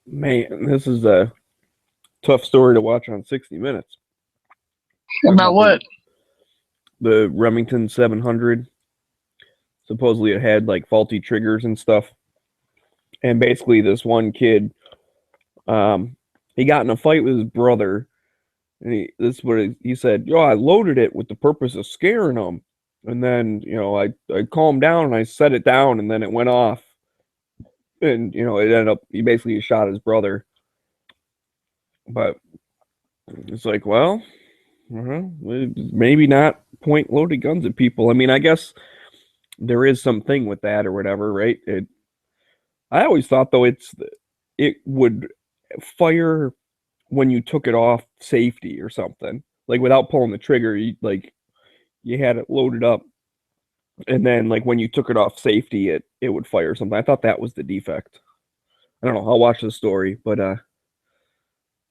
Man, this is a tough story to watch on 60 Minutes. About About what? the Remington 700. Supposedly it had like faulty triggers and stuff. And basically, this one kid, um, he got in a fight with his brother. And this is what he said. Yo, I loaded it with the purpose of scaring him. And then, I calmed down and I set it down and then it went off. And, it ended up, he basically shot his brother. But it's like, well, maybe not point loaded guns at people. I mean, I guess there is something with that or whatever, right? I always thought though it would fire when you took it off safety or something, like without pulling the trigger. You had it loaded up, and then like when you took it off safety, it would fire something. I thought that was the defect. I don't know. I'll watch the story, but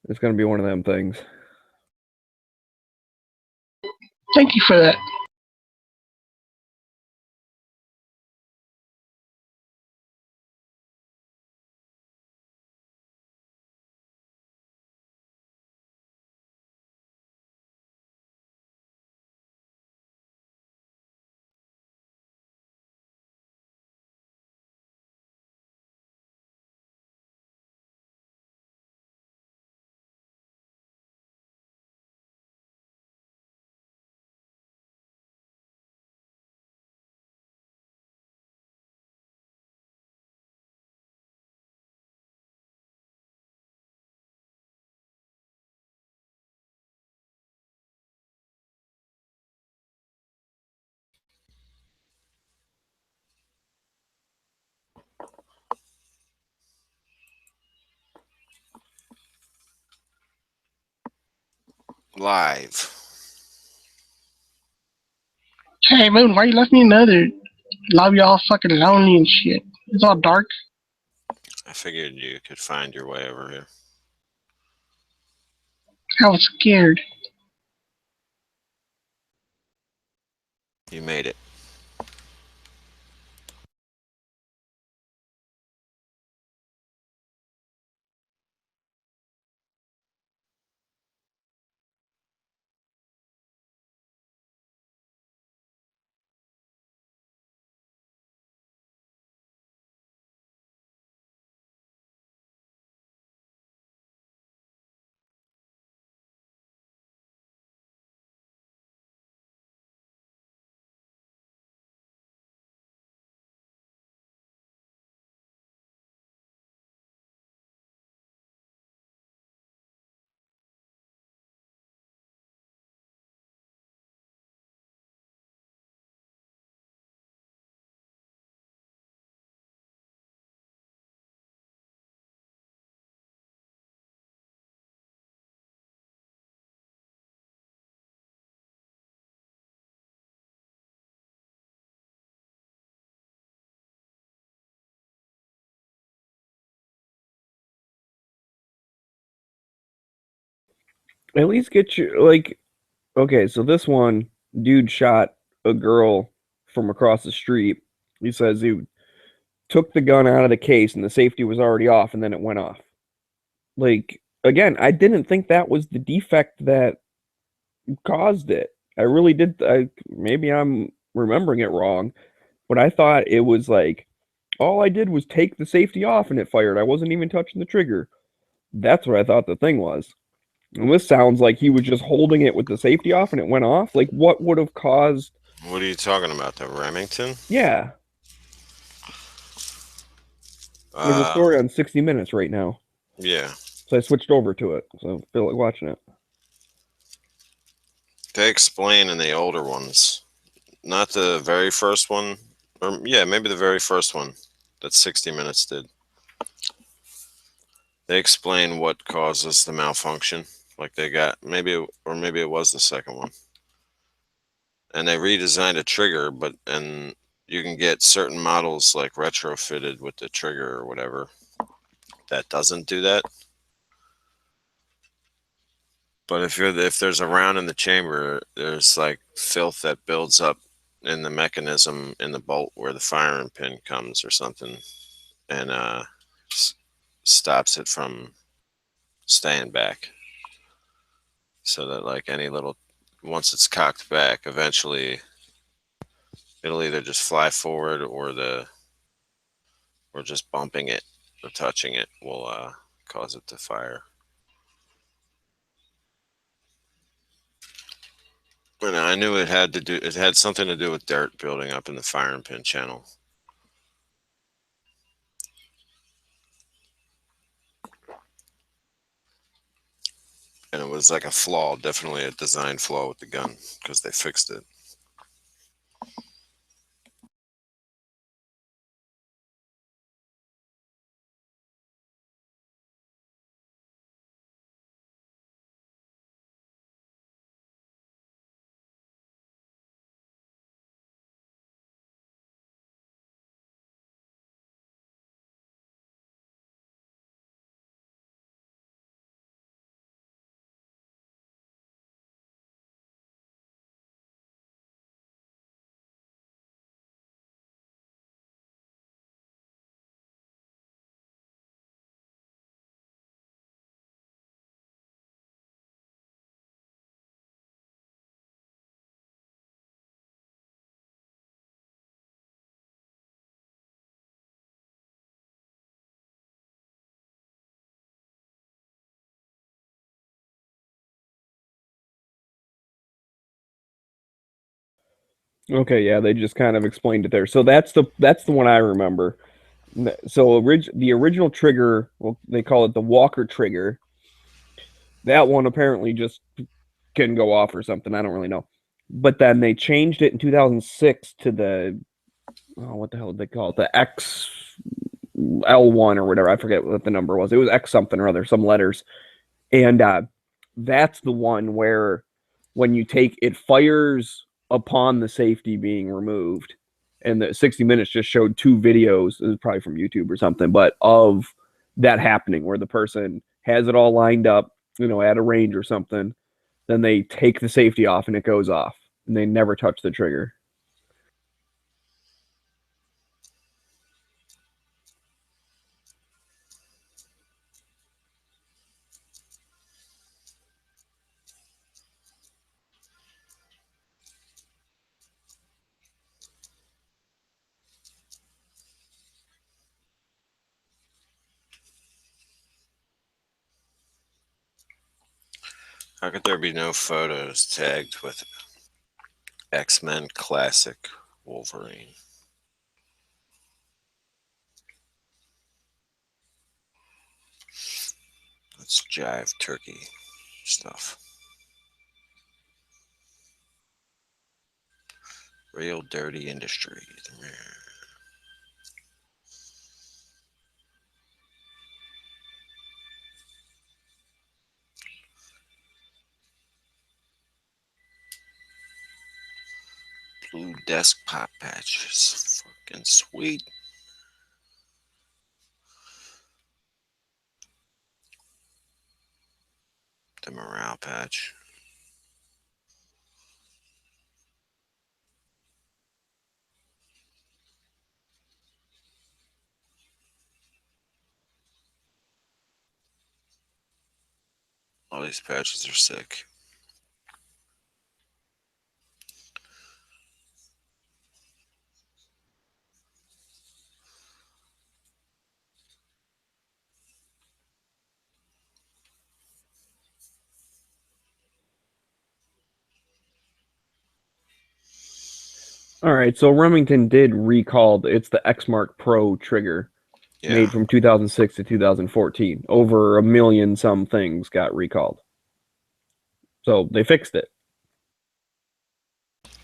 it's gonna be one of them things. Thank you for that. Live. Hey, Moon, why you left me another lobby all fucking lonely and shit? It's all dark. I figured you could find your way over here. I was scared. You made it. At least get your like. Okay, so this one dude shot a girl from across the street. He says he took the gun out of the case and the safety was already off and then it went off. Like again, I didn't think that was the defect that caused it. I really did. Maybe I'm remembering it wrong, but I thought it was like all I did was take the safety off and it fired. I wasn't even touching the trigger. That's what I thought the thing was. And this sounds like he was just holding it with the safety off and it went off. Like what would have caused? What are you talking about? The Remington? Yeah, there's a Uh, story on 60 Minutes right now, yeah. so I switched over to it. So I feel like watching it. They explain in the older ones, not the very first one, or yeah, maybe the very first one that 60 Minutes did. They explain what causes the malfunction. Like they got or maybe it was the second one, and they redesigned a trigger, but and you can get certain models like retrofitted with the trigger or whatever that doesn't do that. But if there's a round in the chamber, there's like filth that builds up in the mechanism in the bolt where the firing pin comes or something, and stops it from staying back. So that like any little, once it's cocked back, eventually it'll either just fly forward or just bumping it or touching it will cause it to fire. And I knew it had something to do with dirt building up in the firing pin channel. And it was like a flaw, definitely a design flaw with the gun because they fixed it. Okay, yeah, they just kind of explained it there. So that's the one I remember. So the original trigger, well, they call it the Walker trigger. That one apparently just can go off or something. I don't really know. But then they changed it in 2006 to the, oh, what the hell did they call it? The XL1 or whatever. I forget what the number was. It was X something or other, some letters. And that's the one where when you take it fires upon the safety being removed. And the 60 Minutes just showed two videos, it was probably from YouTube or something, but of that happening where the person has it all lined up, at a range or something. Then they take the safety off and it goes off, and they never touch the trigger. How could there be no photos tagged with X-Men Classic Wolverine? That's Jive Turkey stuff. Real dirty industry. Blue desk pop patches. Fucking sweet. The morale patch. All these patches are sick. All right, so Remington did recall it's the X Mark Pro trigger Yeah. made from 2006 to 2014. Over a million some things got recalled. So they fixed it.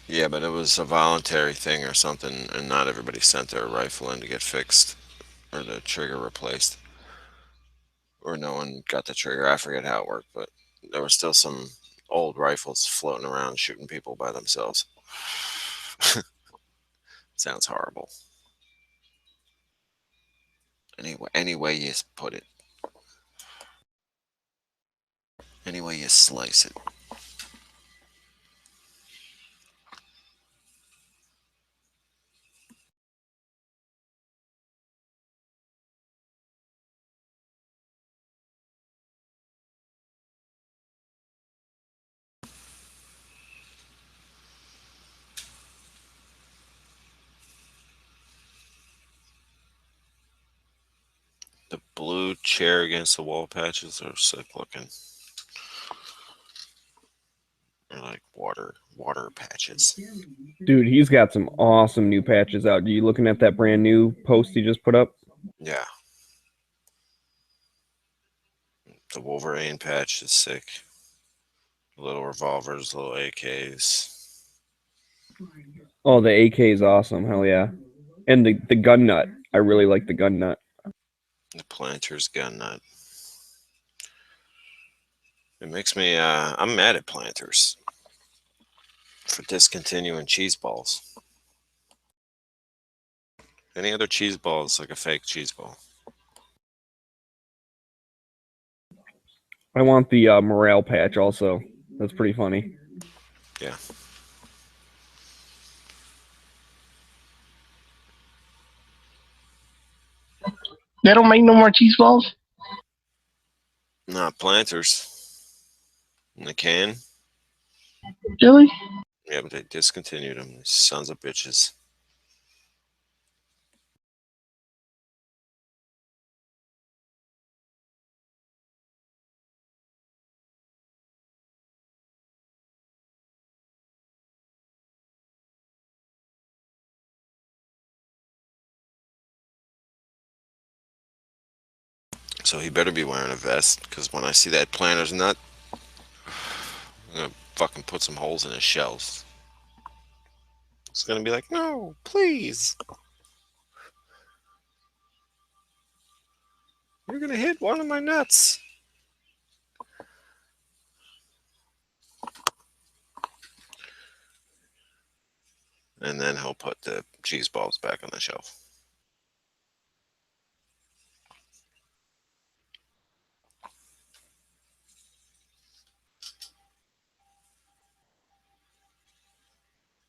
Yeah, but it was a voluntary thing or something, and not everybody sent their rifle in to get fixed or the trigger replaced. Or no one got the trigger. I forget how it worked, but there were still some old rifles floating around shooting people by themselves. Sounds horrible. Any way you put it, any way you slice it. blue chair against the wall patches are sick looking. They're like water patches. Dude, he's got some awesome new patches out. Are you looking at that brand new post he just put up? Yeah. The Wolverine patch is sick. Little revolvers, little AKs. Oh, the AK is awesome. Hell yeah. And the gun nut. I really like the gun nut. The Planters gun nut. It makes me, I'm mad at Planters for discontinuing cheese balls. Any other cheese ball is like a fake cheese ball. I want the morale patch also. That's pretty funny. Yeah. They don't make no more cheese balls? Not Planters. In the can. Really? Yeah, but they discontinued them. These sons of bitches. So he better be wearing a vest, because when I see that Planters nut, I'm gonna fucking put some holes in his shells. It's gonna be like, no, please. You're gonna hit one of my nuts. And then he'll put the cheese balls back on the shelf.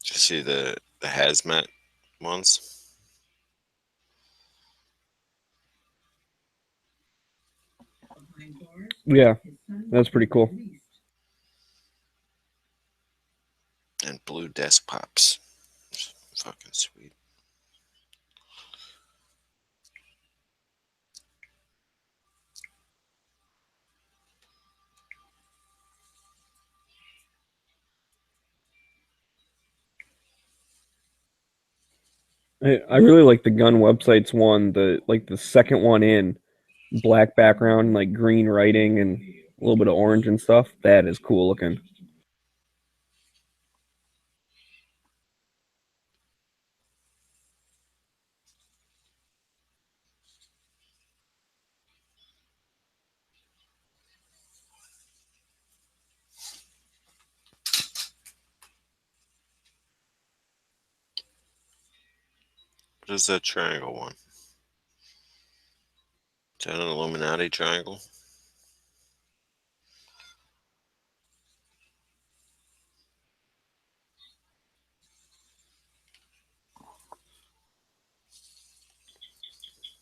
Did you see the hazmat ones? Yeah, that's pretty cool. And blue desk pops. Fucking sweet. I really like the gun websites one, the second one in, black background, like green writing and a little bit of orange and stuff. That is cool looking. What is that triangle one? Is that an Illuminati triangle?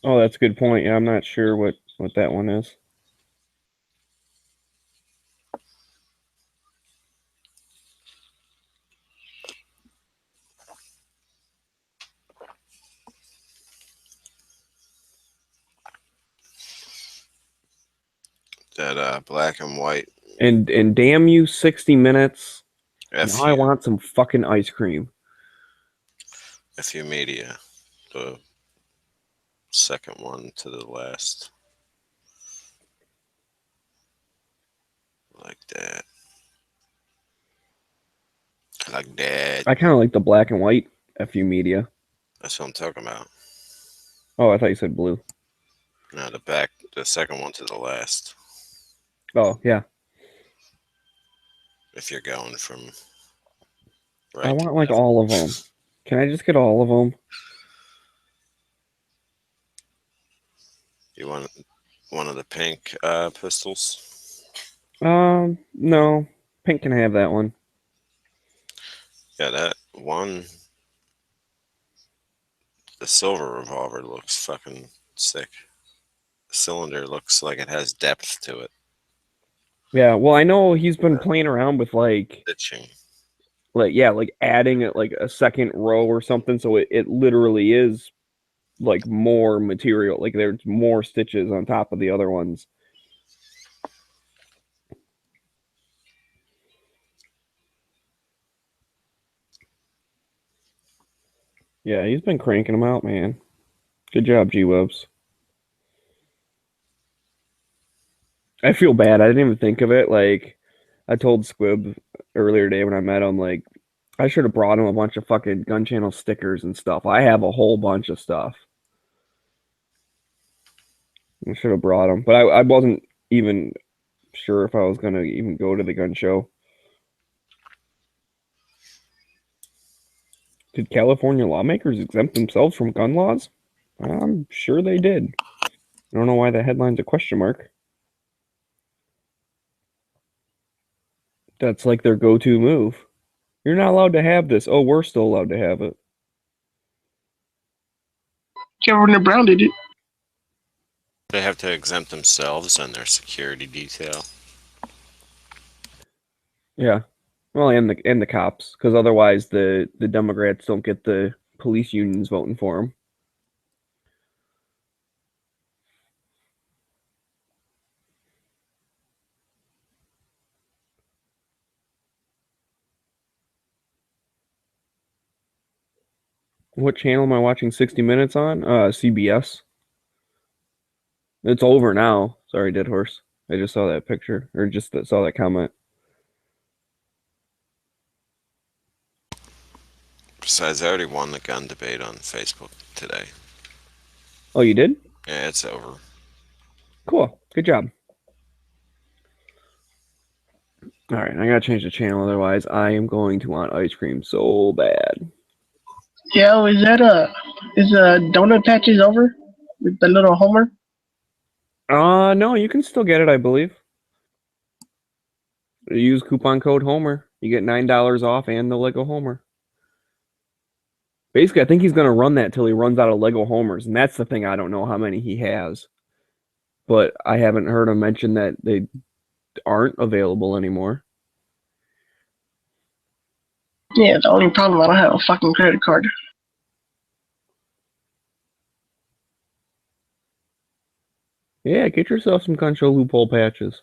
Oh, that's a good point. Yeah, I'm not sure what that one is. That black and white. And damn you, 60 minutes. Now I FU, want some fucking ice cream. FU Media. The second one to the last. Like that. Like that. I kind of like the black and white FU Media. That's what I'm talking about. Oh, I thought you said blue. No, the second one to the last. Oh, yeah. If you're going from I right to want like left. all of them. Can I just get all of them? You want one of the pink pistols? No. Pink can have that one. Yeah, that one. The silver revolver looks fucking sick. The cylinder looks like it has depth to it. Yeah, well, I know he's been playing around with like Stitching. adding like a second row or something, so it literally is like more material. Like there's more stitches on top of the other ones. Yeah, he's been cranking them out, man. Good job, G-Webs. I feel bad. I didn't even think of it. Like, I told Squib earlier today when I met him, like, I should have brought him a bunch of fucking Gun Channel stickers and stuff. I have a whole bunch of stuff. I should have brought him, but I wasn't even sure if I was gonna even go to the gun show. Did California lawmakers exempt themselves from gun laws? I'm sure they did. I don't know why the headline's a question mark. That's like their go-to move. You're not allowed to have this. Oh, we're still allowed to have it. Governor Brown did it. They have to exempt themselves and their security detail. Yeah. Well, and the cops, because otherwise the Democrats don't get the police unions voting for them. What channel am I watching 60 Minutes on? CBS. It's over now. Sorry, Dead Horse. I just saw that picture, or just saw that comment. Besides, I already won the gun debate on Facebook today. Oh, you did? Yeah, it's over. Cool. Good job. All right, I gotta change the channel, otherwise I am going to want ice cream so bad. Yo, is donut patches over with the little Homer? No, you can still get it, I believe. Use coupon code Homer. You get $9 off and the Lego Homer. Basically, I think he's gonna run that till he runs out of Lego Homers, and that's the thing. I don't know how many he has, but I haven't heard him mention that they aren't available anymore. Yeah, the only problem, I don't have a fucking credit card. Yeah, get yourself some gun show loophole patches.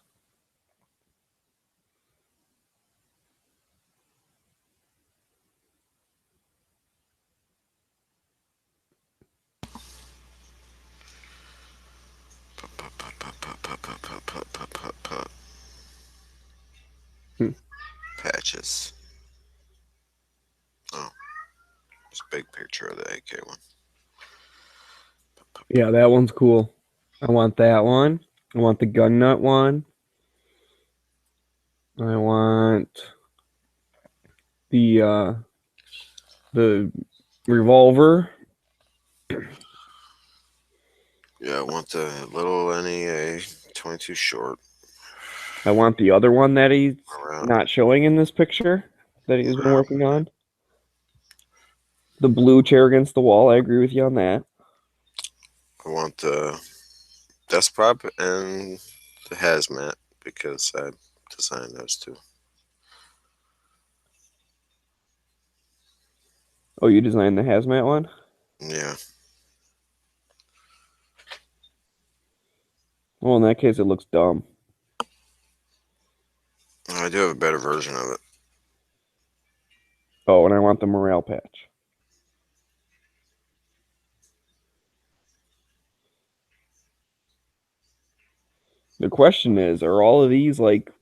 Patches. Oh, it's a big picture of the AK one. Yeah, that one's cool. I want that one. I want the gun nut one. I want the revolver. Yeah, I want the little NEA 22 short. I want the other one that he's Around. not showing in this picture that he's been working on. The blue chair against the wall. I agree with you on that. I want the desk prop and the hazmat because I designed those two. Oh, you designed the hazmat one? Yeah. Well, in that case, it looks dumb. I do have a better version of it. Oh, and I want the morale patch. The question is, are all of these like,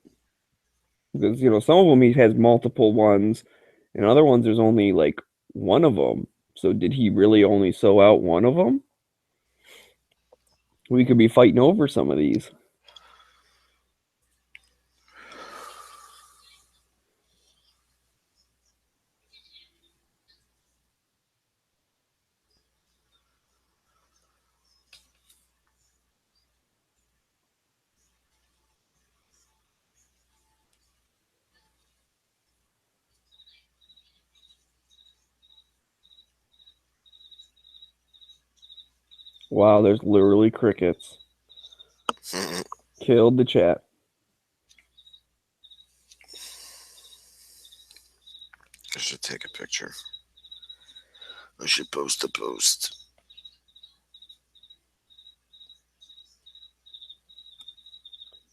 because some of them he has multiple ones, and other ones there's only like one of them. So did he really only sew out one of them? We could be fighting over some of these. Wow, there's literally crickets. Killed the chat. I should take a picture. I should post a post.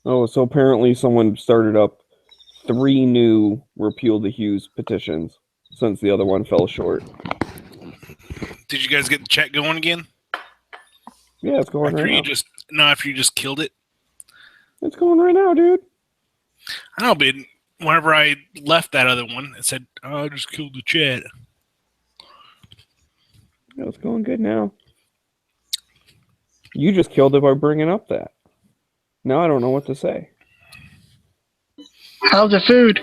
Oh, so apparently someone started up 3 new Repeal the Hughes petitions since the other one fell short. Did you guys get the chat going again? Yeah, it's going right now. After you just killed it. It's going right now, dude. I don't know, but whenever I left that other one, it said, "Oh, I just killed the chat." Yeah, it's going good now. You just killed it by bringing up that. Now I don't know what to say. How's the food?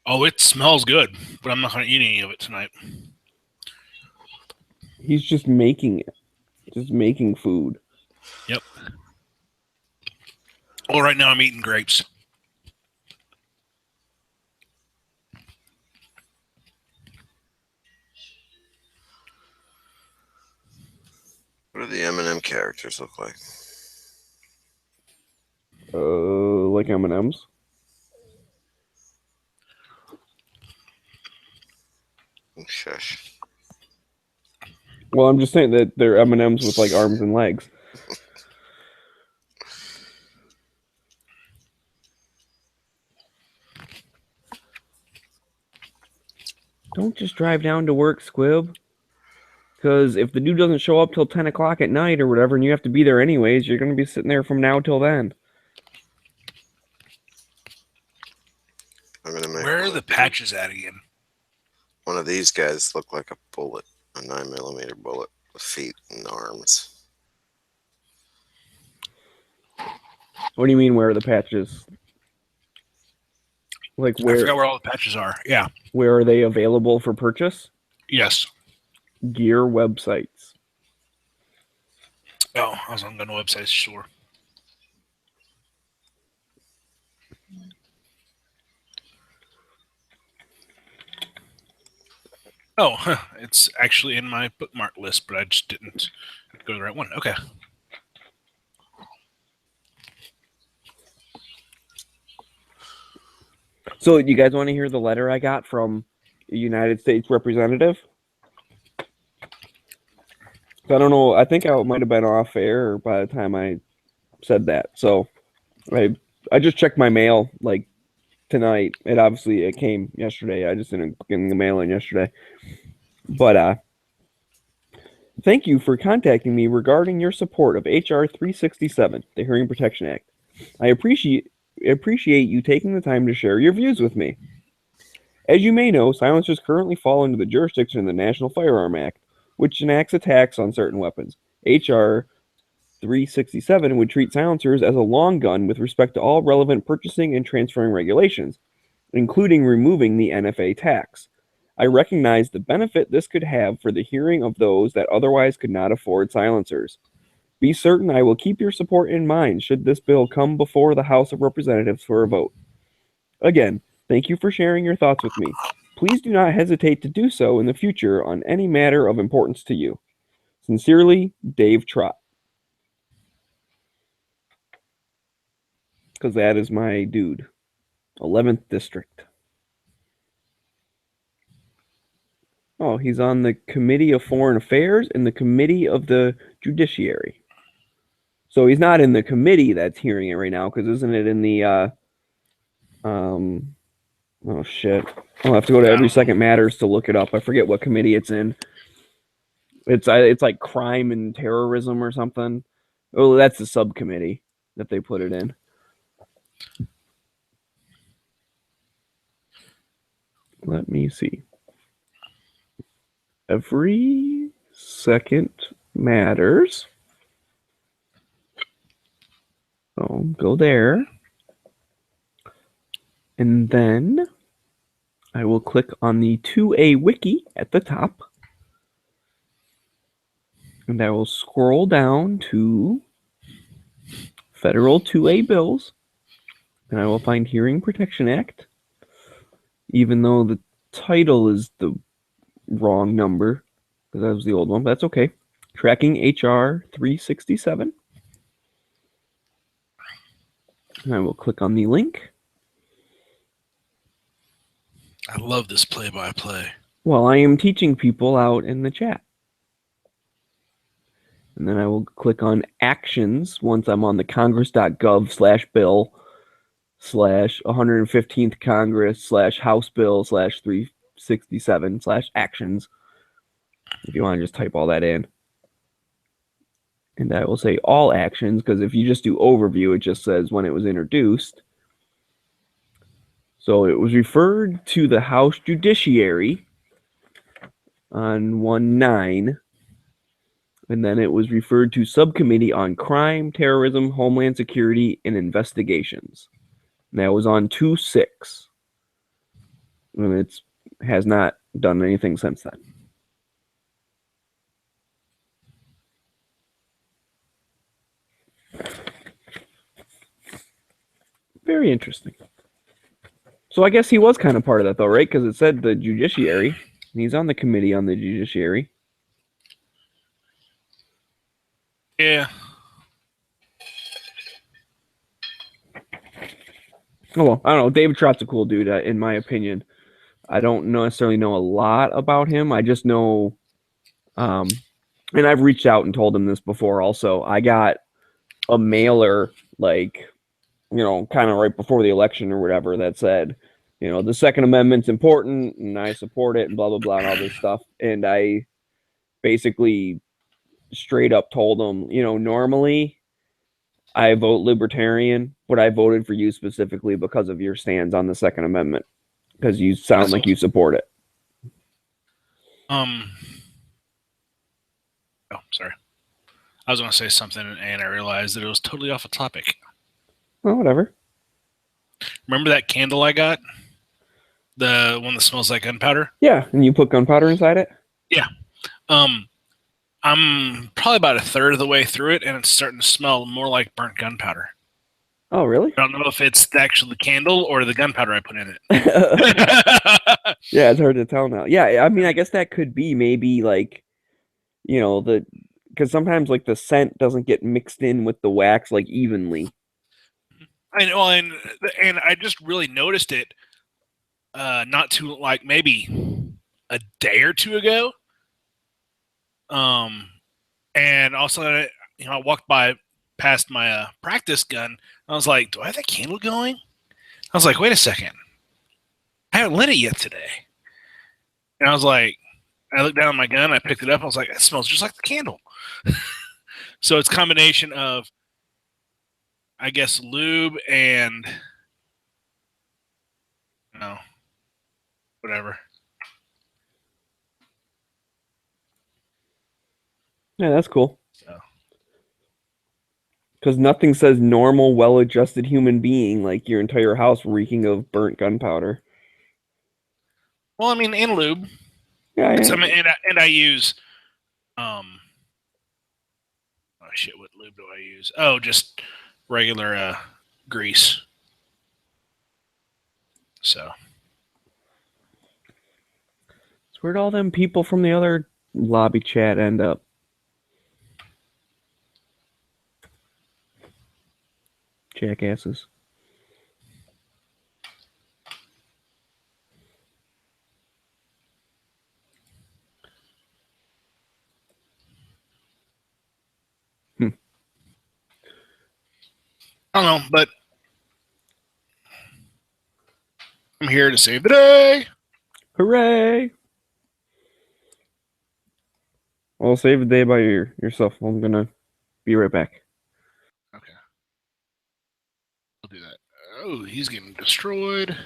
Oh, it smells good, but I'm not going to eat any of it tonight. He's just making it. Just making food. Yep. Well, right now I'm eating grapes. What do the M&M characters look like? Like M&Ms. Shush. Well, I'm just saying that they're M&Ms with like arms and legs. Don't just drive down to work, Squib. Because if the dude doesn't show up till 10 o'clock at night or whatever, and you have to be there anyways, you're going to be sitting there from now till then. I'm gonna make Where are the patches at again? one of these guys look like a bullet, a 9mm bullet with feet and arms. What do you mean, where are the patches? Like, I where? forgot where all the patches are. Yeah. Where are they available for purchase? Yes. Gear websites. Oh, I was on the website store. Oh, it's actually in my bookmark list, but I just didn't go to the right one. Okay. So, you guys want to hear the letter I got from a United States representative? I don't know. I think I might have been off air by the time I said that. So, I just checked my mail like tonight. It came yesterday. I just didn't get the mail in yesterday. But thank you for contacting me regarding your support of HR 367, the Hearing Protection Act. I appreciate you taking the time to share your views with me. As you may know, silencers currently fall under the jurisdiction of the National Firearm Act, which enacts a tax on certain weapons. HR 367 would treat silencers as a long gun with respect to all relevant purchasing and transferring regulations, including removing the NFA tax. I recognize the benefit this could have for the hearing of those that otherwise could not afford silencers. Be certain I will keep your support in mind should this bill come before the House of Representatives for a vote. Again, thank you for sharing your thoughts with me. Please do not hesitate to do so in the future on any matter of importance to you. Sincerely, Dave Trott. Because that is my dude. 11th District. Oh, he's on the Committee of Foreign Affairs and the Committee of the Judiciary. So he's not in the committee that's hearing it right now, because isn't it in the, oh shit. I'll have to go to Every Second Matters to look it up. I forget what committee it's in. It's like crime and terrorism or something. Oh, that's the subcommittee that they put it in. Let me see. Every Second Matters. So go there. And then I will click on the 2A wiki at the top. And I will scroll down to Federal 2A bills. And I will find Hearing Protection Act. Even though the title is the wrong number, because that was the old one, but that's okay. Tracking HR 367. And I will click on the link. I love this play-by-play. While I am teaching people out in the chat. And then I will click on actions once I'm on the congress.gov/bill/115th Congress/House Bill/367/actions. If you want to just type all that in. And I will say all actions, because if you just do overview, it just says when it was introduced. So it was referred to the House Judiciary on 1/9. And then it was referred to Subcommittee on Crime, Terrorism, Homeland Security, and Investigations. And that was on 2/6. And it has not done anything since then. Very interesting. So I guess he was kind of part of that, though, right? Because it said the Judiciary. And he's on the committee on the Judiciary. Yeah. Oh, well, I don't know. David Trott's a cool dude, in my opinion. I don't necessarily know a lot about him. I just know, and I've reached out and told him this before also. I got a mailer, like, kind of right before the election or whatever, that said, the Second Amendment's important and I support it and blah, blah, blah, and all this stuff. And I basically straight up told him, normally I vote libertarian, but I voted for you specifically because of your stands on the Second Amendment, because you sound like you support it. Oh, sorry. I was going to say something, and I realized that it was totally off a topic. Oh, whatever. Remember that candle I got? The one that smells like gunpowder? Yeah, and you put gunpowder inside it? Yeah. I'm probably about a third of the way through it, and it's starting to smell more like burnt gunpowder. Oh, really? I don't know if it's the candle or the gunpowder I put in it. Yeah, it's hard to tell now. Yeah, I mean, I guess that could be maybe like, because sometimes like the scent doesn't get mixed in with the wax like evenly. I know, and I just really noticed it not too, like, maybe a day or two ago. And also, I walked past my practice gun. And I was like, do I have that candle going? I was like, wait a second. I haven't lit it yet today. And I was like, I looked down at my gun. I picked it up. I was like, it smells just like the candle. So it's a combination of, I guess, lube and, whatever. Yeah, that's cool. So. Because nothing says normal, well-adjusted human being like your entire house reeking of burnt gunpowder. Well, I mean, and lube. Yeah, yeah. I mean, and I use, oh shit, what lube do I use? Oh, just regular grease. So. Where'd all them people from the other lobby chat end up? Jackasses. I don't know, but I'm here to save the day. Hooray! Well, save the day by yourself. I'm gonna be right back. Okay. I'll do that. Oh, he's getting destroyed.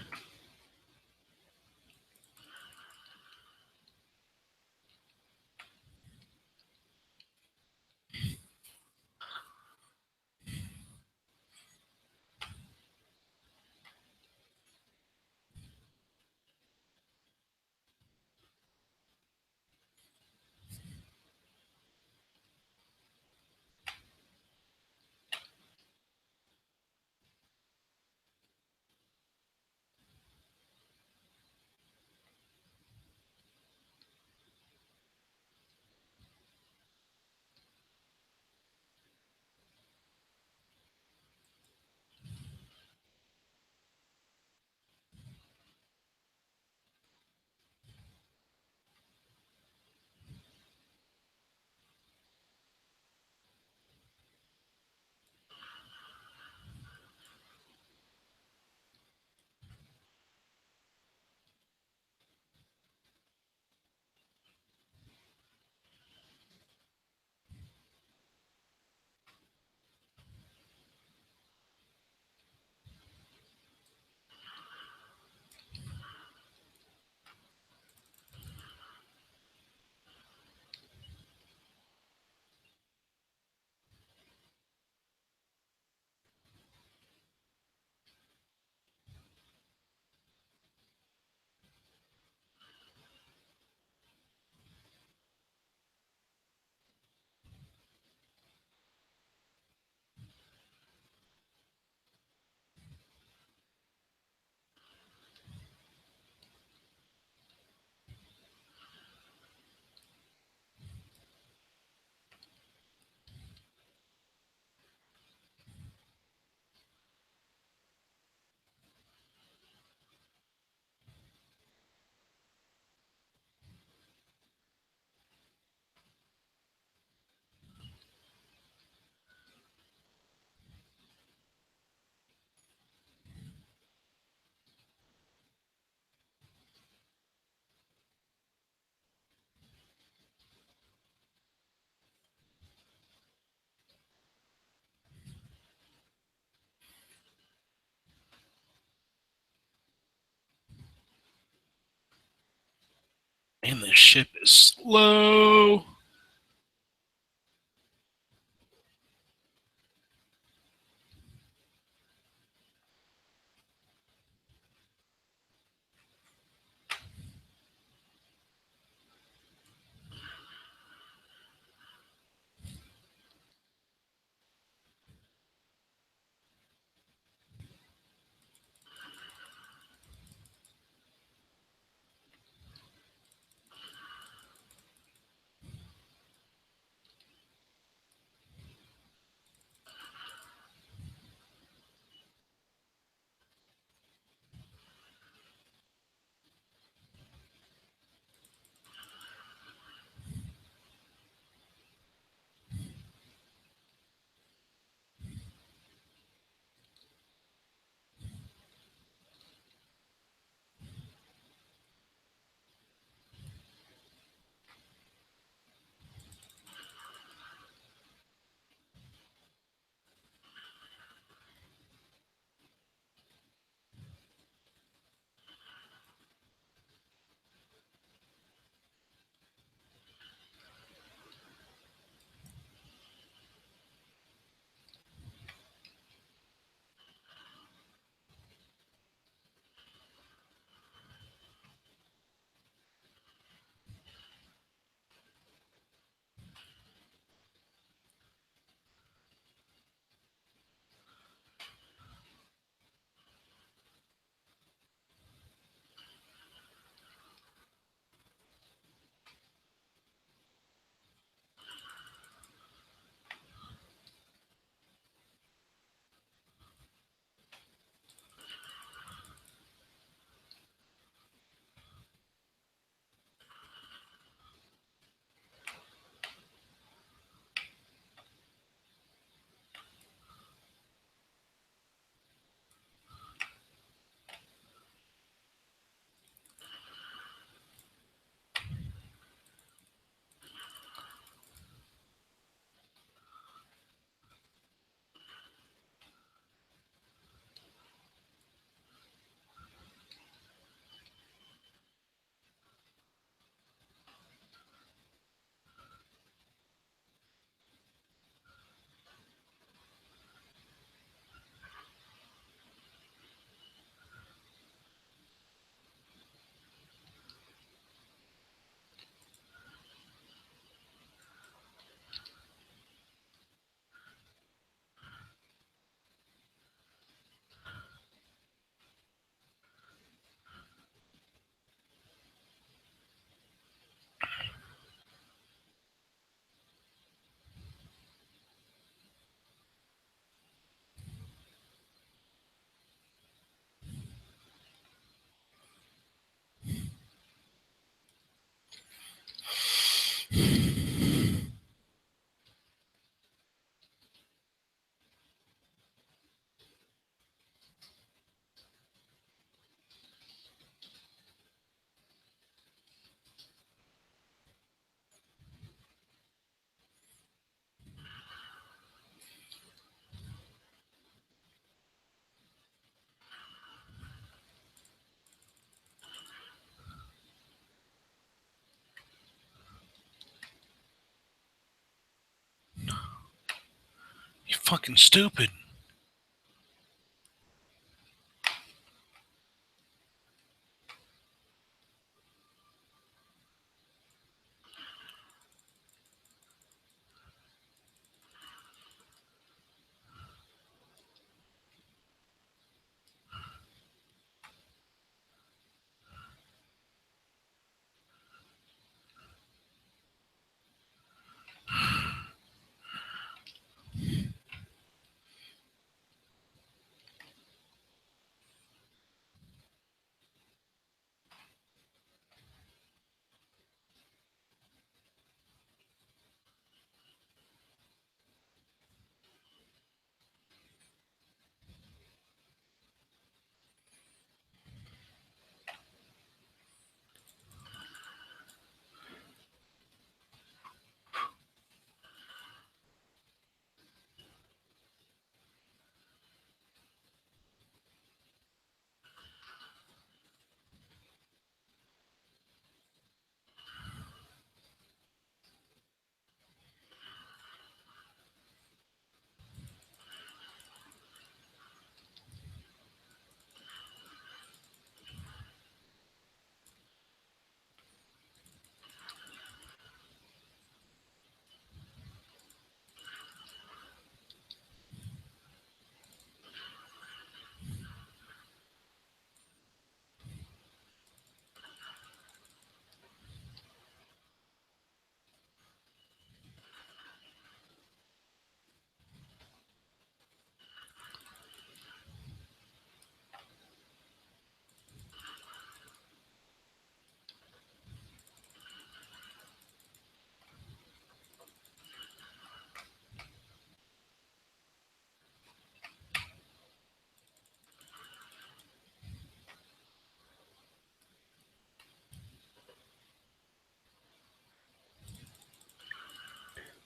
And the ship is slow. You fucking stupid.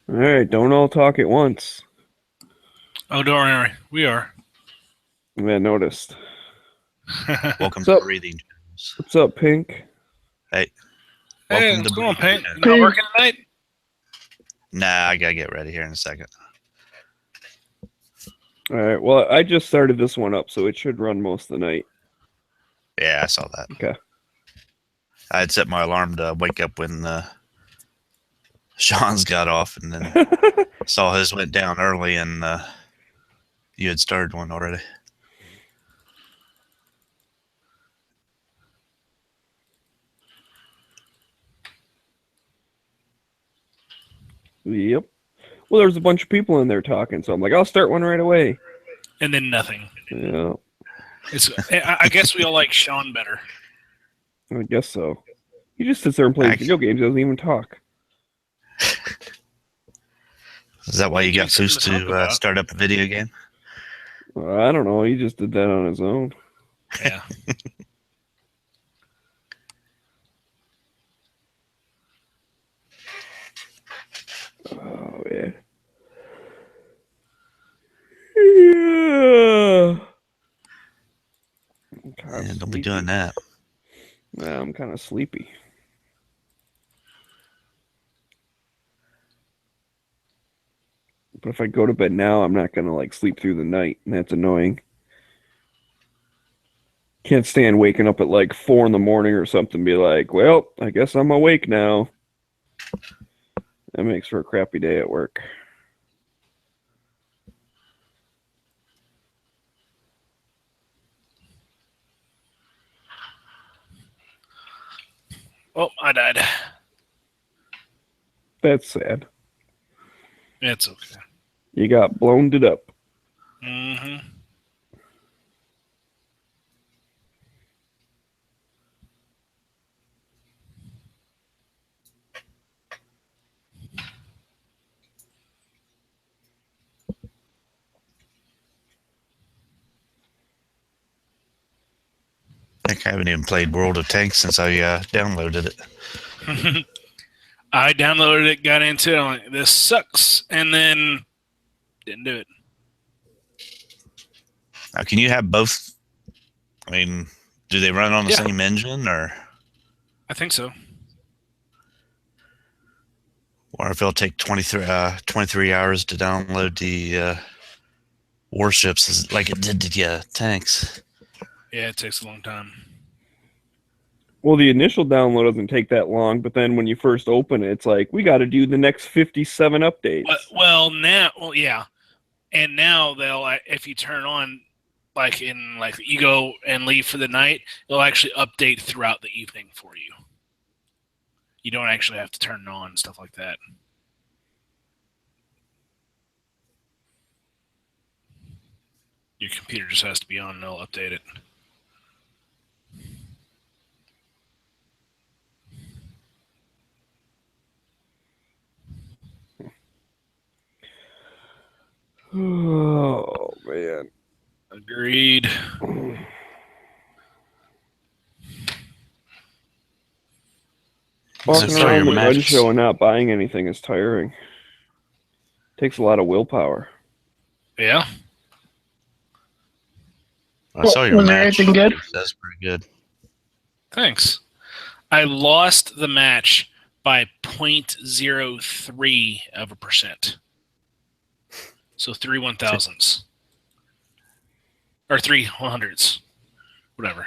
All right, don't all talk at once. Oh, don't worry. We are. I noticed. Welcome So- to Breathing Journals. What's up, Pink? Hey, Welcome what's to going on, Breathing Pink? Journals. You not working tonight? Nah, I gotta get ready here in a second. All right. Well, I just started this one up, so it should run most of the night. Yeah, I saw that. Okay. I had set my alarm to wake up when Sean's got off, and then saw his went down early, and you had started one already. Yep. Well, there's a bunch of people in there talking, so I'm like, I'll start one right away. And then nothing. Yeah, I guess we all like Sean better. I guess so. He just sits there and plays I- video games. Doesn't even talk. Is that why you got Something to Foos talk to about. start up a video game? I don't know. He just did that on his own. Yeah. Oh yeah. Yeah. I'm kinda Yeah, don't be sleepy. doing that. Nah, I'm kind of sleepy. But if I go to bed now, I'm not gonna like sleep through the night, and that's annoying. Can't stand waking up at like 4 in the morning or something. Be like, well, I guess I'm awake now. That makes for a crappy day at work. Oh, I died. That's sad. It's okay. You got blown it up. Mm-hmm. I think I haven't even played World of Tanks since I downloaded it. I downloaded it, got into it. I'm like, this sucks, and then didn't do it. Now, can you have both? I mean, do they run on the Yeah. same engine, or I think so. if it'll take 23 hours to download the warships like it did the tanks? Yeah, it takes a long time. Well, the initial download doesn't take that long, but then when you first open it, it's like, we got to do the next 57 updates. Well, yeah, and now they'll if you turn on like you go and leave for the night, it'll actually update throughout the evening for you. You don't actually have to turn it on and stuff like that. Your computer just has to be on and it'll update it. Oh, man. Agreed. Walking So around your the gun matches- show and not buying anything is tiring. Takes a lot of willpower. Yeah. I saw your Was there match. anything good? That's pretty good. Thanks. I lost the match by 0.03%. So 3 1,000s. Or 3 100s. Whatever.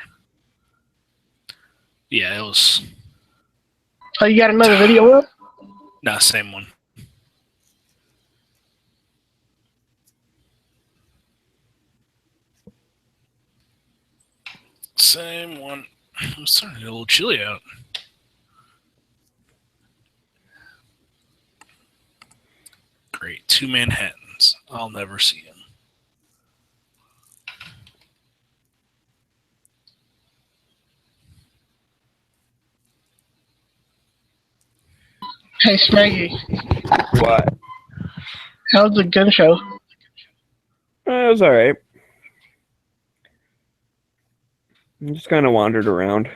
Yeah, it was. Oh, you got another video up? Nah, same one. Same one. I'm starting to get a little chilly out. Great. 2 Manhattans. I'll never see him. Hey, Smeggy, What? how's the gun show? It was all right. I just kind of wandered around.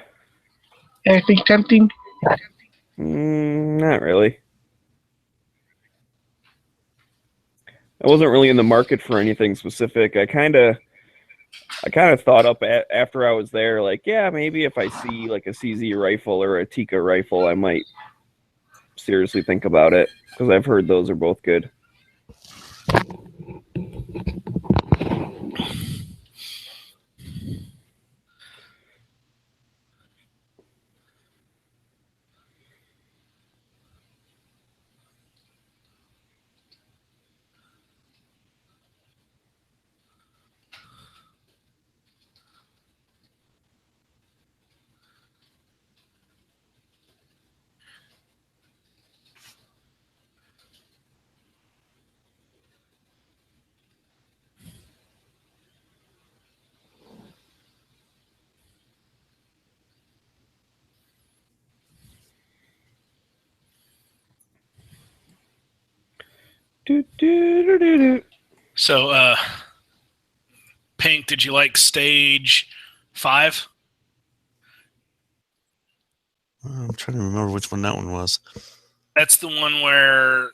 Anything tempting? Not really. I wasn't really in the market for anything specific. I kind of thought up after I was there, like, yeah, maybe if I see like a CZ rifle or a Tikka rifle, I might seriously think about it because I've heard those are both good. Do, do, do, do, do. So, Pink, did you like stage 5? I'm trying to remember which one that one was. That's the one where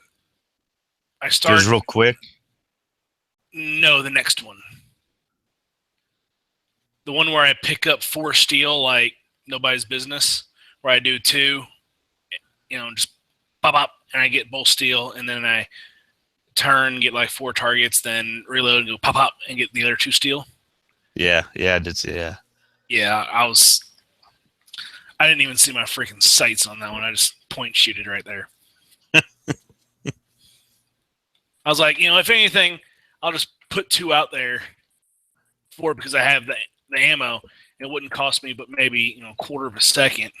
I It started. was real quick. No, the next one. The one where I pick up 4 steel like nobody's business, where I do 2, just pop up, and I get both steel, and then I turn, get like 4 targets, then reload and go pop up and get the other 2 steel. Yeah, I did see. Yeah, Yeah, I didn't even see my freaking sights on that one. I just point shooted right there. I was like, if anything, I'll just put 2 out there because I have the ammo. It wouldn't cost me but maybe a quarter of a second.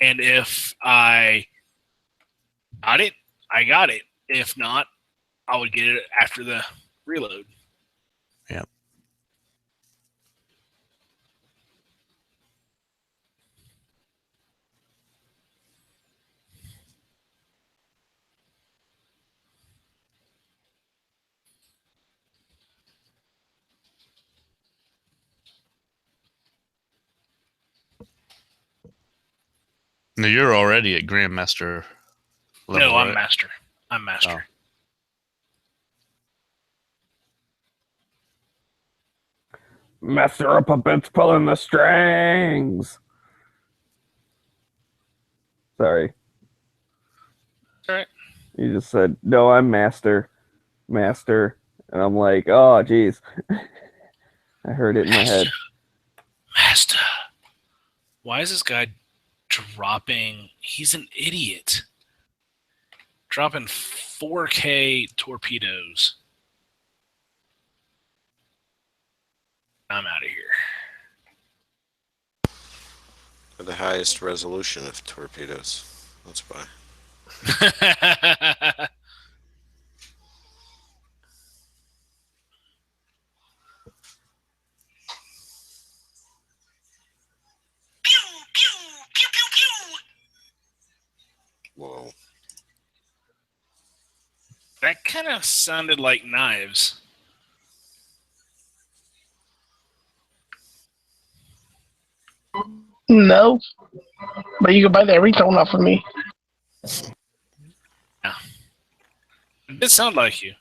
And if I got it, I got it. If not, I would get it after the reload. yeah. No, you're already at Grandmaster level. No, I'm right? master. I'm master. Master of puppets pulling the strings. Sorry. All right. You just said, no, I'm master. And I'm like, oh, geez. I heard it in my head. Master. Why is this guy dropping? He's an idiot. Dropping 4K torpedoes. I'm out of here. For the highest resolution of torpedoes. That's why. Whoa. That kind of sounded like knives. No. But you can buy that ringtone off of me. It did sound like you.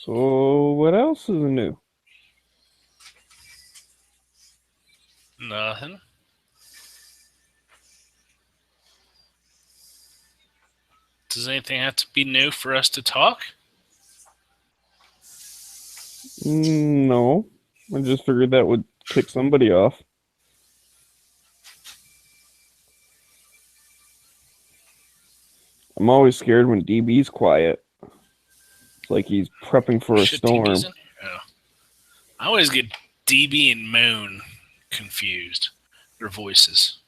So what else is new? Nothing. Does anything have to be new for us to talk? No, I just figured that would tick somebody off. I'm always scared when DB's quiet. It's like he's prepping for a Shit, storm. DB's in? Oh. I always get DB and Moon confused. Their voices.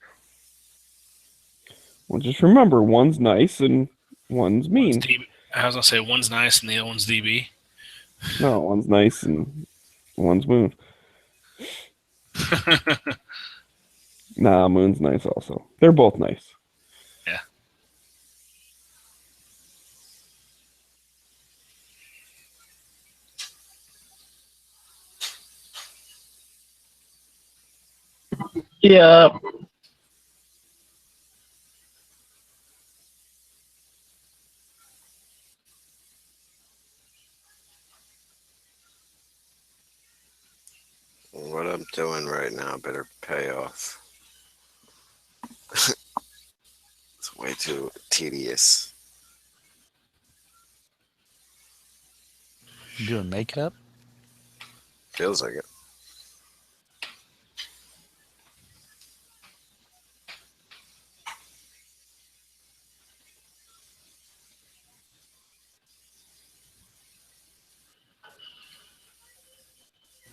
Well, just remember, one's nice and one's mean. One's DB. I was gonna say one's nice and the other one's DB. No, one's nice and one's Moon. Nah, Moon's nice also. They're both nice. Yeah. Yeah. What I'm doing right now better pay off. It's way too tedious. You doing makeup? Feels like it.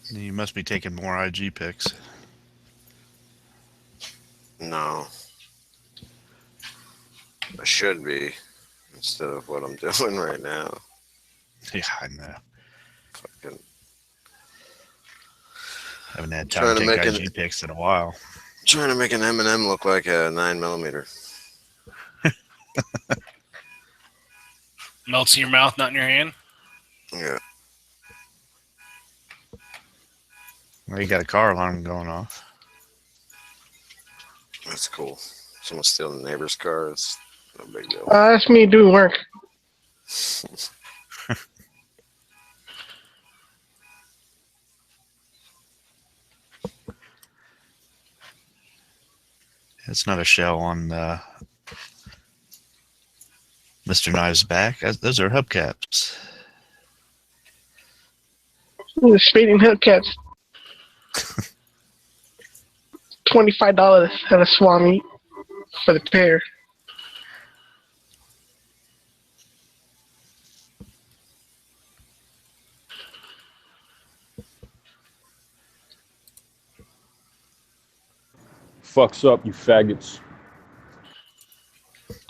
You must be taking more IG pics. No. I should be, instead of what I'm doing right now. Yeah, I know. Fucking Haven't had time to Trying to take make IG pics in a while. trying to make an M&M look like a 9mm. Melts in your mouth, not in your hand. Yeah. Well, you got a car alarm going off. That's cool. Someone stealing the neighbor's car. It's no big deal. That's me doing work. It's not a shell on Mr. Knives' back. Those are hubcaps. The speeding Hellcats. $25 at a Swami for the pair. Fucks up, you faggots.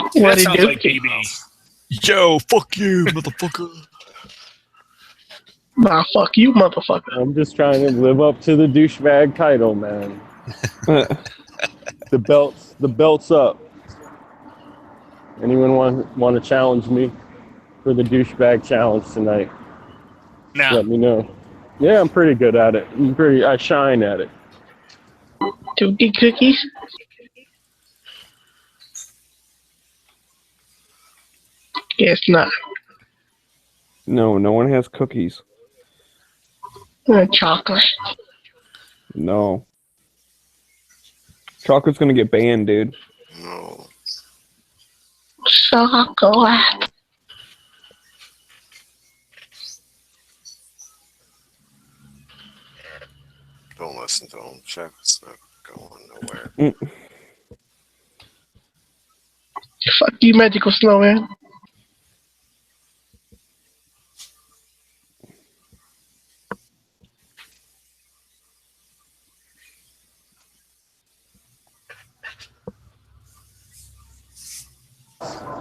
What That he sounds do? like DB. Yo, fuck you, motherfucker. Nah, fuck you, motherfucker. I'm just trying to live up to the douchebag title, man. The belt's up. Anyone want to challenge me for the douchebag challenge tonight? Now, Let me know. Yeah, I'm pretty good at it. I shine at it. Dookie cookies? Guess not. No, no one has cookies. Chocolate. No. Chocolate's gonna get banned, dude. No. Chocolate. Don't listen to him. Chocolate's not going nowhere. Fuck you, Magical Snowman.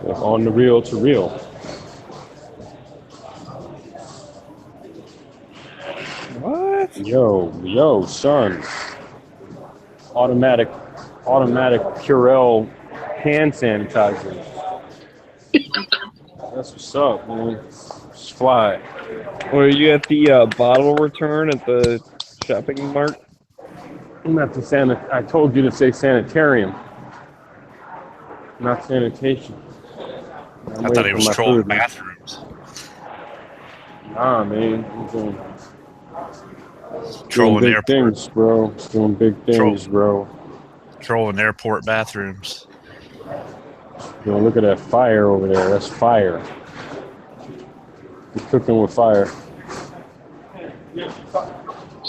On the reel to reel. What? Yo, son. Automatic Purell hand sanitizer. That's what's up, man. Just fly. Were you at the bottle return at the shopping mart? I'm at the I told you to say sanitarium, not sanitation. I thought he was trolling bathrooms. Nah, man. I'm doing Trolling big airport. things, bro. Doing big things, bro. Trolling airport bathrooms. Yo, look at that fire over there. That's fire. You're cooking with fire.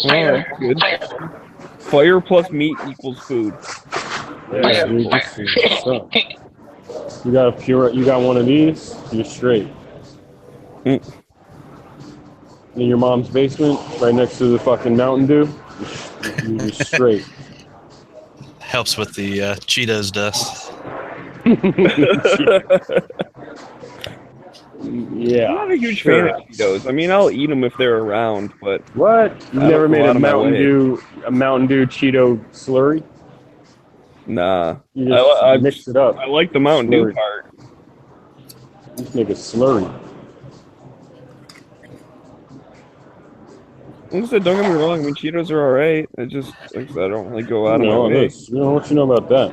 Oh, good. Fire plus meat equals food. Yeah, dude, this is stuff. You got one of these, you're straight. Mm. In your mom's basement, right next to the fucking Mountain Dew, you're just straight. Helps with the Cheetos dust. Yeah. I'm not a huge sure. fan of Cheetos. I mean, I'll eat them if they're around, but What? You've I never don't made go a out of my Mountain way. Cheeto slurry? nah. You just I mix it up. I like the Mountain Dew Slurry. part. Just make a slurry. Like I said, don't get me wrong. I mean, Cheetos are alright. I just, like I said, I don't really go out of my No, way. this. You know what you know about that?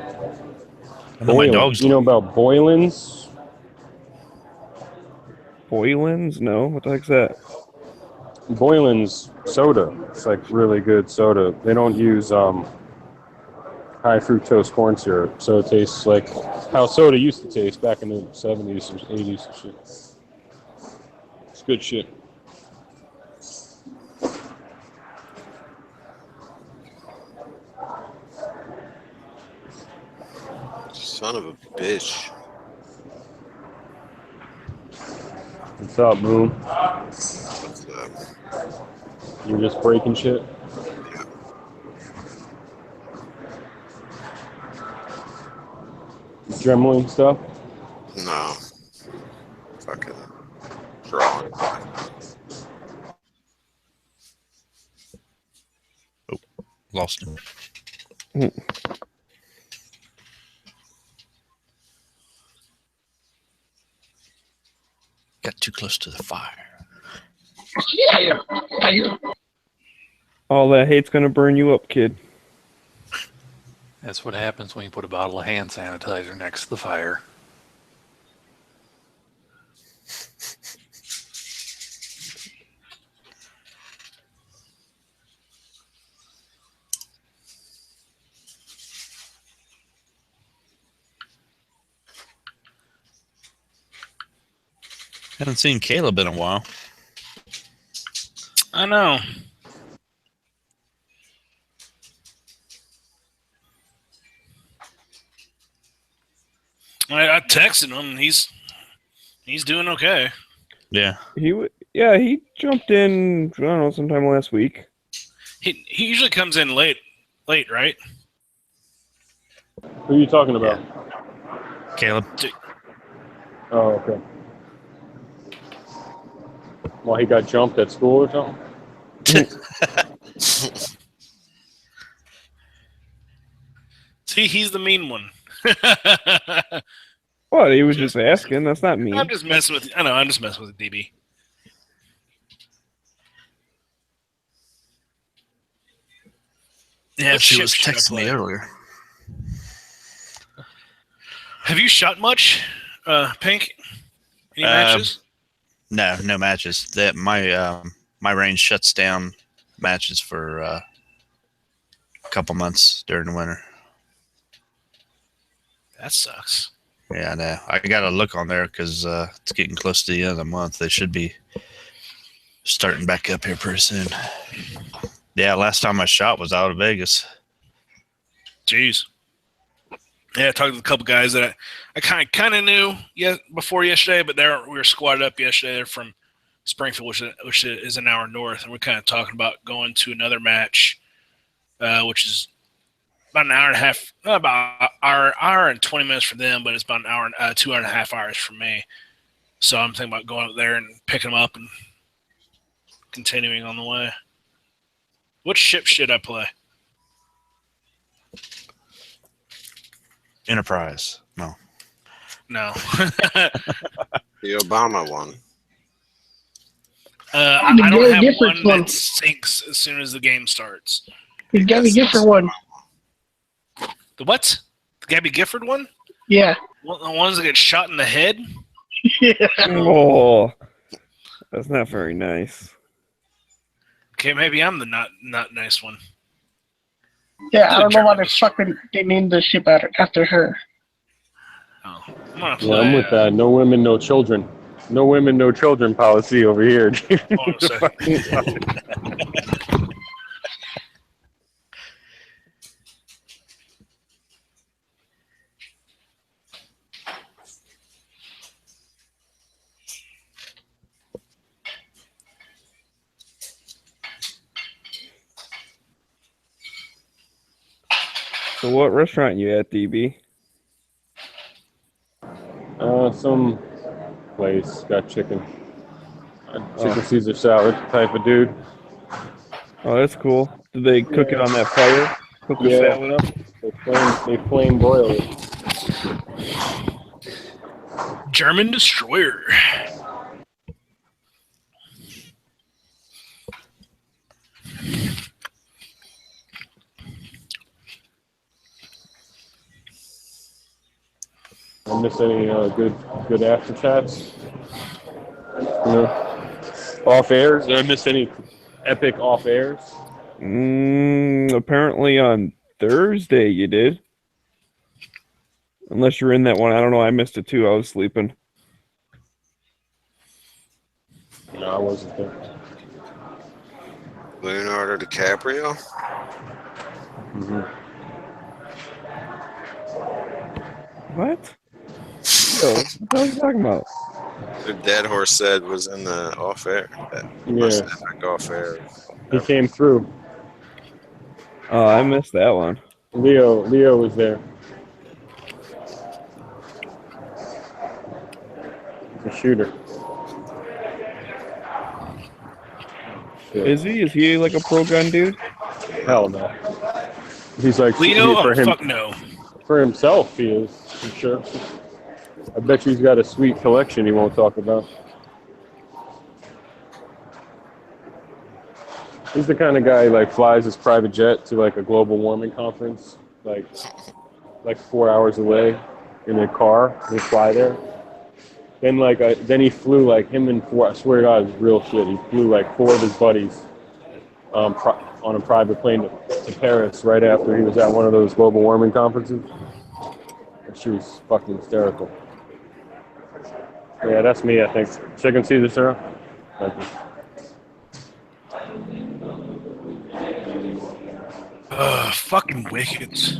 I know my Boilin. dogs. You know about Boylan's? Boylan's? No. What the heck's that? Boylan's soda. It's like really good soda. They don't use high fructose corn syrup, so it tastes like how soda used to taste back in the 70s and 80s and shit. It's good shit. Son of a bitch. What's up, Moon? What's up? You're just breaking shit? Dremling stuff? No. Fucking drawing. Lost him. Got too close to the fire. All that hate's gonna burn you up, kid. That's what happens when you put a bottle of hand sanitizer next to the fire. Haven't seen Caleb in a while. I know. I texted him. And he's doing okay. Yeah. He jumped in. I don't know, sometime last week. He usually comes in late, right? Who are you talking about? Caleb. Oh, okay. Well, he got jumped at school or something? See, he's the mean one. What? He was just asking. That's not me. I'm just messing with. I know. I'm just messing with DB. Yeah, What she ship was should I texting me play? earlier. Have you shot much, Pink? Any matches? No matches. That my range shuts down matches for a couple months during the winter. That sucks. Yeah, I know. I got to look on there because it's getting close to the end of the month. They should be starting back up here pretty soon. Yeah, last time I shot was out of Vegas. Jeez. Yeah, I talked to a couple guys that I kind of knew before yesterday, but we were squatted up yesterday. They're from Springfield, which is an hour north, and we're kind of talking about going to another match, which is about an hour and a half, about hour and 20 minutes for them, but it's about an hour and 2.5 hours for me. So I'm thinking about going up there and picking them up and continuing on the way. What ship should I play? Enterprise. No. No. The Obama one. I don't have one that sinks as soon as the game starts. The Gabby Gifford one. The what? The Gabby Gifford one? Yeah. The ones that get shot in the head? Yeah. Oh, that's not very nice. Okay, maybe I'm the not nice one. Yeah, I don't know why they named the ship after her. Oh, I'm gonna play. Yeah, I'm with that. No women, no children. No women, no children policy over here. dude. Hold on a second. So what restaurant you at, DB? Some place got chicken. Chicken Caesar salad type of dude. Oh, that's cool. Did they cook it on that fire? Cook the Yeah. salad up? They flame broil it. German destroyer. I miss any good after chats? Off airs? Did I miss any epic off airs? Apparently on Thursday you did. Unless you're in that one. I don't know. I missed it too. I was sleeping. No, I wasn't there. Leonardo DiCaprio. Mm-hmm. What? Yo, what the hell are you talking about? The Dead Horse said was in the off air. Yeah, Epic off air. he came through. Oh, I missed that one. Leo was there. The shooter. Shit. Is he? Is he like a pro gun dude? Hell no. He's like Leo? for Oh, him, fuck no. for himself. He is for sure. I bet you he's got a sweet collection he won't talk about. He's the kind of guy who like flies his private jet to like a global warming conference, like 4 hours away in a car. They fly there. Then then he flew like him and four. I swear to God, it's real shit. He flew like 4 of his buddies on a private plane to Paris right after he was at one of those global warming conferences. And she was fucking hysterical. Yeah, that's me. I think. Chicken Caesar, Sarah. Thank you. Fucking Wickets.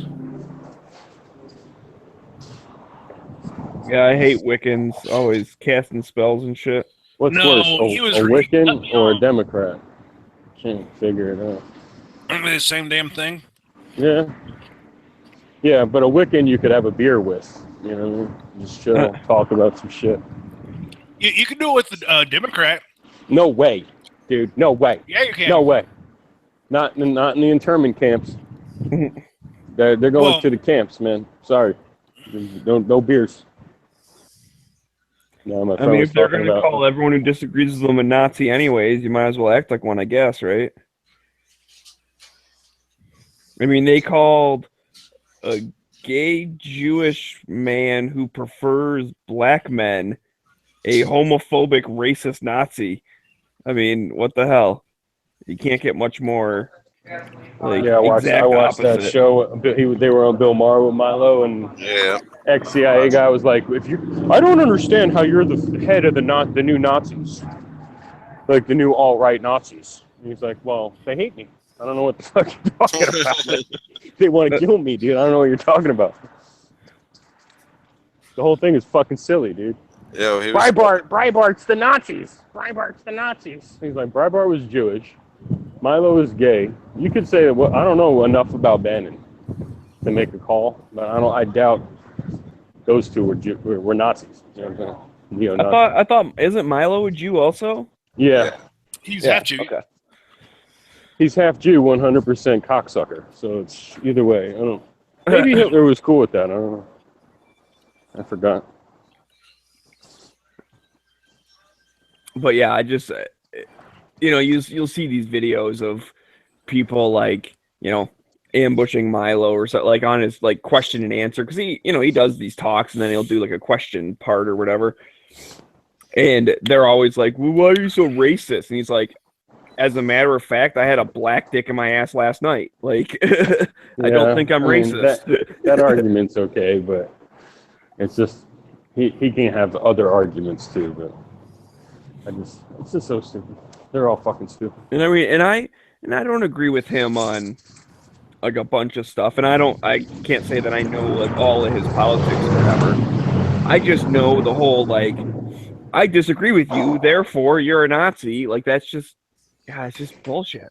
Yeah, I hate Wiccans. Always casting spells and shit. What's No, worse, he was a Wiccan really- or a Democrat? Can't figure it out. Aren't they the same damn thing? Yeah. Yeah, but a Wiccan you could have a beer with. You know what I mean? Just chill, talk about some shit. You can do it with the Democrat. No way, dude. No way. Yeah, you can. No way. Not in the internment camps. They're going Well- to the camps, man. Sorry. No beers. No, my I friend mean, was if they're talking going to about. call everyone who disagrees with them a Nazi anyways, you might as well act like one, I guess, right? I mean, they called a gay Jewish man who prefers black men a homophobic, racist Nazi. I mean, what the hell? You can't get much more. Like, Yeah, I watched that opposite. show. They were on Bill Maher with Milo, and Yeah. ex-CIA guy was like, I don't understand how you're the head of the new Nazis, like the new alt-right Nazis. And he's like, well, they hate me. I don't know what the fuck you're talking about. They want to kill me, dude. I don't know what you're talking about. The whole thing is fucking silly, dude. Yo, he was. Breitbart's the Nazis. Breitbart's the Nazis. He's like, Breitbart was Jewish. Milo is gay. You could say, well, I don't know enough about Bannon to make a call, but I doubt those two were Nazis. You know what I'm saying? Neo-Nazis. I thought, isn't Milo a Jew also? Yeah. He's Yeah, half Jew. okay. He's half Jew, 100% cocksucker. So it's either way. I don't. Maybe Hitler was cool with that. I don't know. I forgot. But yeah, I just, you'll see these videos of people like, ambushing Milo or something, like on his like question and answer, because he does these talks and then he'll do like a question part or whatever, and they're always like, well, why are you so racist? And he's like, as a matter of fact, I had a black dick in my ass last night. Like, I don't think I'm racist. That argument's okay, but it's just he can have other arguments too. But It's just so stupid. They're all fucking stupid. And I mean, and I don't agree with him on like a bunch of stuff, and I can't say that I know like all of his politics or whatever. I just know the whole like, I disagree with you, therefore you're a Nazi. Like that's just, yeah, it's just bullshit.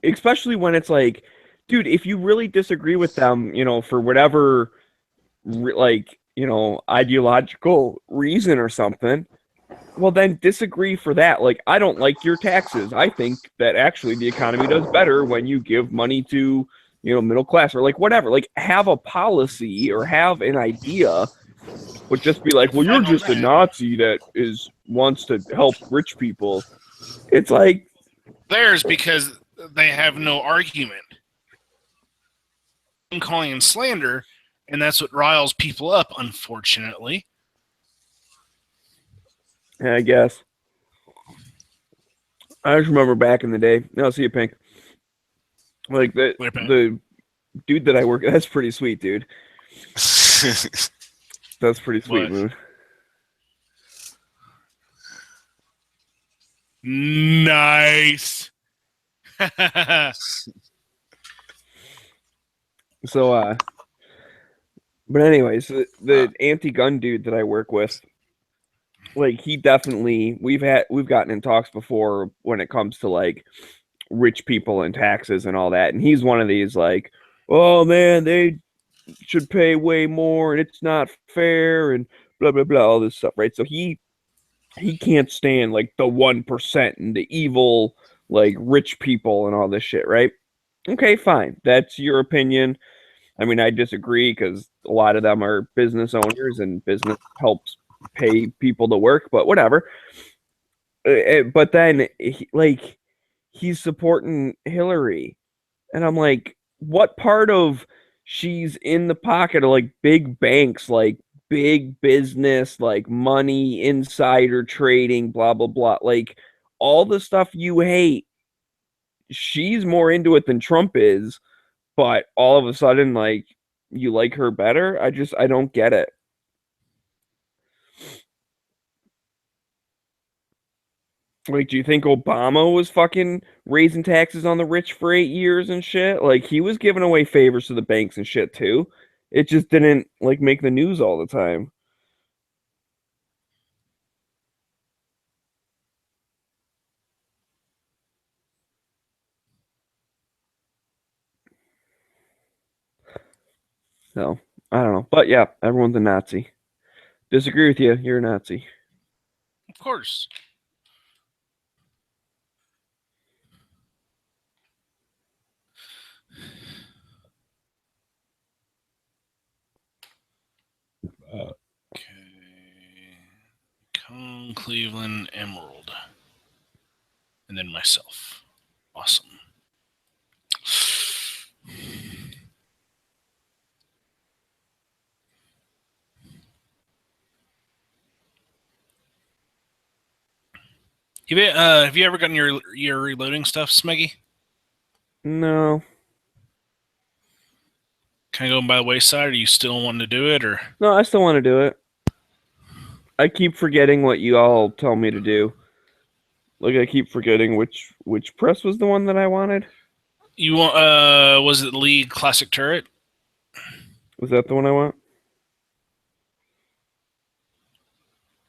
Especially when it's like, dude, if you really disagree with them, you know, for whatever, like, you know, ideological reason or something, well, then disagree for that. Like, I don't like your taxes. I think that actually the economy does better when you give money to, you know, middle class or like whatever. Like, have a policy or have an idea, but just be like, well, you're just a Nazi that wants to help rich people. It's like, Theirs because they have no argument. I'm calling and slander, and that's what riles people up, unfortunately. yeah, I guess. I just remember back in the day. No, see you, Pink. Like the dude that I work. That's pretty sweet, dude. That's pretty sweet, What? Moon. Nice. So, but anyways, the anti-gun dude that I work with, like he definitely we've gotten in talks before when it comes to like rich people and taxes and all that, and he's one of these like, oh man, they should pay way more and it's not fair and blah blah blah, all this stuff, right? So he can't stand like the 1% and the evil like rich people and all this shit, right? Okay, fine, that's your opinion. I mean, I disagree because a lot of them are business owners and business helps pay people to work, but whatever. But then, he's supporting Hillary. And I'm like, what part of she's in the pocket of like big banks, like big business, like money, insider trading, blah, blah, blah. Like all the stuff you hate, she's more into it than Trump is. But all of a sudden, like, you like her better? I don't get it. Like, do you think Obama was fucking raising taxes on the rich for 8 years and shit? Like, he was giving away favors to the banks and shit too. It just didn't, like, make the news all the time. So, I don't know. But yeah, everyone's a Nazi. Disagree with you, you're a Nazi. Of course. Okay. Cone, Cleveland, Emerald. And then myself. Awesome. Have you ever gotten your reloading stuff, Smeggy? No. Kind of going by the wayside? Are you still wanting to do it, or? No, I still want to do it. I keep forgetting what you all tell me to do. Like I keep forgetting which press was the one that I wanted. You want? Was it League Classic Turret? Was that the one I want?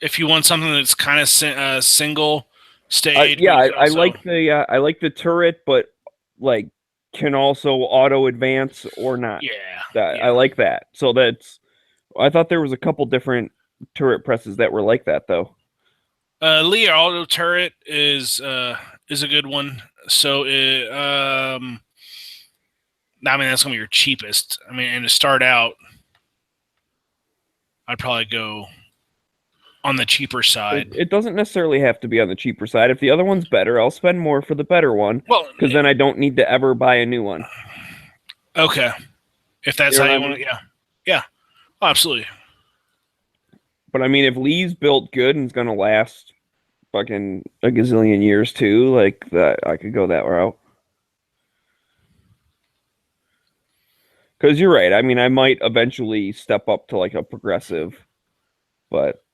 If you want something that's kind of single stage, yeah, I like the turret, but like can also auto advance or not. Yeah, I like that. So I thought there was a couple different turret presses that were like that though. Lee Auto Turret is a good one. So I mean that's gonna be your cheapest. I mean, and to start out, I'd probably go on the cheaper side. It doesn't necessarily have to be on the cheaper side. If the other one's better, I'll spend more for the better one. Well, because then I don't need to ever buy a new one. Okay, if that's how you want it, yeah, oh, absolutely. But I mean, if Lee's built good and it's gonna last fucking a gazillion years too, like that, I could go that route. Because you're right. I mean, I might eventually step up to like a progressive, but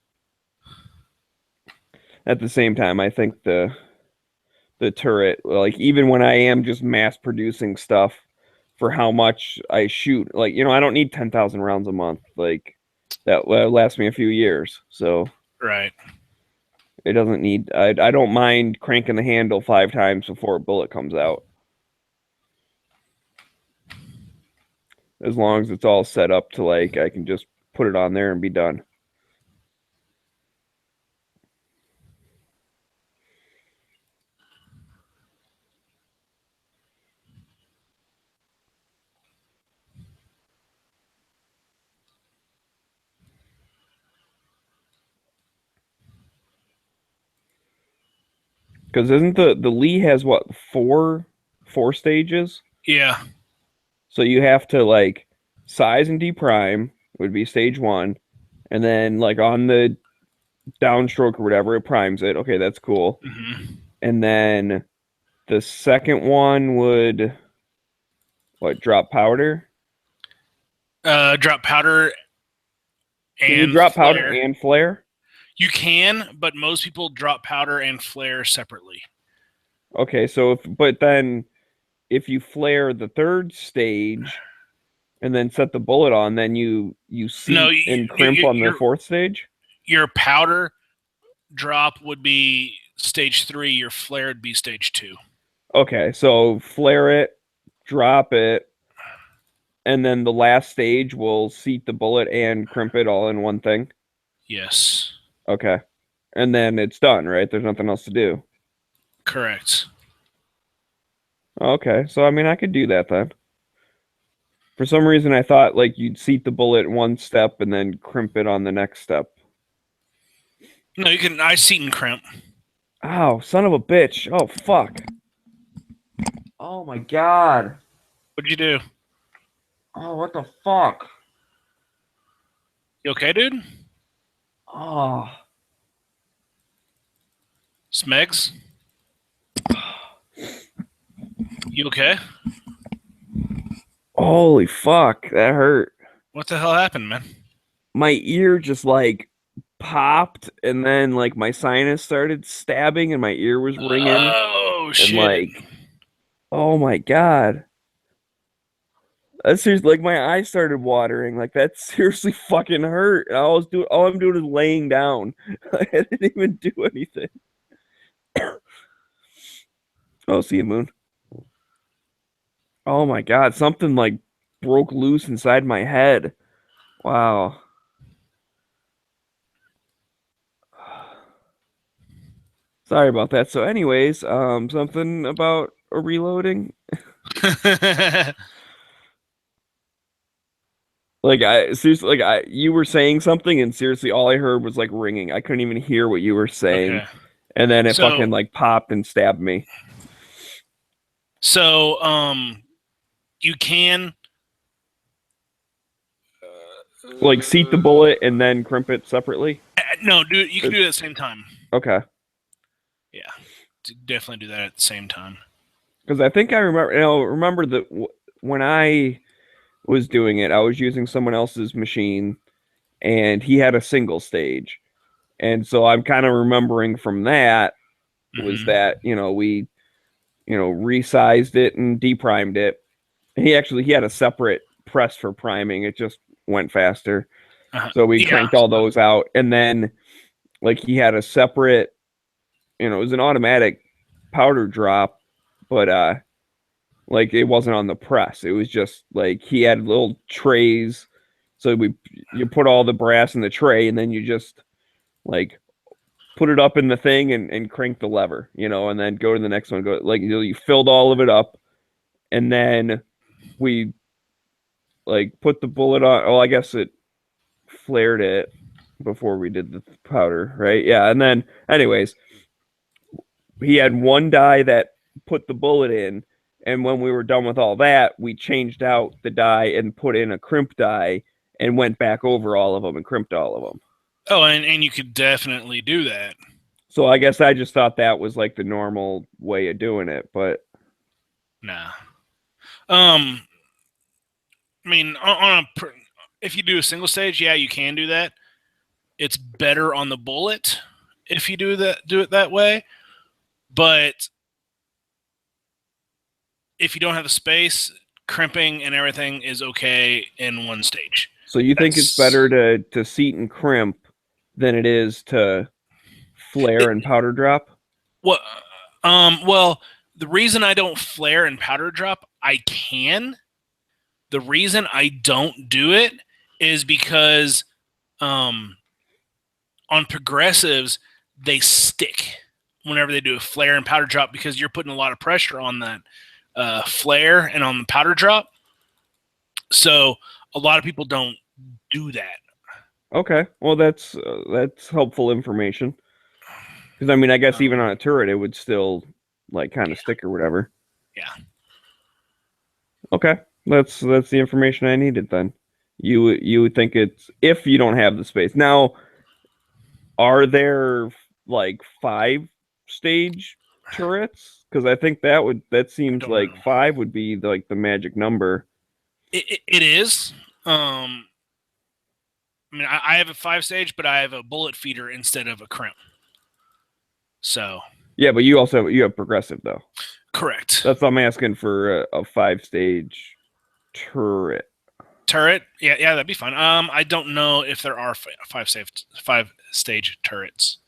at the same time, I think the turret, like even when I am just mass producing stuff for how much I shoot, like I don't need 10,000 rounds a month. Like that lasts me a few years, so Right. it doesn't need. I don't mind cranking the handle 5 times before a bullet comes out, as long as it's all set up to like I can just put it on there and be done. Because isn't the Lee has what, four stages? Yeah. So you have to like size and deprime would be stage 1, and then like on the downstroke or whatever, it primes it. Okay, that's cool. Hmm. And then the second one would drop powder? Drop powder and Can you drop powder flare. and flare? You can, but most people drop powder and flare separately. Okay, so but then if you flare the 3rd stage and then set the bullet on, then you seat and crimp on the 4th stage? Your powder drop would be stage 3. Your flare would be stage 2. Okay, so flare it, drop it, and then the last stage will seat the bullet and crimp it all in one thing? Yes. Okay. And then it's done, right? There's nothing else to do. Correct. Okay, so I mean, I could do that then. For some reason, I thought like you'd seat the bullet one step and then crimp it on the next step. No, you can. I seat and crimp. Ow, son of a bitch. Oh, fuck. Oh my god. What'd you do? Oh, what the fuck? You okay, dude? Oh. Smegs? You okay? Holy fuck, that hurt. What the hell happened, man? My ear just like popped, and then like my sinus started stabbing and my ear was ringing. Oh, and shit. like, oh my god. That's seriously, like my eyes started watering. Like that seriously fucking hurt. And all I'm doing is laying down. I didn't even do anything. Oh, see you, Moon. Oh my god, something like broke loose inside my head. Wow. Sorry about that. So anyways, something about a reloading. Like you were saying something, and seriously all I heard was like ringing. I couldn't even hear what you were saying. Okay. And then it So- fucking like popped and stabbed me. So, you can Like seat the bullet and then crimp it separately. no, you can do it at the same time. Okay. Yeah, definitely do that at the same time. Because I think I remember that when I was doing it, I was using someone else's machine, and he had a single stage, and so I'm kind of remembering from that was Mhm. that we resized it and deprimed it. And he had a separate press for priming. It just went faster, so we Yeah. cranked all those out, and then like he had a separate, it was an automatic powder drop, but like it wasn't on the press. It was just like he had little trays. So you put all the brass in the tray, and then you just like put it up in the thing and crank the lever, and then go to the next one. Go like you filled all of it up, and then we like put the bullet on. Oh, I guess it flared it before we did the powder, right? Yeah, and then anyways, he had one die that put the bullet in. And when we were done with all that, we changed out the die and put in a crimp die and went back over all of them and crimped all of them. Oh, and you could definitely do that. So I guess I just thought that was like the normal way of doing it, but Nah. I mean, if you do a single stage, yeah, you can do that. It's better on the bullet if you do it that way, but if you don't have the space, crimping and everything is okay in one stage. So you think it's better to seat and crimp than it is to flare and powder drop? Well, the reason I don't flare and powder drop, I can. The reason I don't do it is because on progressives, they stick whenever they do a flare and powder drop because you're putting a lot of pressure on that flare and on the powder drop. So a lot of people don't do that. Okay, well that's helpful information. Because I mean, I guess even on a turret, it would still like kind of stick or whatever. Yeah. Okay, that's the information I needed then. You would think it's if you don't have the space. Now, are there like 5-stage turrets? Because I think that seems like know. 5 would be like the magic number. It is. I mean, I have a 5-stage, but I have a bullet feeder instead of a crimp. So. Yeah, but you have progressive though. Correct. That's what I'm asking for a 5-stage turret. Turret? Yeah, that'd be fine. I don't know if there are 5-stage turrets.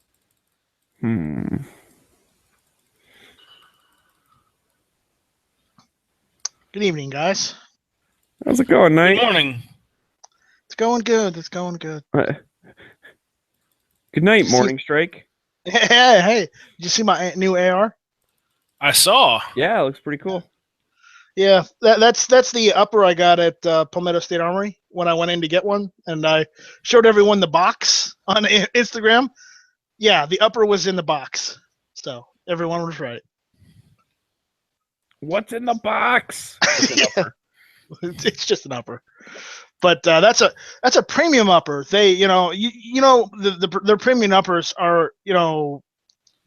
Hmm. Good evening, guys. How's it going, Knight? Good morning. It's going good. It's going good. Good night, Morning Strike. Hey, did you see my new AR? I saw. Yeah, it looks pretty cool. Yeah, that's the upper I got at Palmetto State Armory when I went in to get one, and I showed everyone the box on Instagram. Yeah, the upper was in the box, so everyone was right. What's in the box? Yeah. It's just an upper, but that's a premium upper. They, their premium uppers are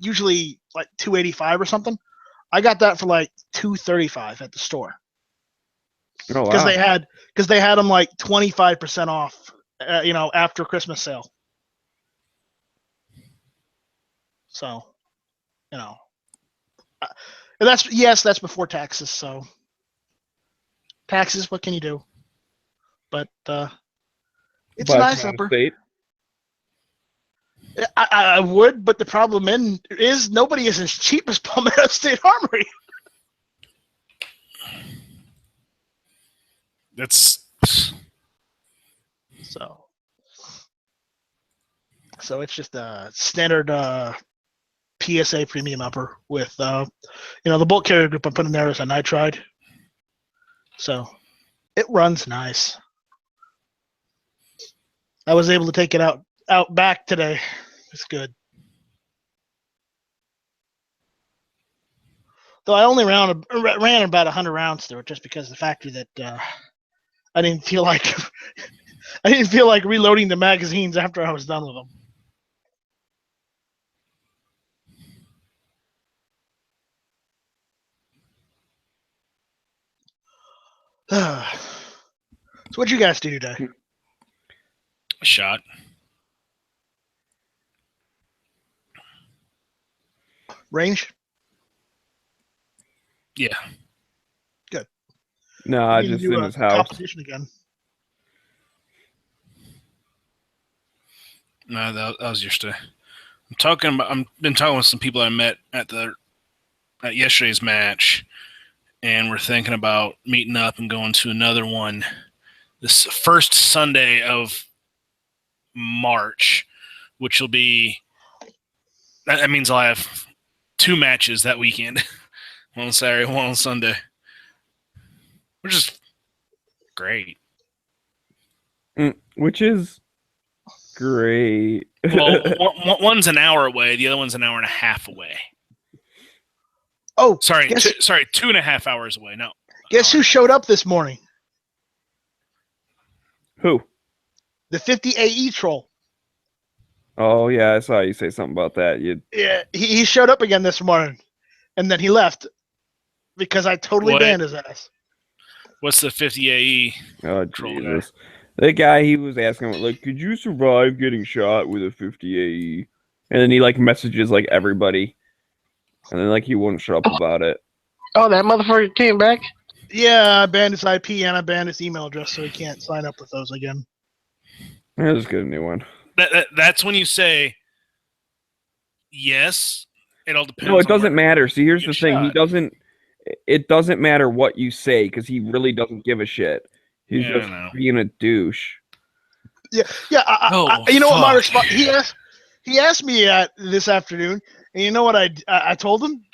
usually like $285 or something. I got that for like $235 at the store. Oh, wow. Because they had them like 25% off, after Christmas sale. So, that's before taxes. So, taxes, what can you do? But it's a nice upper. State. I would, but the problem is nobody is as cheap as Palmetto State Armory. That's so it's just a standard PSA premium upper with the bolt carrier group I put in there is a nitride. So it runs nice. I was able to take it out back today. It's good. Though I only ran about 100 rounds through it, just because of the factor that I didn't feel like reloading the magazines after I was done with them. So what'd you guys do today? a shot. Range? Yeah. Good. No, You just do in a his house. competition again. No, that was yesterday. I've been talking with some people I met at yesterday's match, and we're thinking about meeting up and going to another one this first Sunday of March, which will be, that means I'll have 2 matches that weekend. One on Saturday, one on Sunday. Which is great. Which is great. Well, one's an hour away, the other one's an hour and a half away. Oh, Sorry, 2.5 hours away. No. Guess who showed up this morning? Who? The 50 AE troll. Oh yeah, I saw you say something about that. Yeah, he showed up again this morning, and then he left because I totally banned his ass. What's the 50 AE? Oh troll Jesus! That guy, he was asking, like, could you survive getting shot with a 50 AE? And then he like messages like everybody, and then like he won't shut up about it. Oh, that motherfucker came back. Yeah, I banned his IP and I banned his email address, so he can't sign up with those again. I'll just get a new one. That's when you say yes. It all depends. No, it on doesn't where- matter. See, here's you the thing. He shot. doesn't. It doesn't matter what you say because he really doesn't give a shit. He's Yeah, I just know. being a douche. Yeah, Oh, you know what my fuck. response? He asked me this afternoon, and you know what I told him?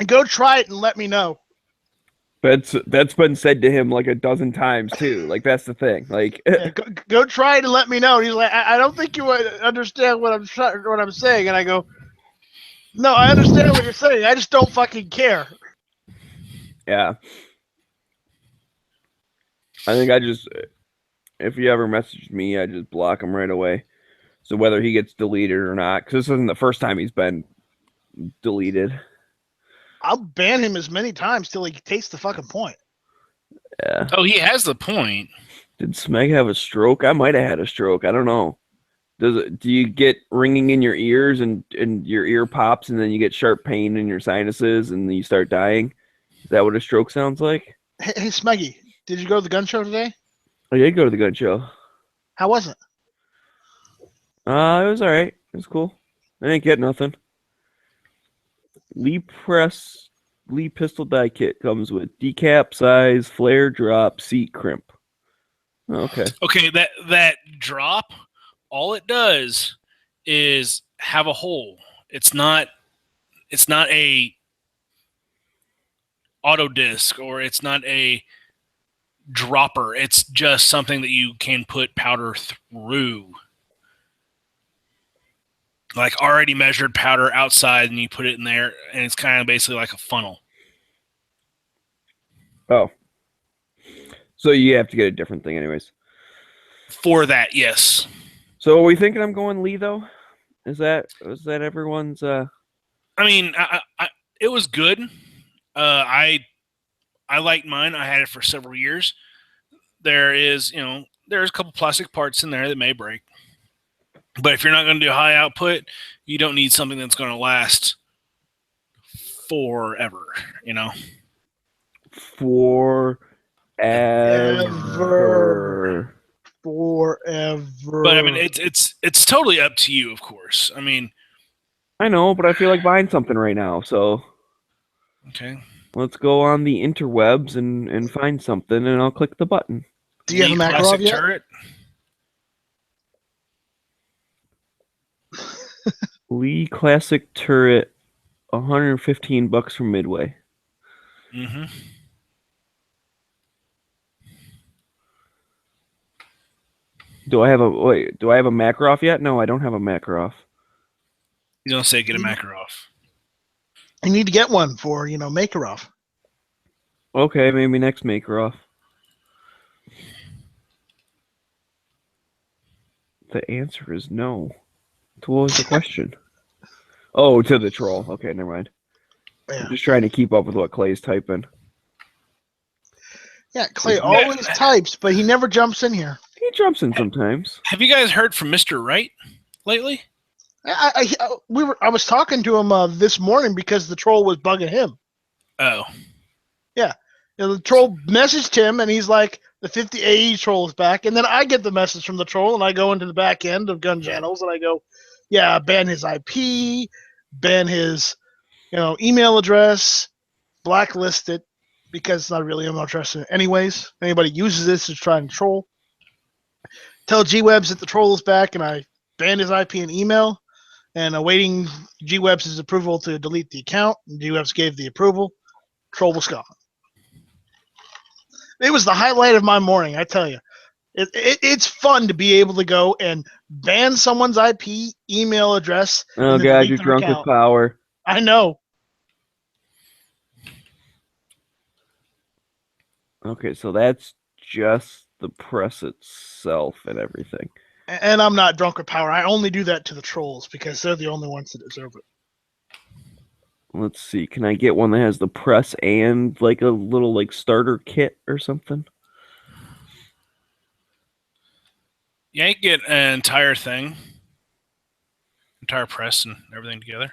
Go try it and let me know. That's been said to him like a dozen times too. Like that's the thing. Like Yeah, go try it and let me know. And he's like, I don't think you would understand what I'm saying. And I go, no, I understand what you're saying. I just don't fucking care. yeah. I think if he ever messaged me, I just block him right away. So whether he gets deleted or not, because this isn't the first time he's been deleted. I'll ban him as many times till he takes the fucking point. Yeah. Oh, he has the point. Did Smeg have a stroke? I might have had a stroke. I don't know. Do you get ringing in your ears and your ear pops and then you get sharp pain in your sinuses and then you start dying? Is that what a stroke sounds like? Hey, Smeggy, did you go to the gun show today? I did go to the gun show. How was it? It was all right. It was cool. I didn't get nothing. Lee pistol die kit comes with decap size, flare drop, seat crimp. Okay. Okay, that drop, all it does is have a hole. It's not a auto disc or it's not a dropper. It's just something that you can put powder through. Like already measured powder outside and you put it in there and it's kind of basically like a funnel. Oh. So you have to get a different thing anyways. For that, yes. So are we thinking I'm going Lee though? Is that everyone's I mean, it was good. I liked mine. I had it for several years. There's a couple plastic parts in there that may break. But if you're not going to do high output, you don't need something that's going to last forever, forever. Forever. But I mean, it's totally up to you, of course. I mean, I know, but I feel like buying something right now, so okay. let's go on the interwebs and find something, and I'll click the button. Do you have a Lee Makarov Classic yet? turret. Lee Classic Turret, $115 from Midway. Mm-hmm. Do I have a Makarov yet? No, I don't have a Makarov. You don't say get a Makarov. You need to get one for, Makarov. Okay, maybe next Makarov. The answer is no. So what was the question? Oh, to the troll. Okay, never mind. Yeah. I'm just trying to keep up with what Clay's typing. Yeah, Clay always types, but he never jumps in here. He jumps in sometimes. Have you guys heard from Mr. Wright lately? I was talking to him this morning because the troll was bugging him. Oh. The troll messaged him, and he's like, the 50 AE troll is back. And then I get the message from the troll, and I go into the back end of Gun Channels, and I go, yeah, ban his IP, ban his email address, blacklist it, because it's not really email address anyways. Anybody uses this is trying to troll. Tell G-Webs that the troll is back, and I banned his IP and email, and awaiting G-Webs' approval to delete the account. And G-Webs gave the approval. Troll was gone. It was the highlight of my morning, I tell you. It's fun to be able to go and ban someone's IP, email address. Oh and then god, delete you're their drunk account. with power. I know. Okay, so that's just the press itself and everything. And I'm not drunk with power. I only do that to the trolls because they're the only ones that deserve it. Let's see. Can I get one that has the press and like a little like starter kit or something? Yeah, you get an entire thing. entire press and everything together.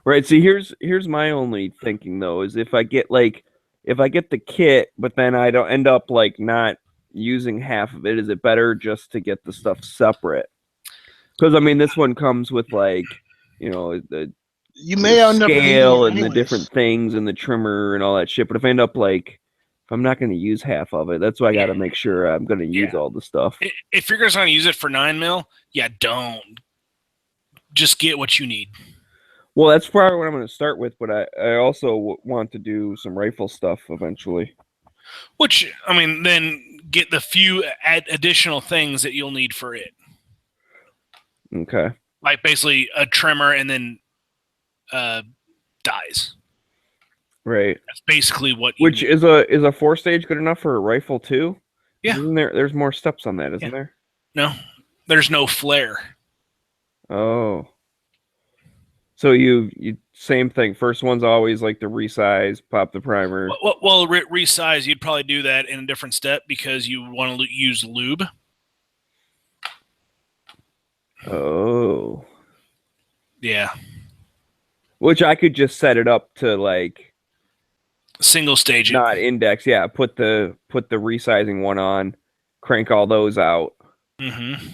Right. See, here's my only thinking though, is if I get the kit, but then I don't end up like not using half of it, is it better just to get the stuff separate? Because I mean, this one comes with like, the You may end up needing scale it and the anyways. different things and the trimmer and all that shit. But if I end up like, if I'm not going to use half of it, that's why I got to make sure I'm going to use all the stuff. If you're just going to use it for 9mm, yeah, don't. Just get what you need. Well, that's probably what I'm going to start with, but I also want to do some rifle stuff eventually. Which, I mean, then get the few additional things that you'll need for it. Okay. Like basically a trimmer and then dies. Right. That's basically what. You Which need. is a 4-stage good enough for a rifle too? Yeah. There's more steps on that, isn't there? No, there's no flare. Oh. So you same thing. First one's always like the resize, pop the primer. Well, resize, you'd probably do that in a different step because you want to use lube. Oh. Yeah. Which I could just set it up to like Single stage. not index. Yeah, put the resizing one on, crank all those out, Mm-hmm.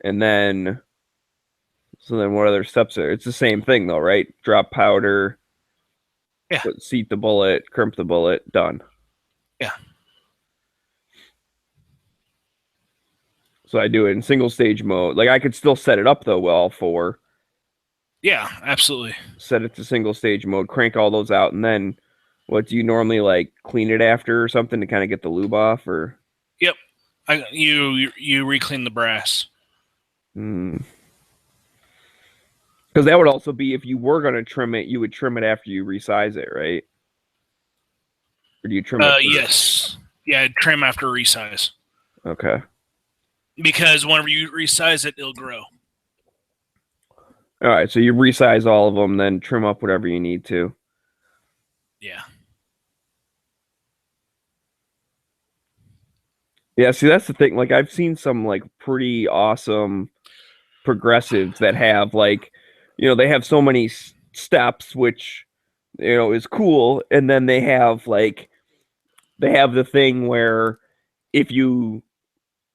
and then. So then what other steps are? It's the same thing though, right? Drop powder. Yeah. Seat the bullet, crimp the bullet, done. Yeah. So I do it in single stage mode. Like I could still set it up though, with all four. Yeah, absolutely. Set it to single stage mode, crank all those out, and then what do you normally like clean it after or something to kind of get the lube off or? Yep. You re-clean the brass. Because that would also be if you were going to trim it, you would trim it after you resize it, right? Or do you trim it first? Yes. Yeah, trim after resize. Okay. Because whenever you resize it, it'll grow. All right, so you resize all of them, then trim up whatever you need to. Yeah. Yeah, see, that's the thing. Like, I've seen some, like, pretty awesome progressives that have, like, they have so many steps, which, is cool. And then they have, like, the thing where if you,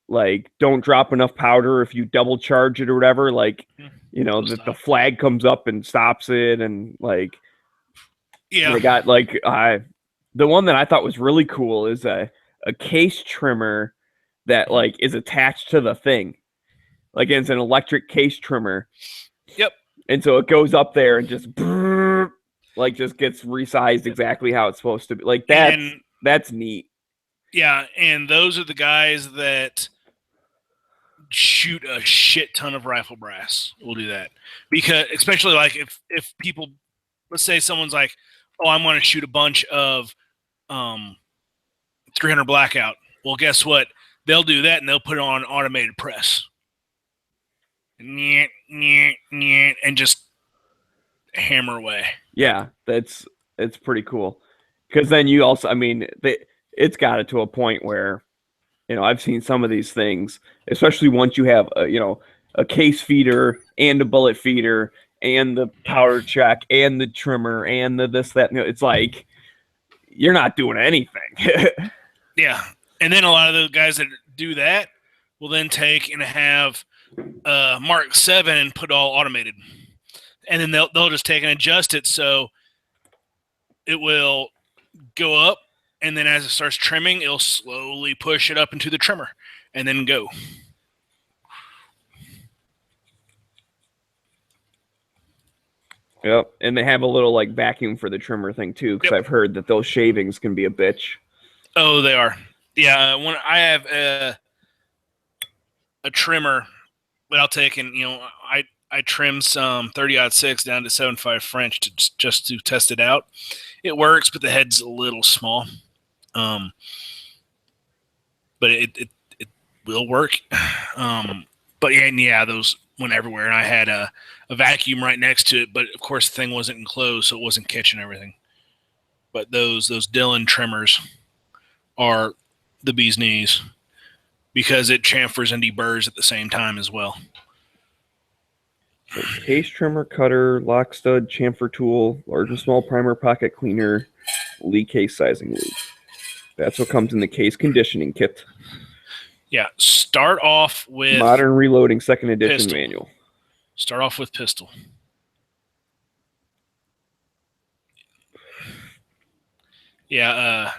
like, don't drop enough powder, if you double charge it or whatever, like, the flag comes up and stops it. And, like, they got, like, the one that I thought was really cool is a case trimmer that, like, is attached to the thing. Like, it's an electric case trimmer. Yep. And so it goes up there and just just gets resized exactly how it's supposed to be. Like that's neat. Yeah, and those are the guys that shoot a shit ton of rifle brass. We'll do that. Because especially like if people, let's say someone's like, "Oh, I'm going to shoot a bunch of 300 blackout." Well, guess what? They'll do that and they'll put it on automated press. And just hammer away. Yeah, it's pretty cool. Because then you also, I mean, it's got it to a point where, I've seen some of these things, especially once you have, a case feeder and a bullet feeder and the powder check and the trimmer and the this, that. It's like, you're not doing anything. Yeah. And then a lot of the guys that do that will then take and have Mark 7 and put all automated, and then they'll just take and adjust it so it will go up, and then as it starts trimming, it'll slowly push it up into the trimmer, and then go. Yep, and they have a little like vacuum for the trimmer thing too, because I've heard that those shavings can be a bitch. Oh, they are. Yeah, when I have a trimmer. But I'll take and I trim some 30-06 down to 7.5 French just to test it out. It works, but the head's a little small. But it will work. But yeah, those went everywhere, and I had a vacuum right next to it. But of course, the thing wasn't enclosed, so it wasn't catching everything. But those Dillon trimmers are the bee's knees. Because it chamfers and deburrs at the same time as well. So case trimmer, cutter, lock stud, chamfer tool, large and small primer pocket cleaner, lead case sizing lube. That's what comes in the case conditioning kit. Yeah, start off with Modern Reloading second edition pistol. manual. Start off with pistol. Yeah,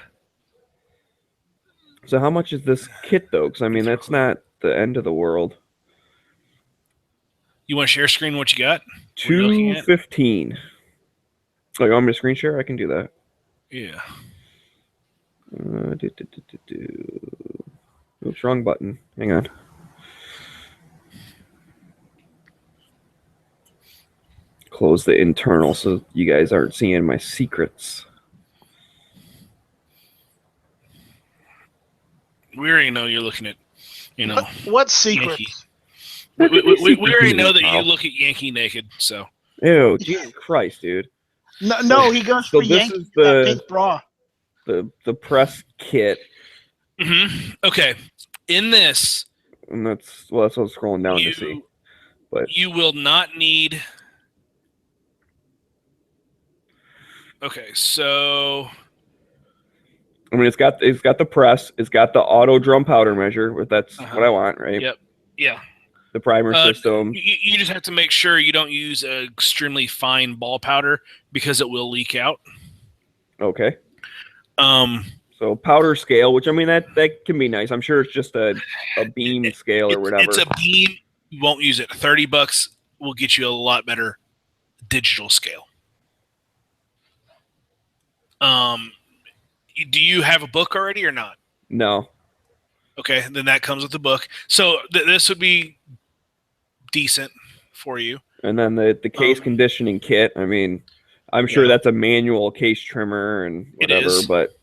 So how much is this kit though? Because I mean that's not the end of the world. you want to share screen what you got? What are you looking at? $215. Oh, you want me to screen share? I can do that. Yeah. Oops, wrong button. Hang on. Close the internal so you guys aren't seeing my secrets. We already know you're looking at, you know, What secret? Yankee. We already know that you look at Yankee naked, so. Ew, Jesus Christ, dude. No, he goes So for this Yankee is the- that pink bra. The press kit, Okay. In this, and that's what I was scrolling down to see. But you will not need. Okay, so I mean, it's got the press, it's got the auto drum powder measure. If that's what I want, right? Yep. Yeah. The primer system. You just have to make sure you don't use extremely fine ball powder because it will leak out. Okay. Um, So powder scale, which I mean that can be nice. I'm sure it's just a beam scale or whatever. It's a beam. You won't use it. $30 will get you a lot better digital scale. Do you have a book already or not? No. Okay, then that comes with the book. So this would be decent for you. And then the case conditioning kit. I mean, I'm sure that's a manual case trimmer and whatever, but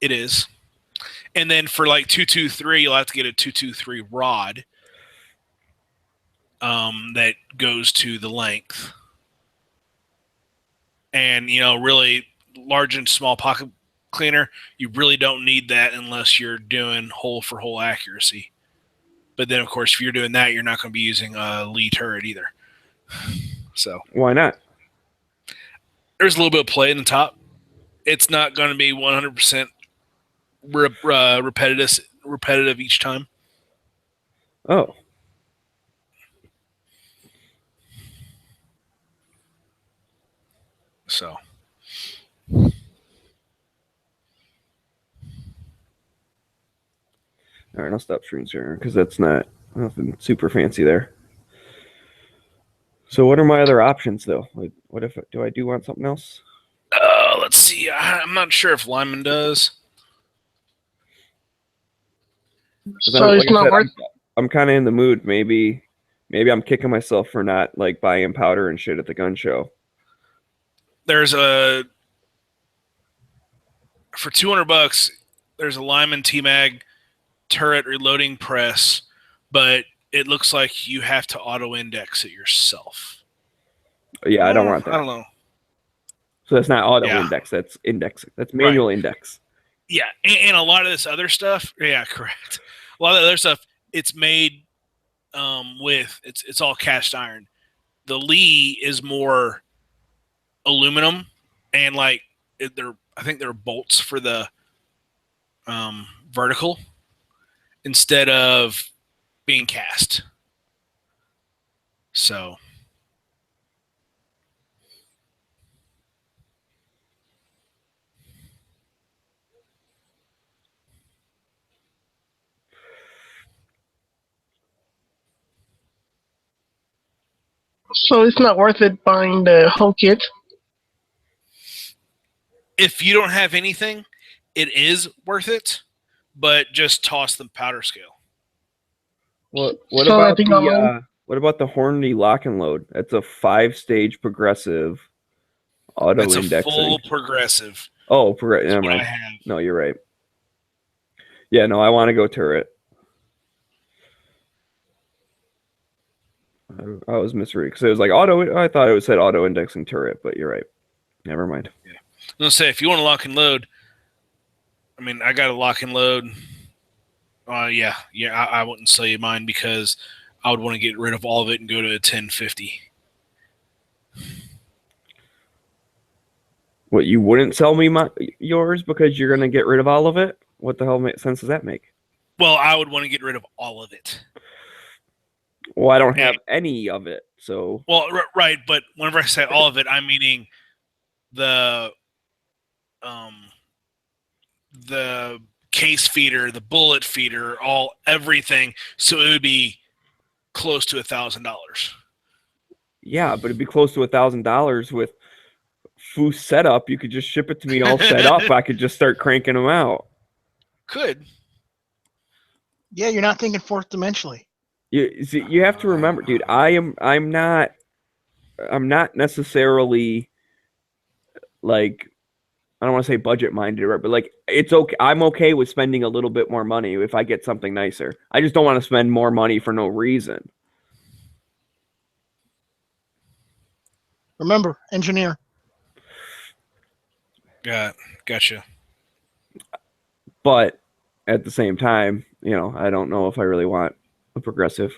it is. And then for like 223, you'll have to get a 223 rod that goes to the length. And, you know, really large and small pocket cleaner, you really don't need that unless you're doing hole for hole accuracy. But then, of course, if you're doing that, you're not going to be using a Lee turret either. So why not? There's a little bit of play in the top. It's not going to be 100% repetitive each time. Oh. So. All right, I'll stop screen sharing because that's not nothing super fancy there. So what are my other options though? Like, what if do I do want something else? Let's see. I'm not sure if Lyman does. So it's not worth. I'm kind of in the mood. Maybe I'm kicking myself for not like buying powder and shit at the gun show. There's for $200. There's a Lyman T-Mag turret reloading press, but it looks like you have to auto index it yourself. Yeah, I don't want that. I don't know. So that's not auto index. That's index. That's manual index. Yeah, and a lot of this other stuff. Yeah, correct. A lot of the other stuff. It's made with it's all cast iron. The Lee is more aluminum, and like I think they're bolts for the vertical instead of being cast. So. So it's not worth it buying the whole kit. If you don't have anything, it is worth it, but just toss the powder scale. What So I about think what about the Hornady lock and load? That's a 5-stage progressive auto It's indexing. a full progressive. Oh, progressive. What I have. No, you're right. Yeah, no, I want to go turret. I was misreading because it was like auto. I thought it said auto indexing turret, but you're right. Never mind. Yeah. I'm gonna say if you want to lock and load, I mean, I got a lock and load. I wouldn't sell you mine because I would want to get rid of all of it and go to a 1050. What, you wouldn't sell me yours because you're gonna get rid of all of it? What the hell sense does that make? Well, I would want to get rid of all of it. Well, I don't have any of it, so. Well, right, but whenever I say all of it, I'm meaning the case feeder, the bullet feeder, everything. So it would be close to $1,000. Yeah, but it'd be close to $1,000 with Foos setup. You could just ship it to me all set up. I could just start cranking them out. Could. Yeah, you're not thinking fourth dimensionally. You have to remember, dude. I'm not necessarily like, I don't want to say budget minded, right? But like, it's okay. I'm okay with spending a little bit more money if I get something nicer. I just don't want to spend more money for no reason. Remember, engineer. Gotcha. But at the same time, I don't know if I really want a progressive.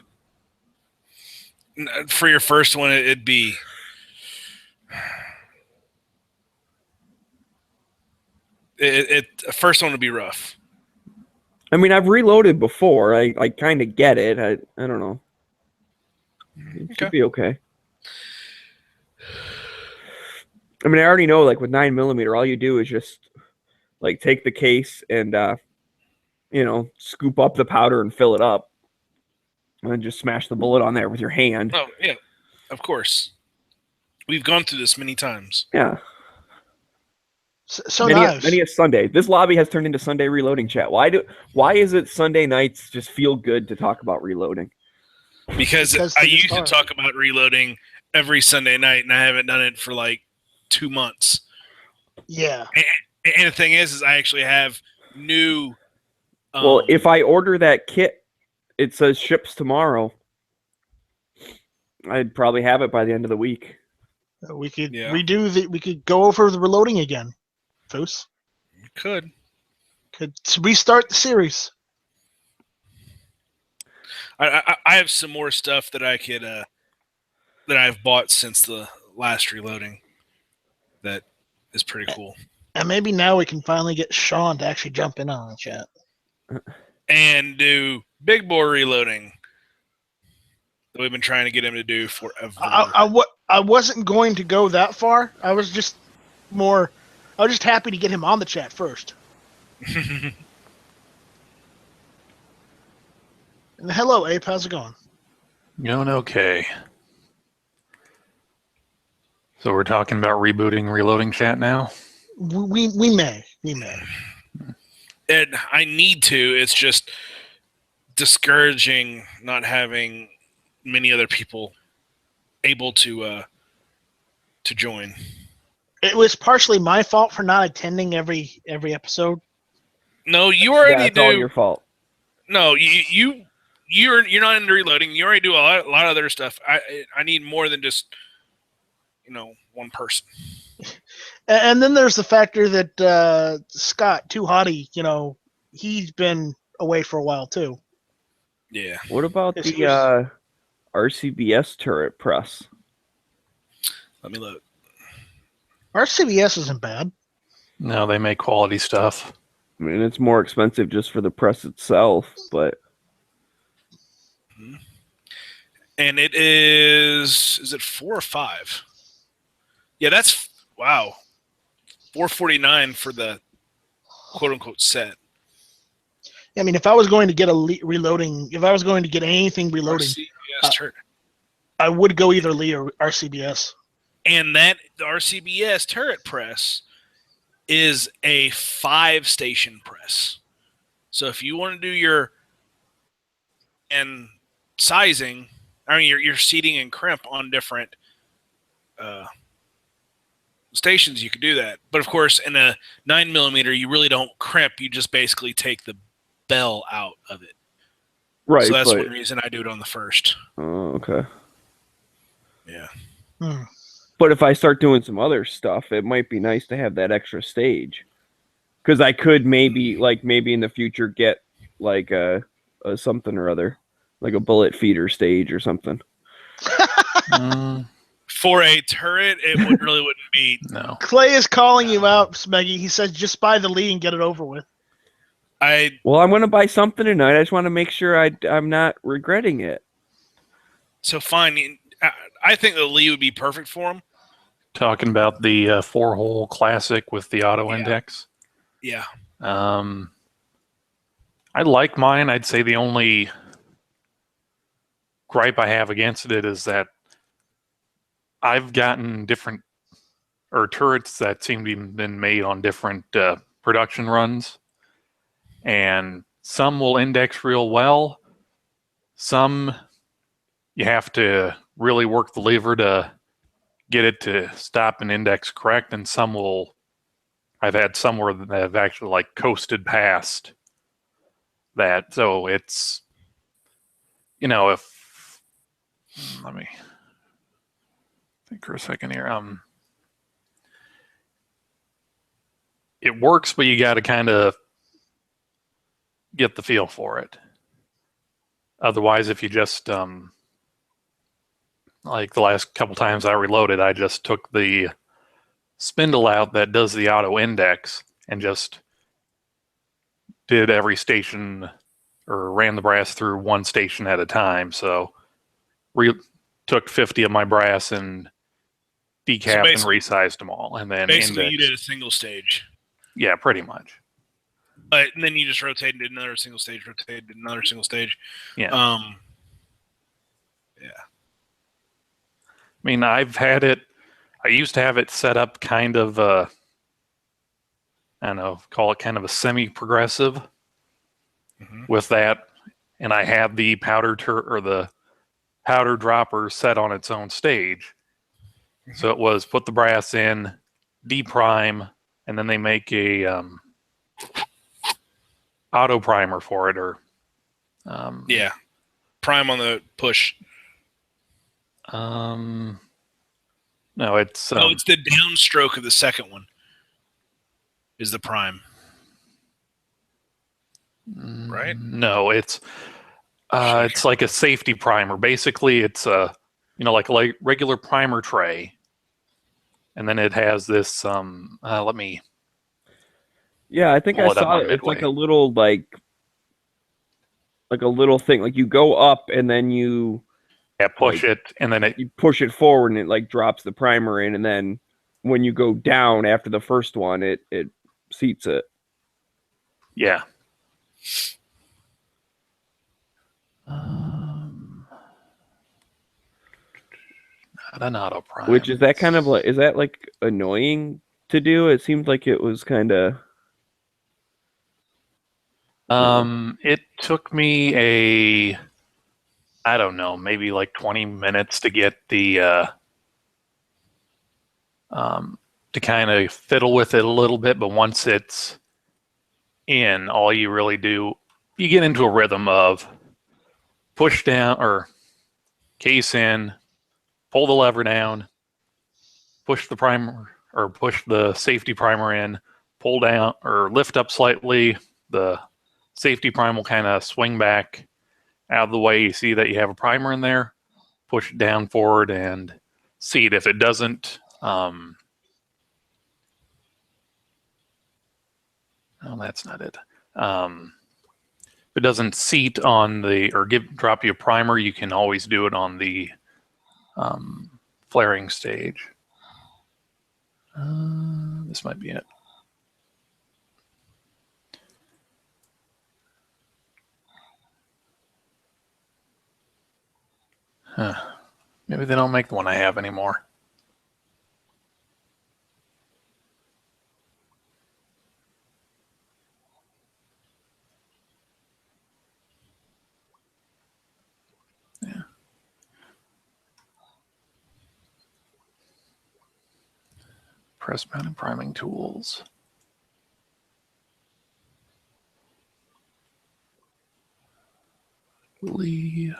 For your first one, it'd be first one would be rough. I mean, I've reloaded before. I kind of get it. I don't know. It should be okay. I mean, I already know, like with 9mm, all you do is just like take the case and scoop up the powder and fill it up, and then just smash the bullet on there with your hand. Oh yeah, of course. We've gone through this many times. Yeah. So many a Sunday. This lobby has turned into Sunday reloading chat. Why is it Sunday nights just feel good to talk about reloading? Because I used to talk about reloading every Sunday night, and I haven't done it for like 2 months. Yeah. And the thing is I actually have new. Well, if I order that kit, it says ships tomorrow. I'd probably have it by the end of the week. We could we could go over the reloading again, Foos. Could restart the series. I have some more stuff that I could that I've bought since the last reloading that is pretty cool. And maybe now we can finally get Sean to actually jump in on the chat. And do big bore reloading that we've been trying to get him to do forever. I wasn't going to go that far. I was just happy to get him on the chat first. And hello, Ape. How's it going? Going okay. So we're talking about rebooting reloading chat now? We may. And I need to. It's just discouraging not having many other people able to join. It was partially my fault for not attending every episode. No, you already do. All your fault. No, you're not into reloading. You already do a lot of other stuff. I need more than just one person. And then there's the factor that Scott Too Hottie, he's been away for a while too. Yeah. What about the RCBS turret press? Let me look. RCBS isn't bad. No, they make quality stuff. I mean, it's more expensive just for the press itself, but. And it is it 4 or 5? Yeah, that's wow. $449 for the quote unquote set. I mean, if I was going to get if I was going to get anything reloading, I would go either Lee or RCBS. And the RCBS turret press is a 5-station press. So if you want to do your sizing, your seating and crimp on different stations, you could do that. But of course, in a 9mm, you really don't crimp. You just basically take the bell out of it. Right. So that's one reason I do it on the first. Oh, okay. Yeah. But if I start doing some other stuff, it might be nice to have that extra stage. Because I could maybe in the future get like a something or other. like a bullet feeder stage or something. For a turret, it really wouldn't be. No. Clay is calling you out, Smeggy. He says just buy the Lee and get it over with. Well, I'm gonna buy something tonight. I just want to make sure I'm not regretting it. So fine. I think the Lee would be perfect for him. Talking about the 4-hole classic with the auto Yeah. index. Yeah. I like mine. I'd say the only gripe I have against it is that I've gotten different turrets that seem to have been made on different production runs, and some will index real well. Some you have to really work the lever to get it to stop and index correct, and some will. I've had some where that have actually like coasted past that. So it's, if let me think for a second here. It works, but you got to kind of get the feel for it. Otherwise, if you just like the last couple times I reloaded, I just took the spindle out that does the auto index and just did every station or ran the brass through one station at a time. So took 50 of my brass and decapped and resized them all, and then basically indexed. you did a single stage. Yeah, pretty much. But and then you just rotated another single stage, rotated another single stage. Yeah. Yeah. I mean, I used to have it set up kind of, I don't know, call it kind of a semi-progressive with that. And I had the the powder dropper set on its own stage. So it was put the brass in, deprime, and then they make a auto primer for it, or yeah, prime on the push. No, it's it's the downstroke of the second one is the prime, right? No, it's like a safety primer. Basically, it's like a regular primer tray, and then it has this. Let me. Yeah, I think I pull it up saw on it. It's like Midway. a little like a little thing. Like you go up and then you push it, and then you push it forward, and it like drops the primer in, and then when you go down after the first one, it seats it. Yeah. Not an auto prime. Which is that kind of like, is that like annoying to do? It seemed like it was kind of. It took me I don't know, maybe like 20 minutes to get the to kind of fiddle with it a little bit, but once it's in, all you really do, you get into a rhythm of push down or case in, pull the lever down, push the primer or push the safety primer in, pull down or lift up slightly, the safety primer will kind of swing back out of the way. You see that you have a primer in there, push it down forward and seat. If it doesn't, no, that's not it. If it doesn't seat on the, or drop you a primer, you can always do it on the flaring stage. This might be it. Huh. Maybe they don't make the one I have anymore. Yeah. Press mounted priming tools. Lee.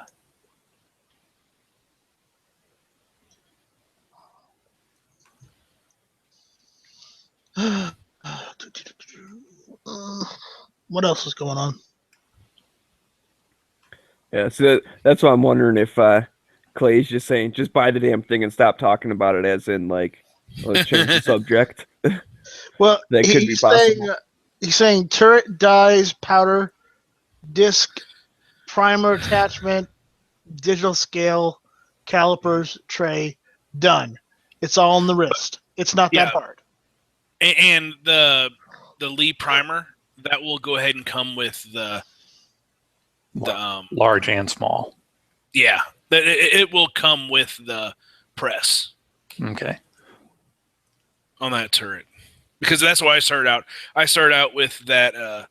What else is going on? Yeah, so that's why I'm wondering if Clay's just saying, just buy the damn thing and stop talking about it, as in, like, let's change the subject. Well, That could be possible. He's saying turret, dies, powder, disc, primer attachment, digital scale, calipers, tray, done. It's all in the wrist. It's not Yeah. that hard. And the Lee primer that will go ahead and come with the Large and small. yeah, it will come with the press Okay. on that turret, because that's why I started out. I started out with that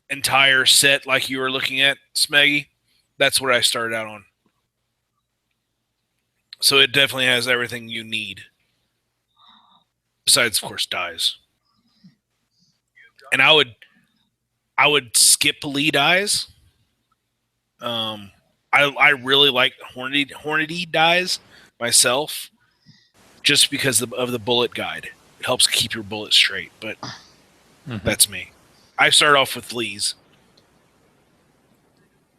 entire set like you were looking at, Smeggy. That's what I started out on. So it definitely has everything you need. Besides, of course, dies. And I would skip Lee dies. I really like Hornady dies myself, just because of the bullet guide. It helps keep your bullet straight. But that's me. I start off with Lee's.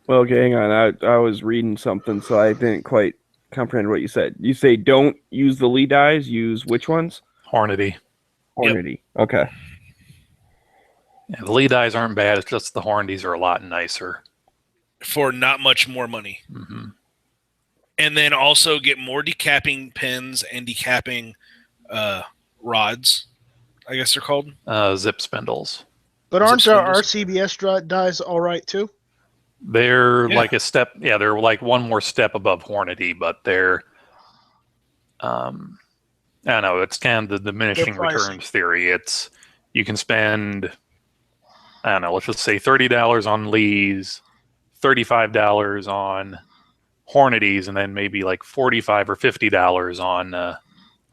Well, okay, hang on. I was reading something, so I didn't quite comprehend what you said. You say don't use the Lee dies, use which ones? Hornady. Hornady. Okay. Yeah, the Lee dies aren't bad. It's just the Hornadies are a lot nicer. For not much more money. Mm-hmm. And then also get more decapping pins and decapping rods, I guess they're called. Zip spindles. But aren't Zip our spindles. RCBS dies all right too? They're Yeah. like a step. Yeah, they're like one more step above Hornady, but they're. I don't know. It's kind of the diminishing They're pricey. returns theory. It's you can spend. I don't know. Let's just say $30 on Lee's, $35 on Hornadies, and then maybe like $45 or $50 on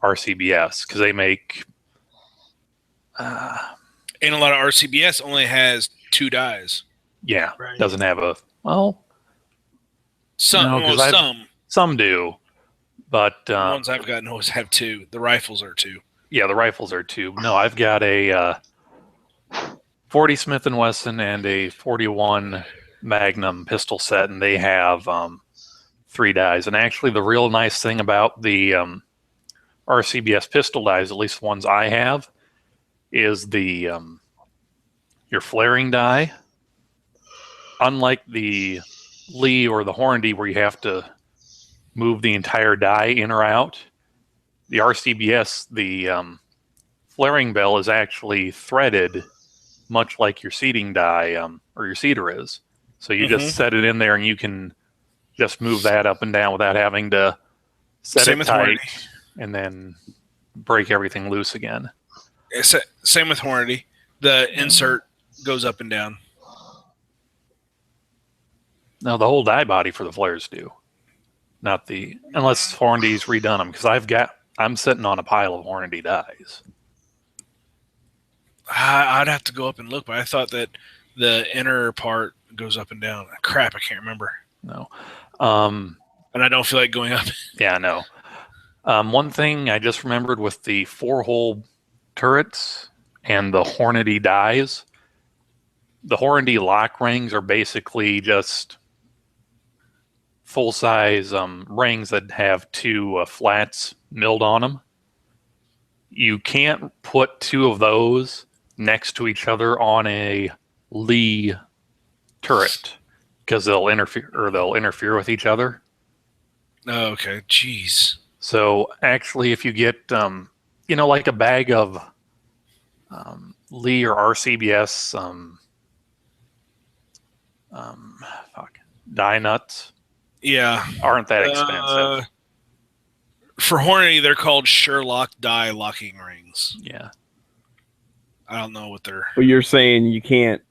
RCBS, because they make. And a lot of RCBS only has 2 dies. Yeah, Right. doesn't have a Some, No, 'cause some. some do, but The ones I've gotten always have 2. The rifles are 2. yeah, the rifles are 2. No, I've got a 40 Smith & Wesson and a 41 Magnum pistol set, and they have 3 dies. And actually, the real nice thing about the RCBS pistol dies, at least the ones I have, is the your flaring die. Unlike the Lee or the Hornady, where you have to move the entire die in or out, the RCBS, the flaring bell is actually threaded, much like your seating die or your seater is. So you just set it in there, and you can just move that up and down without having to set Same it with tight Hornady. and then break everything loose again. Same with Hornady. The insert goes up and down. No, the whole die body for the flares do, not the unless Hornady's redone them, because I'm sitting on a pile of Hornady dies. I'd have to go up and look, but I thought that the inner part goes up and down. Crap, I can't remember. No, And I don't feel like going up. yeah, no. One thing I just remembered with the 4-hole turrets and the Hornady dies, the Hornady lock rings are basically just full-size rings that have 2 flats milled on them. You can't put 2 of those next to each other on a Lee turret because they'll interfere with each other. Oh, okay. Jeez. So actually, if you get like a bag of Lee or RCBS die nuts, Yeah. aren't that expensive. For Hornady, they're called Sherlock die locking rings. Yeah. I don't know what they're. Well, you're saying you can't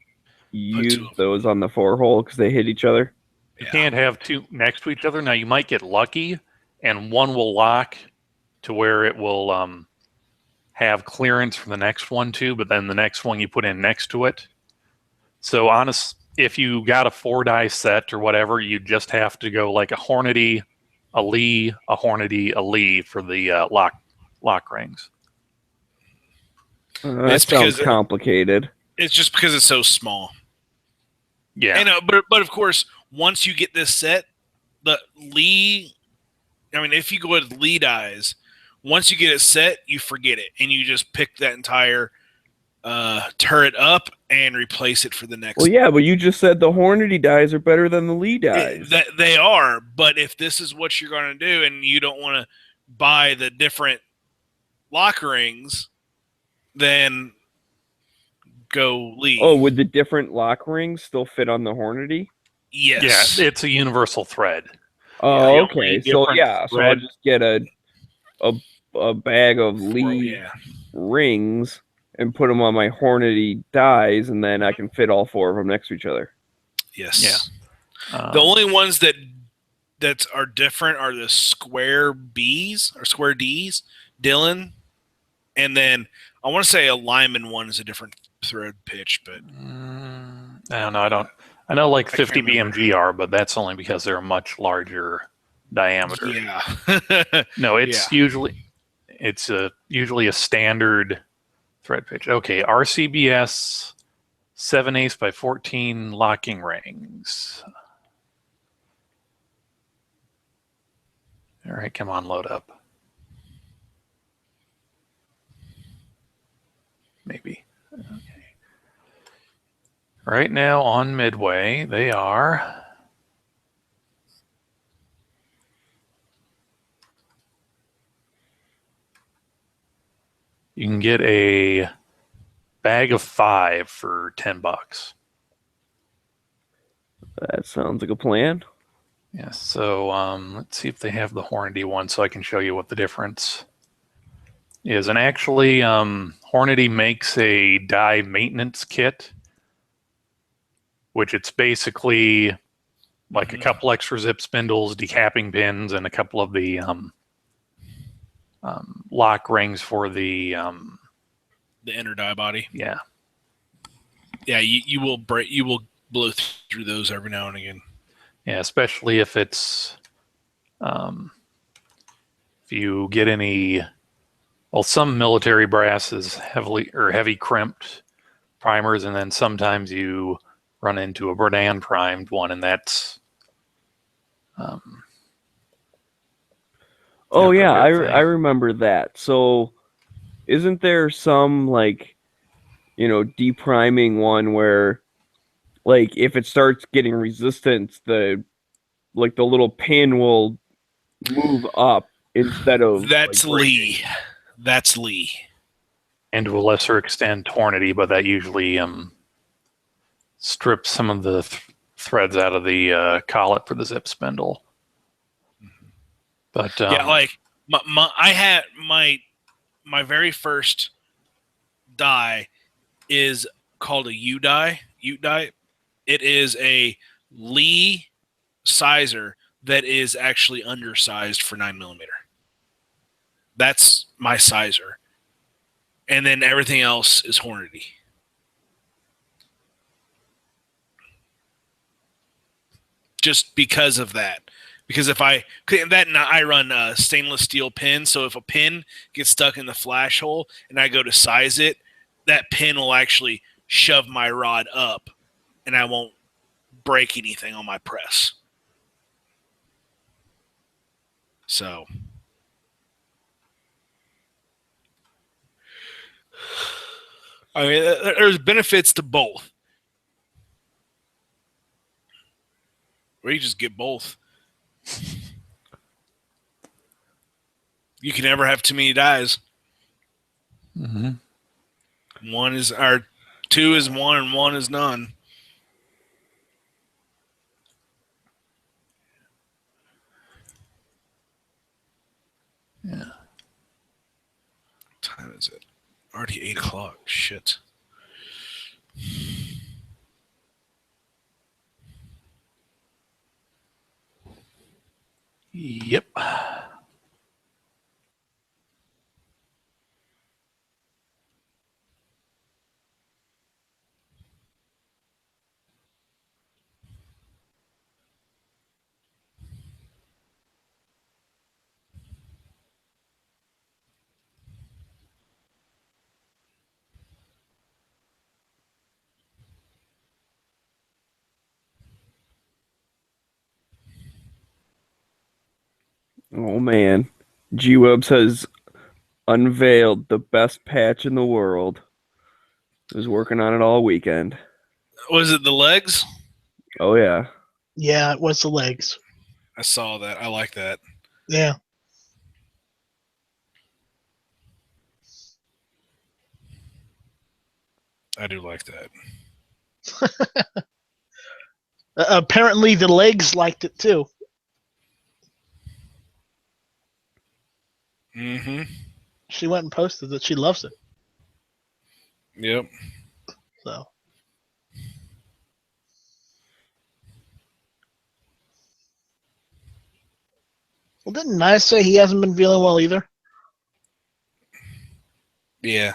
two use of them. those on the 4-hole because they hit each other? You Yeah. can't have 2 next to each other. Now, you might get lucky, and one will lock to where it will have clearance for the next one too, but then the next one you put in next to it. So if you got a 4-die set or whatever, you just have to go like a Hornady, a Lee, a Hornady, a Lee for the lock rings. That It's sounds because complicated. It's just because it's so small. Yeah. And but of course, once you get this set, the Lee, I mean, if you go with Lee dies, once you get it set, you forget it, and you just pick that entire turret up and replace it for the next. Well, yeah, but you just said the Hornady dies are better than the Lee dies. That they are, but if this is what you're going to do, and you don't want to buy the different lock rings, then go Lee. Oh, would the different lock rings still fit on the Hornady? Yes. Yeah, it's a universal thread. Oh, Yeah, okay. only So different yeah, so I'll thread. just get a bag of Lee Yeah. rings and put them on my Hornady dies, and then I can fit all 4 of them next to each other. Yes. Yeah. The only ones that are different are the square B's or square D's, Dylan, and then I want to say a Lyman one is a different thread pitch, but I don't know. I know like I can't 50 remember. BMG are, but that's only because they're a much larger diameter. yeah. No, it's usually a standard thread pitch. Okay, RCBS 7/8 by 14 locking rings. All right, come on, load up. Maybe. Okay. Right now on Midway, they are. You can get a bag of 5 for $10. That sounds like a plan. Yeah, so let's see if they have the Hornady one so I can show you what the difference is. And actually, Hornady makes a die maintenance kit, which it's basically like a couple extra zip spindles, decapping pins, and a couple of the lock rings for the inner die body. yeah. Yeah, you will break. You will blow through those every now and again. Yeah, especially if it's if you get any. Well, some military brass is heavy crimped primers, and then sometimes you run into a Berdan primed one, and that's. Oh pretty yeah, good thing. I remember that. So, isn't there some like, depriming one where, like, if it starts getting resistance, the little pin will move up instead of That's like, breaking? Lee. That's Lee. And to a lesser extent, Hornady, but that usually strips some of the threads out of the collet for the zip spindle. But Yeah, like I had my very first die is called a U die. Ute die. It is a Lee sizer that is actually undersized for 9mm. That's my sizer, and then everything else is Hornady. Just because of that. Because if I run stainless steel pins, so if a pin gets stuck in the flash hole and I go to size it, that pin will actually shove my rod up, and I won't break anything on my press. So, I mean, there's benefits to both. Or you just get both. You can never have too many dies. mhm. Two is one and one is none. Yeah. What time is it? Already 8 o'clock. Shit. Yep. Oh man, G-Webs has unveiled the best patch in the world. Was working on it all weekend. Was it the legs? Oh yeah. Yeah, it was the legs. I saw that. I like that. Yeah. I do like that. Apparently, the legs liked it too. Mm-hmm. She went and posted that she loves it. Yep. So. Well, didn't Nia say he hasn't been feeling well either? Yeah.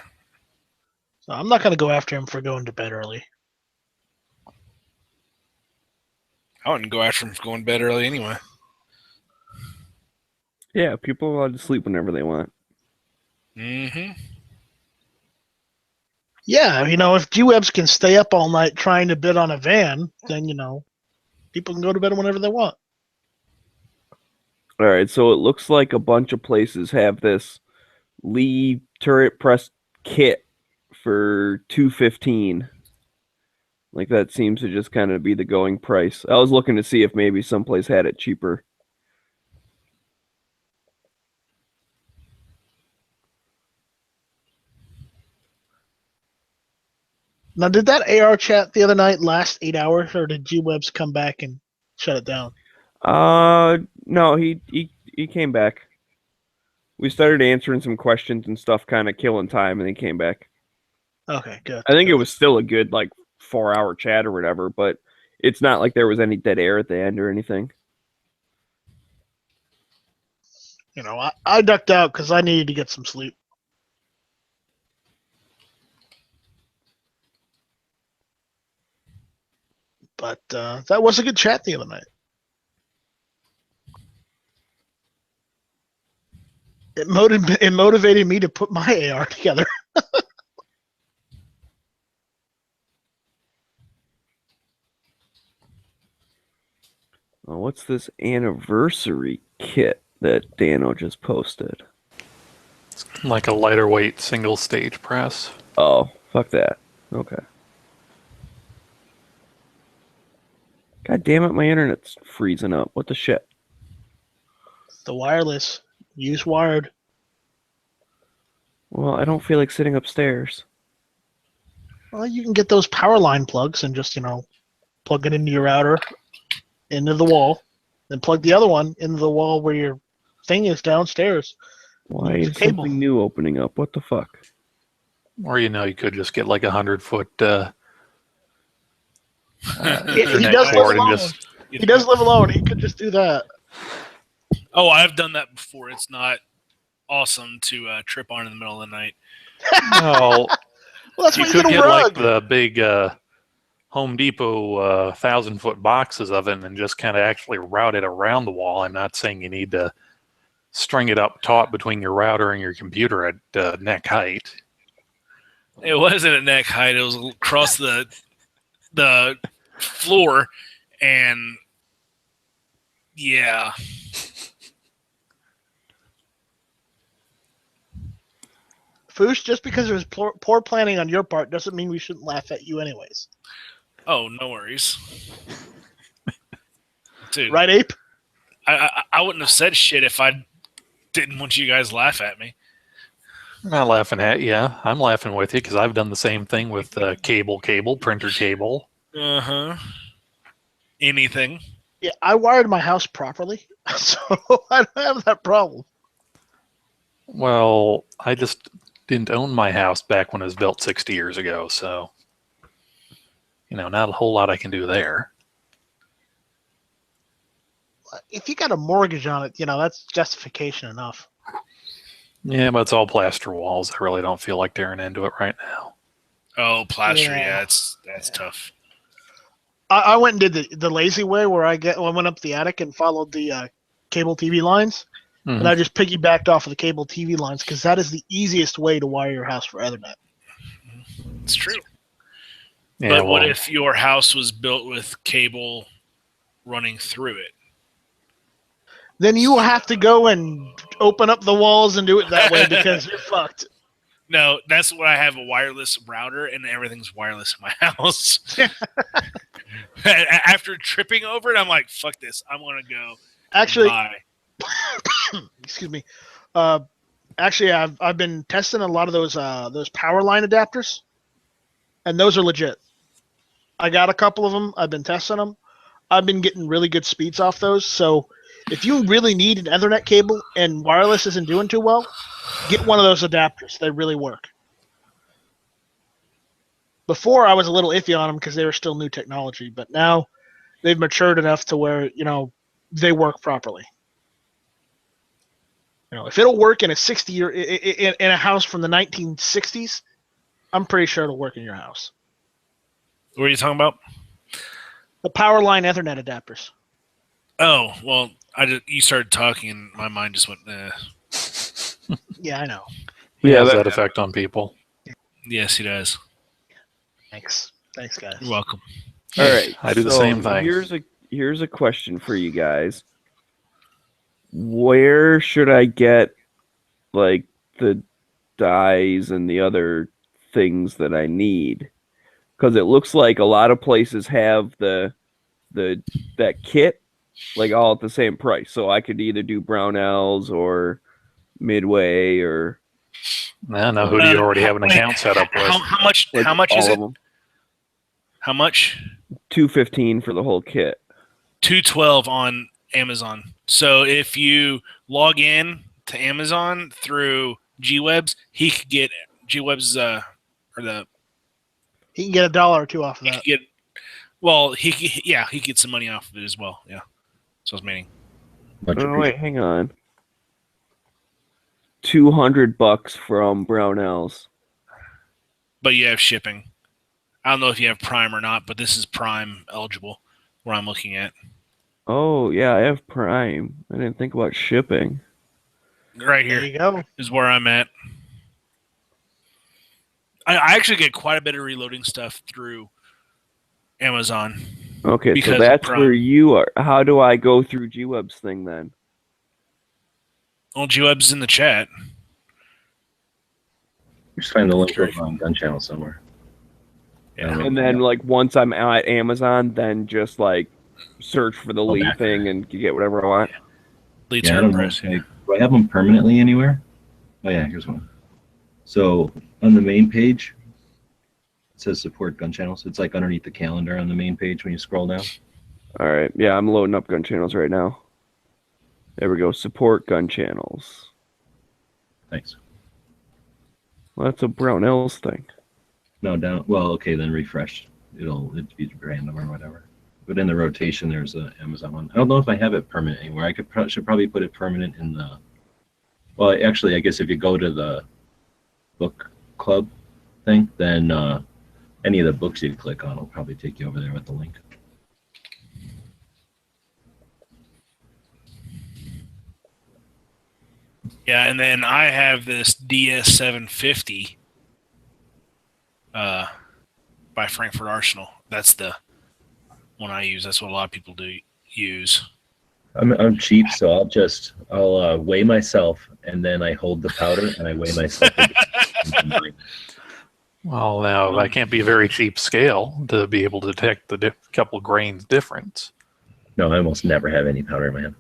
So I'm not going to go after him for going to bed early. I wouldn't go after him for going to bed early anyway. Yeah, people are allowed to sleep whenever they want. Mm-hmm. Yeah, if G-Webs can stay up all night trying to bid on a van, then, people can go to bed whenever they want. All right, so it looks like a bunch of places have this Lee turret press kit for $215. Like that seems to just kind of be the going price. I was looking to see if maybe someplace had it cheaper. Now, did that AR chat the other night last 8 hours, or did G-Webs come back and shut it down? No, he came back. We started answering some questions and stuff, kind of killing time, and he came back. Okay, good. I think it was still a good 4-hour chat or whatever, but it's not like there was any dead air at the end or anything. I ducked out because I needed to get some sleep. But that was a good chat the other night. It motivated me to put my AR together. Well, what's this anniversary kit that Dano just posted? It's like a lighter weight single stage press. Oh, fuck that. Okay. God damn it, my internet's freezing up. What the shit? The wireless. Use wired. Well, I don't feel like sitting upstairs. Well, you can get those power line plugs and just, plug it into your router, into the wall, then plug the other one into the wall where your thing is downstairs. Why Use is a cable. something new opening up? What the fuck? Or you could just get like 100-foot He Ethernet does live cord and alone. just He does live alone. He could just do that. Oh, I've done that before. It's not awesome to trip on in the middle of the night. well, Well, that's you why you could get a get like rug. the big Home Depot 1,000-foot boxes of it and just kind of actually route it around the wall. I'm not saying you need to string it up taut between your router and your computer at neck height. It wasn't at neck height. It was across the floor, and yeah. Foosh, just because there was poor planning on your part doesn't mean we shouldn't laugh at you anyways. Oh, no worries. Dude, Right, Ape? I wouldn't have said shit if I didn't want you guys to laugh at me. I'm not laughing at you. I'm laughing with you because I've done the same thing with cable, printer cable. Uh-huh. Anything. Yeah, I wired my house properly, so I don't have that problem. Well, I just didn't own my house back when it was built 60 years ago, so not a whole lot I can do there. If you got a mortgage on it, that's justification enough. Yeah, but it's all plaster walls. I really don't feel like tearing into it right now. Oh, plaster. Yeah. Yeah, that's tough. I went and did the lazy way where I went up the attic and followed the cable TV lines, and I just piggybacked off of the cable TV lines because that is the easiest way to wire your house for Ethernet. It's true. Yeah, But what if your house was built with cable running through it? then you have to go and open up the walls and do it that way because you're fucked. No, that's what I have, a wireless router, and everything's wireless in my house. After tripping over it, I'm like, fuck this. I'm going to go Actually, buy. excuse me. Actually, I've been testing a lot of those power line adapters, and those are legit. I got a couple of them. I've been testing them. I've been getting really good speeds off those. So if you really need an Ethernet cable and wireless isn't doing too well, get one of those adapters. They really work. Before, I was a little iffy on them because they were still new technology, but now they've matured enough to where, they work properly. If it'll work in a 60-year in a house from the 1960s, I'm pretty sure it'll work in your house. What are you talking about? The power line Ethernet adapters. Oh, well, you started talking and my mind just went, Yeah, I know. He Yeah, has that- that effect on people. Yes, he does. Thanks, guys. You're welcome. All right. I do the so same thing. Here's a question for you guys. Where should I get like the dyes and the other things that I need? Because it looks like a lot of places have that kit like all at the same price. So I could either do Brownells or Midway or I know who do you already have an account set up with. How much? like How much is all it? of them. How much? $215 for the whole kit. $212 on Amazon. So if you log in to Amazon through GWebs, he could get GWebs or the He can get $1 or $2 off of he that. could get. Well, he gets some money off of it as well. Yeah. So I was meaning. Much Oh wait, hang on. $200 from Brownells. But you have shipping. I don't know if you have Prime or not, but this is Prime eligible where I'm looking at. Oh yeah, I have Prime. I didn't think about shipping. Right There here you go. is where I'm at. I actually get quite a bit of reloading stuff through Amazon. Okay, Because so of that's Prime. where you are. How do I go through GWeb's thing then? Well, GWeb's in the chat. Just find the link on Gun Channel somewhere. Yeah. And then like once I'm at Amazon, then just like search for the Oh, Lee back. thing and get whatever I want. Lead Yeah, I to don't know. press. Like, do I have them permanently anywhere? Oh yeah, here's one. So on the main page, it says support gun channels. It's like underneath the calendar on the main page when you scroll down. All right. Yeah, I'm loading up gun channels right now. There we go. Support gun channels. Thanks. Well, that's a Brownells thing. No, down. Well, okay, then refresh. It'll be random or whatever. But in the rotation, there's a Amazon one. I don't know if I have it permanent anywhere. I should probably put it permanent in the. Well, actually, I guess if you go to the book club thing, then any of the books you click on will probably take you over there with the link. Yeah, and then I have this DS750 by Frankfurt Arsenal. That's the one I use. That's what a lot of people do use. I'm cheap, so I'll weigh myself, and then I hold the powder and I weigh myself. Well, now that can't be a very cheap scale to be able to detect the couple grains difference. No, I almost never have any powder in my hand.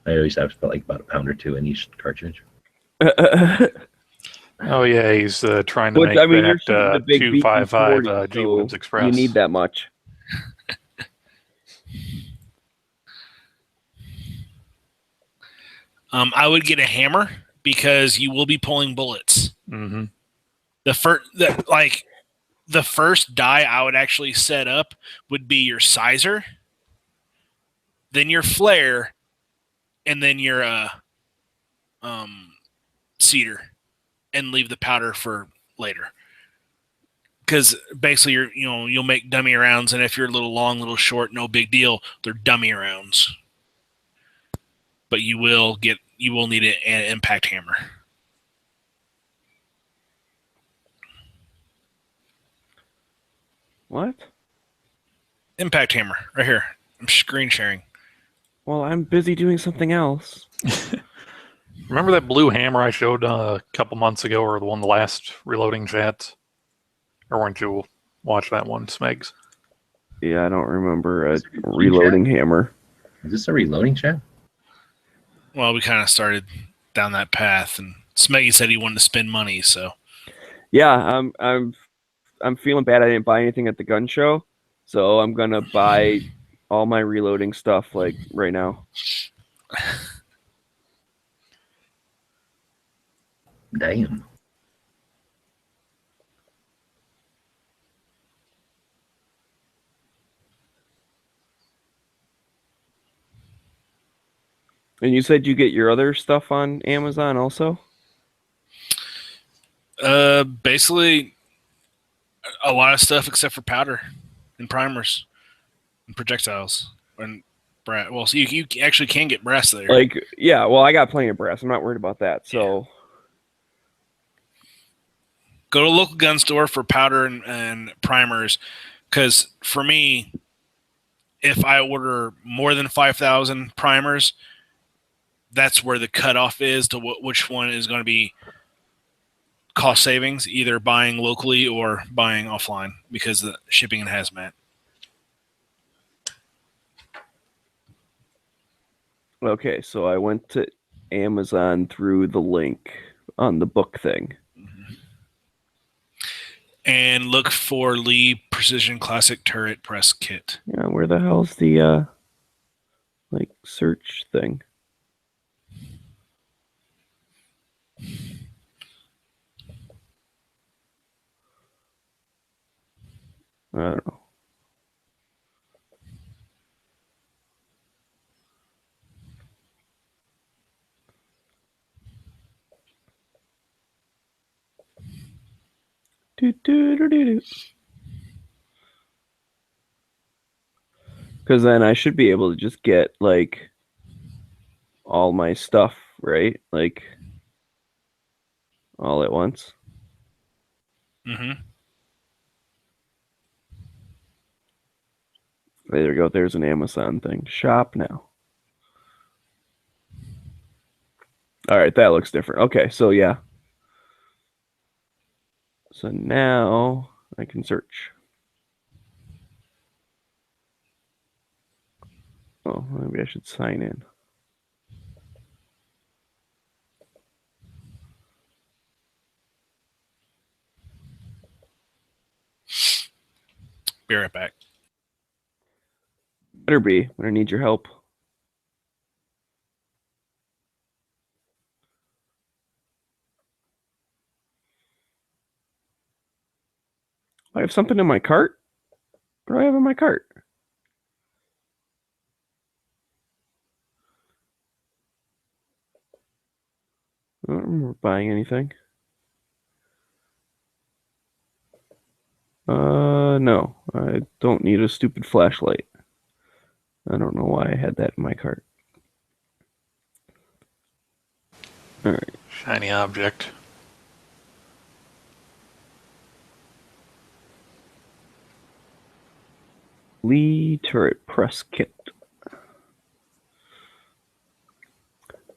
I always have like about a pound or two in each cartridge. Oh yeah, he's trying to But, make I mean, you're shooting that the big 255 BT-40, GWebs so Express. you need that much. I would get a hammer because you will be pulling bullets. Mm-hmm. The first die I would actually set up would be your sizer, then your flare, and then your cedar, and leave the powder for later. Because basically, you'll make dummy rounds, and if you're a little long, little short, no big deal. They're dummy rounds, but you will need an impact hammer. What? Impact hammer right here. I'm screen sharing. Well, I'm busy doing something else. Remember that blue hammer I showed a couple months ago, or the one the last reloading chat? Or weren't you watch that one, Smegs? Yeah, I don't remember a Is it reloading reloading hammer. Is this a reloading chat? Well, we kind of started down that path, and Smeggy said he wanted to spend money, so Yeah, I'm feeling bad. I didn't buy anything at the gun show, so I'm gonna buy all my reloading stuff like right now. Damn. And you said you get your other stuff on Amazon also? basically a lot of stuff except for powder and primers and projectiles and brass. Well, so you actually can get brass there. Like, yeah, well, I got plenty of brass. I'm not worried about that. So, Go to a local gun store for powder and primers, because for me, if I order more than 5,000 primers, that's where the cutoff is to which one is going to be cost savings, either buying locally or buying offline, because the shipping and hazmat. okay, so I went to Amazon through the link on the book thing. And look for Lee Precision Classic Turret Press Kit. Yeah, where the hell's the like search thing? I don't know. Because then I should be able to just get like all my stuff, right? Like all at once. Mm-hmm. There we go. There's an Amazon thing. Shop now. All right, that looks different. Okay, so yeah. So now I can search. Oh, maybe I should sign in. Be right back. Better be. I'm gonna need your help. I have something in my cart. What do I have in my cart? I don't remember buying anything. No, I don't need a stupid flashlight. I don't know why I had that in my cart. All right. Shiny object. Lee turret press kit.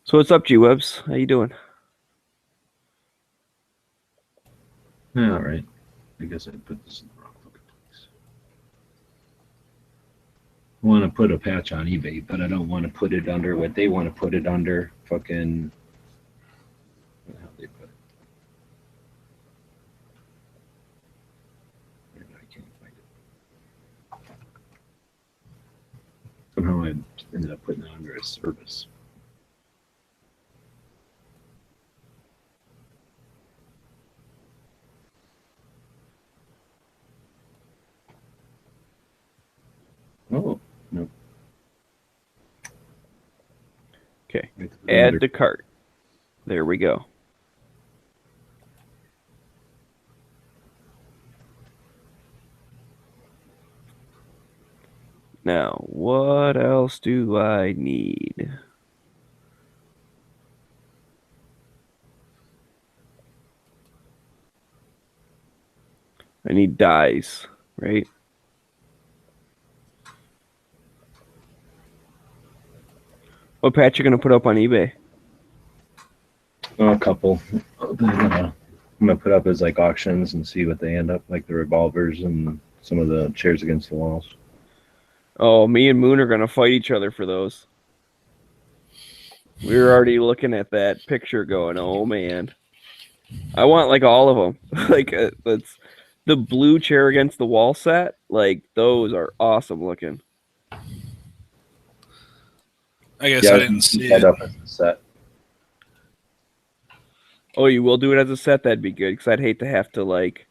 So what's up, G-Webs? How you doing? All right. I guess I put this in the wrong fucking place. I want to put a patch on eBay, but I don't want to put it under what they want to put it under. Fucking. What the hell they put it? I can't find it. Somehow I ended up putting it under a service. Oh, no. Okay. Add to cart. There we go. Now, what else do I need? I need dyes, right? What patch you gonna put up on eBay? A couple. I'm gonna put up as like auctions and see what they end up like, the revolvers and some of the chairs against the walls. Oh, me and Moon are gonna fight each other for those. We were already looking at that picture, going, "Oh man, I want like all of them." Like that's the blue chair against the wall set. Like those are awesome looking. I guess Yeah, I didn't see that it. up as a set. Oh, you will do it as a set? That'd be good, because I'd hate to have to like,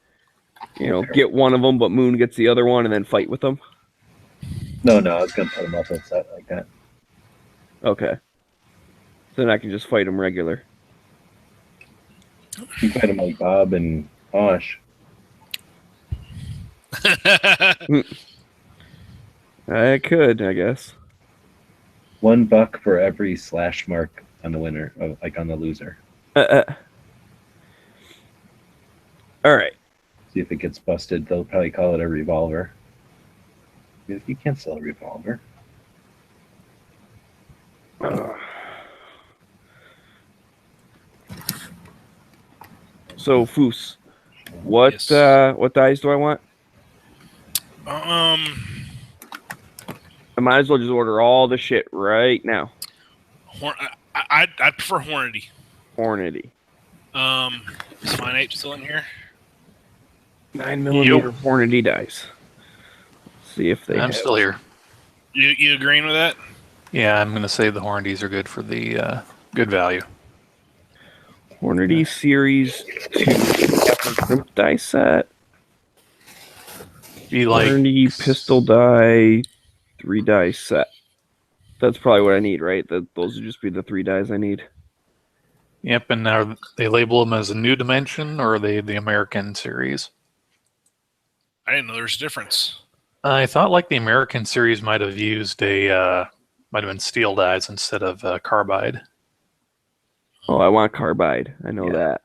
get one of them, but Moon gets the other one, and then fight with them. No, I was gonna put them up as a set like that. Okay. So then I can just fight them regular. You fight them like Bob and Osh. I could, I guess. $1 for every slash mark on the winner, like on the loser. All right. See if it gets busted. They'll probably call it a revolver. You can't sell a revolver. So Foos, what Yes. what dice do I want? I might as well just order all the shit right now. I prefer Hornady. Hornady. Is Fine Ape still in here? 9mm Hornady dice. Let's see if they. I'm have still here. You agreeing with that? Yeah, I'm going to say the Hornadies are good for the good value. Hornady Series 2 dice set. Be like Hornady pistol die 3 dice set. That's probably what I need, right? Those would just be the 3 dies I need. Yep, and are they label them as a new dimension, or are they the American series? I didn't know there was a difference. I thought like the American series might have used might have been steel dies instead of carbide. Oh, I want carbide. I know Yeah. that.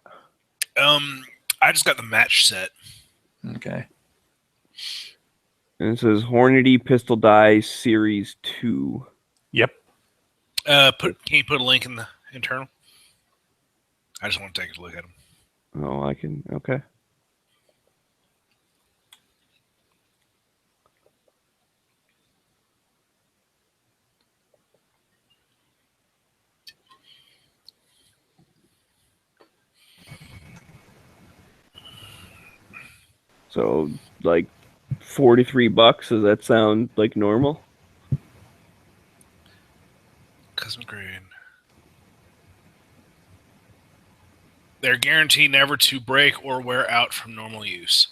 I just got the match set. Okay. And it says Hornady pistol die Series 2. Yep. Can you put a link in the internal? I just want to take a look at them. Oh, I can. Okay. So, like, $43. Does that sound like normal? Custom grade. They're guaranteed never to break or wear out from normal use.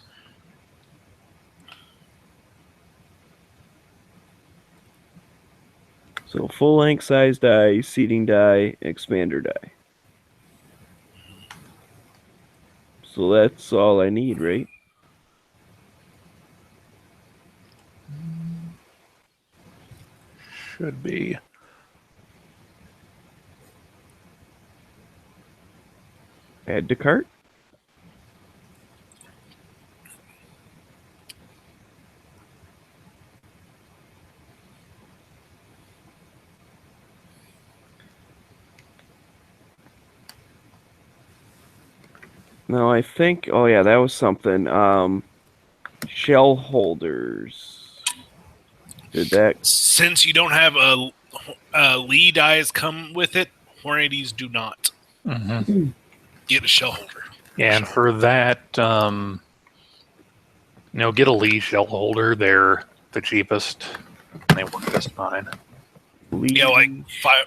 So, full length size die, seating die, expander die. So that's all I need, right? Should be. Add to cart. No, I think. Oh yeah, that was something. Shell holders. Did that? Since you don't have a Lee dies come with it, Hornadies do not. Mm-hmm. Get a shell holder. Yeah, and for that, get a Lee shell holder. They're the cheapest. And they work just fine. Yeah, like five,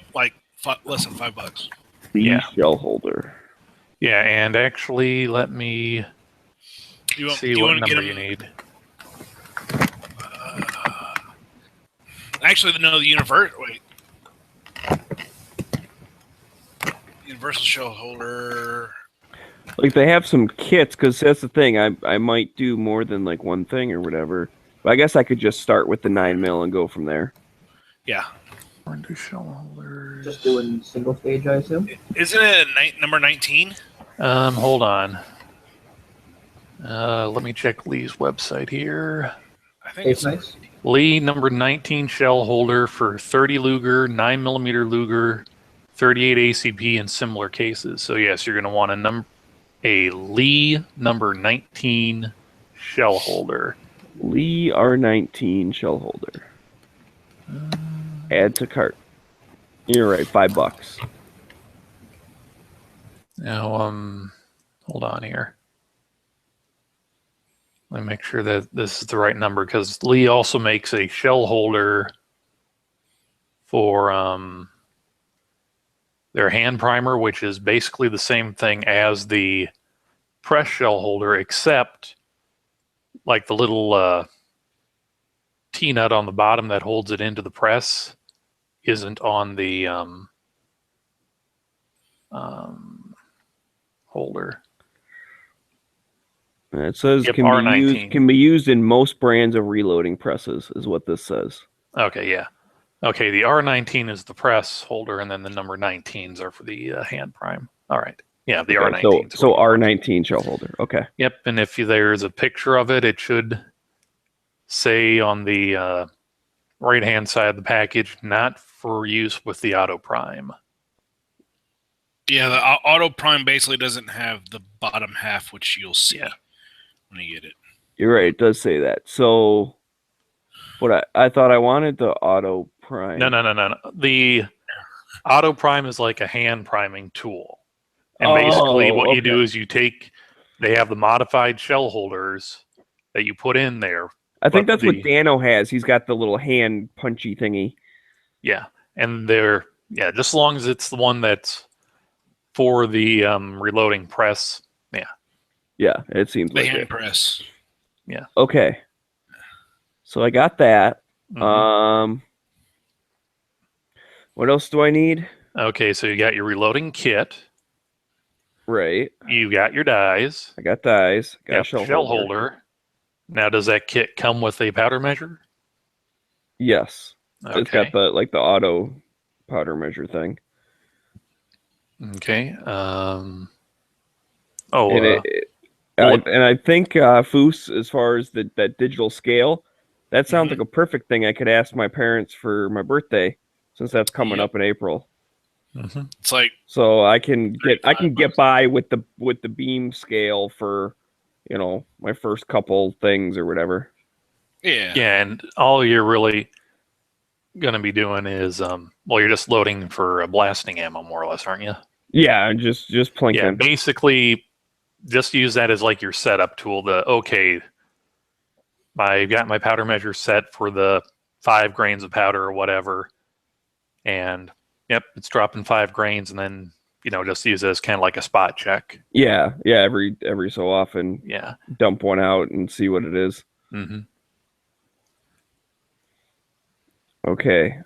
less than $5. Yeah. Shell holder. Yeah, and actually, let me see what number you need. Actually, no, the universal shell holder. Like they have some kits, because that's the thing. I might do more than like one thing or whatever. But I guess I could just start with the 9mm and go from there. Yeah. Shell holders. Just doing single stage, I assume. Isn't it number 19? Hold on. Let me check Lee's website here. I think it's nice. Lee number 19 shell holder for 30 Luger, 9mm Luger, 38 ACP, and similar cases. So yes, you're going to want a Lee number 19 shell holder. Lee R19 shell holder. Add to cart. You're right, $5. Now, hold on here. Let me make sure that this is the right number, because Lee also makes a shell holder for their hand primer, which is basically the same thing as the press shell holder, except like the little T-nut on the bottom that holds it into the press isn't on the holder. It says Yep, can be used in most brands of reloading presses, is what this says. Okay, yeah. Okay, the R19 is the press holder, and then the number 19s are for the hand prime. All right. Yeah, the Okay, R19. so R19 shell holder. Okay. Yep, and if there's a picture of it, it should say on the right-hand side of the package, not for use with the Auto Prime. Yeah, the Auto Prime basically doesn't have the bottom half, which you'll see when you get it. You're right, it does say that. So what I thought I wanted the Auto Prime. No. The Auto Prime is like a hand priming tool. And basically what you do is they have the modified shell holders that you put in there. I think that's what Dano has. He's got the little hand punchy thingy. Yeah. And just as long as it's the one that's for the reloading press. Yeah. Yeah, it seems the like hand it. press. Yeah. Okay. So I got that. Mhm. What else do I need? Okay, so you got your reloading kit. Right. You got your dies. I got dies. Got a Yep, shell holder. Now, does that kit come with a powder measure? Yes. Okay. It's got the auto powder measure thing. Okay. And I think Foos, as far as that digital scale, that sounds like a perfect thing I could ask my parents for my birthday, since that's coming up in April. It's like, so I can get by with the beam scale for, my first couple things or whatever. Yeah. Yeah, and all you're really going to be doing is, you're just loading for blasting ammo, more or less, aren't you? Yeah, just plinking. Yeah, basically, just use that as like your setup tool. I've got my powder measure set for the 5 grains of powder or whatever, and yep, it's dropping 5 grains, and then just use it as kind of like a spot check. Yeah, every so often. Yeah, dump one out and see what it is. Mm-hmm. Okay.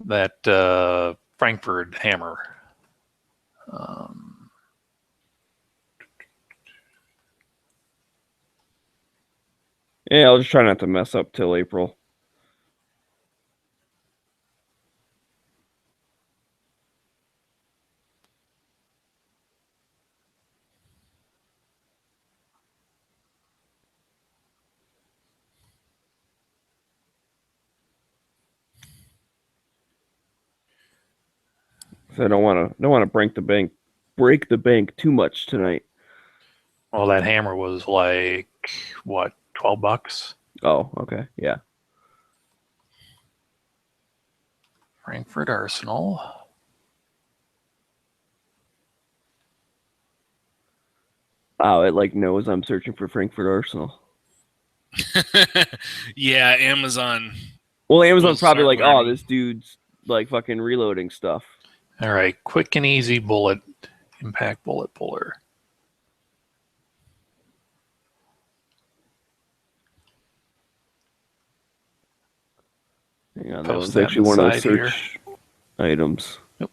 That Frankfurt hammer. Yeah, I'll just try not to mess up till April. So I don't want to break the bank too much tonight. Well, that hammer was like what, $12? Oh, okay, yeah. Frankfurt Arsenal. Oh, it knows I'm searching for Frankfurt Arsenal. Yeah, Amazon. Well, Amazon's probably like, oh, this dude's fucking reloading stuff. All right, quick and easy impact bullet puller. Hang on, that was actually one of the search items. Nope,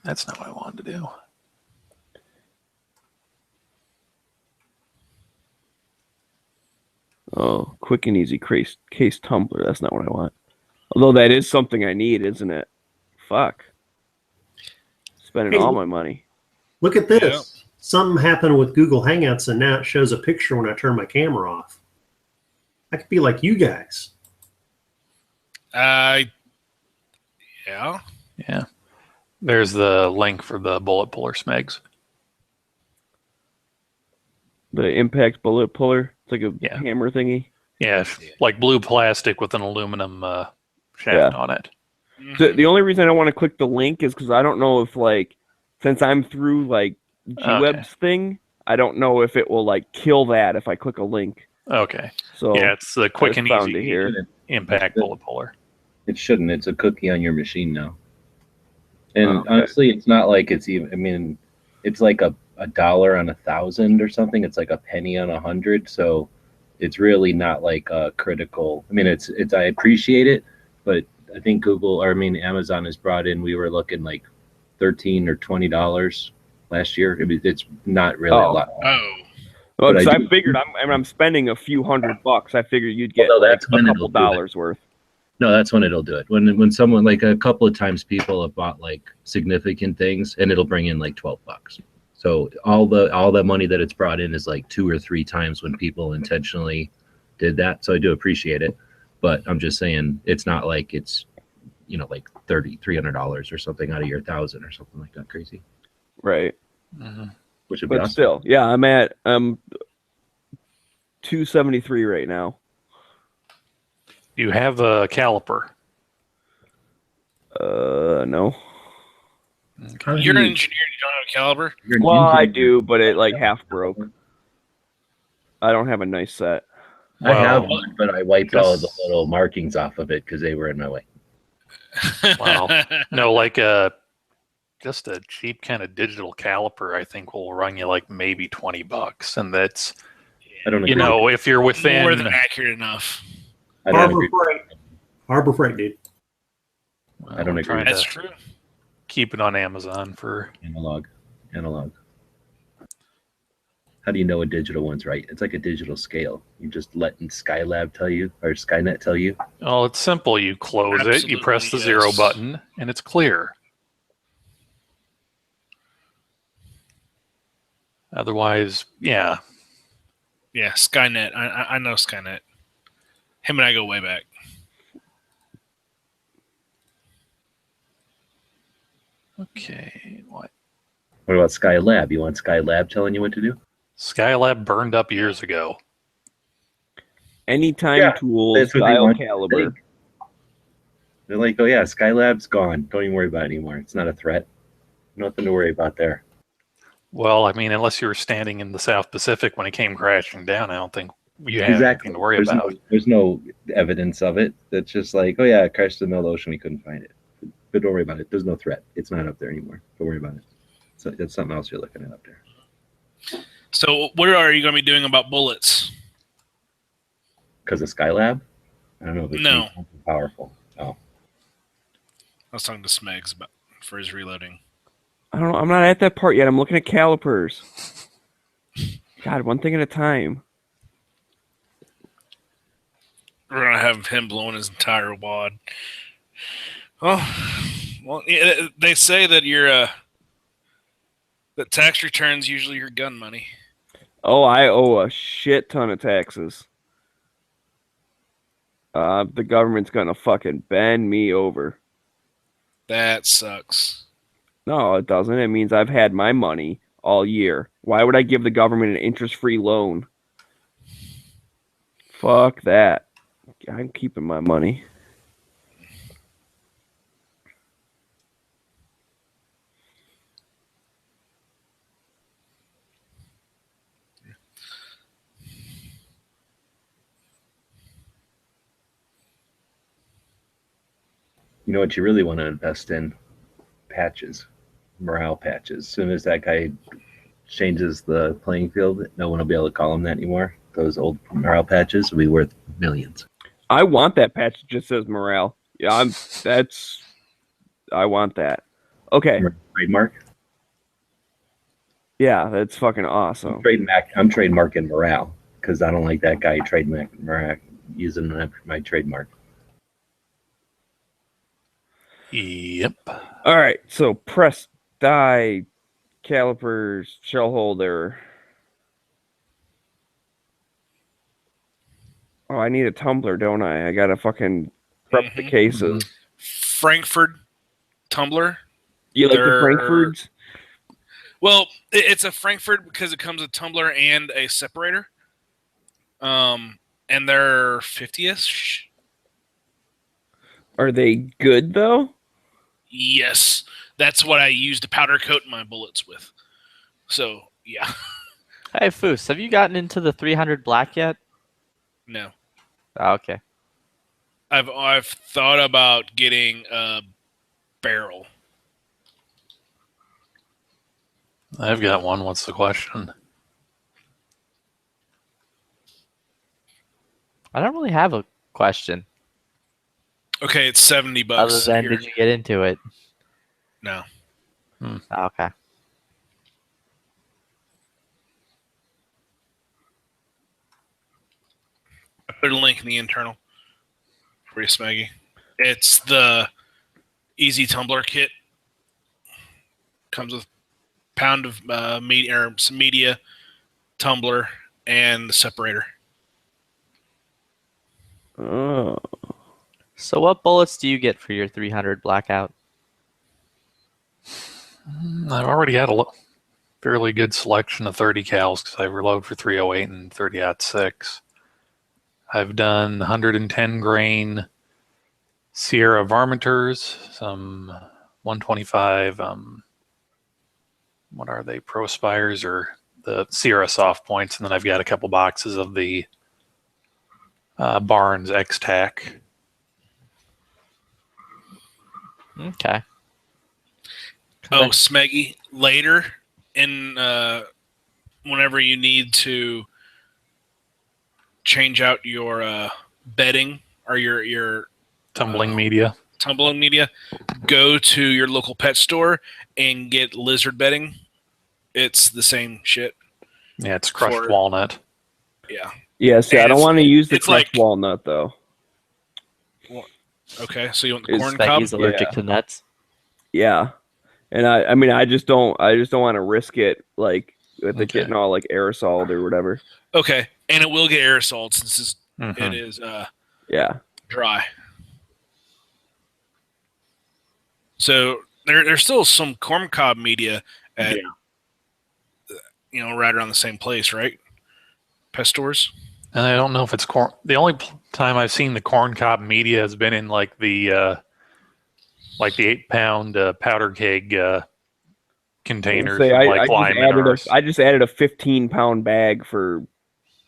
that's not what I wanted to do. Oh, quick and easy case tumbler. That's not what I want. Although that is something I need, isn't it? Fuck. Spending all my money. Look at this. Yeah. Something happened with Google Hangouts, and now it shows a picture when I turn my camera off. I could be like you guys. Yeah. Yeah. There's the link for the bullet puller smegs. The Impact bullet puller. It's like a Yeah. hammer thingy. Yeah, like blue plastic with an aluminum shaft on it. The only reason I don't want to click the link is because I don't know if, like, since I'm through, like, G-Web's thing, I don't know if it will, like, kill that if I click a link. Okay. So yeah, it's the quick and found easy it here. impact bullet puller. It shouldn't. It's a cookie on your machine now. And Okay. honestly, it's not like it's even. I mean, it's like a $1 on 1,000 or something. It's like a penny on 100. So it's really not like a critical. I mean, it's. I appreciate it, but I think Google, or I mean, Amazon has brought in. We were looking like $13 or $20 last year. It's not really a lot. Oh. Well, But because I I do- figured I'm spending a few $100. I figured you'd get Well, no, like that's a when couple it'll do it. dollars worth. No, that's when it'll do it. When someone, like, a couple of times people have bought like significant things, and it'll bring in like $12. So all the money that it's brought in is like 2 or 3 times when people intentionally did that. So I do appreciate it, but I'm just saying it's not like it's, you know, like $300 or something out of your 1,000 or something like that crazy. Right. Which would be But awesome. still, yeah, I'm at $273 right now. You have a caliper. No. You're an engineer. You don't have a caliber. Well, I do, but it like half broke. I don't have a nice set. I have one, but I wiped all of the little markings off of it because they were in my way. Wow. No, like just a cheap kind of digital caliper, I think will run you like maybe $20, and that's I don't agree. you know, if you're within More than accurate enough. I don't Harbor agree. Freight. Harbor Freight, dude. I don't I'm agree. trying That's to true. keep it on Amazon for Analog. How do you know a digital one's right? It's like a digital scale. You just letting Skylab tell you, or Skynet tell you. oh, it's simple. You close it, you press the Absolutely, 0 yes. button, and it's clear. Otherwise, yeah. Yeah, Skynet. I know Skynet. Him and I go way back. Okay. What? What about Skylab? You want Skylab telling you what to do? Skylab burned up years ago. Anytime Yeah, tools, that's what they style want. caliber. They're like, oh yeah, Skylab's gone. Don't even worry about it anymore. It's not a threat. Nothing to worry about there. Well, I mean, unless you were standing in the South Pacific when it came crashing down, I don't think you have anything to worry about. There's no evidence of it. That's just like, oh yeah, it crashed in the middle of the ocean. We couldn't find it. But don't worry about it. There's no threat. It's not up there anymore. Don't worry about it. So that's something else you're looking at up there. So, what are you going to be doing about bullets? Because of Skylab? I don't know if it's No. powerful. Oh. I was talking to Smegs about for his reloading. I don't know. I'm not at that part yet. I'm looking at calipers. God, one thing at a time. We're gonna have him blowing his entire wad. Well, yeah, they say that that tax returns usually your gun money. Oh, I owe a shit ton of taxes. The government's gonna fucking bend me over. That sucks. No, it doesn't. It means I've had my money all year. Why would I give the government an interest-free loan? Fuck that. I'm keeping my money. You know what you really want to invest in? Patches. Morale patches. As soon as that guy changes the playing field, no one will be able to call him that anymore. Those old morale patches will be worth millions. I want that patch that just says morale. Yeah, I want that. Okay. Trademark? Yeah, that's fucking awesome. I'm trademarking morale because I don't like that guy trademark morale using my trademark. Yep. All right, so press die, calipers, shell holder. Oh, I need a tumbler, don't I? I gotta fucking prep the cases. Frankfurt tumbler. You like the They're- Frankfurts? Well, it's a Frankfurt because it comes with tumbler and a separator. And they're 50ish. Are they good though? Yes, that's what I use to powder coat my bullets with. So yeah, Hey, Foos, have you gotten into the 300 black yet? no, Oh, okay. I've thought about getting a barrel. I've got one. What's the question? I don't really have a question. Okay, it's $70. Other than, Here. did you get into it? No. Oh, okay. I put a link in the internal for you, Smeggy. It's the Easy Tumbler kit. Comes with pound of media or some media, tumbler, and the separator. Oh. So what bullets do you get for your 300 blackout? I've already had a fairly good selection of 30 cals because I reload for 308 and 30-06. I've done 110 grain Sierra Varmenters, some 125. What are they? Pro Spires or the Sierra soft points, and then I've got a couple boxes of the Barnes X-Tac. Okay. Oh, Smeggy, later in whenever you need to change out your bedding or your Tumbling media. Tumbling media, go to your local pet store and get lizard bedding. It's the same shit. Yeah, it's crushed walnut. Yeah. Yeah, see, I don't want to use the it's crushed like- walnut though. Okay, so you want the Is corn cob? Becky's allergic to nuts. Yeah, and I mean, I just don't want to risk it like with it getting all like aerosoled or whatever. Okay, and it will get aerosoled since Mhm. it is Yeah. dry. So there's still some corn cob media at right around the same place, right? Pet stores. And I don't know if it's corn. The only time I've seen the corn cob media has been in like the 8-pound powder keg containers, Say, from, like Lyman or I just added a 15-pound bag for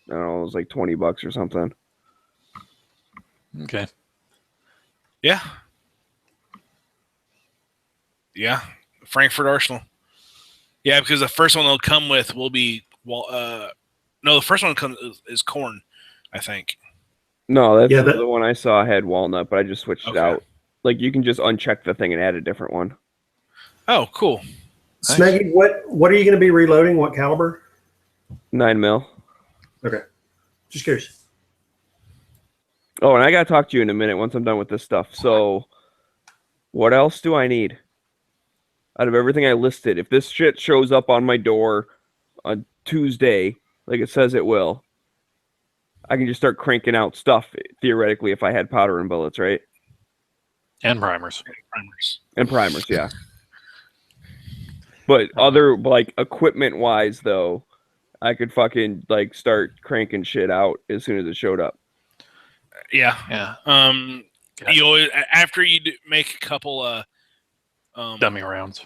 I don't know, it was like $20 or something. Okay. Yeah. Yeah. Frankfurt Arsenal. Yeah, because the first one they'll come with will be no, the first one is corn, I think. No, that's Yeah, the one I saw had walnut, but I just switched it out. Like you can just uncheck the thing and add a different one. Oh, cool. Smeggy, what are you going to be reloading? What caliber? 9mm. Okay. Just curious. Oh, and I gotta talk to you in a minute once I'm done with this stuff. So, what else do I need? Out of everything I listed, if this shit shows up on my door on Tuesday, like it says it will, I can just start cranking out stuff, theoretically, if I had powder and bullets, right? And primers. And primers, yeah. But other, like, equipment-wise, though, I could fucking, like, start cranking shit out as soon as it showed up. Yeah. Yeah. You always, after you make a couple Dummy rounds.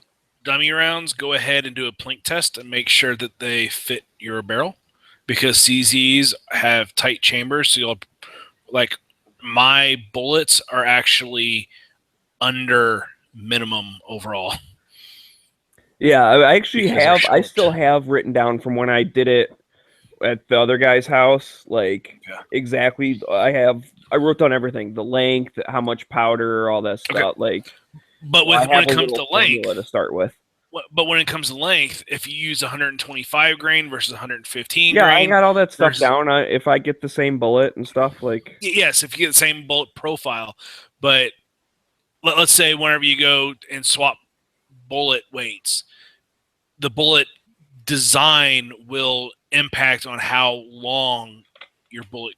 Go ahead and do a plink test and make sure that they fit your barrel, because CZs have tight chambers. So you'll, like, my bullets are actually under minimum overall. Yeah, I actually Because they're have. I still have written down from when I did it at the other guy's house, like exactly. I wrote down everything: the length, how much powder, all that stuff. Like, But I when have it a comes to little formula length, to start with. but when it comes to length, if you use 125 grain versus 115 Yeah, grain, I got all that stuff versus- down. If I get the same bullet and stuff, like Yes, if you get the same bullet profile, but let's say whenever you go and swap bullet weights, the bullet design will impact on how long your bullet,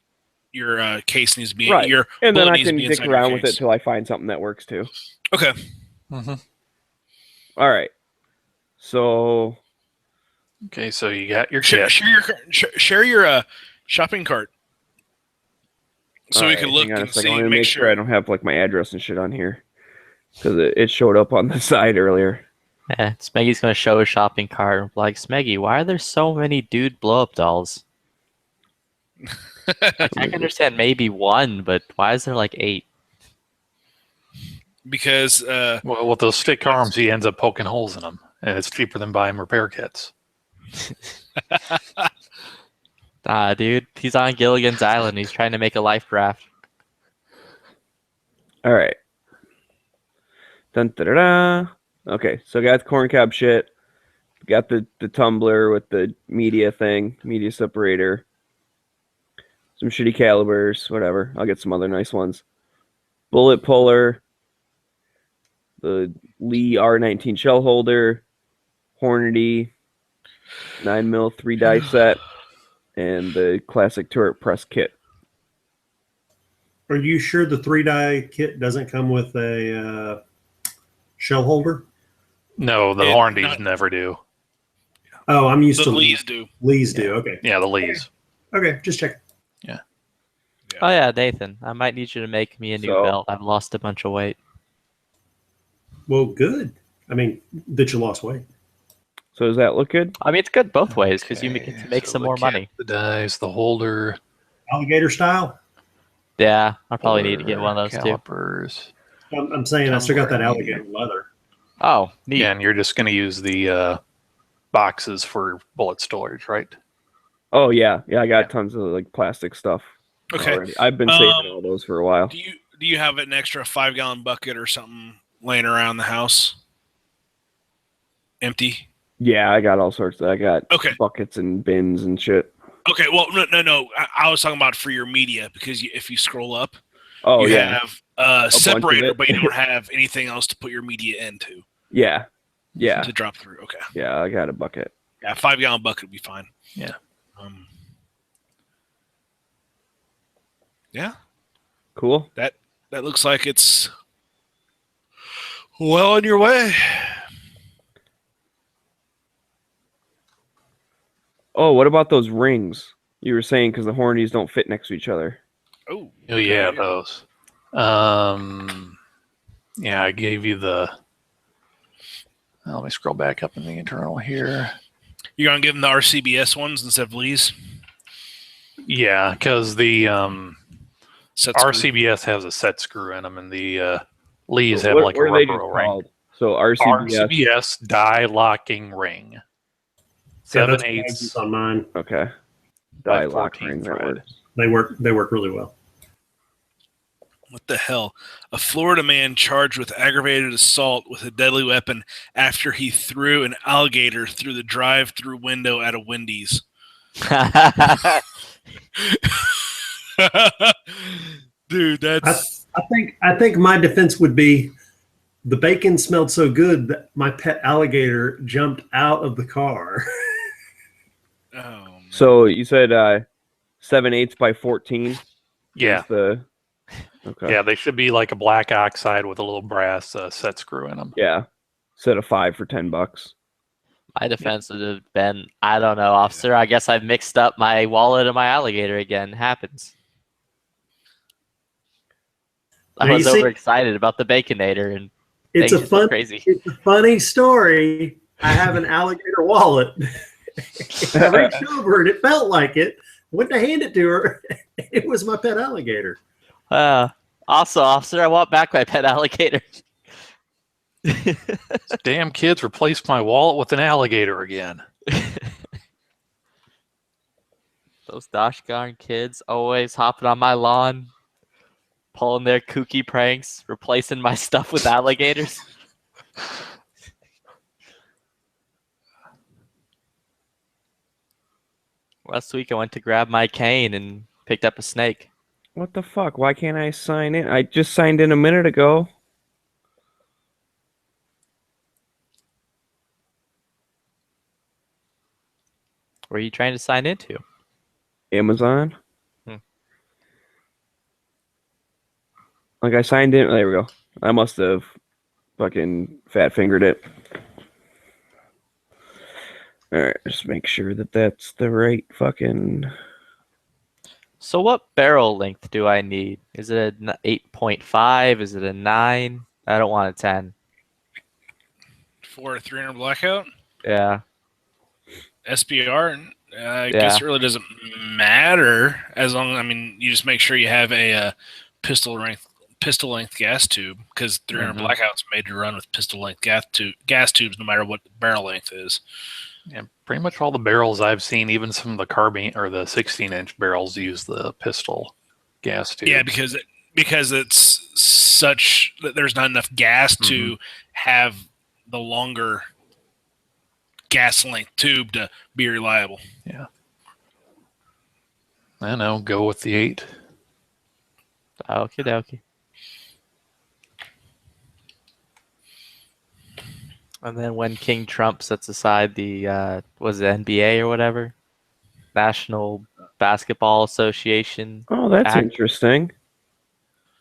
your case needs to be Right. your And then bullet I needs to can be dick inside your around with it case. till I find something that works too. Okay. Mm-hmm. All right. So Okay, so you got your Share, kit. share your shopping cart so all we right, can look hang on a and second. see. I'm gonna Make make sure sure. I don't have like my address and shit on here because it showed up on the side earlier. Yeah, Smeggy's gonna show a shopping cart and be like, Smeggy, why are there so many dude blow up dolls? I can understand maybe one, but why is there like 8? Because Well, with those stick arms, he ends up poking holes in them, and it's cheaper than buying repair kits. Dude, he's on Gilligan's Island. He's trying to make a life raft. All right. Dun, da, da, da. Okay, so I got the corn cob shit. Got the tumbler with the media thing, media separator. Some shitty calibers, whatever. I'll get some other nice ones. Bullet puller. The Lee R19 shell holder. Hornady. 9mm 3-die set. And the classic turret press kit. Are you sure the 3-die kit doesn't come with a shell holder? No, the Hornadies never do. Oh, I'm used the to Lees do. Lees do. Okay. Yeah, the Lees. Okay, just check. Yeah. Oh yeah, Nathan, I might need you to make me a new So- belt. I've lost a bunch of weight. Well, good. I mean, that you lost weight. So does that look good? I mean, it's good both ways because you Okay, get to make so some the more kit, money. The dies, the holder. Alligator style. Yeah, I probably need to get one of those too. calipers. I'm saying I still got that alligator leather. Oh, neat. Yeah, and you're just going to use the boxes for bullet storage, right? Oh yeah, I got tons of like plastic stuff. Okay. Already. I've been saving all those for a while. Do you have an extra 5-gallon bucket or something laying around the house? Empty. Yeah, I got all sorts. I got Okay. buckets and bins and shit. Okay. Well, no. I was talking about for your media because if you scroll up, Oh you yeah, have a bunch of separator, it. but you don't have anything else to put your media into yeah, to drop through. Okay. yeah. I got a bucket. Yeah, 5-gallon bucket would be fine. Yeah. Yeah. Cool. That looks like it's well on your way. Oh, what about those rings? You were saying because the Hornies don't fit next to each other. Oh. Oh yeah, those. Yeah, I gave you the. Let me scroll back up in the internal here. You're gonna give them the RCBS ones instead of Lee's? Yeah, because the Set screw. RCBS has a set screw in them, and the Lees have What like a are they rubber just ring. called? So RCBS. RCBS die locking ring. Yeah, 7 that's what I 8 use on mine. Okay. by Die lock 14 ring. That thread. works. They work really well. What the hell? A Florida man charged with aggravated assault with a deadly weapon after he threw an alligator through the drive-through window at a Wendy's. Dude, that's I think my defense would be the bacon smelled so good that my pet alligator jumped out of the car. So you said 7/8 by 14. Yeah. Is the okay. Yeah, they should be like a black oxide with a little brass set screw in them. Yeah. Set of 5 for $10. My defense would have been, I don't know, officer. I guess I've mixed up my wallet and my alligator again. Happens. I Now, you was see- overexcited about the Baconator and It's things a just went fun, crazy. it's a funny story. I have an alligator wallet. I reached over and it felt like it. Went to hand it to her. It was my pet alligator. Also, officer, I want back my pet alligator. Damn kids replaced my wallet with an alligator again. Those Doshgarn kids always hopping on my lawn, pulling their kooky pranks, replacing my stuff with alligators. Last week I went to grab my cane and picked up a snake. What the fuck? Why can't I sign in? I just signed in a minute ago. Where are you trying to sign into? Amazon. Like I signed in. There we go. I must have fucking fat fingered it. All right, just make sure that that's the right fucking. So what barrel length do I need? Is it an 8.5? Is it a 9? I don't want a 10. For a 300 blackout, Yeah. SBR. I guess it really doesn't matter as long. I mean, you just make sure you have a pistol length gas tube because 300 blackout's made to run with pistol length gas tubes, no matter what the barrel length is. Yeah, pretty much all the barrels I've seen, even some of the carbine or the 16-inch barrels, use the pistol gas tube. Yeah, because it's such that there's not enough gas to have the longer gas length tube to be reliable. Yeah. I know. Go with the 8. Okie dokie. And then when King Trump sets aside the was it NBA or whatever, National Basketball Association. Oh, that's Act. interesting.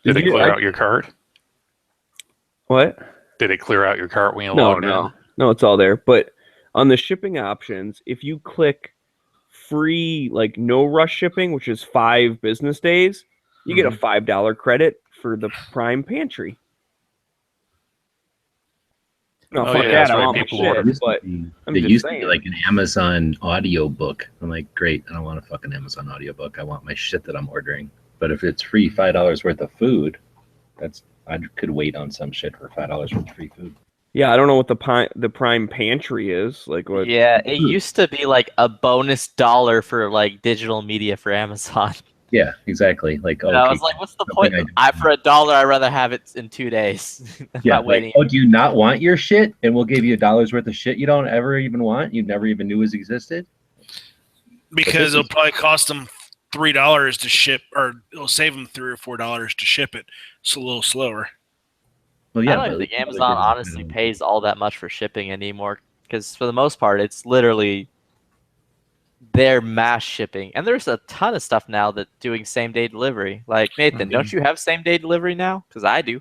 Did it clear out your cart? What? Did it clear out your cart when you No, logged in? no, it's all there. But on the shipping options, if you click free, like no rush shipping, which is 5 business days, you get a $5 credit for the Prime Pantry. No, fuck that. I want my shit, but I'm It just used to saying. be like an Amazon audio book. I'm like, great, I don't want a fucking Amazon audio book. I want my shit that I'm ordering. But if it's free $5 worth of food, I could wait on some shit for $5 worth of free food. Yeah, I don't know what the Prime Pantry is. Like what? Yeah, it used to be like a bonus $1 for like digital media for Amazon. Yeah, exactly. Like, I was like, what's the point? For $1, I'd rather have it in 2 days. yeah, not waiting. like, oh, do you not want your shit? And we'll give you $1 worth of shit you don't ever even want. You never even knew was existed. Because it'll probably cost them $3 to ship, or it'll save them $3 or $4 to ship it. It's a little slower. Well, I yeah, don't even think Amazon honestly pays all that much for shipping anymore. Because for the most part, it's literally their mass shipping. And there's a ton of stuff now that doing same-day delivery. Like, Nathan, don't you have same-day delivery now? Because I do.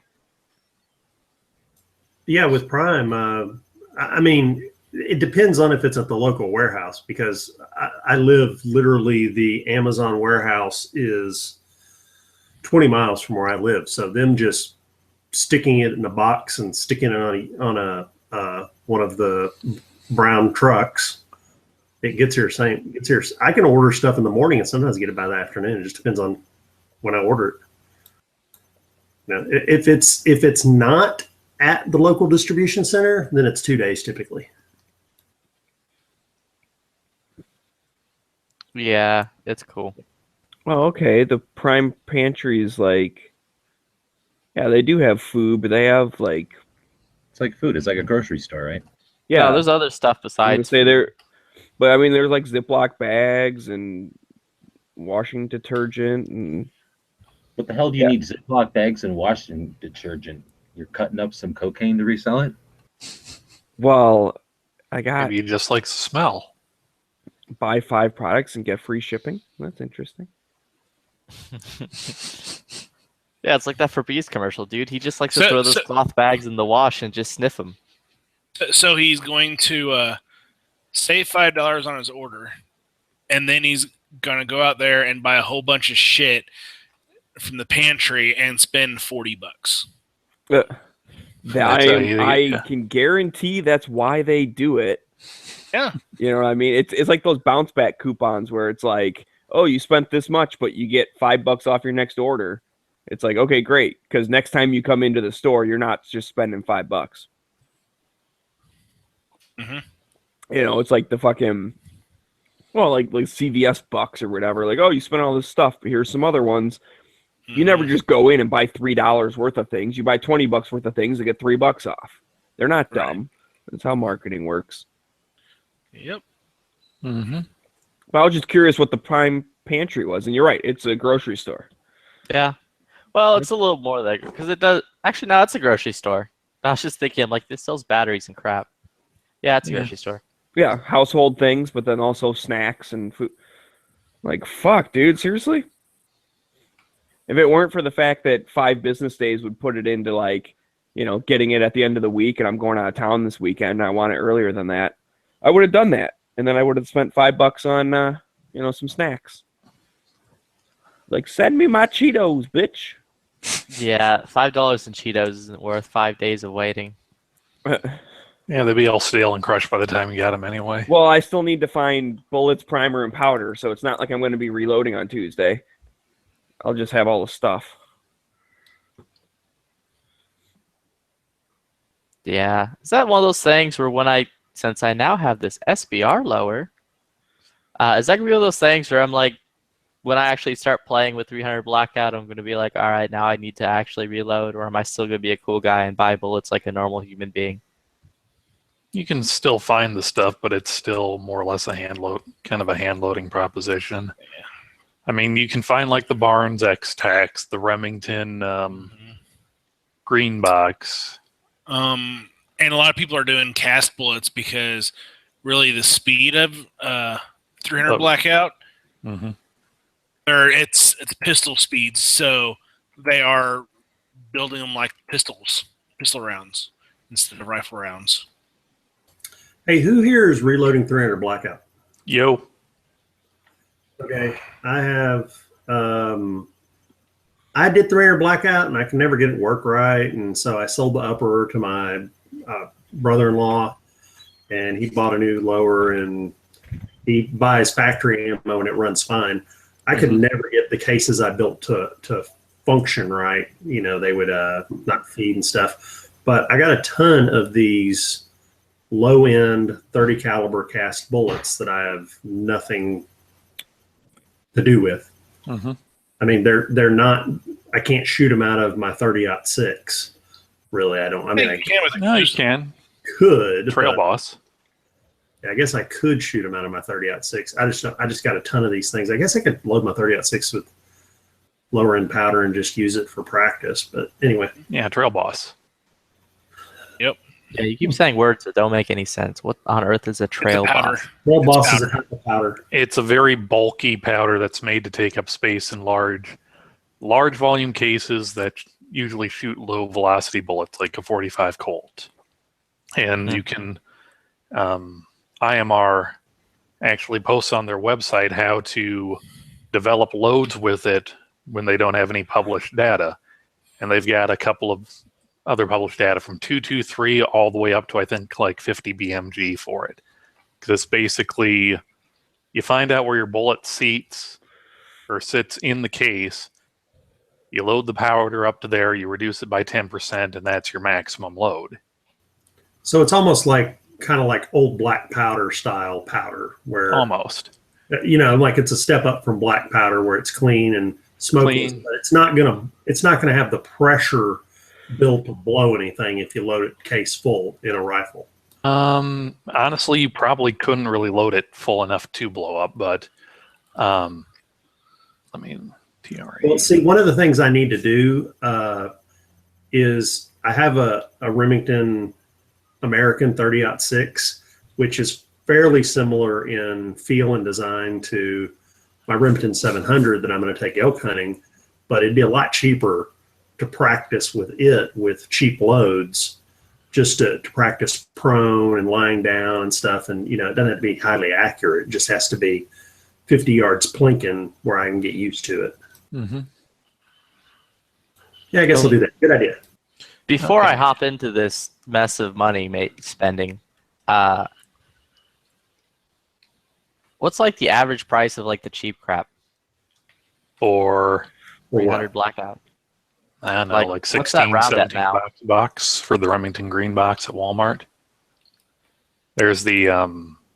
Yeah, with Prime, I mean, it depends on if it's at the local warehouse, because I live literally, the Amazon warehouse is 20 miles from where I live. So them just sticking it in a box and sticking it on a one of the brown trucks, it gets here I can order stuff in the morning and sometimes get it by the afternoon. It just depends on when I order it. Now, if it's not at the local distribution center, then it's 2 days typically. Yeah, it's cool. Oh, okay. The Prime Pantry is like, yeah, they do have food, but they have like, it's like food. It's like a grocery store, right? yeah. No, there's other stuff I was besides. gonna say there, but I mean, there's like Ziploc bags and washing detergent and. What the hell do you need Ziploc bags and washing detergent? You're cutting up some cocaine to resell it? Well, I got Maybe you just like the smell. buy 5 products and get free shipping. That's interesting. Yeah, it's like that Febreze commercial, dude. He just likes to throw those cloth bags in the wash and just sniff them. So he's going to save $5 on his order, and then he's going to go out there and buy a whole bunch of shit from the pantry and spend $40. I can guarantee that's why they do it. Yeah. You know what I mean? It's like those bounce back coupons where it's like, oh, you spent this much, but you get $5 off your next order. It's like, okay, great, because next time you come into the store, you're not just spending $5. Mm-hmm. You know, it's like the fucking, well, like CVS bucks or whatever. Like, oh, you spent all this stuff, but here's some other ones. You never just go in and buy $3 worth of things. You buy $20 worth of things and get $3 off. They're not dumb. That's how marketing works. Yep. Mm-hmm. But I was just curious what the Prime Pantry was, and you're right. It's a grocery store. Yeah. Well, it's a little more like, because it does. Actually, no, it's a grocery store. I was just thinking, like, this sells batteries and crap. Yeah, it's a grocery store. Yeah, household things, but then also snacks and food. Like, fuck, dude, seriously? If it weren't for the fact that 5 business days would put it into like, getting it at the end of the week, and I'm going out of town this weekend, and I want it earlier than that, I would have done that, and then I would have spent $5 on, some snacks. Like, send me my Cheetos, bitch. Yeah, $5 in Cheetos isn't worth 5 days of waiting. Yeah, they'd be all stale and crushed by the time you got them anyway. Well, I still need to find bullets, primer, and powder, so it's not like I'm going to be reloading on Tuesday. I'll just have all the stuff. Yeah. Is that one of those things where since I now have this SBR lower, is that going to be one of those things where I'm like, when I actually start playing with 300 Blackout, I'm going to be like, all right, now I need to actually reload, or am I still going to be a cool guy and buy bullets like a normal human being? You can still find the stuff, but it's still more or less a hand-loading proposition. Yeah. I mean, you can find like the Barnes X-Tax, the Remington green box. And a lot of people are doing cast bullets because really the speed of 300 Blackout, or it's pistol speeds, so they are building them like pistol rounds instead of rifle rounds. Hey, who here is reloading 300 Blackout? Yo. Okay, I have. I did 300 Blackout, and I can never get it to work right, and so I sold the upper to my brother-in-law, and he bought a new lower, and he buys factory ammo, and it runs fine. I could never get the cases I built to function right. They would not feed and stuff. But I got a ton of these low-end 30 caliber cast bullets that I have nothing to do with. I mean, they're not. I can't shoot them out of my 30-06. Really, I don't. I mean, you can. Could Trail Boss. Yeah, I guess I could shoot them out of my 30-06. I just got a ton of these things. I guess I could load my 30-06 with lower end powder and just use it for practice. But anyway. Yeah, Trail Boss. Yep. Yeah, you keep saying words that don't make any sense. What on earth is a Trail Boss? Trail Boss is a type of powder. It's a very bulky powder that's made to take up space in large volume cases that usually shoot low velocity bullets like a 45 Colt. And you can IMR actually posts on their website how to develop loads with it when they don't have any published data. And they've got a couple of other published data from 223 all the way up to, I think, like 50 BMG for it. Because it's basically, you find out where your bullet sits in the case, you load the powder up to there, you reduce it by 10%, and that's your maximum load. So it's almost kind of like old black powder style powder, where almost, like it's a step up from black powder where it's clean and smokeless, but it's not gonna have the pressure built to blow anything if you load it case full in a rifle. Honestly, you probably couldn't really load it full enough to blow up, but TRE. Well, see, one of the things I need to do is I have a Remington American 30-06, which is fairly similar in feel and design to my Remington 700 that I'm going to take elk hunting, but it'd be a lot cheaper to practice with it with cheap loads, just to practice prone and lying down and stuff. And, it doesn't have to be highly accurate. It just has to be 50 yards plinking where I can get used to it. Yeah, I guess I'll do that. Good idea. Before I hop into this mess of money spending, what's like the average price of like the cheap crap for 300 Blackout? I don't know, like 16, 17 bucks a box for the Remington green box at Walmart. There's the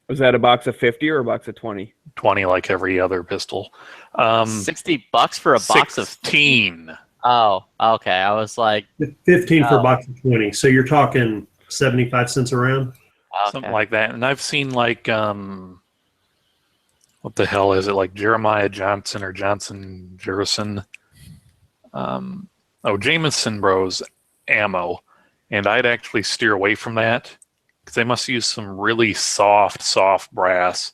was that a box of 50 or a box of 20? 20, like every other pistol. $60 for a box of 15. Oh, okay. I was like 15 for a box of 20. So you're talking 75 cents a round? Something like that. And I've seen like what the hell is it? Like Jeremiah Johnson or Johnson Jerison. Jameson Bros ammo. And I'd actually steer away from that because they must use some really soft brass.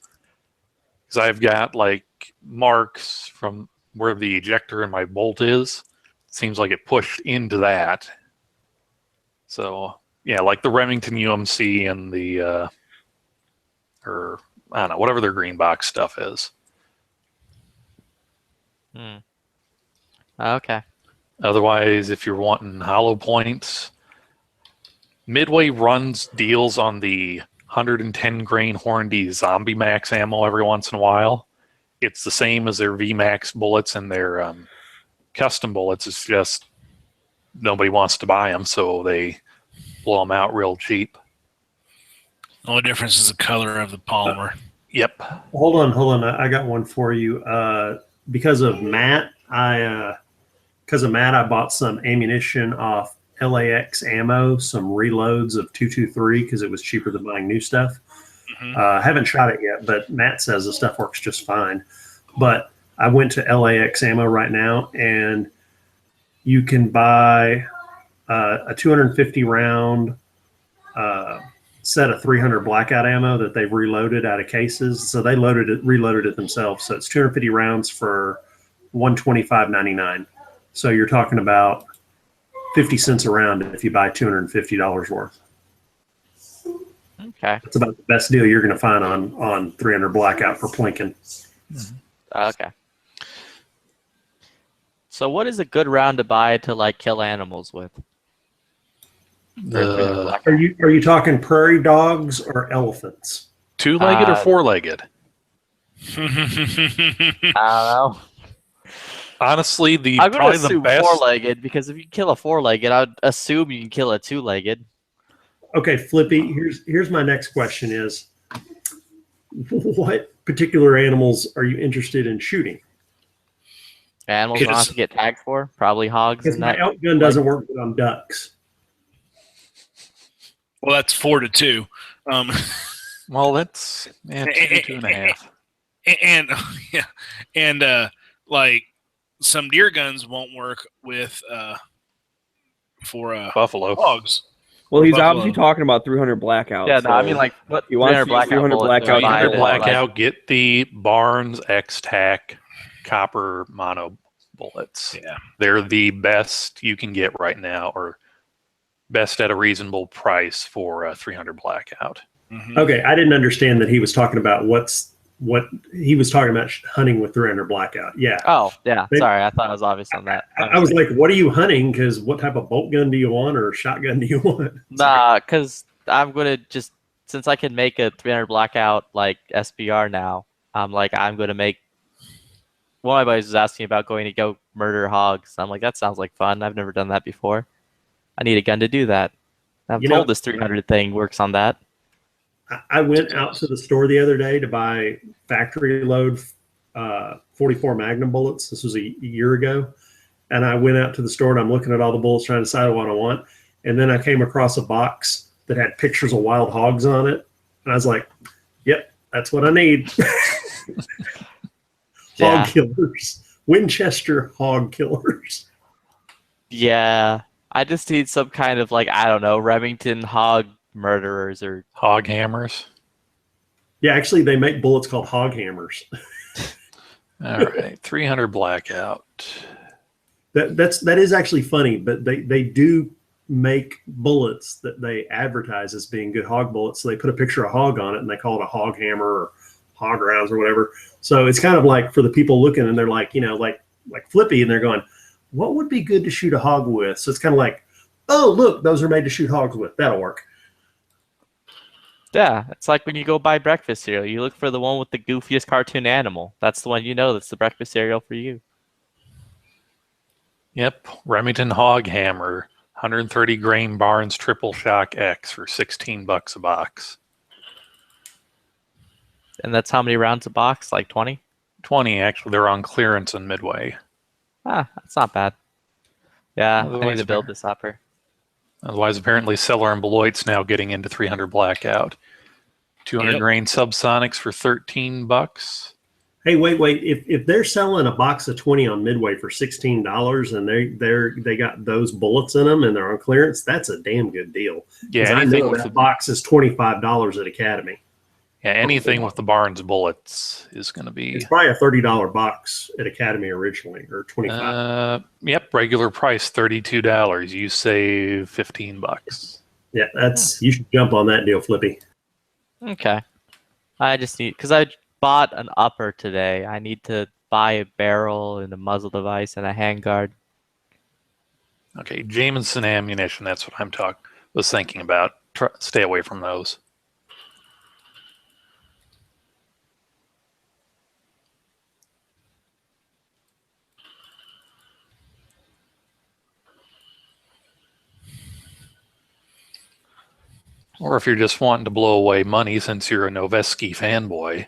Because I've got like marks from where the ejector in my bolt is, seems like it pushed into that. So yeah, like the Remington UMC and the or I don't know, whatever their green box stuff is. Okay. Otherwise, if you're wanting hollow points, Midway runs deals on the 110 grain Hornady Zombie Max ammo every once in a while. It's the same as their VMAX bullets and their custom bullets. It's just nobody wants to buy them, so they blow them out real cheap. The only difference is the color of the polymer. Yep. Hold on. I got one for you. Because of Matt, I bought some ammunition off LAX Ammo, some reloads of 223 because it was cheaper than buying new stuff. I haven't shot it yet, but Matt says the stuff works just fine. But I went to LAX Ammo right now, and you can buy a 250 round set of 300 blackout ammo that they've reloaded out of cases. So they reloaded it themselves. So it's 250 rounds for $125.99. So you're talking about 50 cents a round if you buy $250 worth. Okay. It's about the best deal you're going to find on 300 blackout for Plinkin. Okay. So what is a good round to buy to like kill animals with? Are you talking prairie dogs or elephants? Two-legged or four-legged? I don't know. Honestly, I'm gonna probably the assume best. four-legged because if you kill a four-legged, I'd assume you can kill a two-legged. Okay, Flippy, here's my next question is, what particular animals are you interested in shooting? Animals I don't have to get tagged for? Probably hogs. Because my elk gun doesn't work good on ducks. Well, that's 4 to 2. Well, that's 2.5. And like some deer guns won't work with for buffalo hogs. Well, he's Buffalo. obviously talking about 300 blackout. Yeah, no, I mean like what he wants to use 300 blackout. 300 blackout. Get the Barnes X-Tac copper mono bullets. Yeah, they're the best you can get right now, or best at a reasonable price for 300 blackout. Okay, I didn't understand that he was talking about what he was talking about hunting with 300 blackout. Yeah. Oh, yeah. Sorry, I thought I was obvious on that. I was like, what are you hunting? Because what type of bolt gun do you want or shotgun do you want? Nah, because I'm going to just, since I can make a 300 blackout like SBR now, I'm going to make, one of my buddies was asking about going to go murder hogs. I'm like, that sounds like fun. I've never done that before. I need a gun to do that. I'm told this 300 thing works on that. I went out to the store the other day to buy factory load 44 Magnum bullets. This was a year ago. And I went out to the store and I'm looking at all the bullets trying to decide what I want. And then I came across a box that had pictures of wild hogs on it. And I was like, yep, that's what I need. Hog killers. Winchester hog killers. Yeah. I just need some kind of I don't know, Remington hog murderers or hog hammers. Yeah, actually they make bullets called hog hammers. All right, 300 blackout. That is actually funny, but they do make bullets that they advertise as being good hog bullets. So they put a picture of hog on it and they call it a hog hammer or hog rounds or whatever. So it's kind of like for the people looking and they're like, like Flippy, and they're going, what would be good to shoot a hog with? So it's kind of like, oh, look, those are made to shoot hogs with. That'll work. Yeah, it's like when you go buy breakfast cereal. You look for the one with the goofiest cartoon animal. That's the one that's the breakfast cereal for you. Yep, Remington Hog Hammer, 130 grain Barnes Triple Shock X for $16 a box. And that's how many rounds a box? Like 20? 20, actually. They're on clearance in Midway. Ah, that's not bad. Yeah, I need Otherwise, to build this upper. Otherwise, apparently, Cellar and Beloit's now getting into 300 blackout. 200 grain subsonics for $13. Hey, wait! If they're selling a box of 20 on Midway for $16 and they got those bullets in them and they're on clearance, that's a damn good deal. Yeah, I know that box is $25 at Academy. Yeah, anything with the Barnes bullets is going to be. It's probably a $30 box at Academy originally, or 25. Yep, regular price $32. You save $15. Yeah, you should jump on that deal, Flippy. Okay. I just need, because I bought an upper today. I need to buy a barrel and a muzzle device and a handguard. Okay, Jameson ammunition. That's what was thinking about. Stay away from those. Or if you're just wanting to blow away money since you're a Noveski fanboy.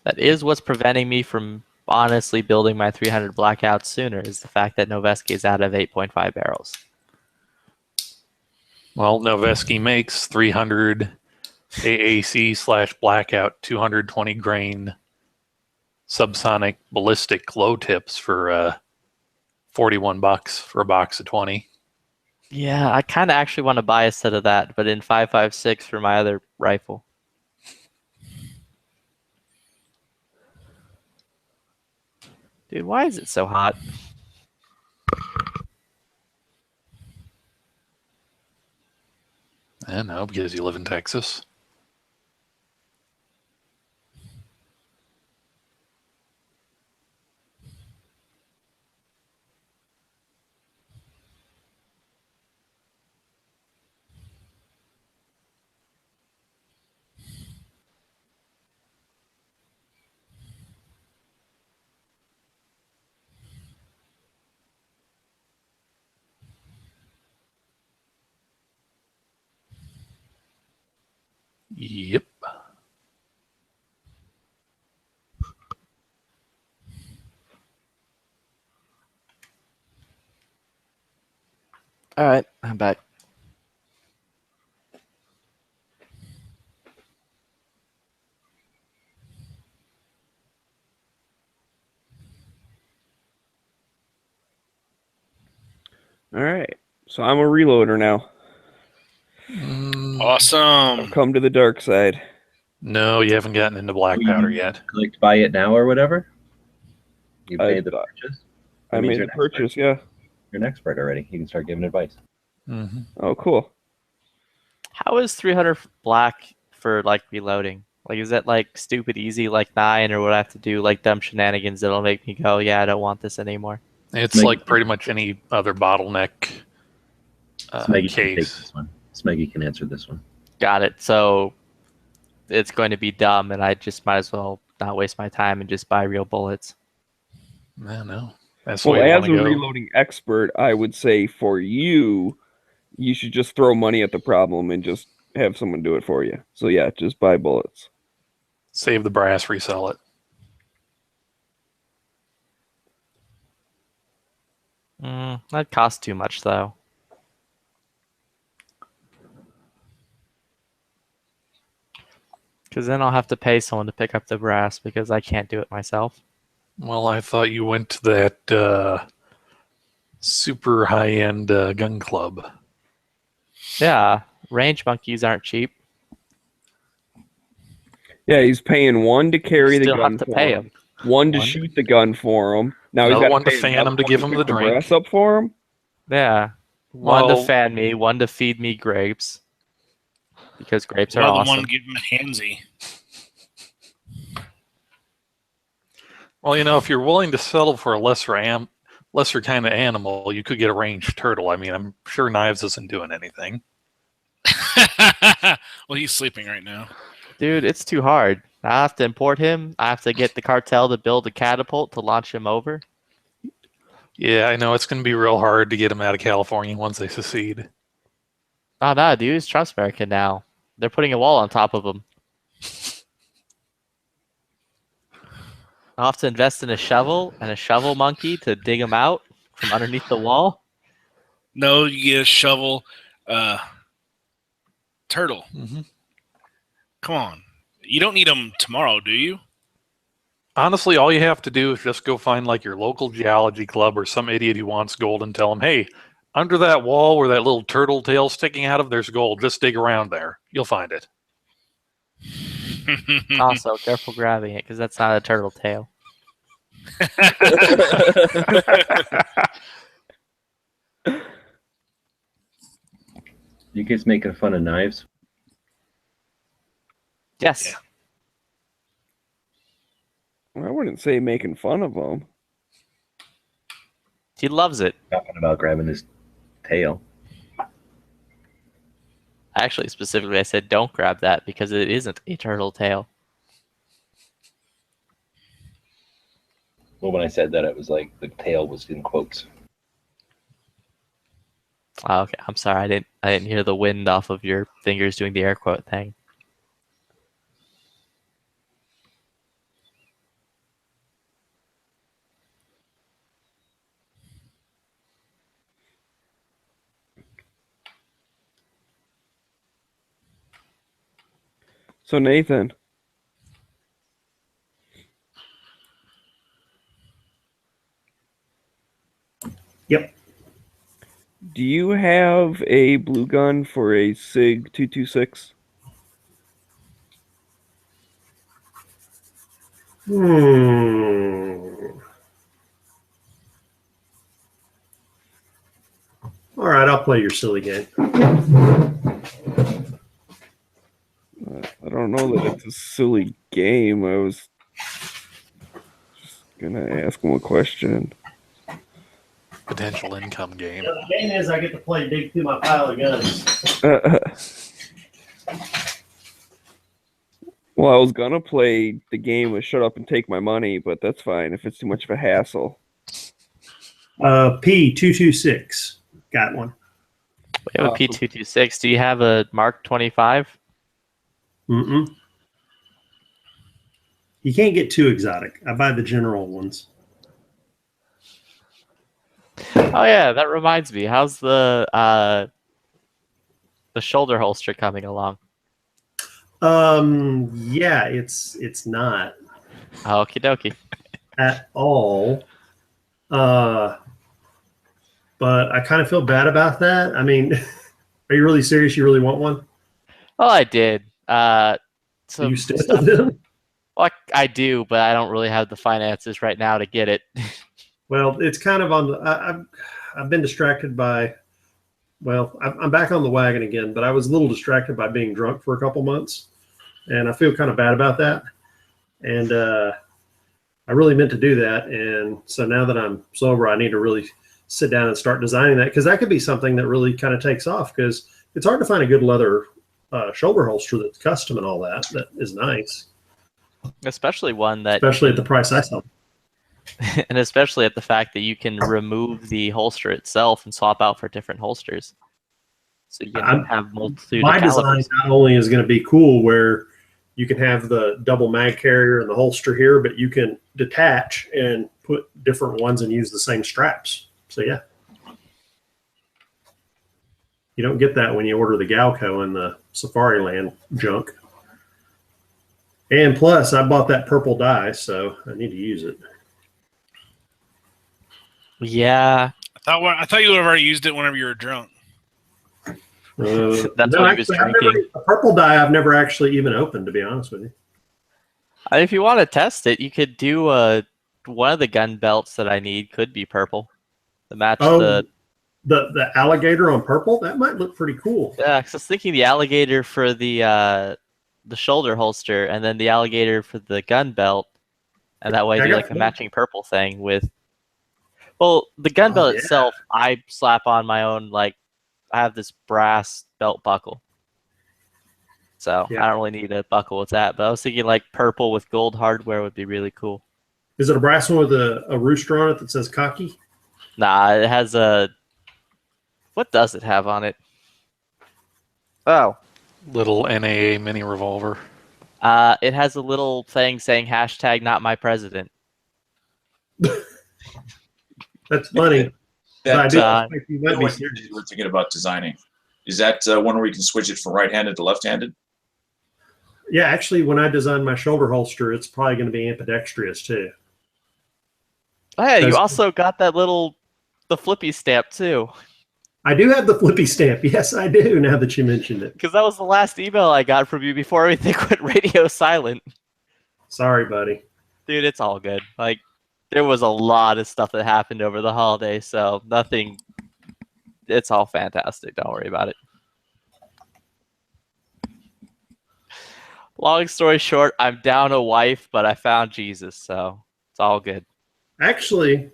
That is what's preventing me from honestly building my 300 Blackout sooner, is the fact that Noveski is out of 8.5 barrels. Well, Noveski makes 300 AAC/Blackout 220 grain subsonic ballistic glow tips for $41 for a box of 20. Yeah, I kind of actually want to buy a set of that, but in 5.56 for my other rifle. Dude, why is it so hot? I don't know, because you live in Texas. Yep. All right, I'm back. All right. So I'm a reloader now. Awesome. I've come to the dark side. No, you haven't gotten into black powder yet. Clicked buy it now or whatever. You I- made the purchase. I That means made you're the an purchase, expert. yeah. You're an expert already. You can start giving advice. Mm-hmm. Oh, cool. How is 300 black for like reloading? Like, is that like stupid easy like 9, or would I have to do like dumb shenanigans that'll make me go, yeah, I don't want this anymore? It's Smeggy like pretty much any other bottleneck Smeggy can take case. this one. Smeggy can answer this one. Got it. So it's going to be dumb, and I just might as well not waste my time and just buy real bullets. I know. That's the Well, way you as want a to go. reloading expert, I would say for you, you should just throw money at the problem and just have someone do it for you. So yeah, just buy bullets. Save the brass, resell it. That costs too much, though. Because then I'll have to pay someone to pick up the brass because I can't do it myself. Well, I thought you went to that super high-end gun club. Yeah, range monkeys aren't cheap. Yeah, he's paying one to carry the Still gun have to for pay him, one to One. shoot the gun for him. Now he's Another got one to pay fan another him to one give him pick the drink. brass up for him. Yeah. One Well- to fan me, one to feed me grapes. Because grapes are Well, the awesome. one give him a handsy. Well, you know, if you're willing to settle for a lesser kind of animal, you could get a ranged turtle. I mean, I'm sure Knives isn't doing anything. Well, he's sleeping right now. Dude, it's too hard. I have to import him. I have to get the cartel to build a catapult to launch him over. Yeah, I know it's going to be real hard to get him out of California once they secede. Oh, no, dude. He's Trump's American now. They're putting a wall on top of him. I'll have to invest in a shovel and a shovel monkey to dig him out from underneath the wall. No, you get a shovel. Turtle. Mm-hmm. Come on. You don't need them tomorrow, do you? Honestly, all you have to do is just go find like your local geology club or some idiot who wants gold and tell them, hey, under that wall where that little turtle tail's sticking out of, there's gold. Just dig around there. You'll find it. Also, careful grabbing it because that's not a turtle tail. You guys making fun of knives? Yes. I wouldn't say making fun of them. He loves it. Talking about grabbing his tail. Actually, specifically, I said don't grab that because it isn't a turtle tail. Well, when I said that, it was like the tail was in quotes. Oh, okay, I'm sorry. I didn't hear the wind off of your fingers doing the air quote thing. So Nathan, Yep. do you have a blue gun for a SIG 226? All right, I'll play your silly game. I don't know that it's a silly game. I was just gonna ask him a question. Potential income game. The game is I get to play dig through my pile of guns. Well, I was gonna play the game of Shut Up and Take My Money, but that's fine if it's too much of a hassle. P226. Got one. We have a P226. Do you have a Mark 25? Mm-mm. You can't get too exotic. I buy the general ones. Oh yeah, that reminds me. How's the shoulder holster coming along? Yeah, it's not Okie dokie. at all. But I kind of feel bad about that. I mean, are you really serious? You really want one? Oh, I did. So you still do? Well, I do, but I don't really have the finances right now to get it. Well, it's kind of on the. I've been distracted by. Well, I'm back on the wagon again, but I was a little distracted by being drunk for a couple months, and I feel kind of bad about that. And I really meant to do that, and so now that I'm sober, I need to really sit down and start designing that, because that could be something that really kind of takes off, because it's hard to find a good leather shoulder holster that's custom and all that is nice. Especially one that... Especially at the price I sell. And especially at the fact that you can remove the holster itself and swap out for different holsters. So you can have multitude My of design calibers. not only is going to be cool where you can have the double mag carrier and the holster here, but you can detach and put different ones and use the same straps. So yeah. You don't get that when you order the Galco and the Safari Land junk. And plus, I bought that purple dye, so I need to use it. Yeah. I thought you would have already used it whenever you were drunk. That's no, what he was drinking. A purple dye I've never actually even opened, to be honest with you. If you want to test it, you could do one of the gun belts that I need could be purple. To match the alligator on purple? That might look pretty cool. Yeah, because I was thinking the alligator for the shoulder holster, and then the alligator for the gun belt, and that way do like a matching purple thing with. Well, the gun belt itself, I slap on my own, like I have this brass belt buckle, so I don't really need a buckle with that. But I was thinking like purple with gold hardware would be really cool. Is it a brass one with a rooster on it that says cocky? Nah, it has a. What does it have on it? Oh. Little NAA mini revolver. It has a little thing saying hashtag not my president. That's funny. We're thinking about designing. Is that one where you can switch it from right-handed to left-handed? Yeah, actually, when I design my shoulder holster, it's probably going to be ambidextrous too. Oh yeah, you also got that the flippy stamp too. I do have the flippy stamp. Yes, I do. Now that you mentioned it. Because that was the last email I got from you before everything went radio silent. Sorry, buddy. Dude, it's all good. Like, there was a lot of stuff that happened over the holiday, so nothing. It's all fantastic. Don't worry about it. Long story short, I'm down a wife, but I found Jesus, so it's all good. Actually,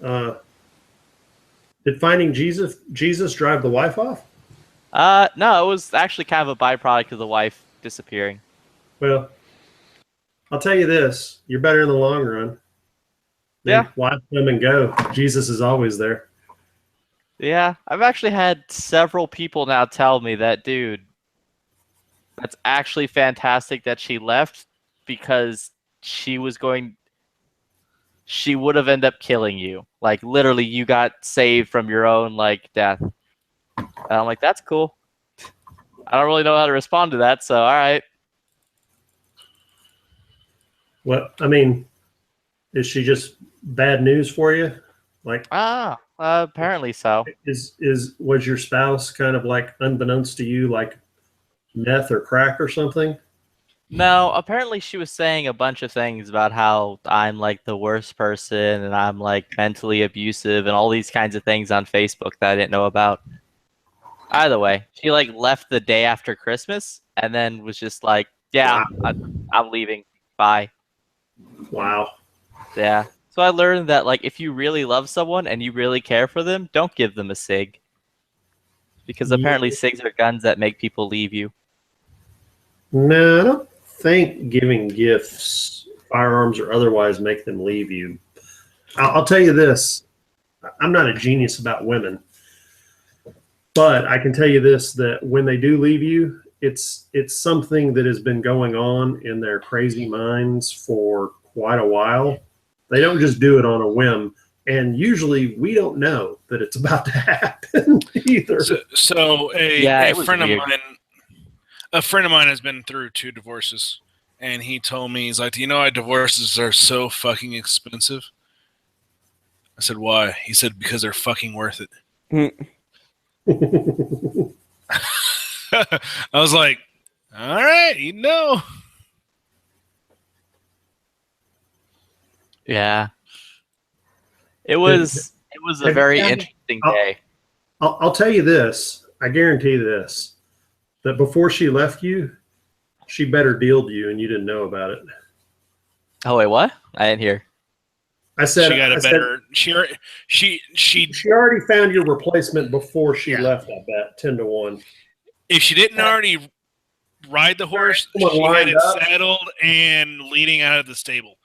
did finding Jesus drive the wife off? No, it was actually kind of a byproduct of the wife disappearing. Well, I'll tell you this: you're better in the long run. Yeah. Wife come and go. Jesus is always there. Yeah, I've actually had several people now tell me that, dude, that's actually fantastic that she left because she would have ended up killing you. Like, literally, you got saved from your own, like, death. And I'm like, that's cool. I don't really know how to respond to that, so all right. Well, I mean, is she just bad news for you? Like, apparently so. Was your spouse kind of like, unbeknownst to you, like meth or crack or something? No, apparently she was saying a bunch of things about how I'm like the worst person and I'm like mentally abusive and all these kinds of things on Facebook that I didn't know about. Either way, she like left the day after Christmas and then was just like, yeah, I'm leaving. Bye. Wow. Yeah. So I learned that like if you really love someone and you really care for them, don't give them a SIG. Because apparently SIGs are guns that make people leave you. No, I don't think giving gifts, firearms or otherwise, make them leave you. I'll tell you this. I'm not a genius about women. But I can tell you this, that when they do leave you, it's something that has been going on in their crazy minds for quite a while. They don't just do it on a whim. And usually we don't know that it's about to happen either. So a friend of mine has been through 2 divorces. And he told me, he's like, do you know why divorces are so fucking expensive? I said, why? He said, because they're fucking worth it. I was like, all right, you know. Yeah. It was a very interesting day. I'll tell you this. I guarantee this. That before she left you, she better dealed you and you didn't know about it. Oh, wait, what? I didn't hear. I said she got a better. She already found your replacement before she left. I bet 10-1. If she didn't already ride the horse, she had it saddled and leading out of the stable.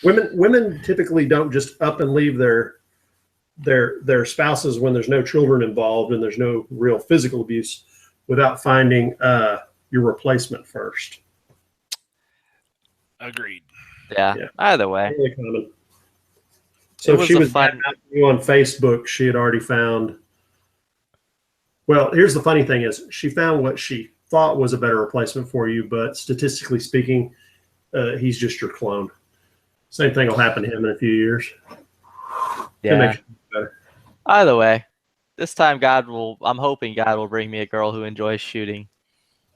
Women typically don't just up and leave their spouses when there's no children involved and there's no real physical abuse without finding your replacement first. Agreed. Yeah. Either way. Really common. So if she was finding out you on Facebook, she had already found. Well, here's the funny thing is she found what she thought was a better replacement for you, but statistically speaking, he's just your clone. Same thing will happen to him in a few years. Yeah. Either way, this time I'm hoping God will bring me a girl who enjoys shooting.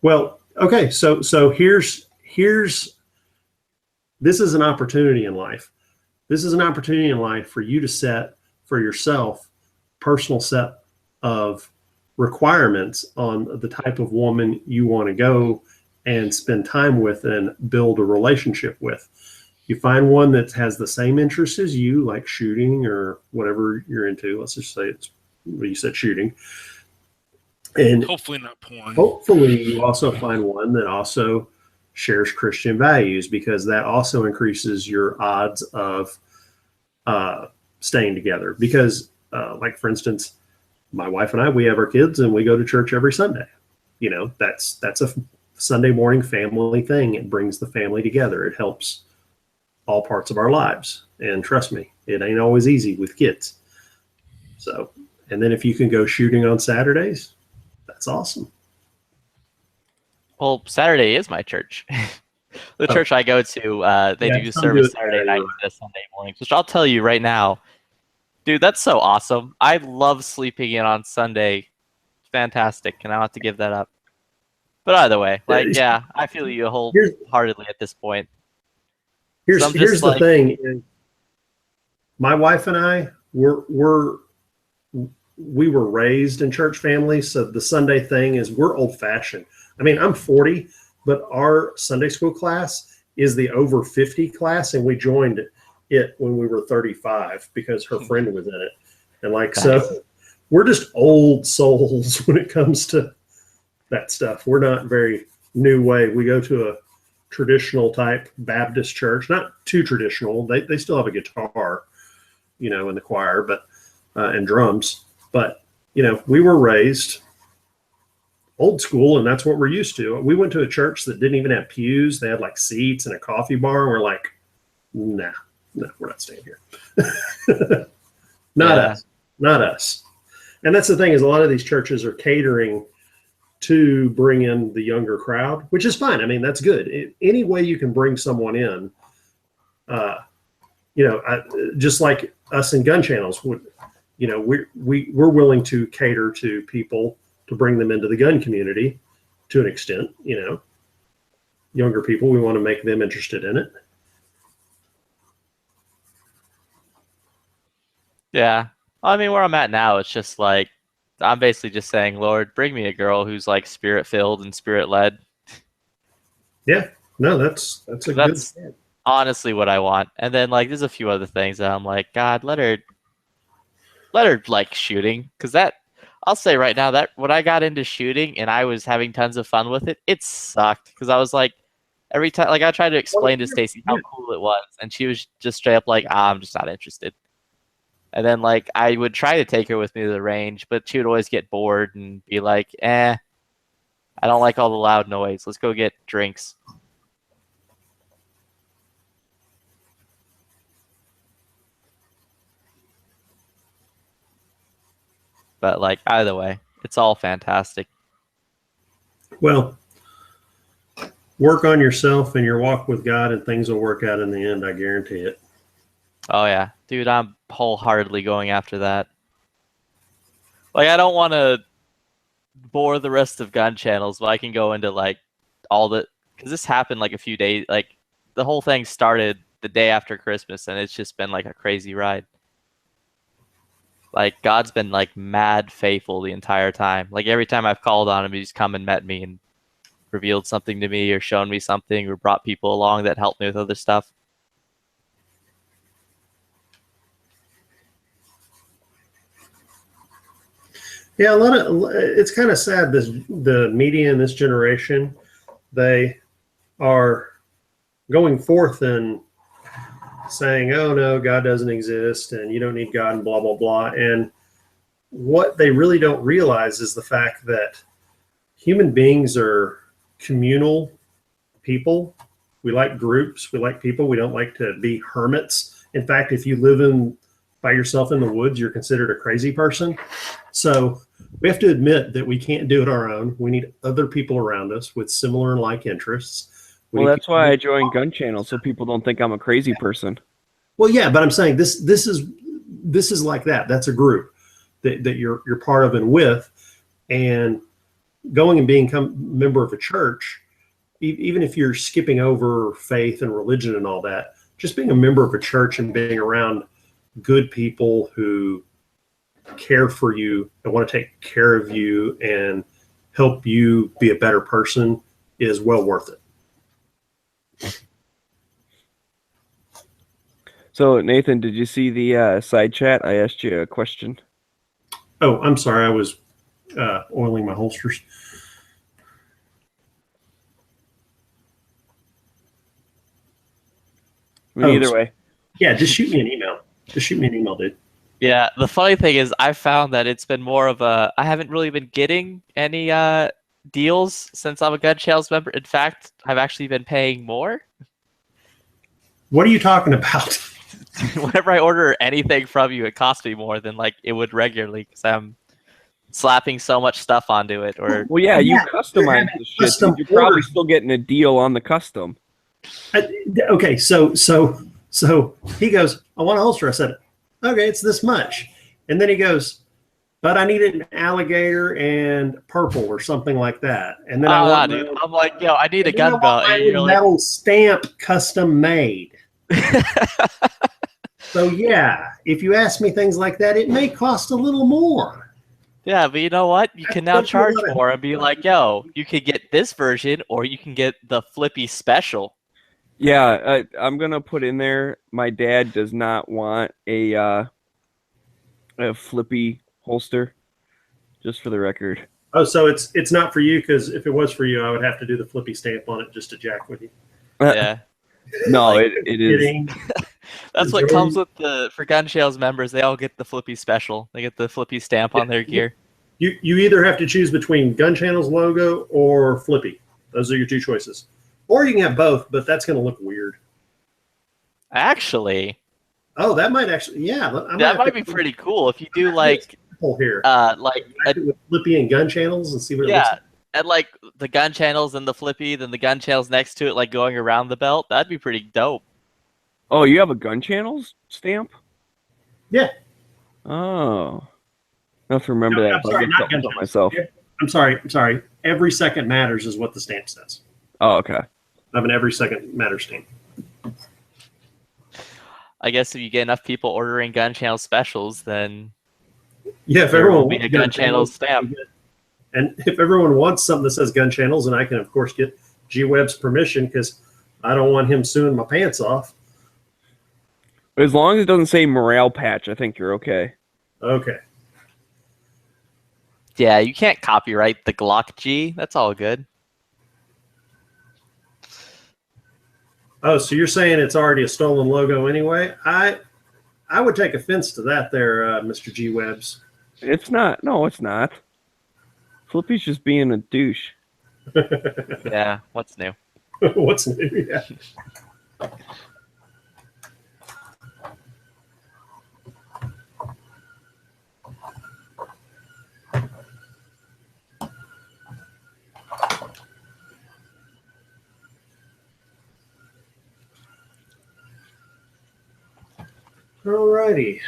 Well, okay. So here's this is an opportunity in life. This is an opportunity in life for you to set for yourself personal set of requirements on the type of woman you want to go and spend time with and build a relationship with. You find one that has the same interests as you, like shooting or whatever you're into. Let's just say you said shooting. And hopefully not porn. Hopefully you also find one that also shares Christian values, because that also increases your odds of staying together. Because like, for instance, my wife and I, we have our kids and we go to church every Sunday. You know, that's a Sunday morning family thing. It brings the family together. It helps all parts of our lives. And trust me, it ain't always easy with kids. So, and then if you can go shooting on Saturdays, that's awesome. Well, Saturday is my church. The church I go to, they do service Saturday night and Sunday mornings, which I'll tell you right now, Dude, that's so awesome. I love sleeping in on Sunday. Fantastic, and I'll have to give that up. But either way, like, yeah, I feel you wholeheartedly at this point. Here's So I'm just the like- thing. Is my wife and I we were raised in church families, so the Sunday thing is we're old fashioned. I mean, I'm 40, but our Sunday school class is the over 50 class, and we joined it when we were 35 because her friend was in it. And like, so we're just old souls when it comes to that stuff. We're not very new way. We go to a traditional type Baptist church, not too traditional. They still have a guitar, you know, in the choir, but and drums. But, you know, we were raised old school, and that's what we're used to. We went to a church that didn't even have pews. They had like seats and a coffee bar. And we're like, nah, we're not staying here. Not us. And that's the thing, is a lot of these churches are catering to bring in the younger crowd, which is fine. I mean, that's good. Any way you can bring someone in, you know, just like us in gun channels would, you know, we're willing to cater to people to bring them into the gun community to an extent. You know, younger people, we want to make them interested in it. Yeah. I mean, where I'm at now, it's just like, I'm basically just saying, Lord, bring me a girl who's like spirit filled and spirit led. Yeah. No, that's That's honestly what I want. And then like, there's a few other things that I'm like, God, let her like shooting. Cause that, I'll say right now that when I got into shooting and I was having tons of fun with it, it sucked. Cause I was like, every time, like I tried to explain to Stacy how cool it was. And she was just straight up like, I'm just not interested. And then like, I would try to take her with me to the range, but she would always get bored and be like, I don't like all the loud noise. Let's go get drinks. But like, either way, it's all fantastic. Well, work on yourself and your walk with God, and things will work out in the end. I guarantee it. Oh yeah, dude, I'm wholeheartedly going after that. Like, I don't want to bore the rest of gun channels, but I can go into like all the, because this happened like a few days, like the whole thing started the day after Christmas, and it's just been like a crazy ride. Like, God's been like mad faithful the entire time. Like, every time I've called on him, he's come and met me and revealed something to me or shown me something or brought people along that helped me with other stuff. Yeah, it's kind of sad. The media in this generation, they are going forth and saying, "Oh no, God doesn't exist, and you don't need God," and blah blah blah. And what they really don't realize is the fact that human beings are communal people. We like groups. We like people. We don't like to be hermits. In fact, if you live by yourself in the woods, you're considered a crazy person. So we have to admit that we can't do it our own. We need other people around us with similar and like interests. Well, that's why I joined Gun Channel, so people don't think I'm a crazy person. Well, yeah, but I'm saying this is like that. That's a group that you're part of and with, and going and being a member of a church, even if you're skipping over faith and religion and all that, just being a member of a church and being around good people who care for you and want to take care of you and help you be a better person is well worth it. So, Nathan, did you see the side chat? I asked you a question. Oh, I'm sorry. I was oiling my holsters. Either way. Yeah, just shoot me an email. Just shoot me an email, dude. Yeah, the funny thing is I found that it's been more of a, I haven't really been getting any deals since I'm a Gun Channels member. In fact, I've actually been paying more. What are you talking about? Whenever I order anything from you, it costs me more than like it would regularly because I'm slapping so much stuff onto it. Or well, yeah, you customize the shit. So you're probably still getting a deal on the custom. Okay, so he goes, "I want a holster." I said, Okay, it's this much. And then he goes, but I needed an alligator and purple or something like that. And then I want dude. I'm like, yo, I need a and then I gun want belt. my And you're like, metal stamp custom made. So yeah, if you ask me things like that, it may cost a little more. yeah, but you know what? You can now That's charge what I- more and be like, yo, you could get this version or you can get the Flippy Special. Yeah, I'm gonna put in there. My dad does not want a flippy holster. Just for the record. Oh, so it's not for you, because if it was for you, I would have to do the flippy stamp on it just to jack with you. Yeah. No, Like, it is. kidding. That's what comes with for Gun Shales members. They all get the Flippy Special. They get the Flippy stamp on their gear. You either have to choose between Gun Channel's logo or Flippy. Those are your two choices. Or you can have both, but that's going to look weird. Actually, Oh, that might actually, yeah. that might be pretty cool if you do like here. like With Flippy and Gun Channels and see what it looks yeah, like. and like the gun channels and the Flippy, then the gun channels next to it, like going around the belt. That'd be pretty dope. Oh, you have a gun channels stamp? Yeah. Oh. I have to remember that. I'm if I sorry, get not something Gun for Channels. myself. I'm sorry. Every second matters is what the stamp says. Oh, okay. I have an every second matters stamp. I guess if you get enough people ordering gun channel specials, then Yeah, if there everyone will be wants a gun channel stamp. and if everyone wants something that says Gun Channels, and I can of course get G-Web's permission, because I don't want him suing my pants off. As long as it doesn't say morale patch, I think you're okay. Okay. Yeah, you can't copyright the Glock G. That's all good. Oh, so you're saying it's already a stolen logo anyway? I would take offense to that there, Mr. G-Webs. It's not. No, it's not. Flippy's just being a douche. Yeah, what's new? What's new? Yeah. Alrighty.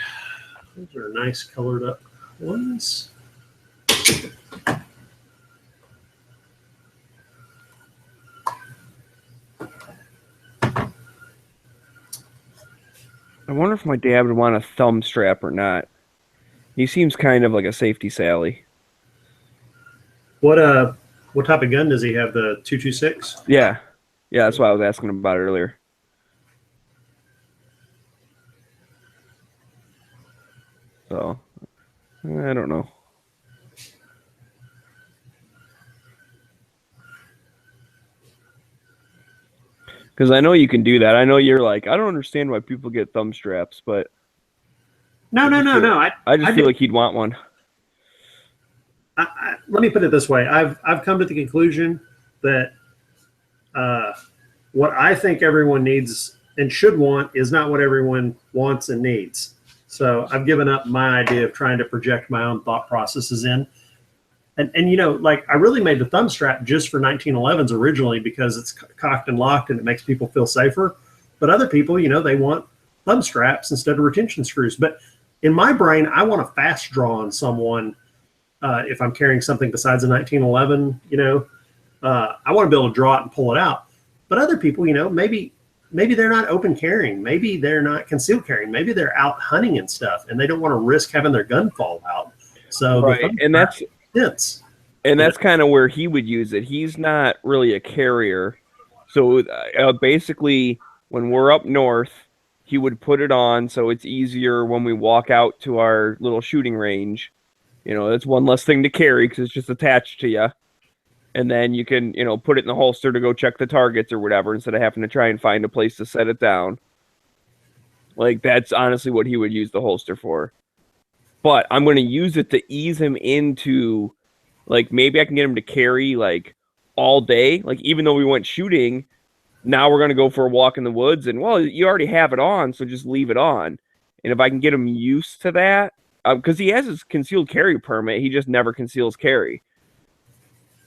Those are nice colored up ones. I wonder if my dad would want a thumb strap or not. He seems kind of like a safety Sally. What type of gun does he have? The 226? Yeah. Yeah, that's why I was asking about it earlier. So, I don't know. Because I know you can do that. I know you're like, I don't understand why people get thumb straps, but No. I just feel like he'd want one. Let me put it this way. I've come to the conclusion that what I think everyone needs and should want is not what everyone wants and needs. So I've given up my idea of trying to project my own thought processes in. And you know, like I really made the thumb strap just for 1911s originally because it's cocked and locked and it makes people feel safer. But other people, you know, they want thumb straps instead of retention screws. But in my brain, I want a fast draw on someone if I'm carrying something besides a 1911. You know, I want to be able to draw it and pull it out. But other people, you know, maybe they're not open carrying. Maybe they're not concealed carrying. Maybe they're out hunting and stuff, and they don't want to risk having their gun fall out. So Right, and that's fits. And that's kind of where he would use it. He's not really a carrier. So basically, when we're up north, he would put it on so it's easier when we walk out to our little shooting range. You know, that's one less thing to carry because it's just attached to you. And then you can, you know, put it in the holster to go check the targets or whatever instead of having to try and find a place to set it down. Like, that's honestly what he would use the holster for. But I'm going to use it to ease him into, like, maybe I can get him to carry, like, all day. Like, even though we went shooting, now we're going to go for a walk in the woods. And, well, you already have it on, so just leave it on. And if I can get him used to that, because he has his concealed carry permit, he just never conceals carry.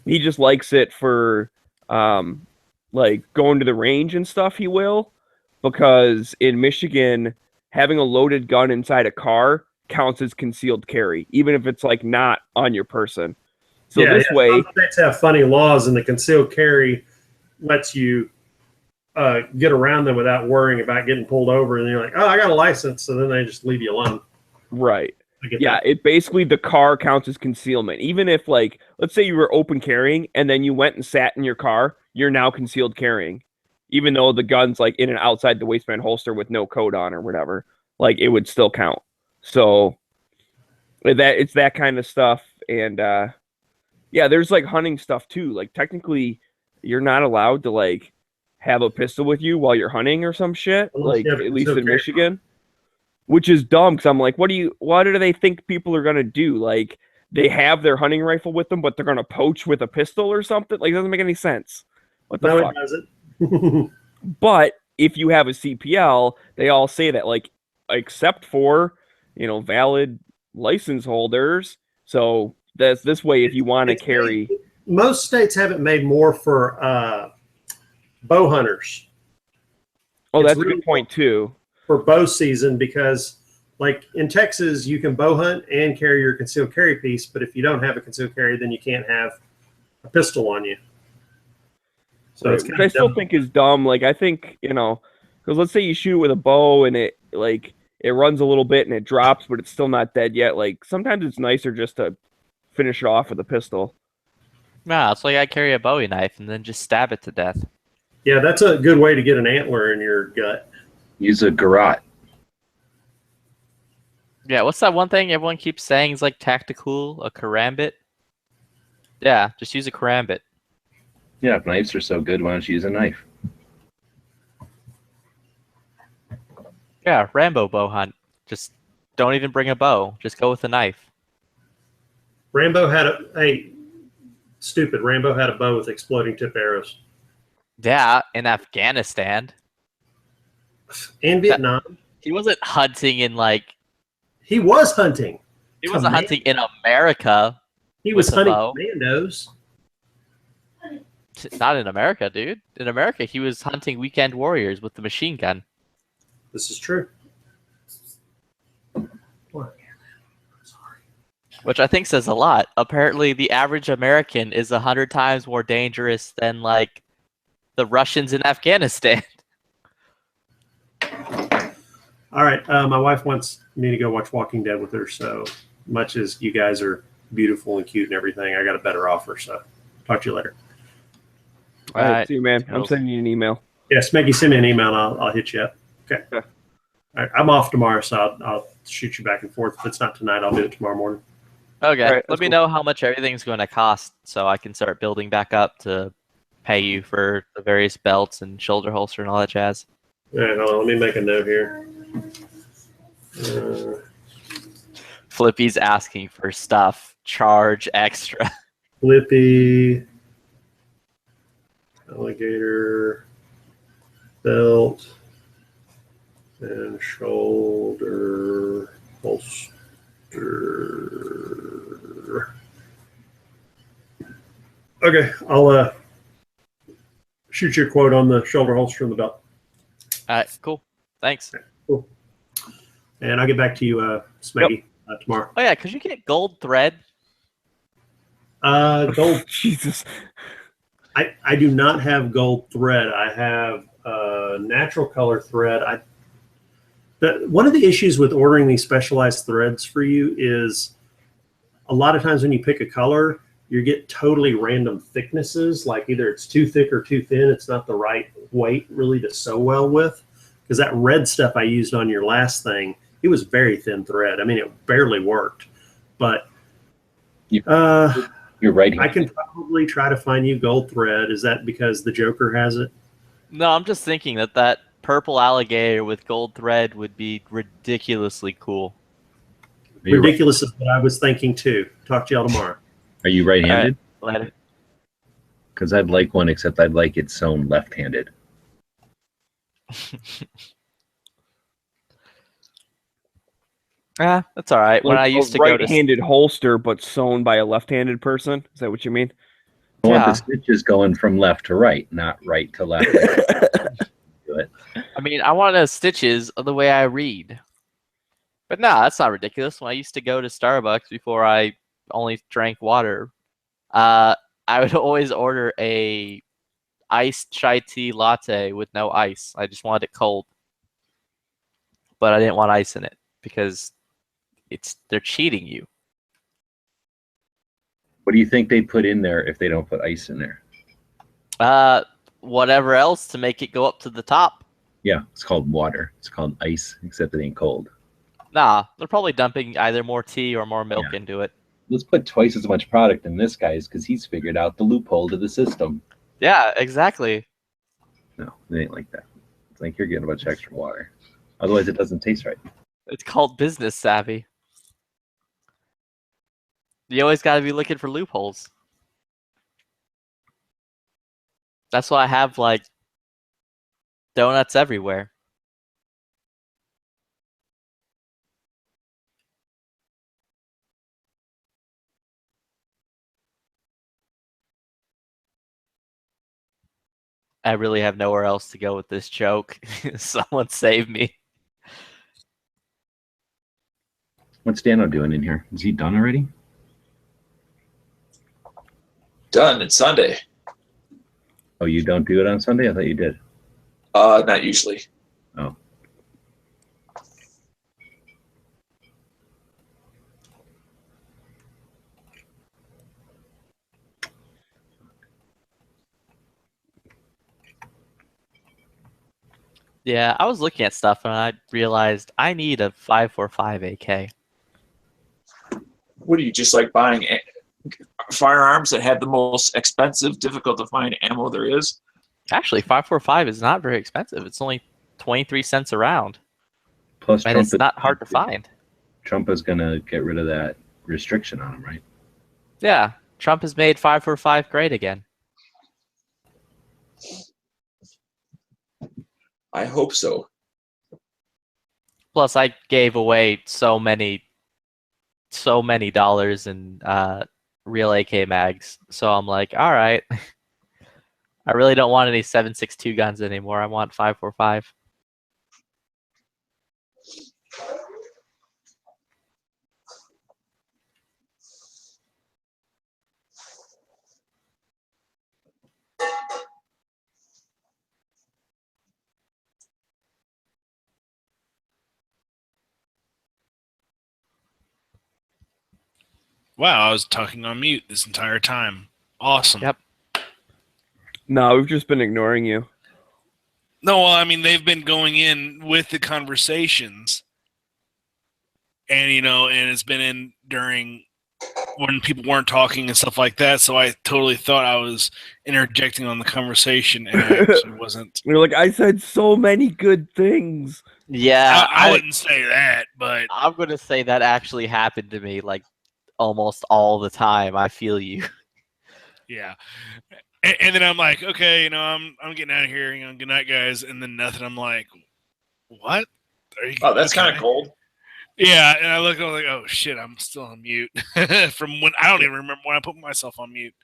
He just likes it for, like, going to the range and stuff, he will. Because in Michigan, having a loaded gun inside a car counts as concealed carry, even if it's like not on your person. So this way, some states have funny laws, and the concealed carry lets you get around them without worrying about getting pulled over. And you're like, oh, I got a license, so then they just leave you alone. right. Yeah, it basically, the car counts as concealment. Even if, like, let's say you were open carrying and then you went and sat in your car, you're now concealed carrying. Even though the gun's like in and outside the waistband holster with no code on or whatever, like it would still count. So it's that kind of stuff. And yeah, there's like hunting stuff too. Like technically you're not allowed to like have a pistol with you while you're hunting or some shit, like at least in Michigan. Which is dumb, because I'm like, what do they think people are gonna do? Like, they have their hunting rifle with them, but they're gonna poach with a pistol or something? Like, it doesn't make any sense. What the fuck? It doesn't. But if you have a CPL, they all say that, like, except for, valid license holders. So that's this way if you want to carry. Most states have it made more for bow hunters. Oh, that's a good point too. For bow season, because like in Texas, you can bow hunt and carry your concealed carry piece, but if you don't have a concealed carry, then you can't have a pistol on you. So it's I still think is dumb. Like I think, because let's say you shoot with a bow and it runs a little bit and it drops, but it's still not dead yet. Like sometimes it's nicer just to finish it off with a pistol. Nah, it's like I carry a Bowie knife and then just stab it to death. Yeah, that's a good way to get an antler in your gut. Use a garrote. Yeah, what's that one thing everyone keeps saying is like tactical, a karambit? Yeah, just use a karambit. Yeah, if knives are so good, why don't you use a knife? Yeah, Rambo bow hunt. Just don't even bring a bow. Just go with a knife. Rambo had Rambo had a bow with exploding tip arrows. Yeah, in Afghanistan. And Vietnam. He wasn't hunting in like. He was hunting. He wasn't hunting in America. He was hunting commandos. Not in America, dude. In America, he was hunting weekend warriors with the machine gun. This is true. Which I think says a lot. Apparently, the average American is 100 times more dangerous than like the Russians in Afghanistan. All right, my wife wants me to go watch Walking Dead with her. So much as you guys are beautiful and cute and everything, I got a better offer. So talk to you later. All right, see you, man. I'm sending you an email. Yes, Maggie, send me an email and I'll hit you up. Okay. All right, I'm off tomorrow, so I'll shoot you back and forth. If it's not tonight, I'll do it tomorrow morning. Okay, right, let me know how much everything's going to cost so I can start building back up to pay you for the various belts and shoulder holster and all that jazz. All right, hold on. Let me make a note here. Flippy's asking for stuff. Charge extra. Flippy, alligator, belt, and shoulder holster. Okay, I'll shoot you a quote on the shoulder holster and the belt. All right, cool. Thanks. Okay, cool. And I'll get back to you, Smeggy, tomorrow. Oh yeah, could you get gold thread? Gold. Jesus. I do not have gold thread. I have natural color thread. One of the issues with ordering these specialized threads for you is a lot of times when you pick a color, you get totally random thicknesses. Like either it's too thick or too thin. It's not the right weight really to sew well with. Because that red stuff I used on your last thing, it was very thin thread. I mean, it barely worked. But you're right. I can probably try to find you gold thread. Is that because the Joker has it? No, I'm just thinking that purple alligator with gold thread would be ridiculously cool. Ridiculous is what I was thinking too. Talk to y'all tomorrow. Are you right-handed? All right, later. Because I'd like one, except I'd like it sewn left-handed. That's all right. When I used to go to right-handed holster, but sewn by a left-handed person. Is that what you mean? I want the stitches going from left to right, not right to left. Do it. I mean, I want to stitches of the way I read. But no, that's not ridiculous. When I used to go to Starbucks before I only drank water, I would always order a iced chai tea latte with no ice. I just wanted it cold. But I didn't want ice in it because they're cheating you. What do you think they put in there if they don't put ice in there? Whatever else to make it go up to the top. Yeah, it's called water. It's called ice, except it ain't cold. Nah, they're probably dumping either more tea or more milk into it. Let's put twice as much product in this guy's because he's figured out the loophole to the system. Yeah, exactly. No, it ain't like that. It's like you're getting a bunch of extra water. Otherwise, it doesn't taste right. It's called business savvy. You always got to be looking for loopholes. That's why I have, like, donuts everywhere. I really have nowhere else to go with this joke. Someone save me. What's Dano doing in here? Is he done already? Done. It's Sunday. Oh, you don't do it on Sunday? I thought you did. Not usually. Oh. Yeah, I was looking at stuff and I realized I need a 545 AK. What do you just like buying firearms that have the most expensive, difficult to find ammo there is? Actually, 545 is not very expensive. It's only 23 cents a round. Plus, and it's not hard to find. Trump is going to get rid of that restriction on him, right? Yeah, Trump has made 545 great again. I hope so. Plus, I gave away so many dollars in real AK mags. So I'm like, all right. I really don't want any 7.62 guns anymore. I want 545. Wow, I was talking on mute this entire time. Awesome. Yep. No, we've just been ignoring you. No, well, I mean, they've been going in with the conversations. And, and it's been in during when people weren't talking and stuff like that. So I totally thought I was interjecting on the conversation, and I actually wasn't. You're like, I said so many good things. Yeah. I wouldn't say that, but I'm going to say that actually happened to me like almost all the time. I feel you. Yeah. And then I'm like, okay, I'm getting out of here. Good night, guys. And then nothing. I'm like, what? Oh, that's kind of cold. Yeah, and I look, I was like, oh shit, I'm still on mute. From when I don't even remember when I put myself on mute.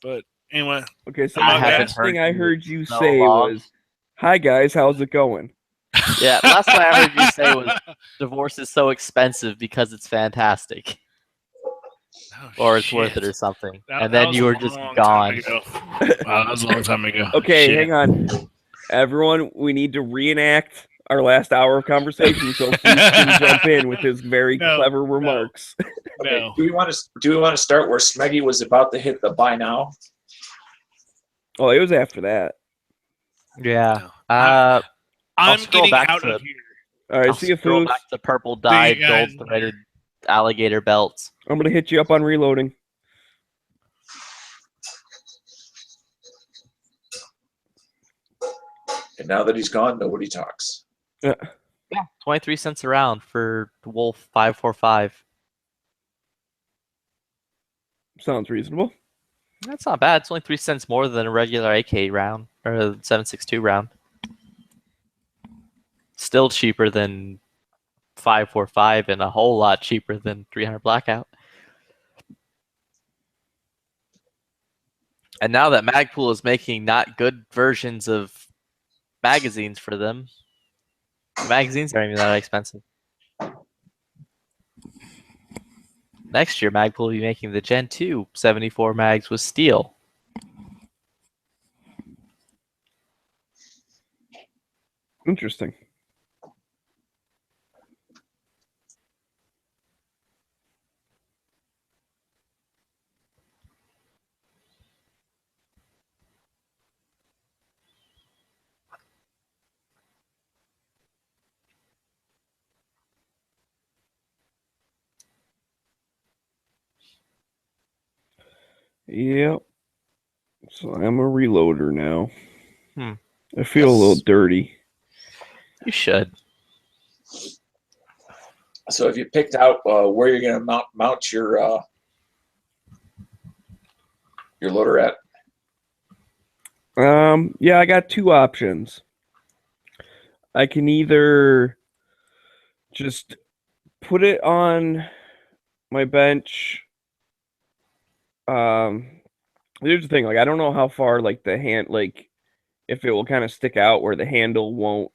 But anyway. Okay, so the last thing I heard you say long. was, "Hi guys, how's it going?" Yeah, last thing I heard you say was, "Divorce is so expensive because it's fantastic." Oh, or it's shit. worth it or something. That and then was you a were just long gone. time ago. Wow, that was a long time ago. Okay, Shit. hang on. Everyone, we need to reenact our last hour of conversation so Fleece can jump in with his very clever remarks. Okay, do we want to start where Smeggy was about to hit the buy now? Oh, it was after that. Yeah. I'm I'll scroll getting back out to, of here. All right, I'll see you, scroll Foos. back to purple dyed, See you guys. gold threaded alligator belts. I'm gonna hit you up on reloading. And now that he's gone, nobody talks. Yeah. Yeah, 23 cents a round for Wolf 545. Sounds reasonable. That's not bad. It's only 3 cents more than a regular AK round or a 7.62 round. Still cheaper than 545 and a whole lot cheaper than 300 Blackout. And now that Magpul is making not good versions of magazines for them. Magazines aren't even that expensive. Next year, Magpul will be making the Gen 2 74 mags with steel. Interesting. Yep. So I'm a reloader now. I feel a little dirty. You should. So have you picked out where you're going to mount your loader at? Yeah, I got two options. I can either just put it on my bench. Here's the thing, like I don't know how far like the hand, like if it will kind of stick out where the handle won't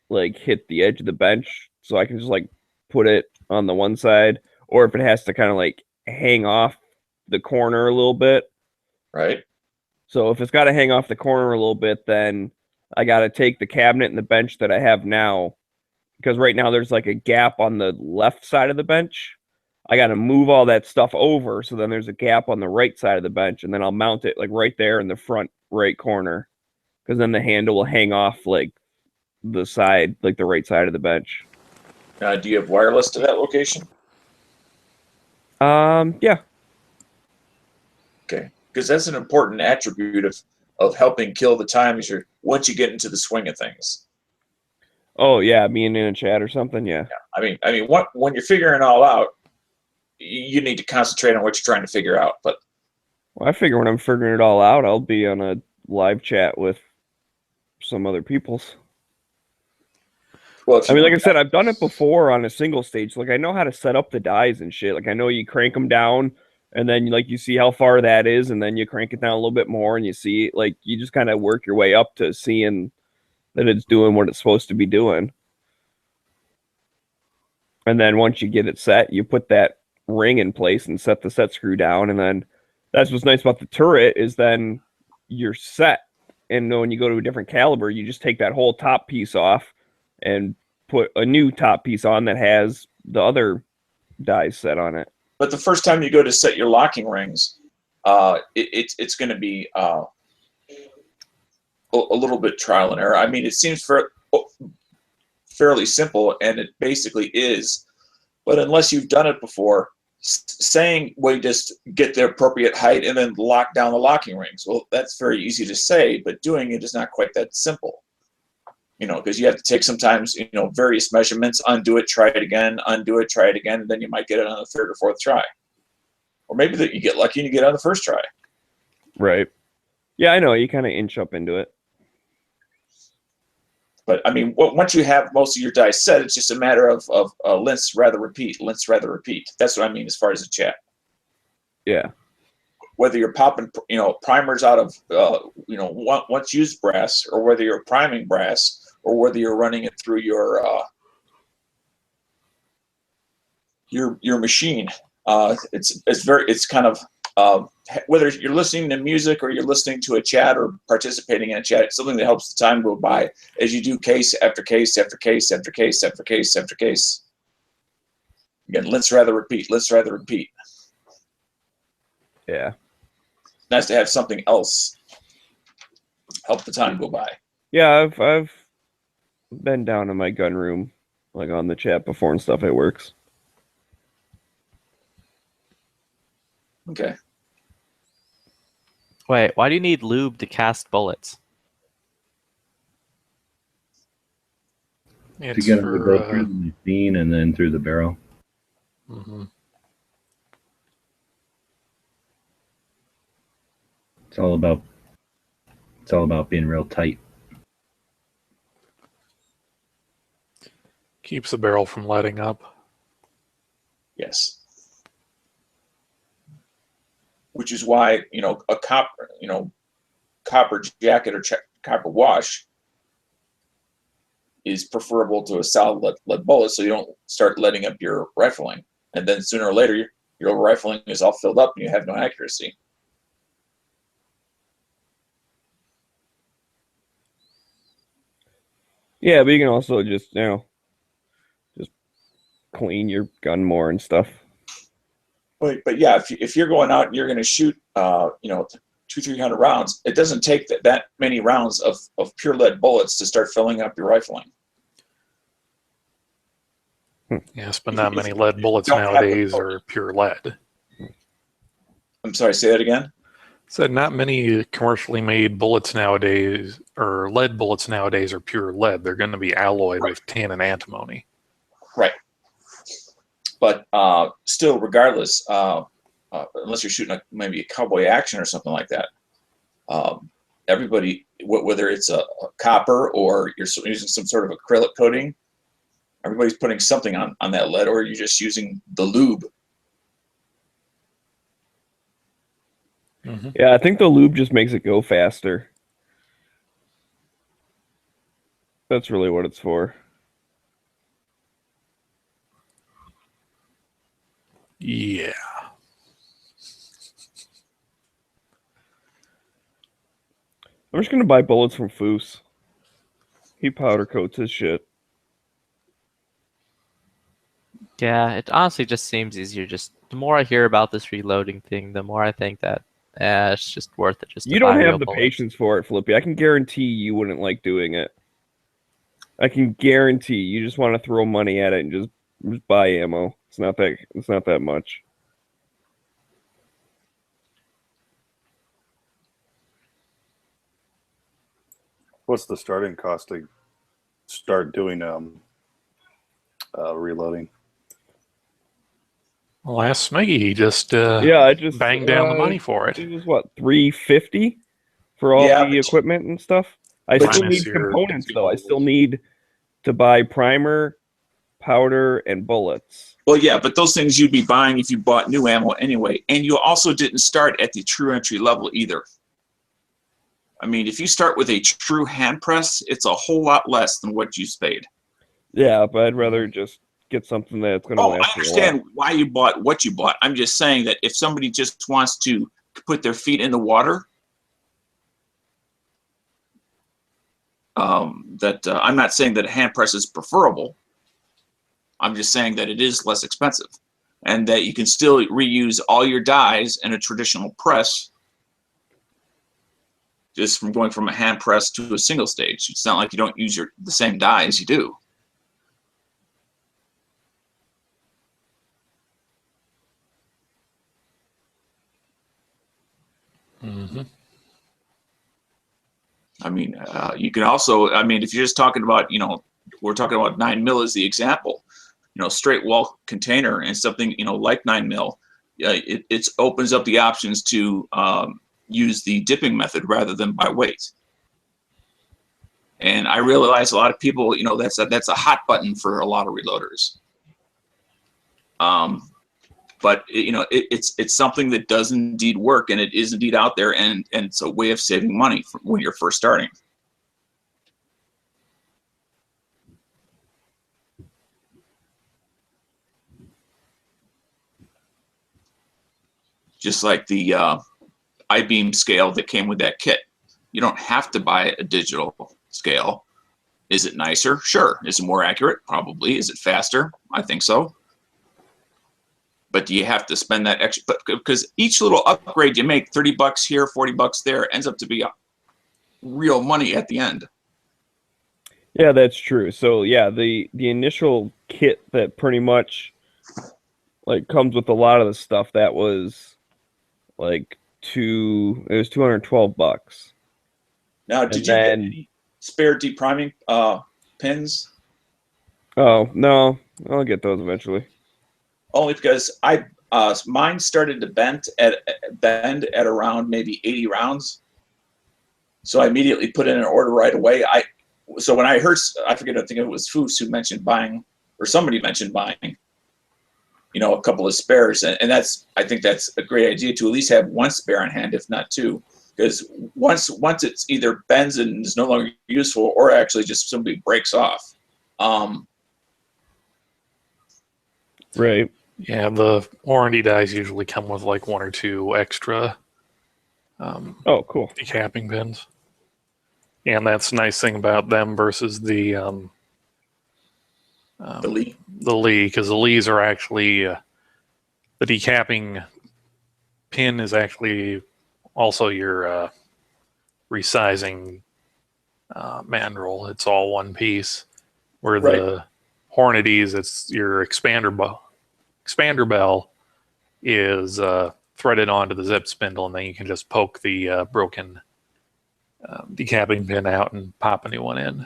like hit the edge of the bench, so I can just like put it on the one side, or if it has to kind of like hang off the corner a little bit. Right. So if it's got to hang off the corner a little bit, then I got to take the cabinet and the bench that I have now, because right now there's like a gap on the left side of the bench. I got to move all that stuff over, so then there's a gap on the right side of the bench, and then I'll mount it like right there in the front right corner, because then the handle will hang off like the side, like the right side of the bench. Do you have wireless to that location? Yeah. Okay, because that's an important attribute of helping kill the time once you get into the swing of things. Oh yeah, being in a chat or something. Yeah. I mean, when you're figuring it all out, you need to concentrate on what you're trying to figure out. But well, I figure when I'm figuring it all out, I'll be on a live chat with some other people's. Well, I mean, like I said, I've done it before on a single stage. Like I know how to set up the dies and shit. Like I know you crank them down, and then like you see how far that is, and then you crank it down a little bit more, and you see like you just kind of work your way up to seeing that it's doing what it's supposed to be doing. And then once you get it set, you put that ring in place and set the set screw down, and then that's what's nice about the turret is then you're set. And when you go to a different caliber, you just take that whole top piece off and put a new top piece on that has the other dies set on it. But the first time you go to set your locking rings, it's going to be a little bit trial and error. I mean, it seems fairly simple, and it basically is. But unless you've done it before, saying we just get the appropriate height and then lock down the locking rings, well, that's very easy to say, but doing it is not quite that simple. Because you have to take sometimes, various measurements, undo it, try it again, undo it, try it again, and then you might get it on the third or fourth try. Or maybe that you get lucky and you get it on the first try. Right. Yeah, I know. You kind of inch up into it. But, I mean, once you have most of your dice set, it's just a matter of rinse, rather repeat, rinse, rather repeat. That's what I mean as far as the chat. Yeah. Whether you're popping, primers out of, once used brass, or whether you're priming brass, or whether you're running it through your machine. It's kind of whether you're listening to music or you're listening to a chat or participating in a chat, it's something that helps the time go by as you do case after case after case after case after case after case. Again, rinse, rather repeat, rinse, rather repeat. Yeah. It's nice to have something else help the time go by. Yeah, I've been down in my gun room, like on the chat before and stuff. It works. Okay. Wait, why do you need lube to cast bullets? To get them to go through the machine and then through the barrel. Mm-hmm. It's all about being real tight. Keeps the barrel from letting up. Yes. Which is why, a copper jacket or copper wash is preferable to a solid lead bullet, so you don't start letting up your rifling, and then sooner or later your rifling is all filled up and you have no accuracy. Yeah, but you can also just just clean your gun more and stuff. But yeah, if you're going out and you're going to shoot 200-300 rounds, it doesn't take that many rounds of pure lead bullets to start filling up your rifling. Yes, but not many lead bullets don't have nowadays are pure lead. I'm sorry, say that again. Said not many commercially made bullets nowadays, or lead bullets nowadays, are pure lead. They're going to be alloyed with tin and antimony. Right. But still, regardless, unless you're shooting maybe a cowboy action or something like that, everybody, whether it's a copper or you're using some sort of acrylic coating, everybody's putting something on that lead, or you're just using the lube. Mm-hmm. Yeah, I think the lube just makes it go faster. That's really what it's for. Yeah. I'm just gonna buy bullets from Foose. He powder coats his shit. Yeah, it honestly just seems easier. Just the more I hear about this reloading thing, the more I think that it's just worth it. Just to You don't buy have real the bullets. patience for it, Flippy. I can guarantee you wouldn't like doing it. I can guarantee you just want to throw money at it and just buy ammo. It's not that much. What's the starting cost to start doing reloading? Well, ask Smiggy. He just I just banged down the money for it. It was what, $350 for all the equipment and stuff. I still Minus need your components though. I still need to buy primer, powder, and bullets. Well, yeah, but those things you'd be buying if you bought new ammo anyway, and you also didn't start at the true entry level either. I mean, if you start with a true hand press, it's a whole lot less than what you paid. Yeah, but I'd rather just get something that's going to last. I understand why you bought what you bought. I'm just saying that if somebody just wants to put their feet in the water, I'm not saying that a hand press is preferable. I'm just saying that it is less expensive, and that you can still reuse all your dies in a traditional press, just from going from a hand press to a single stage. It's not like you don't use the same dies, you do. Mm-hmm. I mean, you can also, I mean, if you're just talking about, we're talking about 9mm as the example, straight wall container and something, like 9mm, it opens up the options to use the dipping method rather than by weight. And I realize a lot of people, that's a hot button for a lot of reloaders. But it's something that does indeed work, and it is indeed out there, and it's a way of saving money when you're first starting. Just like the I-beam scale that came with that kit. You don't have to buy a digital scale. Is it nicer? Sure. Is it more accurate? Probably. Is it faster? I think so. But do you have to spend that extra? Because each little upgrade you make, $30 here, $40 there, ends up to be real money at the end. Yeah, that's true. So yeah, the initial kit that pretty much like comes with a lot of the stuff, that was like it was $212. Now, did you get any spare depriming pins? Oh no, I'll get those eventually. Only because mine started to bend at around maybe 80 rounds. So I immediately put in an order right away. So when I heard, I think it was Foose who mentioned buying, or somebody mentioned buying, a couple of spares, and I think that's a great idea to at least have one spare on hand, if not two, because once it's either bends and is no longer useful, or actually just simply breaks off, Right. Yeah, the warranty dies usually come with like 1 or 2 extra oh, cool. decapping pins. And that's the nice thing about them versus the Lee, because the Lees are actually the decapping pin is actually also your resizing mandrel. It's all one piece. Where Right. the Hornadies, it's your expander bell is threaded onto the zip spindle, and then you can just poke the broken decapping pin out and pop a new one in.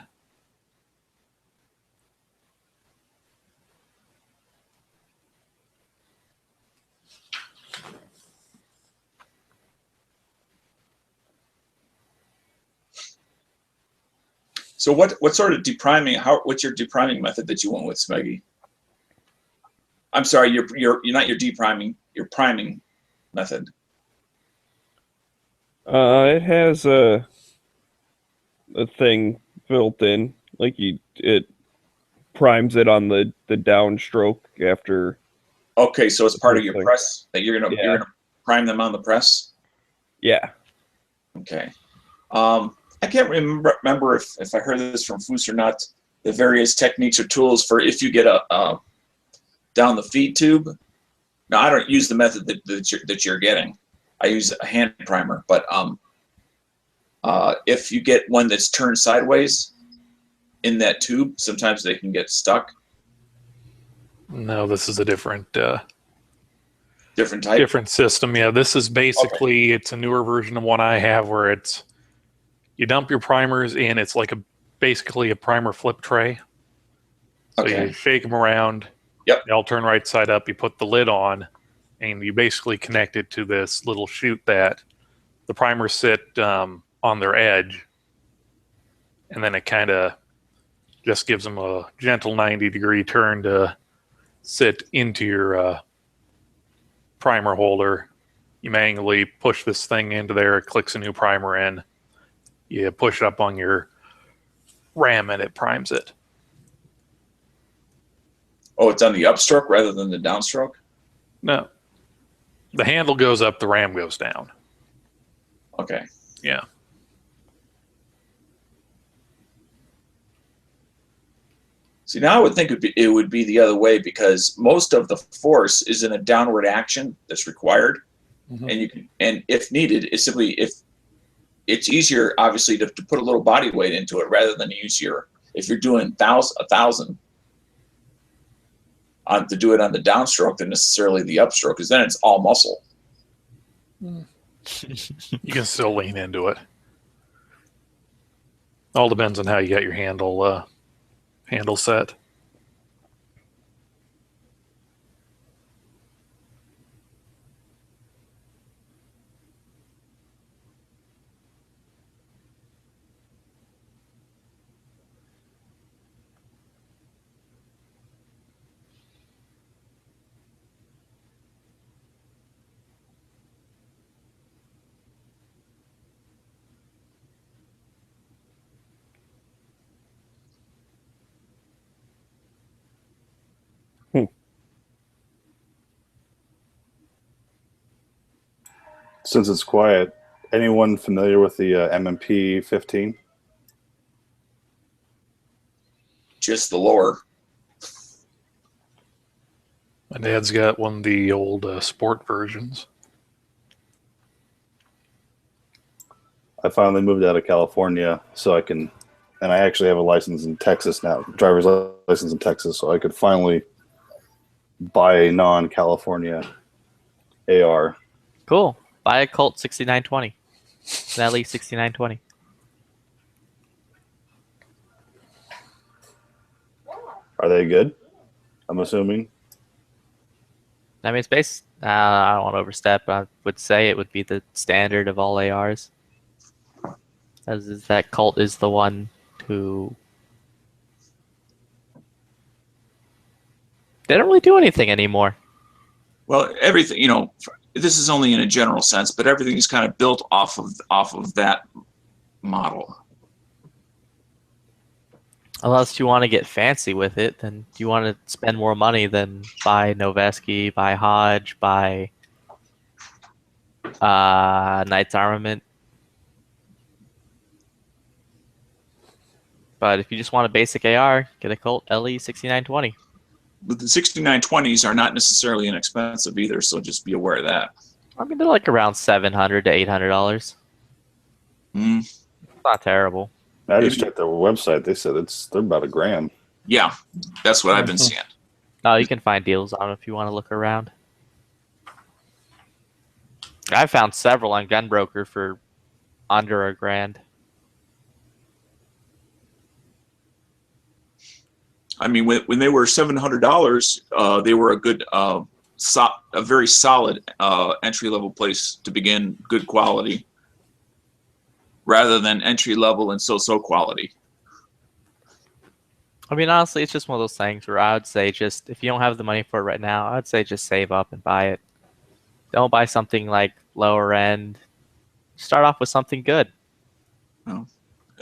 so what sort of depriming? What's your depriming method that you went with, Smeggy? I'm sorry, you're not your depriming, your priming method. It has a thing built in, like it primes it on the downstroke after. Okay, so it's part of your Thing. press that you're gonna prime them on the press. Yeah. Okay. I can't remember if I heard this from Foos or not. The various techniques or tools for if you get a down the feed tube. Now I don't use the method that you're getting. I use a hand primer, but if you get one that's turned sideways in that tube, sometimes they can get stuck. No, this is a different Different type. different system. Yeah, this is basically it's a newer version of one I have where it's you dump your primers in. It's like basically a primer flip tray. So Okay. you shake them around. Yep. They all turn right side up. You put the lid on, and you basically connect it to this little chute that the primers sit on their edge, and then it kind of just gives them a gentle 90-degree turn to sit into your primer holder. You manually push this thing into there. It clicks a new primer in. You push it up on your ram, and it primes it. Oh, it's on the upstroke rather than the downstroke? No. The handle goes up, the ram goes down. Okay. Yeah. See, now I would think it would be the other way because most of the force is in a downward action that's required. Mhm. And you can, and if needed, it's simply if it's easier, obviously, to put a little body weight into it rather than use if you're doing 1,000 to do it on the downstroke than necessarily the upstroke, because then it's all muscle. You can still lean into it. All depends on how you got your handle set. Since it's quiet, anyone familiar with the MMP 15? Just the lower. My dad's got one of the old sport versions. I finally moved out of California, so I can, and I actually have a license in Texas now, driver's license in Texas, so I could finally buy a non-California AR. Cool. Buy a Colt 6920. At least 6920. Are they good? I'm assuming. I mean, it's based. I don't want to overstep, but I would say it would be the standard of all ARs. As is that Colt is the one who they don't really do anything anymore. Well, everything, this is only in a general sense, but everything is kind of built off of that model. Unless you want to get fancy with it, then you want to spend more money than buy Noveski, buy Hodge, buy Knight's Armament. But if you just want a basic AR, get a Colt LE 6920. But the 6920s are not necessarily inexpensive either, so just be aware of that. I mean, they're like around $700 to $800. It's not terrible. I just checked their website. They said they're about $1,000. Yeah, that's what I've been seeing. No, you can find deals on it if you want to look around. I found several on Gunbroker for under $1,000. I mean, when they were $700, they were a good, a very solid entry level place to begin. Good quality, rather than entry level and so quality. I mean, honestly, it's just one of those things where I would say just if you don't have the money for it right now, I would say just save up and buy it. Don't buy something like lower end. Start off with something good. Oh.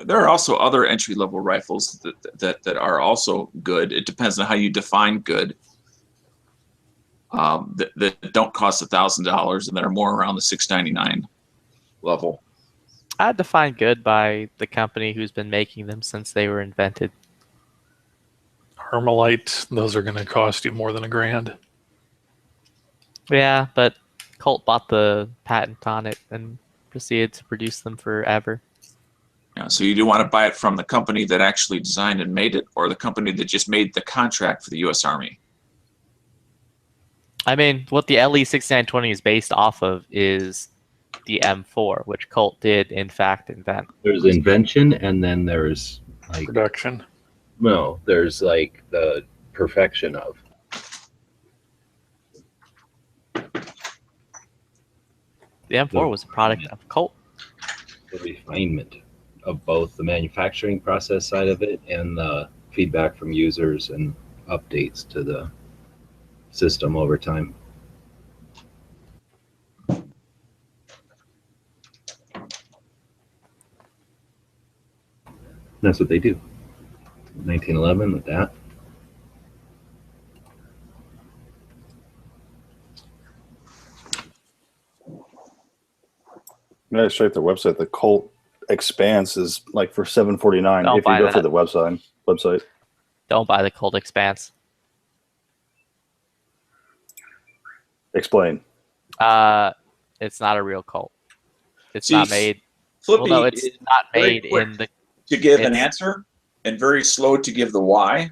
There are also other entry level rifles that are also good. It depends on how you define good. That don't cost $1,000 and that are more around the $699 level. I'd define good by the company who's been making them since they were invented. Armalite, those are going to cost you more than $1,000. Yeah, but Colt bought the patent on it and proceeded to produce them forever. Yeah, so you do want to buy it from the company that actually designed and made it, or the company that just made the contract for the U.S. Army. I mean, what the LE 6920 is based off of is the M4, which Colt did in fact invent. There's invention, and then there's like production. No, there's like the perfection of. The M4 was a product of Colt. The refinement of both the manufacturing process side of it and the feedback from users and updates to the system over time. That's what they do. 1911 with that. I just checked their website. The Colt Expanse is like for $749 Don't if you buy go that. for the website. Don't buy the Colt Expanse. Explain. It's not a real Colt. It's See, not made. Flippy well, no, it's is not very made quick in the. to give an it's- answer and very slow to give the why.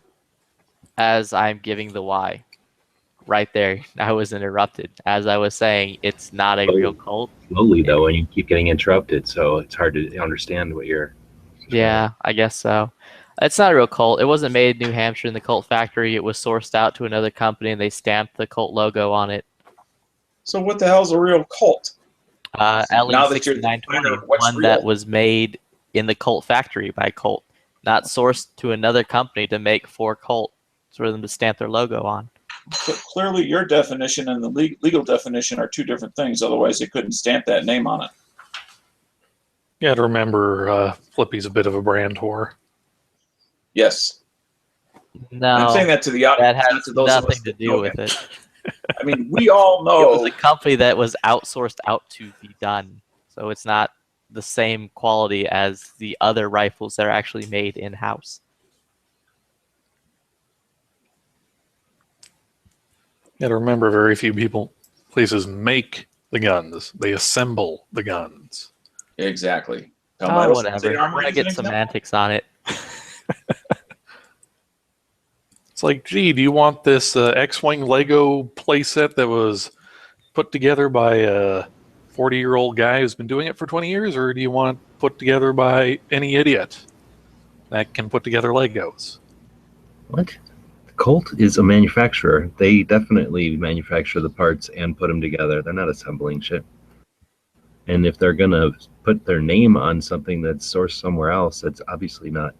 As I'm giving the why. Right there, I was interrupted. As I was saying, it's not a real Colt. Slowly though, and you keep getting interrupted, so it's hard to understand what you're. Yeah, I guess so. It's not a real Colt. It wasn't made in New Hampshire in the Colt factory. It was sourced out to another company, and they stamped the Colt logo on it. So what the hell's a real Colt? LE Now that you're the 6920, designer, what's one real? that was made in the Colt factory by Colt, not sourced to another company to make for Colt for them to stamp their logo on. But clearly, your definition and the legal definition are two different things. Otherwise, they couldn't stamp that name on it. You got to remember, Flippy's a bit of a brand whore. Yes. No, I'm saying that to the audience, that not has to those of us nothing to that do know with him. it. I mean, we all know. It was a company that was outsourced out to be done, so it's not the same quality as the other rifles that are actually made in house. You got to remember, very few places make the guns. They assemble the guns. Exactly. Oh, whatever. I'm gonna get semantics on it. It's like, gee, do you want this X-Wing Lego playset that was put together by a 40-year-old guy who's been doing it for 20 years, or do you want it put together by any idiot that can put together Legos? What? Colt is a manufacturer. They definitely manufacture the parts and put them together. They're not assembling shit. And if they're going to put their name on something that's sourced somewhere else, that's obviously not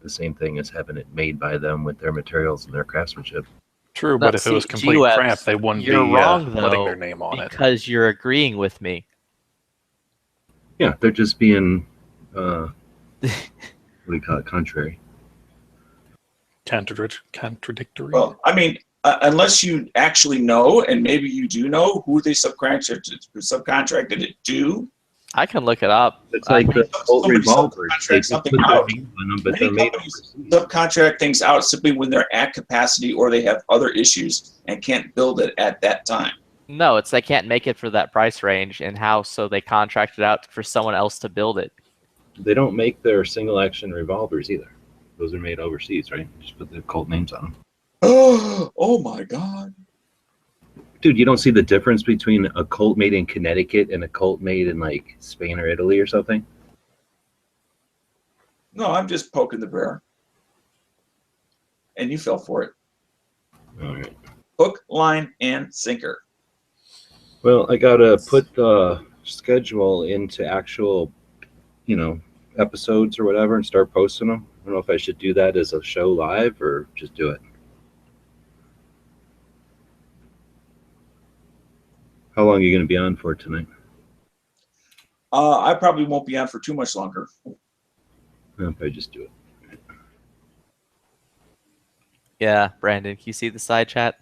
the same thing as having it made by them with their materials and their craftsmanship. True, but if it was complete GWebs, crap, they wouldn't be you're wrong, letting though, their name on it. because you're agreeing with me. Yeah, they're just being, what do you call it, contrary. Contradictory. Well, I mean, unless you actually know, and maybe you do know who they subcontracted it to. I can look it up. It's like the old somebody revolvers. They subcontract just something put their out. names on them, but Many they're made companies subcontract things out simply when they're at capacity or they have other issues and can't build it at that time. No, it's they can't make it for that price range in house, so they contract it out for someone else to build it. They don't make their single action revolvers either. Those are made overseas, right? Just put the Colt names on them. Oh my God. Dude, you don't see the difference between a Colt made in Connecticut and a Colt made in like Spain or Italy or something? No, I'm just poking the bear. And you fell for it. All right. Hook, line, and sinker. Well, I gotta put the schedule into actual, episodes or whatever and start posting them. I don't know if I should do that as a show live or just do it. How long are you going to be on for tonight? I probably won't be on for too much longer. I'll probably just do it. Yeah, Brandon, can you see the side chat?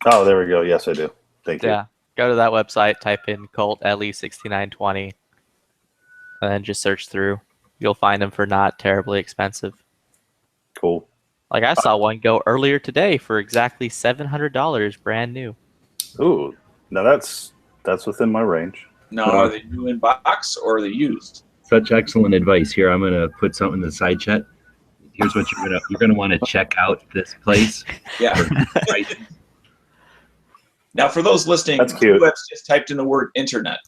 Oh, there we go. Yes, I do. Thank you. Yeah, go to that website, type in Colt LE6920, and then just search through. You'll find them for not terribly expensive. Cool. Like I saw one go earlier today for exactly $700, brand new. Ooh, now that's within my range. Now, are they new in box or are they used? Such excellent advice. Here, I'm gonna put something in the side chat. Here's what you're gonna want to check out this place. Yeah. Now, for those listening, That's cute. who has just typed in the word internet.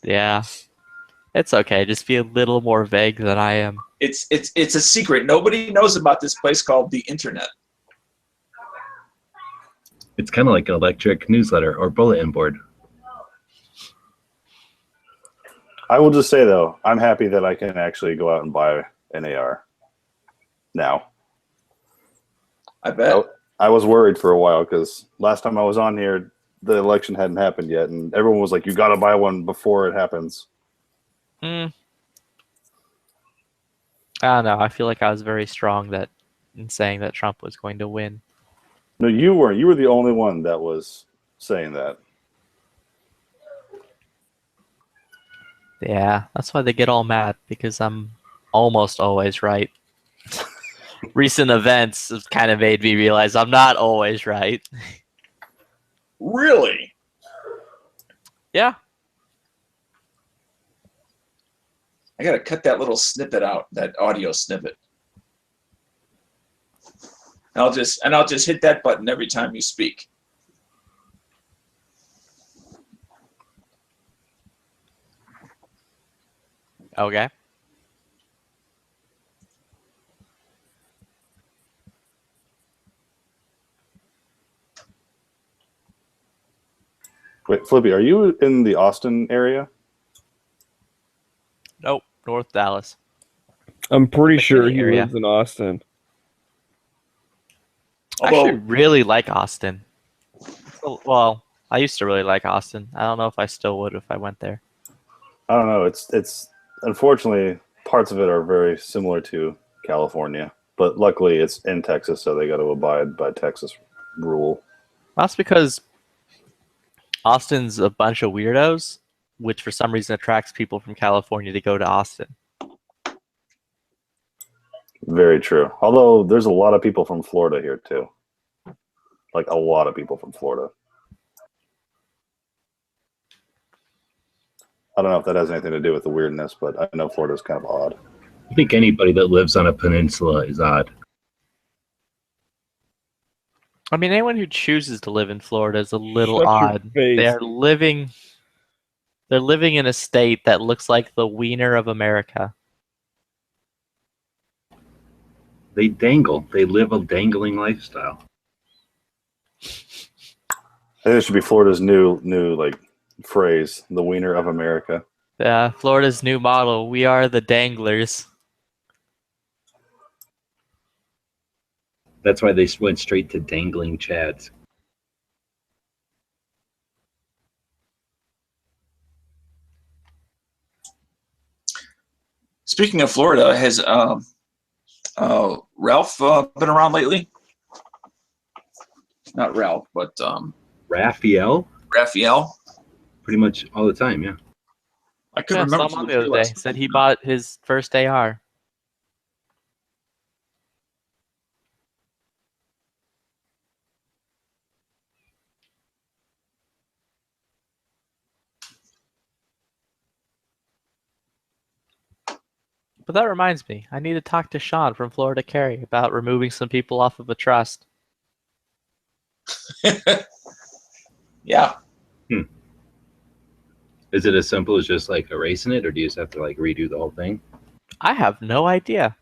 Yeah, it's okay. Just be a little more vague than I am. It's a secret. Nobody knows about this place called the internet. It's kind of like an electric newsletter or bulletin board. I will just say though, I'm happy that I can actually go out and buy an AR now. I bet. I was worried for a while because last time I was on here, the election hadn't happened yet, and everyone was like, "You got to buy one before it happens." I don't know. I feel like I was very strong in saying that Trump was going to win. No, you weren't. You were the only one that was saying that. Yeah, that's why they get all mad, because I'm almost always right. Recent events have kind of made me realize I'm not always right. Really? Yeah. I gotta cut that little snippet out, that audio snippet. And I'll just hit that button every time you speak. Okay. Wait, Flippy, are you in the Austin area? Nope, North Dallas. I'm pretty sure McKinney he area. lives in Austin. I actually really like Austin. Well, I used to really like Austin. I don't know if I still would if I went there. I don't know. It's unfortunately parts of it are very similar to California, but luckily it's in Texas, so they got to abide by Texas rule. That's because Austin's a bunch of weirdos, which for some reason attracts people from California to go to Austin. Very true. Although there's a lot of people from Florida here too. Like a lot of people from Florida. I don't know if that has anything to do with the weirdness, but I know Florida's kind of odd. I think anybody that lives on a peninsula is odd. I mean, anyone who chooses to live in Florida is a little Shut your odd. face. They're living in a state that looks like the wiener of America. They dangle. They live a dangling lifestyle. I think it should be Florida's new like phrase, the wiener of America. Yeah, Florida's new model. We are the danglers. That's why they went straight to dangling chads. Speaking of Florida, has Ralph been around lately? Not Ralph, but Raphael? Raphael. Pretty much all the time, yeah. I couldn't Yeah, remember. saw if him he on was the here other day. last Said week. he bought his first AR. But that reminds me, I need to talk to Sean from Florida Carry about removing some people off of a trust. Yeah. Is it as simple as just like erasing it, or do you just have to like redo the whole thing? I have no idea.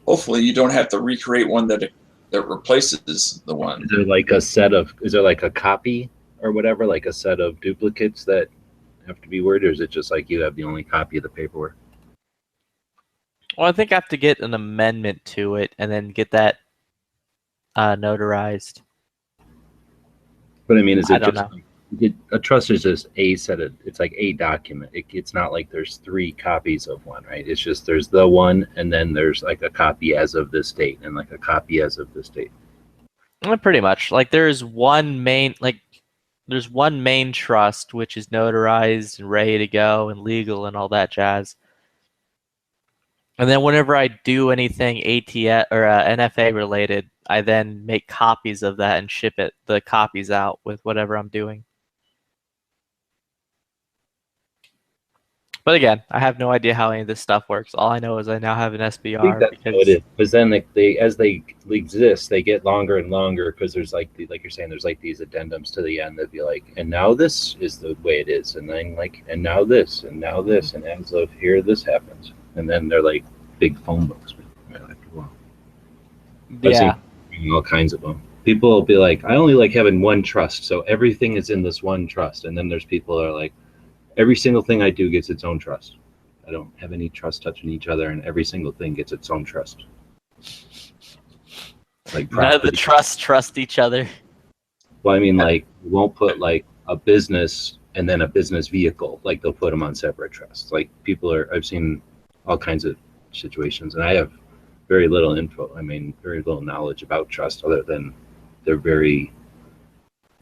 Hopefully, you don't have to recreate one that replaces the one. Is there like a set of? Is there like a copy or whatever, like a set of duplicates that have to be worded, or is it just like you have the only copy of the paperwork? Well, I think I have to get an amendment to it and then get that notarized. But I mean, is I it don't just know. a trust is just a set of? It's like a document. It's not like there's 3 copies of one, right? It's just there's the one, and then there's like a copy as of this date, and like a copy as of this date. Well, pretty much. Like there's one main trust which is notarized and ready to go and legal and all that jazz. And then whenever I do anything ATS or NFA related, I then make copies of that and ship the copies out with whatever I'm doing. But again, I have no idea how any of this stuff works. All I know is I now have an I think SBR that's because what it is. Because then they as they exist, they get longer and longer because there's like you're saying, there's like these addendums to the end that be like, and now this is the way it is, and then like, and now this, and as of here, this happens, and then they're like big phone books. Right after a while. I've yeah. seen all kinds of them. People will be like, I only like having one trust, so everything is in this one trust, and then there's people that are like, every single thing I do gets its own trust. I don't have any trust touching each other, and every single thing gets its own trust. Like None of the trusts trust each other. Well, I mean, like, we won't put like a business and then a business vehicle. Like they'll put them on separate trusts. Like I've seen all kinds of situations, and I have very little info. I mean, very little knowledge about trust, other than they're very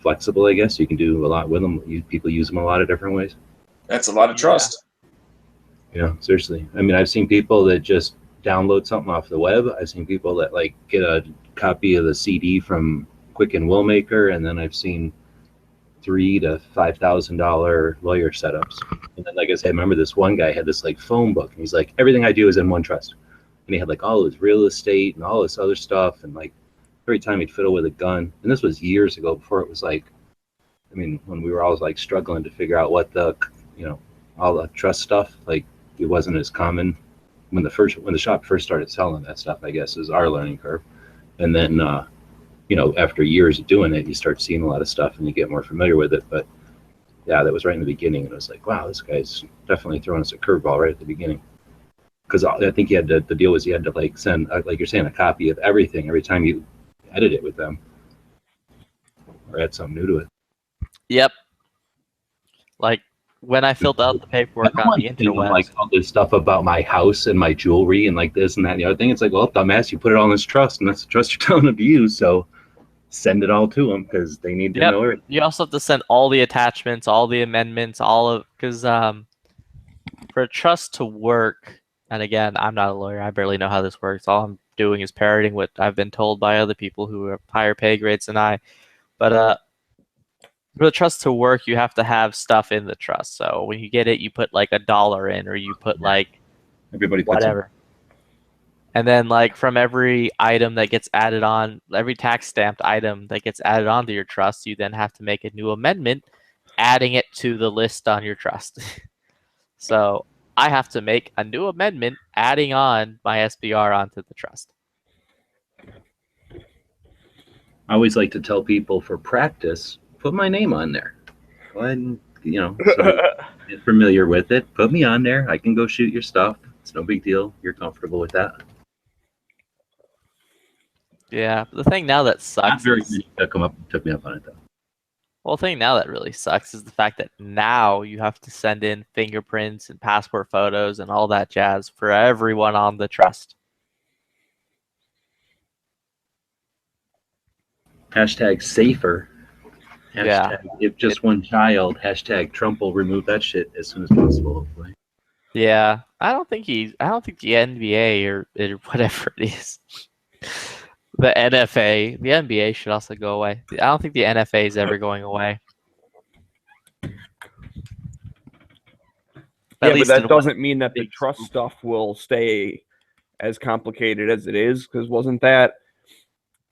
flexible. I guess you can do a lot with them. People use them a lot of different ways. That's a lot of trust. Yeah, seriously. I mean, I've seen people that just download something off the web. I've seen people that like get a copy of the CD from Quicken Willmaker, and then I've seen $3,000 to $5,000 lawyer setups. And then, like I said, I remember this one guy had this like phone book, and he's like, everything I do is in one trust. And he had like all his real estate and all this other stuff, and like every time he'd fiddle with a gun. And this was years ago, before it was like, I mean, when we were all like struggling to figure out what the, all the trust stuff, like it wasn't as common when the shop first started selling that stuff, I guess, is our learning curve. And then, after years of doing it, you start seeing a lot of stuff and you get more familiar with it. But yeah, that was right in the beginning. And it was like, wow, this guy's definitely throwing us a curveball right at the beginning. Because I think the deal was you had to like send, like you're saying, a copy of everything every time you edit it with them or add something new to it. Yep. Like when I filled out the paperwork on the interwebs. Like all this stuff about my house and my jewelry and like this and that and the other thing. It's like, well, dumbass, you put it all in this trust, and that's the trust you're telling them to use. So send it all to them because they need to know it. You also have to send all the attachments, all the amendments, because for a trust to work, and again, I'm not a lawyer. I barely know how this works. All I'm doing is parroting what I've been told by other people who are higher pay grades than I. But for the trust to work, you have to have stuff in the trust. So when you get it, you put like $1 in, or you put like everybody puts whatever. And then like from every item that gets added on, every tax stamped item that gets added onto your trust, you then have to make a new amendment, adding it to the list on your trust. So I have to make a new amendment, adding on my SBR onto the trust. I always like to tell people for practice, put my name on there. Go ahead and, so get familiar with it. Put me on there. I can go shoot your stuff. It's no big deal. You're comfortable with that. Yeah, the thing now that sucks. Not very many that took me up on it though. Well, the thing now that really sucks is the fact that now you have to send in fingerprints and passport photos and all that jazz for everyone on the trust. Hashtag safer. Hashtag Yeah. if just one child. Hashtag Trump will remove that shit as soon as possible, hopefully. Yeah, I don't think the NBA or whatever it is, the NFA, the NBA should also go away. I don't think the NFA is ever going away. Yeah, At but least that in doesn't mean that the trust stuff will stay as complicated as it is, because wasn't that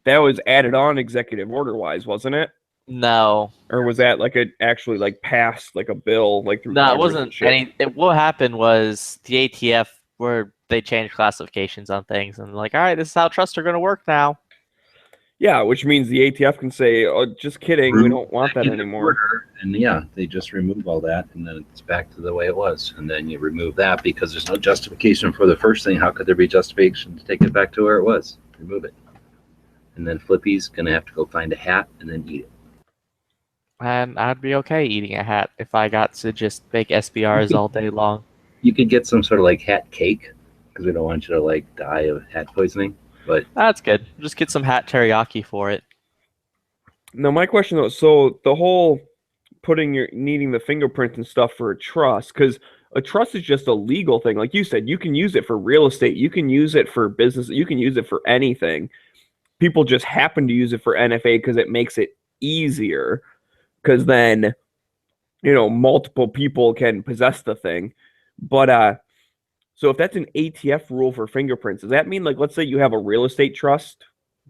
was added on executive order wise, wasn't it? No. Or was that like actually like passed like a bill like through No, it Congress and wasn't shit? any. What happened was the ATF, where they changed classifications on things, and like, all right, this is how trusts are going to work now. Yeah, which means the ATF can say, "Oh, just kidding, we don't want that anymore." And yeah, they just remove all that, and then it's back to the way it was. And then you remove that because there's no justification for the first thing. How could there be justification to take it back to where it was? Remove it. And then Flippy's gonna have to go find a hat and then eat it. And I'd be okay eating a hat if I got to just make SBRs all day long. You could get some sort of like hat cake because we don't want you to like die of hat poisoning. But That's good. Just get some hat teriyaki for it. No, my question though, so the whole needing the fingerprints and stuff for a trust, because a trust is just a legal thing. Like you said, you can use it for real estate, you can use it for business, you can use it for anything. People just happen to use it for NFA because it makes it easier, because then, you know, multiple people can possess the thing. But so if that's an ATF rule for fingerprints, does that mean, like, let's say you have a real estate trust,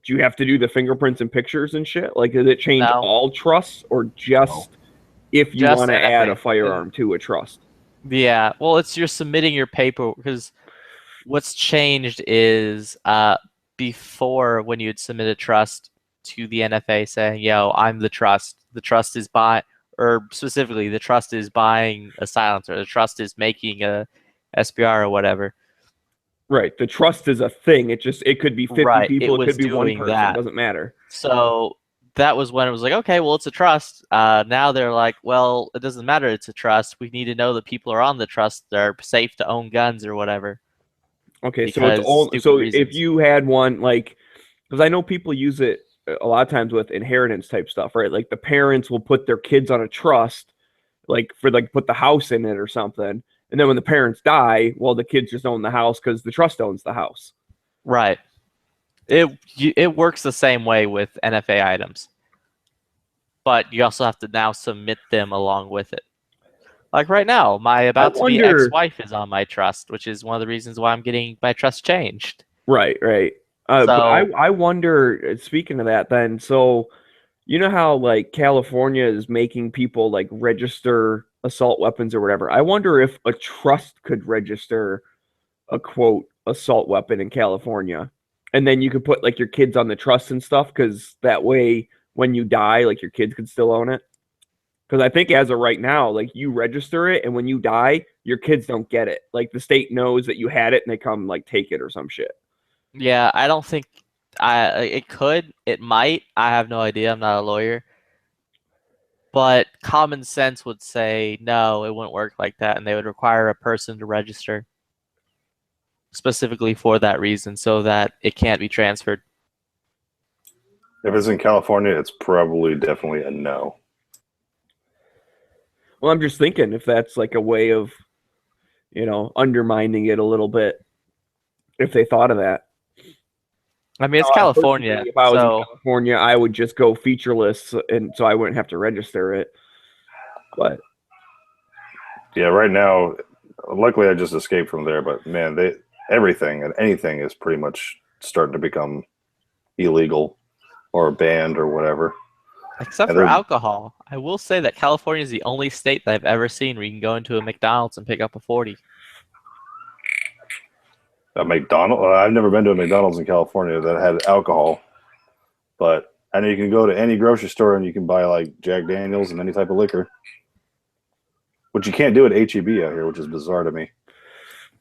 do you have to do the fingerprints and pictures and shit? Like, does it change No. all trusts, or just if you Just want to add a NFA. firearm to a trust? Yeah, well, it's you're submitting your paper, because what's changed is before, when you'd submit a trust to the NFA saying, yo, I'm the trust is buying, or specifically the trust is buying a silencer, the trust is making a SBR or whatever. Right. The trust is a thing. It could be 50 Right, people, it was could be one doing person. that. It doesn't matter. So that was when it was like, okay, well, it's a trust. Now they're like, well, it doesn't matter, it's a trust. We need to know that people are on the trust, they're safe to own guns or whatever. Okay, so Because it's all stupid so reasons. if you had one, like, because I know people use it a lot of times with inheritance type stuff, right? Like the parents will put their kids on a trust, like for like put the house in it or something, and then when the parents die, well, the kids just own the house because the trust owns the house. Right. It works the same way with NFA items, but you also have to now submit them along with it. Like right now, my about-to-be wonder- ex-wife is on my trust, which is one of the reasons why I'm getting my trust changed. Right. But So- I wonder, speaking of that then, so you know how like California is making people like register assault weapons or whatever. I wonder if a trust could register a quote assault weapon in California. And then you could put like your kids on the trust and stuff, because that way when you die, like your kids could still own it. Because I think as of right now, like you register it, and when you die, your kids don't get it. Like the state knows that you had it, and they come like take it or some shit. Yeah, I don't think it could. It might. I have no idea. I'm not a lawyer. But common sense would say no, it wouldn't work like that, and they would require a person to register specifically for that reason, so that it can't be transferred. If it's in California, it's probably definitely a no. Well, I'm just thinking if that's like a way of, you know, undermining it a little bit, if they thought of that. I mean, it's No, California, personally, if I was so in California, I would just go featureless, and so I wouldn't have to register it. But Yeah, right now, luckily I just escaped from there, but man, everything and anything is pretty much starting to become illegal or banned or whatever. except And for they're- alcohol, I will say that California is the only state that I've ever seen where you can go into a McDonald's and pick up a 40. A McDonald's. I've never been to a McDonald's in California that had alcohol, but I know you can go to any grocery store and you can buy like Jack Daniels and any type of liquor, which you can't do at HEB out here, which is bizarre to me.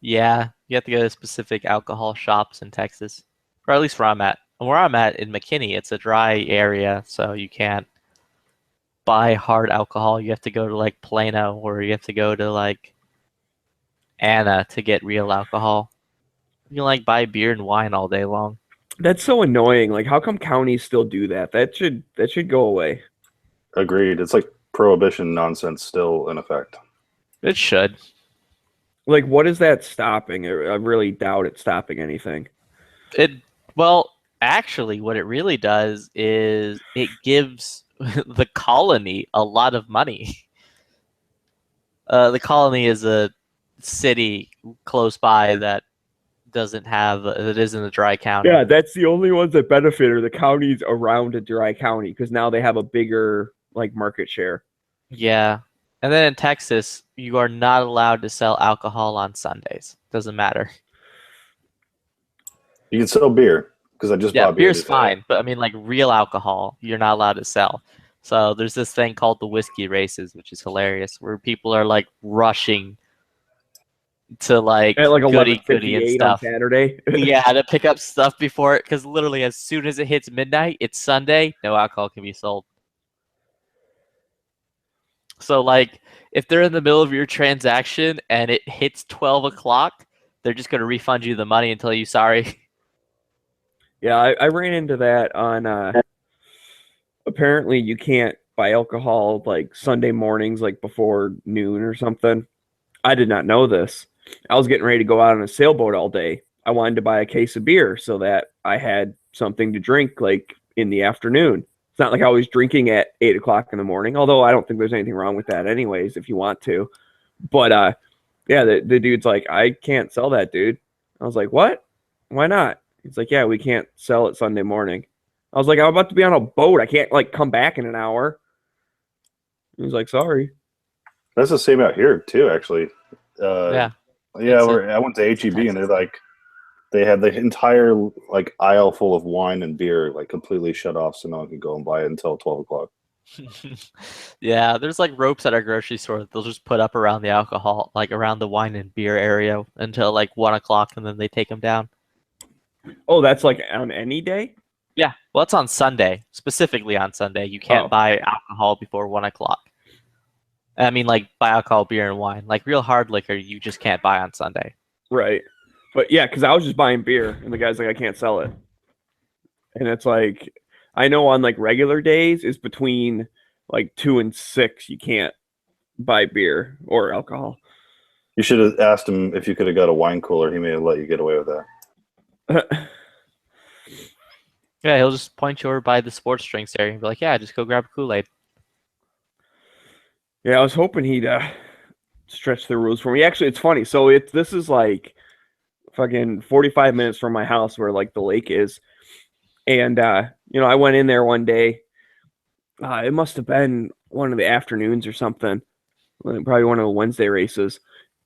Yeah, you have to go to specific alcohol shops in Texas, or at least where I'm at. And where I'm at in McKinney, it's a dry area, so you can't. buy hard alcohol. You have to go to like Plano, or you have to go to like Anna to get real alcohol. You can like buy beer and wine all day long. That's so annoying. Like, how come counties still do that? That should go away. Agreed. It's like prohibition nonsense still in effect. It should. Like, what is that stopping? I really doubt it's stopping anything. Well, actually, what it really does is it gives the colony a lot of money. The colony is a city close by that doesn't have that isn't a dry county. Yeah, that's the only ones that benefit are the counties around a dry county because now they have a bigger like market share. Yeah. And then in Texas, you are not allowed to sell alcohol on Sundays. Doesn't matter. You can sell beer because I just bought beer. Beer's fine, but I mean like real alcohol, you're not allowed to sell. So there's this thing called the whiskey races, which is hilarious, where people are like rushing to like At like goody 11:58 and on stuff. Saturday. Yeah, to pick up stuff before it, because literally as soon as it hits midnight, it's Sunday, no alcohol can be sold. So like if they're in the middle of your transaction and it hits 12 o'clock, they're just going to refund you the money and tell you sorry. Yeah, I ran into that on apparently you can't buy alcohol like Sunday mornings like before noon or something. I did not know this. I was getting ready to go out on a sailboat all day. I wanted to buy a case of beer so that I had something to drink like in the afternoon. It's not like I was drinking at 8 o'clock in the morning, although I don't think there's anything wrong with that anyways if you want to. But yeah, the dude's like, I can't sell that, dude. I was like, what? Why not? He's like, yeah, we can't sell it Sunday morning. I was like, I'm about to be on a boat. I can't like come back in an hour. He was like, sorry. That's the same out here too, actually. Yeah. Yeah, I went to HEB and they had the entire like aisle full of wine and beer like completely shut off, so no one could go and buy it until 12 o'clock. Yeah, there's like ropes at our grocery store that they'll just put up around the alcohol, like around the wine and beer area until like 1 o'clock, and then they take them down. Oh, that's like on any day? Yeah, well, it's on Sunday, specifically on Sunday. You can't buy alcohol before 1 o'clock. I mean, like, buy alcohol, beer, and wine. Like, real hard liquor, you just can't buy on Sunday. Right. But yeah, because I was just buying beer, and the guy's like, I can't sell it. And it's like, I know on like regular days, it's between like 2 and 6, you can't buy beer or alcohol. You should have asked him if you could have got a wine cooler. He may have let you get away with that. Yeah, he'll just point you over by the sports drinks area and be like, yeah, just go grab a Kool-Aid. Yeah, I was hoping he'd stretch the rules for me. Actually, it's funny. So this is like fucking 45 minutes from my house where like the lake is. And, you know, I went in there one day. It must have been one of the afternoons or something. Probably one of the Wednesday races.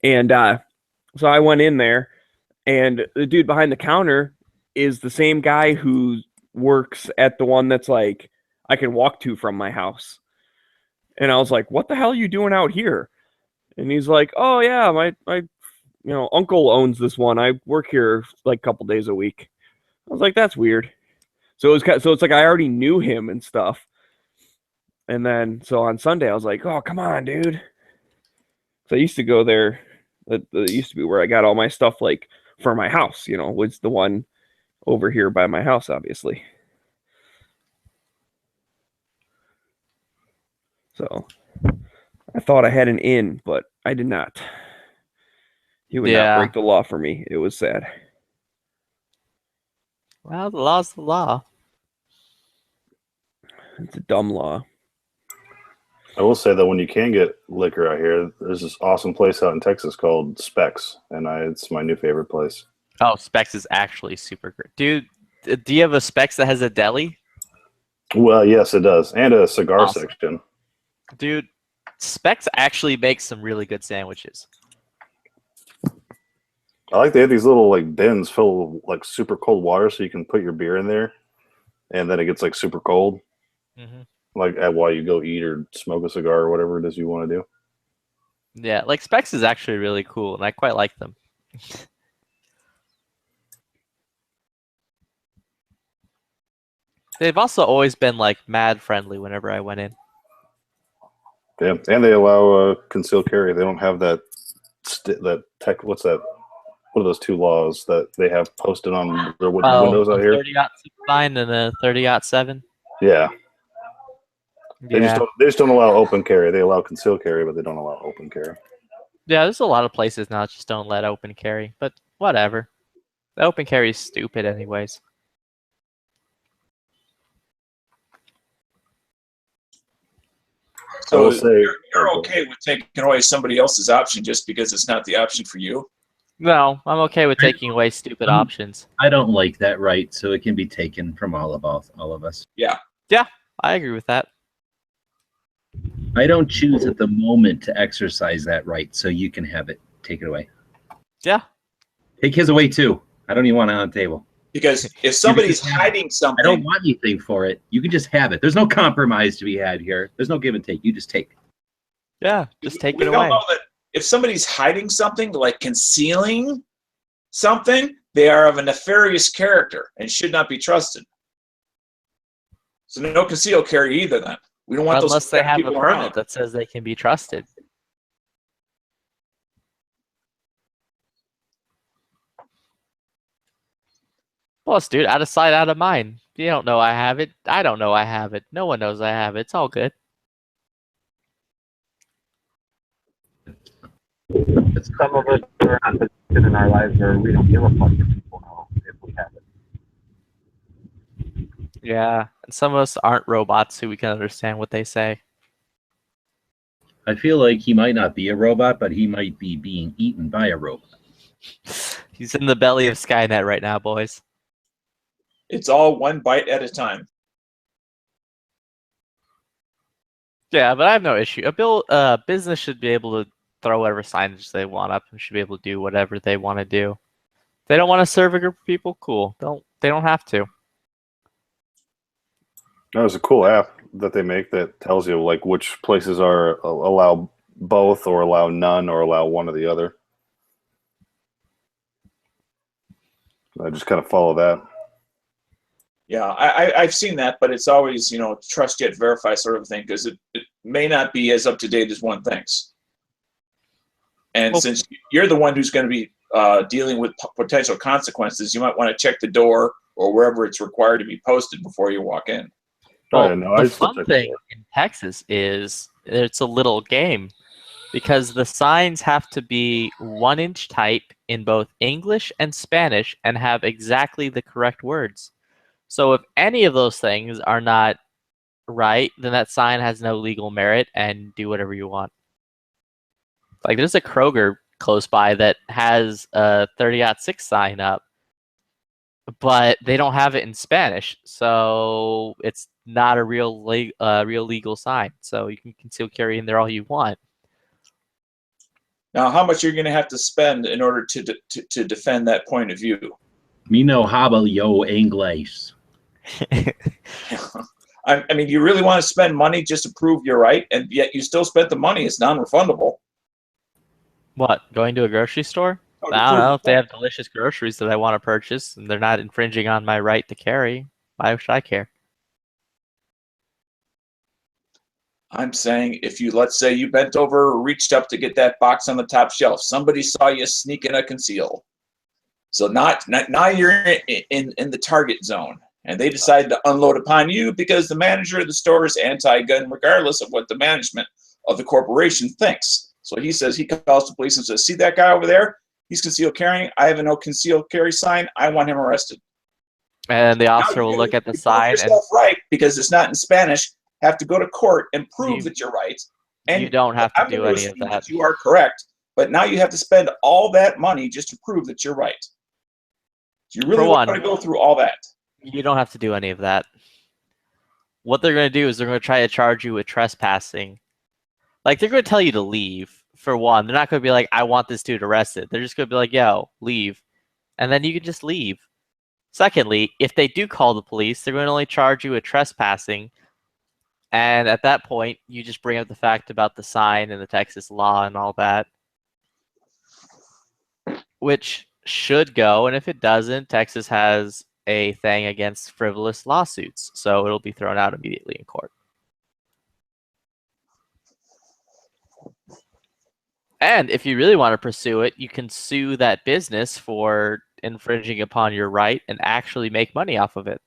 And so I went in there, and the dude behind the counter is the same guy who works at the one that's like I can walk to from my house. And I was like, what the hell are you doing out here? And he's like, oh yeah, my uncle owns this one. I work here like a couple days a week. I was like, that's weird. So it's like I already knew him and stuff. And then so on Sunday I was like, oh come on, dude. So I used to go there. That used to be where I got all my stuff like for my house, you know, was the one over here by my house, obviously. So I thought I had an in, but I did not. He would not break the law for me. It was sad. Well, the law's the law. It's a dumb law. I will say that when you can get liquor out here, there's this awesome place out in Texas called Specs, and it's my new favorite place. Oh, Specs is actually super great. Dude, do you have a Specs that has a deli? Well, yes, it does. And a cigar section. Dude, Specs actually makes some really good sandwiches. I like they have these little like bins filled with like super cold water so you can put your beer in there and then it gets like super cold. Mm-hmm. Like while you go eat or smoke a cigar or whatever it is you want to do. Yeah, like Specs is actually really cool and I quite like them. They've also always been like mad friendly whenever I went in. Yeah, and they allow concealed carry. They don't have that what's that? What are those two laws that they have posted on their windows out here? 30-06 sign and a 30-7. Yeah. Yeah. They just don't allow open carry. They allow concealed carry, but they don't allow open carry. Yeah, there's a lot of places now that just don't let open carry, but whatever. The open carry is stupid anyways. I So will say you're okay with taking away somebody else's option just because it's not the option for you? No, I'm okay with taking away stupid options. I don't like that right, so it can be taken from all of us. Yeah. Yeah, I agree with that. I don't choose at the moment to exercise that right, so you can have it. Take it away. Yeah. Take his away too. I don't even want it on the table. Because if somebody's hiding something, I don't want anything for it. You can just have it. There's no compromise to be had here. There's no give and take. You just take. Yeah, just take we it don't away. know that if somebody's hiding something, like concealing something, they are of a nefarious character and should not be trusted. So no concealed carry either then. We don't want Unless those they have a people permit around. that says they can be trusted. Plus, dude, out of sight, out of mind. You don't know I have it. I don't know I have it. No one knows I have it. It's all good. Some of us are not positioned in our lives where we don't give a fuck if people know if we have it. Yeah, and some of us aren't robots who we can understand what they say. I feel like he might not be a robot, but he might be being eaten by a robot. He's in the belly of Skynet right now, boys. It's all one bite at a time. Yeah, but I have no issue. A business should be able to throw whatever signage they want up and should be able to do whatever they want to do. If they don't want to serve a group of people, cool. They don't have to. There's a cool app that they make that tells you like which places are allow both or allow none or allow one or the other. I just kind of follow that. Yeah, I've seen that, but it's always, trust yet verify sort of thing, because it may not be as up to date as one thinks. And since you're the one who's going to be dealing with potential consequences, you might want to check the door or wherever it's required to be posted before you walk in. Well, the fun thing in Texas is it's a little game because the signs have to be 1-inch type in both English and Spanish and have exactly the correct words. So if any of those things are not right, then that sign has no legal merit and do whatever you want. Like there's a Kroger close by that has a 30-06 sign up, but they don't have it in Spanish, so it's not a real legal sign. So you can conceal carry in there all you want. Now, how much are you going to have to spend in order to defend that point of view? Me no hablo yo inglés. I mean, you really want to spend money just to prove you're right, and yet you still spent the money. It's non-refundable. What, going to a grocery store? Oh, I don't know if they have delicious groceries that I want to purchase and they're not infringing on my right to carry. Why should I care? I'm saying if you, let's say you bent over or reached up to get that box on the top shelf, somebody saw you sneaking a conceal. So now you're in the target zone, and they decided to unload upon you because the manager of the store is anti-gun, regardless of what the management of the corporation thinks. So he says, he calls the police and says, see that guy over there? He's concealed carrying. I have a no concealed carry sign. I want him arrested. And the officer will look at the sign and right, because it's not in Spanish, have to go to court and prove that you're right. And you don't have to I'm do gonna any of assume that. You are correct, but now you have to spend all that money just to prove that you're right. Do you really For want one, to go through all that? You don't have to do any of that. What they're going to do is they're going to try to charge you with trespassing. Like, they're going to tell you to leave, for one. They're not going to be like, I want this dude arrested. They're just going to be like, yo, leave. And then you can just leave. Secondly, if they do call the police, they're going to only charge you with trespassing. And at that point, you just bring up the fact about the sign and the Texas law and all that. Which should go, and if it doesn't, Texas has a thing against frivolous lawsuits, so it'll be thrown out immediately in court. And if you really want to pursue it, you can sue that business for infringing upon your right and actually make money off of it.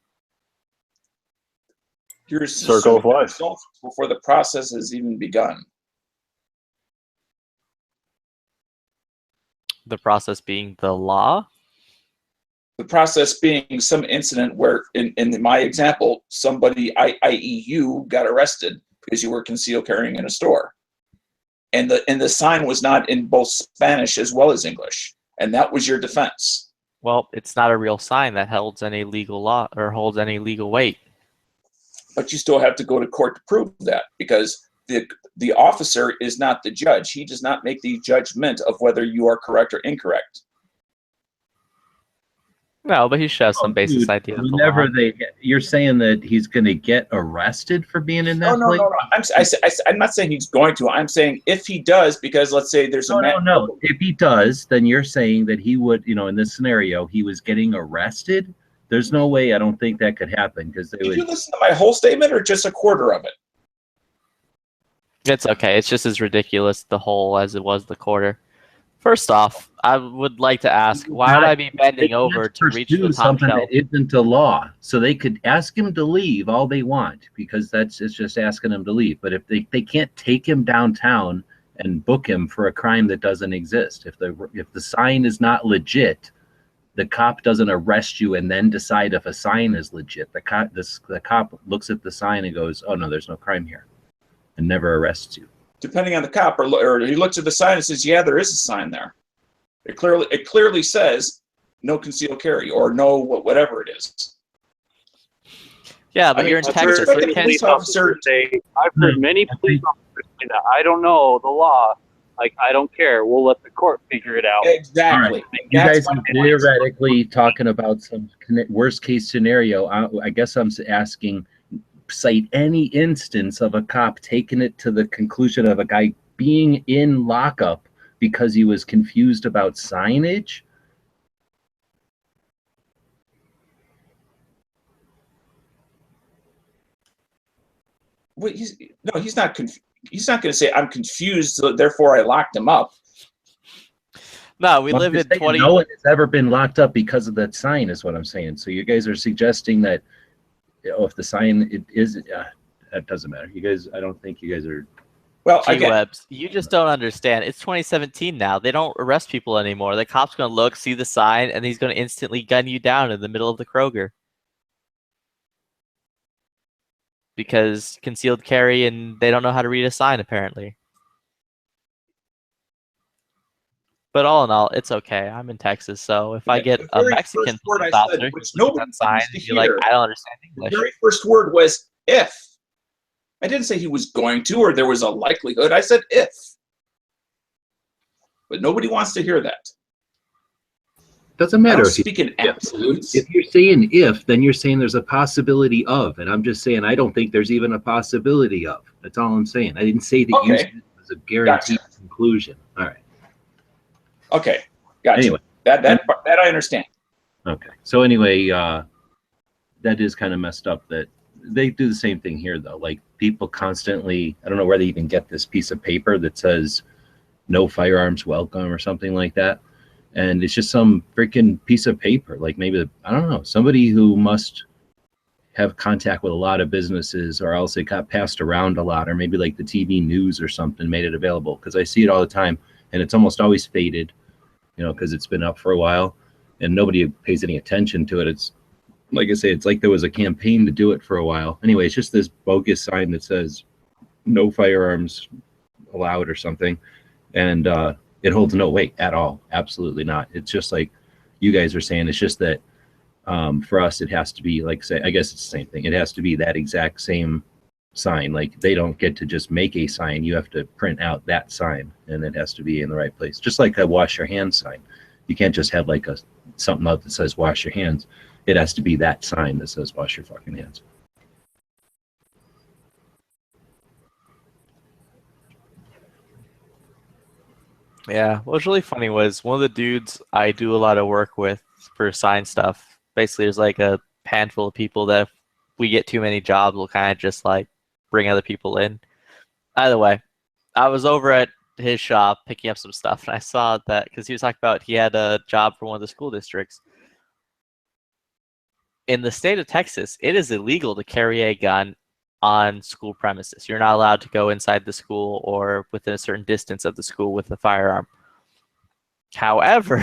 You're Circle of life. before the process has even begun. The process being the law. The process being some incident where, in my example, somebody, i.e. you, got arrested because you were concealed carrying in a store. And the sign was not in both Spanish as well as English. And that was your defense. Well, it's not a real sign that holds any legal law or holds any legal weight. But you still have to go to court to prove that, because the officer is not the judge. He does not make the judgment of whether you are correct or incorrect. No, but he should have some basic Dude, idea of the whenever law. you're saying that he's going to get arrested for being in that place? No. I'm not saying he's going to. I'm saying if he does, because let's say there's No. If he does, then you're saying that he would, in this scenario, he was getting arrested. There's no way. I don't think that could happen because they Did would. you listen to my whole statement or just a quarter of it? It's okay. It's just as ridiculous the whole as it was the quarter. First off, I would like to ask, why would I be bending over to reach the top something shelf? that isn't a law? So they could ask him to leave all they want because it's just asking him to leave. But if they can't take him downtown and book him for a crime that doesn't exist, if the sign is not legit, the cop doesn't arrest you and then decide if a sign is legit. The cop looks at the sign and goes, "Oh no, there's no crime here," and never arrests you. Depending on the cop, or he looks at the sign and says, "Yeah, there is a sign there. It clearly says no concealed carry or no whatever it is." Yeah, but you're in Texas. I've You can't- I've heard many police officers say that. I don't know the law. Like, I don't care. We'll let the court figure it out. Exactly. You guys are theoretically talking about some worst case scenario. I guess I'm asking, cite any instance of a cop taking it to the conclusion of a guy being in lockup because he was confused about signage. Wait, he's not. He's not going to say, "I'm confused, so therefore I locked him up." No, we live in 20. No one has ever been locked up because of that sign, is what I'm saying. So you guys are suggesting that, if the sign that doesn't matter. You guys, I don't think you guys are. Well, Webs, you just don't understand. It's 2017 now. They don't arrest people anymore. The cop's going to look, see the sign, and he's going to instantly gun you down in the middle of the Kroger. Because concealed carry and they don't know how to read a sign, apparently. But all in all, it's okay. I'm in Texas, so if I get a Mexican police officer who looks at that sign and be like, I don't understand English. The very first word was "if." I didn't say he was going to, or there was a likelihood. I said "if." But nobody wants to hear that. Doesn't matter. I don't speak in absolutes. If you're saying if, then you're saying there's a possibility of, and I'm just saying I don't think there's even a possibility of. That's all I'm saying. I didn't say that you said it was a guaranteed conclusion. All right. Okay, gotcha. Anyway, that I understand. Okay. So anyway, that is kind of messed up that they do the same thing here, though. Like, people constantly, I don't know where they even get this piece of paper that says "no firearms welcome" or something like that. And it's just some freaking piece of paper. Like, maybe, I don't know, somebody who must have contact with a lot of businesses, or else it got passed around a lot, or maybe like the TV news or something made it available, because I see it all the time and it's almost always faded, because it's been up for a while and nobody pays any attention to it. It's like I say, it's like there was a campaign to do it for a while. Anyway, it's just this bogus sign that says "no firearms allowed" or something, and it holds no weight at all. Absolutely not. It's just like you guys are saying. It's just that for us, it has to be, like, say, I guess it's the same thing. It has to be that exact same sign. Like, they don't get to just make a sign. You have to print out that sign, and it has to be in the right place. Just like a "wash your hands" sign. You can't just have like something out that says "wash your hands." It has to be that sign that says "wash your fucking hands." Yeah, what was really funny was one of the dudes I do a lot of work with for sign stuff. Basically, there's like a handful of people that if we get too many jobs, we'll kind of just like bring other people in. Either way, I was over at his shop picking up some stuff, and I saw that because he was talking about he had a job for one of the school districts. In the state of Texas, it is illegal to carry a gun on school premises. You're not allowed to go inside the school or within a certain distance of the school with a firearm. However,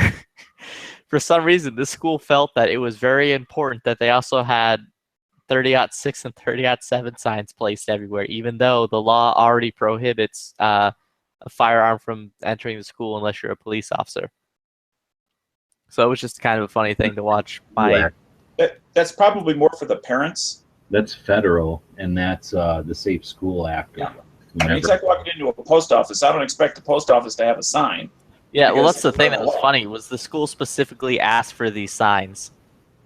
for some reason, this school felt that it was very important that they also had 30-06 and 30-7 signs placed everywhere, even though the law already prohibits a firearm from entering the school unless you're a police officer. So it was just kind of a funny thing to watch. That's probably more for the parents. That's federal, and that's the Safe School Act. Yeah. I mean, it's like walking into a post office. I don't expect the post office to have a sign. Yeah, well, that's the thing that was funny, was the school specifically asked for these signs.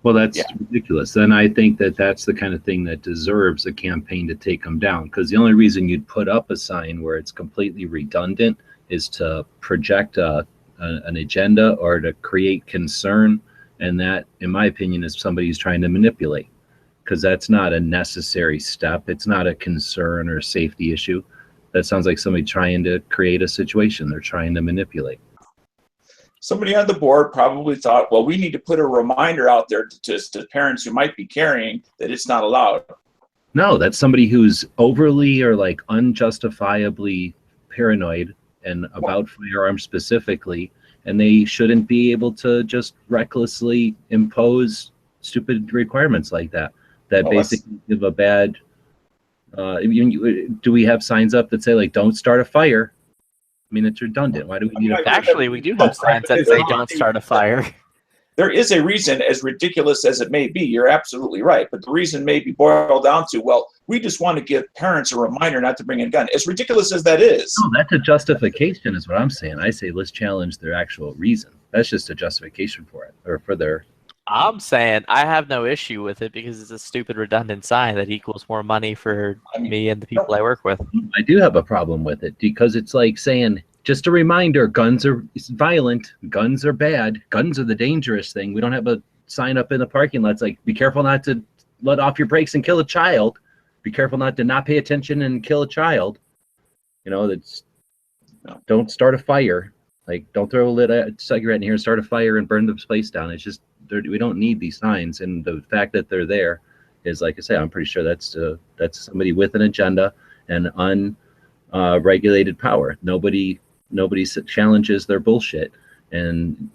Well, that's ridiculous. Then I think that that's the kind of thing that deserves a campaign to take them down. Because the only reason you'd put up a sign where it's completely redundant is to project an agenda or to create concern. And that, in my opinion, is somebody who's trying to manipulate. Because that's not a necessary step. It's not a concern or a safety issue. That sounds like somebody trying to create a situation. They're trying to manipulate. Somebody on the board probably thought, well, we need to put a reminder out there to parents who might be carrying that it's not allowed. No, that's somebody who's overly or like unjustifiably paranoid and about firearms specifically, and they shouldn't be able to just recklessly impose stupid requirements like that. That basically give a bad. Do we have signs up that say like "Don't start a fire"? I mean, it's redundant. Why do we need? Actually, we do have signs that say "Don't start a fire." There is a reason, as ridiculous as it may be. You're absolutely right, but the reason may be boiled down to, well, we just want to give parents a reminder not to bring a gun. As ridiculous as that is. No, that's a justification, is what I'm saying. I say let's challenge their actual reason. That's just a justification for it, or for their. I'm saying I have no issue with it because it's a stupid redundant sign that equals more money for me and the people I work with. I do have a problem with it because it's like saying, just a reminder, guns are violent, guns are bad, guns are the dangerous thing. We don't have a sign up in the parking lot. It's like, be careful not to let off your brakes and kill a child. Be careful not to not pay attention and kill a child. You know, that's don't start a fire. Like, don't throw a cigarette in here and start a fire and burn the place down. It's just, we don't need these signs. And the fact that they're there is, like I say, I'm pretty sure that's somebody with an agenda and unregulated power. Nobody challenges their bullshit. And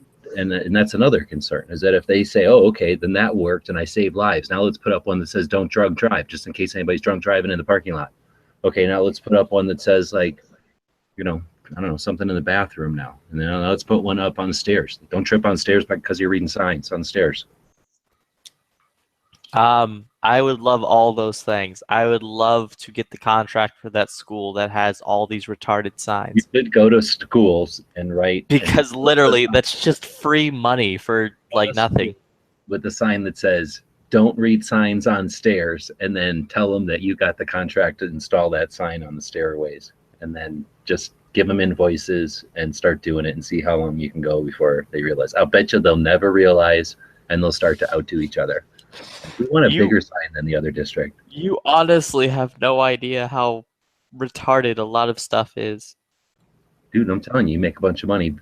that's another concern, is that if they say, oh, okay, then that worked and I saved lives. Now let's put up one that says don't drunk drive, just in case anybody's drunk driving in the parking lot. Okay, now let's put up one that says, like, you know, I don't know, something in the bathroom now. And then let's put one up on the stairs. Don't trip on stairs because you're reading signs on the stairs. I would love all those things. I would love to get the contract for that school that has all these retarded signs. You should go to schools and write. Because literally, that's just free money for like nothing. With the sign that says, don't read signs on stairs, and then tell them that you got the contract to install that sign on the stairways. And then just give them invoices and start doing it and see how long you can go before they realize. I'll bet you they'll never realize, and they'll start to outdo each other. We want a bigger sign than the other district. You honestly have no idea how retarded a lot of stuff is. Dude, I'm telling you, you make a bunch of money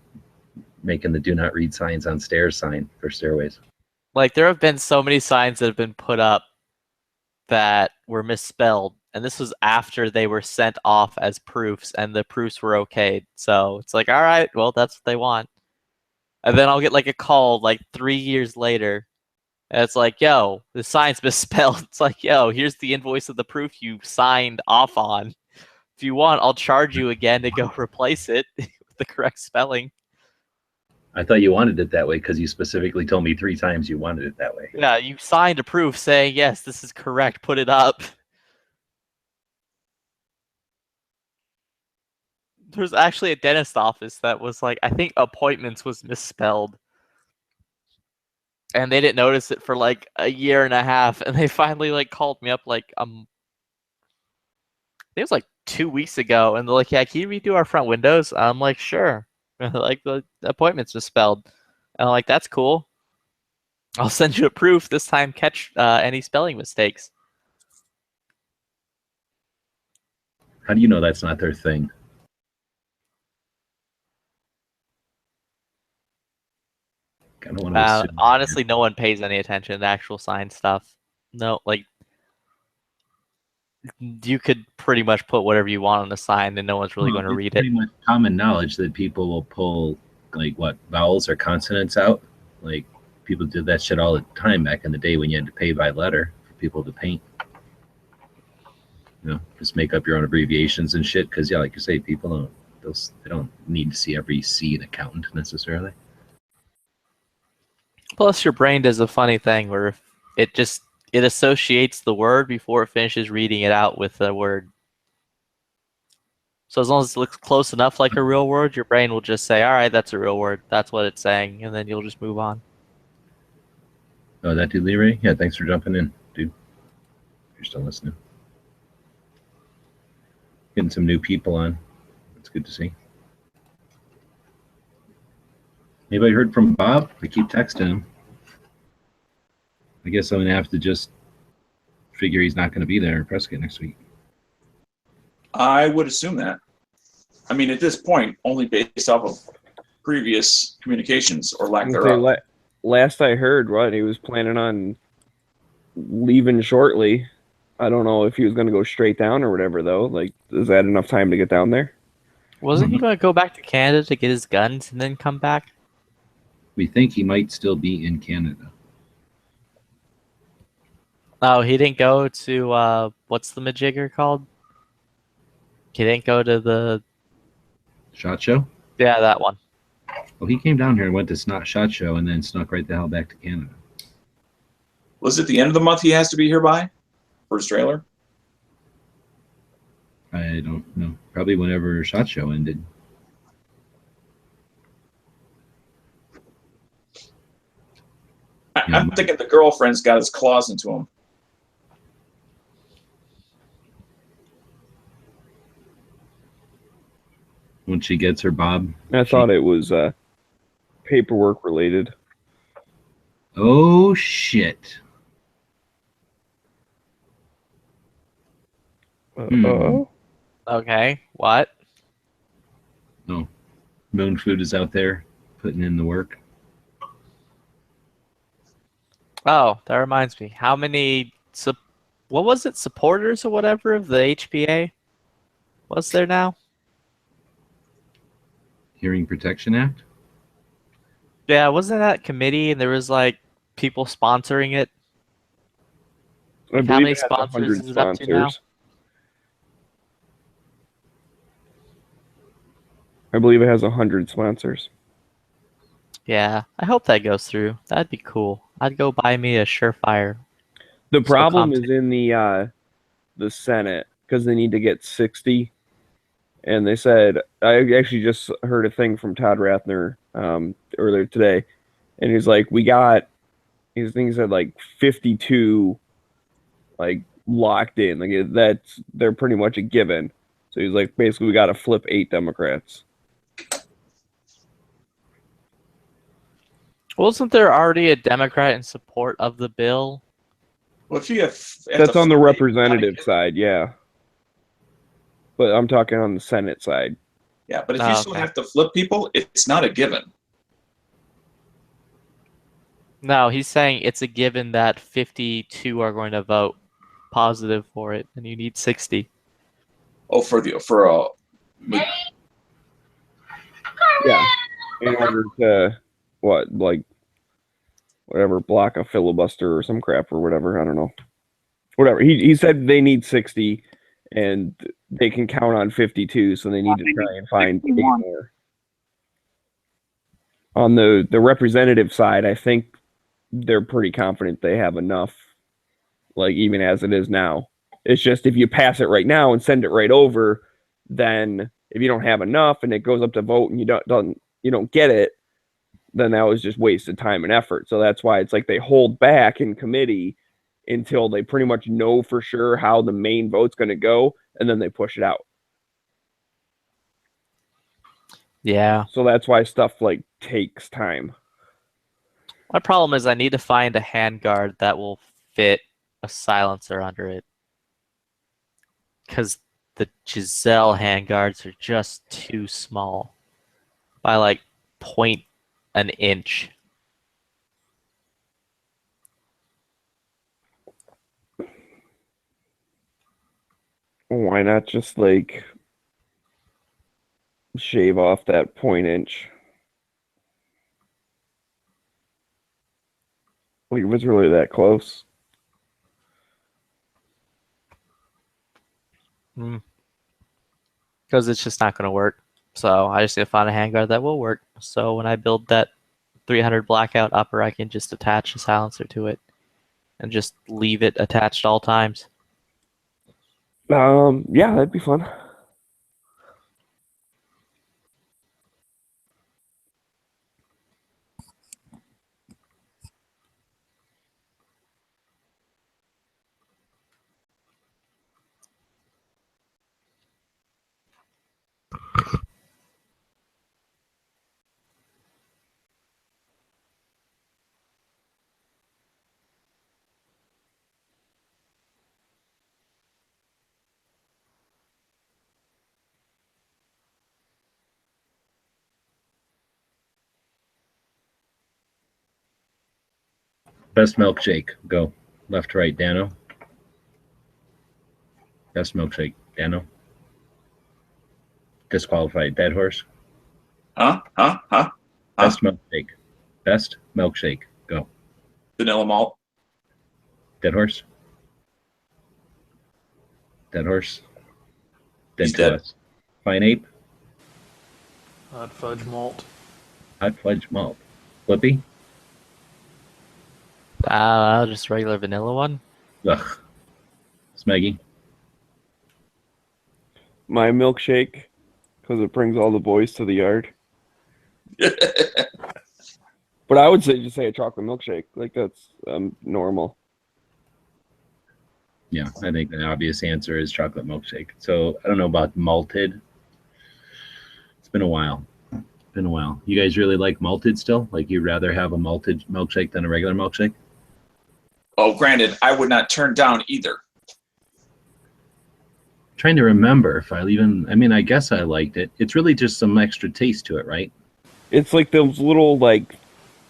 making the do not read signs on stairs sign for stairways. Like, there have been so many signs that have been put up that were misspelled, and this was after they were sent off as proofs, and the proofs were okayed. So it's like, all right, well, that's what they want. And then I'll get like a call like 3 years later. And it's like, yo, the sign's misspelled. It's like, yo, here's the invoice of the proof you signed off on. If you want, I'll charge you again to go replace it with the correct spelling. I thought you wanted it that way because you specifically told me 3 times you wanted it that way. Yeah, you signed a proof saying, yes, this is correct. Put it up. There's actually a dentist office that was like, I think appointments was misspelled. And they didn't notice it for like a year and a half, and they finally like called me up like I think it was like 2 weeks ago, and they're like, "Yeah, can you redo our front windows?" I'm like, "Sure." Like, the appointment's misspelled. And I'm like, "That's cool. I'll send you a proof this time. Catch any spelling mistakes." How do you know that's not their thing? I don't want to assume. Honestly, no one pays any attention to actual sign stuff. No, like you could pretty much put whatever you want on the sign, and no one's really Well, going to it's read it. pretty much common knowledge that people will pull like what vowels or consonants out. Like people did that shit all the time back in the day when you had to pay by letter for people to paint. You know, just make up your own abbreviations and shit. Because yeah, like you say, people they don't need to see every C in accountant necessarily. Plus, your brain does a funny thing where it associates the word before it finishes reading it out with the word. So as long as it looks close enough like a real word, your brain will just say, all right, that's a real word. That's what it's saying. And then you'll just move on. Oh, that dude Leray? Yeah, thanks for jumping in, dude. If you're still listening. Getting some new people on. It's good to see. Anybody heard from Bob? I keep texting him. I guess I'm going to have to just figure he's not going to be there in Prescott next week. I would assume that. I mean, at this point, only based off of previous communications or lack thereof. Last I heard, he was planning on leaving shortly. I don't know if he was going to go straight down or whatever, though. Like, is that enough time to get down there? Wasn't he going to go back to Canada to get his guns and then come back? We think he might still be in Canada. Oh, he didn't go to, what's the majigger called? He didn't go to the... SHOT Show? Yeah, that one. Well, he came down here and went to SHOT Show and then snuck right the hell back to Canada. Was it the end of the month he has to be here by for his trailer? I don't know. Probably whenever SHOT Show ended. I'm thinking the girlfriend's got his claws into him. When she gets her Bob. I thought it was paperwork related. Oh, shit. Okay, what? No. Moon Food is out there putting in the work. Oh, that reminds me. How many, what was it, supporters or whatever of the HPA? What's there now? Hearing Protection Act? Yeah, wasn't that committee and there was like people sponsoring it? I How many it has 100 sponsors is it up to now? I believe it has 100 sponsors. Yeah, I hope that goes through. That'd be cool. I'd go buy me a Surefire. The problem is in the Senate because they need to get 60. And they said, I actually just heard a thing from Todd Rathner earlier today, and he's like, his thing said like 52, like locked in, like they're pretty much a given. So he's like, basically, we got to flip 8 Democrats. Wasn't there already a Democrat in support of the bill? Well, if you have That's on the representative side, yeah. But I'm talking on the Senate side. Yeah, but if you still have to flip people, it's not a given. No, he's saying it's a given that 52 are going to vote positive for it, and you need 60. Oh, Yeah, in order to whatever, block a filibuster or some crap or whatever. I don't know. Whatever. He said they need 60, and they can count on 52, so they need to try and find 8 more. On the representative side, I think they're pretty confident they have enough, like even as it is now. It's just if you pass it right now and send it right over, then if you don't have enough and it goes up to vote and you don't get it, then that was just wasted time and effort. So that's why it's like they hold back in committee until they pretty much know for sure how the main vote's going to go, and then they push it out. Yeah. So that's why stuff like takes time. My problem is I need to find a handguard that will fit a silencer under it. Because the Giselle handguards are just too small. By like 0.1 inch. Why not just like shave off that 0.1 inch? Like, if it's really that close. Because it's just not going to work. So I just need to find a handguard that will work. So when I build that 300 blackout upper, I can just attach a silencer to it and just leave it attached all times. Yeah, that'd be fun. Best milkshake. Go. Left to right, Dano. Best milkshake, Dano. Disqualified, Dead Horse. Huh? Best milkshake. Best milkshake. Go. Vanilla malt. Dead Horse. Dead Horse. He's Then dead. Fine Ape. Hot fudge malt. Hot fudge malt. Flippy. Just regular vanilla one. Ugh. Smeggy. My milkshake, because it brings all the boys to the yard. But I would say just say a chocolate milkshake. Like, that's normal. Yeah, I think the obvious answer is chocolate milkshake. So I don't know about malted. It's been a while. You guys really like malted still? Like, you'd rather have a malted milkshake than a regular milkshake? Oh, granted, I would not turn down either. Trying to remember if I guess I liked it. It's really just some extra taste to it, right? It's like those little, like,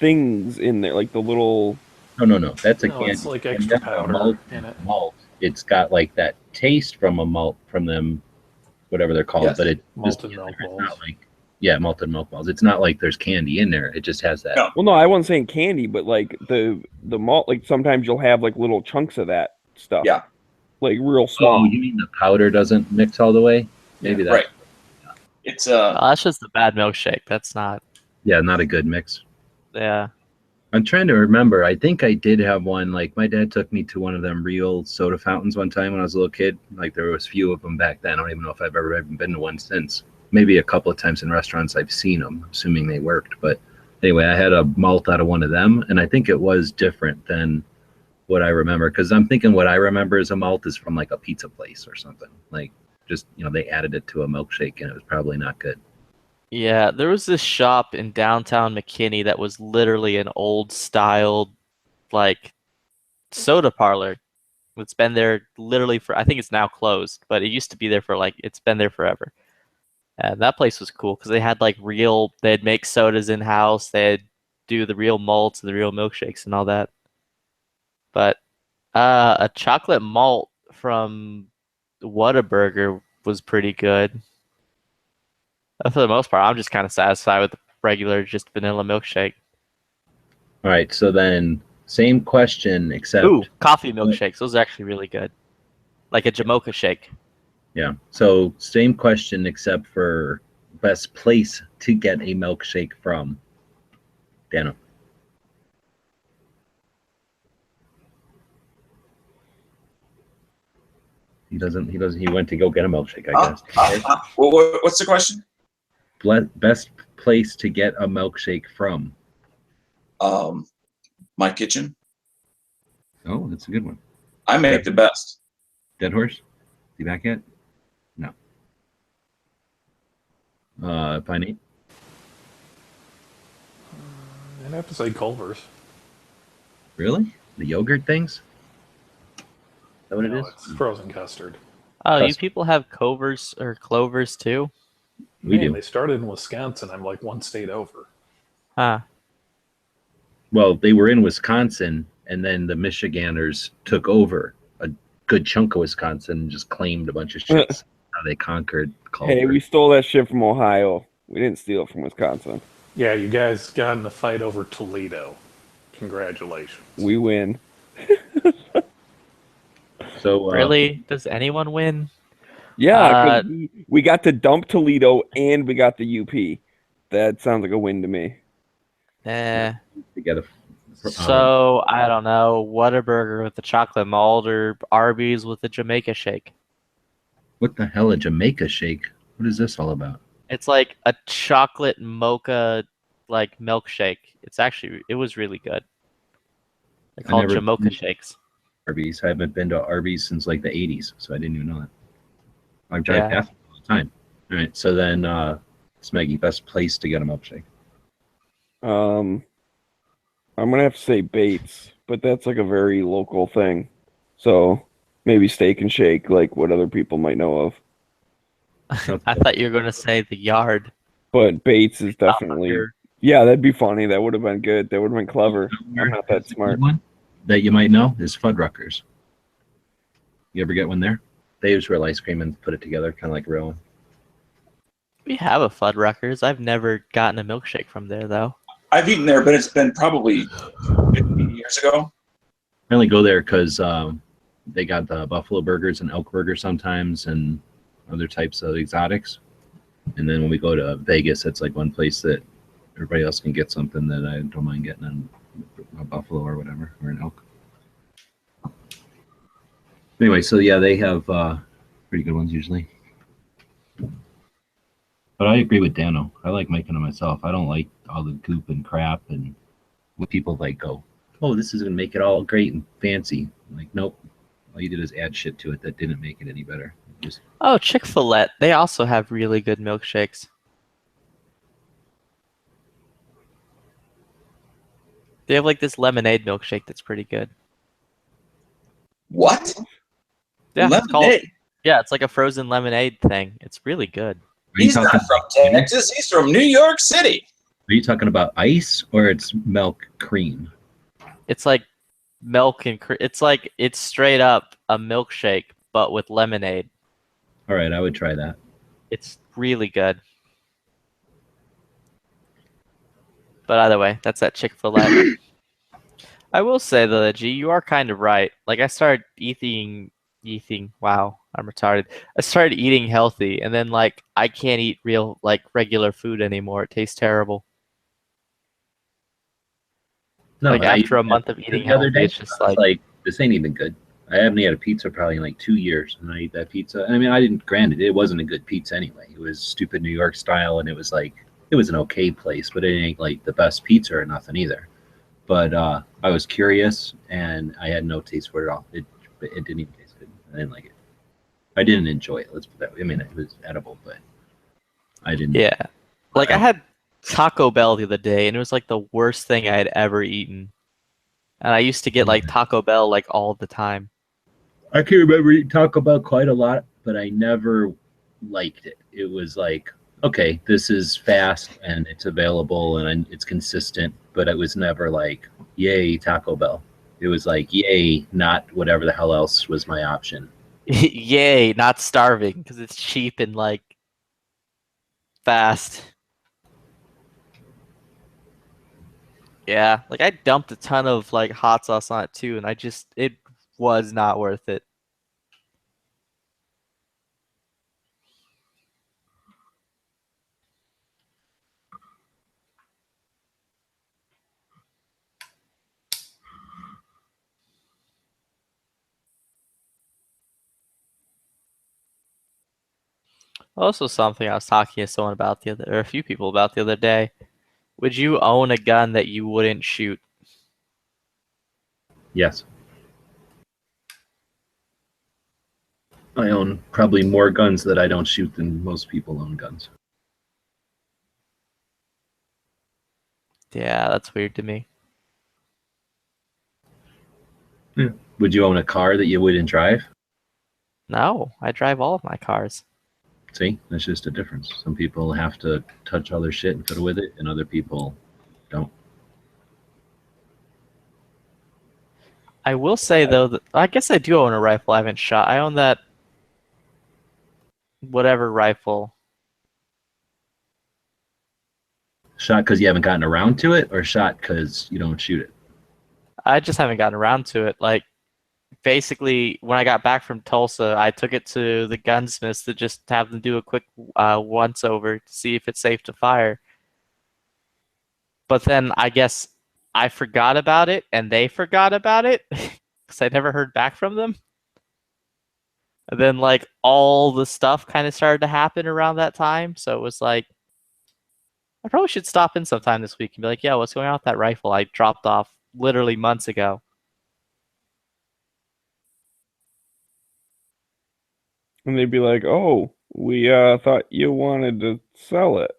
things in there, like the little... No. That's a No, candy. it's like extra powder in it. Malt. It's got like that taste from a malt from them, whatever they're called, Yes. but it Malted just, milk it's balls. not like malted milk balls. It's not like there's candy in there. It just has that. No. Well, no, I wasn't saying candy, but like the malt, like sometimes you'll have like little chunks of that stuff. Yeah. Like real small. Oh, you mean the powder doesn't mix all the way? Maybe that's Right. It's That's just a bad milkshake. That's not. Yeah, not a good mix. Yeah. I'm trying to remember. I think I did have one. Like, my dad took me to one of them real soda fountains one time when I was a little kid. Like, there was few of them back then. I don't even know if I've ever been to one since. Maybe a couple of times in restaurants I've seen them, assuming they worked. But anyway, I had a malt out of one of them, and I think it was different than what I remember. Because I'm thinking what I remember as a malt is from like a pizza place or something. Like, just, they added it to a milkshake, and it was probably not good. Yeah, there was this shop in downtown McKinney that was literally an old styled, like, soda parlor. It's been there literally I think it's now closed, but it used to be there it's been there forever. And that place was cool because they had they'd make sodas in house, they'd do the real malts and the real milkshakes and all that. But a chocolate malt from Whataburger was pretty good. For the most part, I'm just kind of satisfied with the regular, just vanilla milkshake. All right, so then same question, except Coffee milkshakes. Those are actually really good. Like a Jamocha shake. Yeah. So same question, except for best place to get a milkshake from. Dano. He went to go get a milkshake, I guess. What's the question? Best place to get a milkshake from. My kitchen. Oh, that's a good one. I make the best. Dead Horse? Is he back yet? No. Pine Eight? I'd have to say Culver's. Really? The yogurt things? Is that what it No, is? it's frozen custard. Oh, you Custard. people have Covers or Clovers too? We Man, do. They started in Wisconsin. I'm like one state over. Huh. Well, they were in Wisconsin and then the Michiganders took over a good chunk of Wisconsin and just claimed a bunch of shit. How they conquered culture. Hey, we stole that shit from Ohio. We didn't steal it from Wisconsin. Yeah, you guys got in a fight over Toledo. Congratulations. We win. So Really? Does anyone win? Yeah, 'cause we got to dump Toledo and we got the UP. That sounds like a win to me. together. So I don't know, Whataburger with the chocolate malt or Arby's with the Jamaica shake. What the hell, a Jamaica shake? What is this all about? It's like a chocolate mocha like milkshake. It was really good. They call it Jamocha shakes. Arby's. I haven't been to Arby's since like the 80s, so I didn't even know that. I drive past it all the time. All right, so then, Smeggy, best place to get a milkshake? I'm gonna have to say Bates, but that's like a very local thing. So maybe Steak and Shake, like what other people might know of. I thought you were gonna say the Yard. But Bates is definitely yeah, that'd be funny. That would have been good. That would have been clever. I'm not that smart. One that you might know is Fuddruckers. You ever get one there? They use real ice cream and put it together, kind of like real one. We have a Fuddruckers. I've never gotten a milkshake from there though. I've eaten there, but it's been probably 15 years ago. I only go there because they got the buffalo burgers and elk burgers sometimes and other types of exotics. And then when we go to Vegas, it's like one place that everybody else can get something that I don't mind getting a buffalo or whatever, or an elk. Anyway, so yeah, they have pretty good ones usually. But I agree with Dano. I like making them myself. I don't like all the goop and crap and what people like go, oh, this is going to make it all great and fancy. I'm like, nope. All you did is add shit to it that didn't make it any better. Just Oh, Chick-fil-A. They also have really good milkshakes. They have like this lemonade milkshake that's pretty good. What? Yeah, it's called, Lemonade? yeah, it's like a frozen lemonade thing. It's really good. He's not from Texas. He's from New York City. Are you talking about ice or it's milk cream? It's like milk and it's straight up a milkshake but with lemonade. All right, I would try that. It's really good. But either way, that's that Chick-fil-A. I will say though, G, you are kind of right. Like I started eating. Wow, I'm retarded. I started eating healthy, and then like I can't eat regular food anymore. It tastes terrible. No, like after a month of eating the other healthy, day, it's just like this ain't even good. I haven't had a pizza probably in like 2 years, and I ate that pizza. I mean, I didn't. Granted, it wasn't a good pizza anyway. It was stupid New York style, and it was an okay place, but it ain't like the best pizza or nothing either. But I was curious, and I had no taste for it at all. It didn't even taste good. I didn't like it. I didn't enjoy it. Let's put that way. I mean, it was edible, but I didn't. Yeah. Like I had Taco Bell the other day, and it was like the worst thing I had ever eaten. And I used to get like Taco Bell like all the time. I can remember eating Taco Bell quite a lot, but I never liked it. It was like, okay, this is fast and it's available and it's consistent, but it was never like, yay, Taco Bell. It was like, yay, not whatever the hell else was my option. Yay, not starving because it's cheap and like fast. Yeah, like I dumped a ton of like hot sauce on it too, and it was not worth it. Also, something I was talking to someone about or a few people about the other day. Would you own a gun that you wouldn't shoot? Yes. I own probably more guns that I don't shoot than most people own guns. Yeah, that's weird to me. Yeah. Would you own a car that you wouldn't drive? No, I drive all of my cars. See, that's just a difference. Some people have to touch all their shit and fiddle with it, and other people don't. I will say though that I guess I do own a rifle I haven't shot. I own that whatever rifle. Shot because you haven't gotten around to it, or shot because you don't shoot it? I just haven't gotten around to it. Like, basically, when I got back from Tulsa, I took it to the gunsmiths to just have them do a quick once over to see if it's safe to fire. But then I guess I forgot about it, and they forgot about it because I never heard back from them. And then, like, all the stuff kind of started to happen around that time. So it was like, I probably should stop in sometime this week and be like, yeah, what's going on with that rifle I dropped off literally months ago? And they'd be like, "Oh, we thought you wanted to sell it."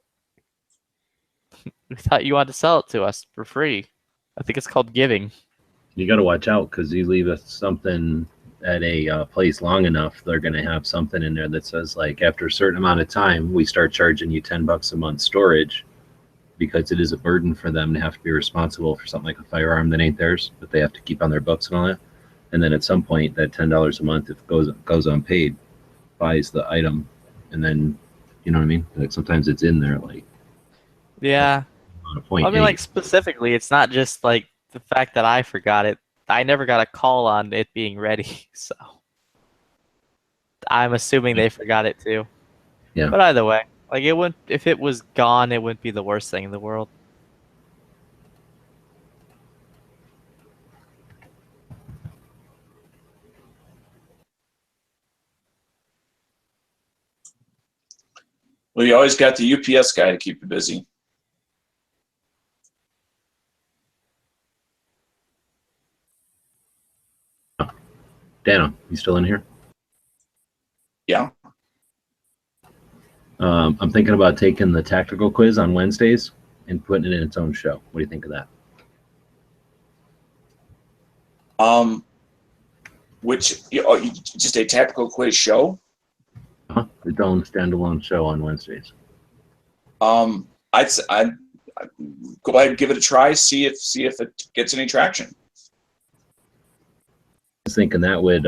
We thought you wanted to sell it to us for free. I think it's called giving. You got to watch out because you leave us something at a place long enough, they're going to have something in there that says, like, after a certain amount of time, we start charging you $10 a month storage, because it is a burden for them to have to be responsible for something like a firearm that ain't theirs, but they have to keep on their books and all that. And then at some point, that $10 a month, if it goes unpaid, buys the item, and then, you know what I mean? Like, sometimes it's in there, like, Yeah. on a point. I mean, like, specifically, it's not just like the fact that I forgot it. I never got a call on it being ready, so I'm assuming they forgot it too. Yeah. But either way, like, it wouldn't, if it was gone, it wouldn't be the worst thing in the world. Well, you always got the UPS guy to keep you busy. Dano, you still in here? Yeah. I'm thinking about taking the tactical quiz on Wednesdays and putting it in its own show. What do you think of that? Just a tactical quiz show? Its own standalone show on Wednesdays. I'd go ahead and give it a try. See if it gets any traction. I was thinking that would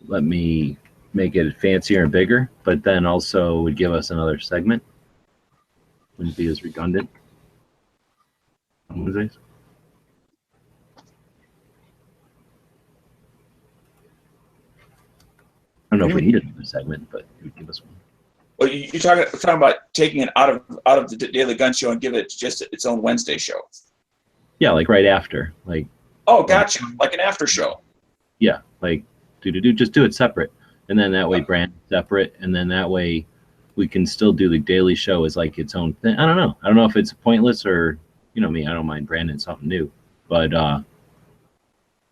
let me make it fancier and bigger, but then also would give us another segment. Wouldn't be as redundant on Wednesdays. I don't know if we need another segment, but it would give us one. Well, you're talking about taking it out of the Daily Gun Show and give it just its own Wednesday show. Yeah, like right after, like. Oh, gotcha. Like an after show. Yeah, like just do it separate, and then that way brand separate, and then that way we can still do the daily show as like its own thing. I don't know if it's pointless or, you know me, I don't mind branding something new, but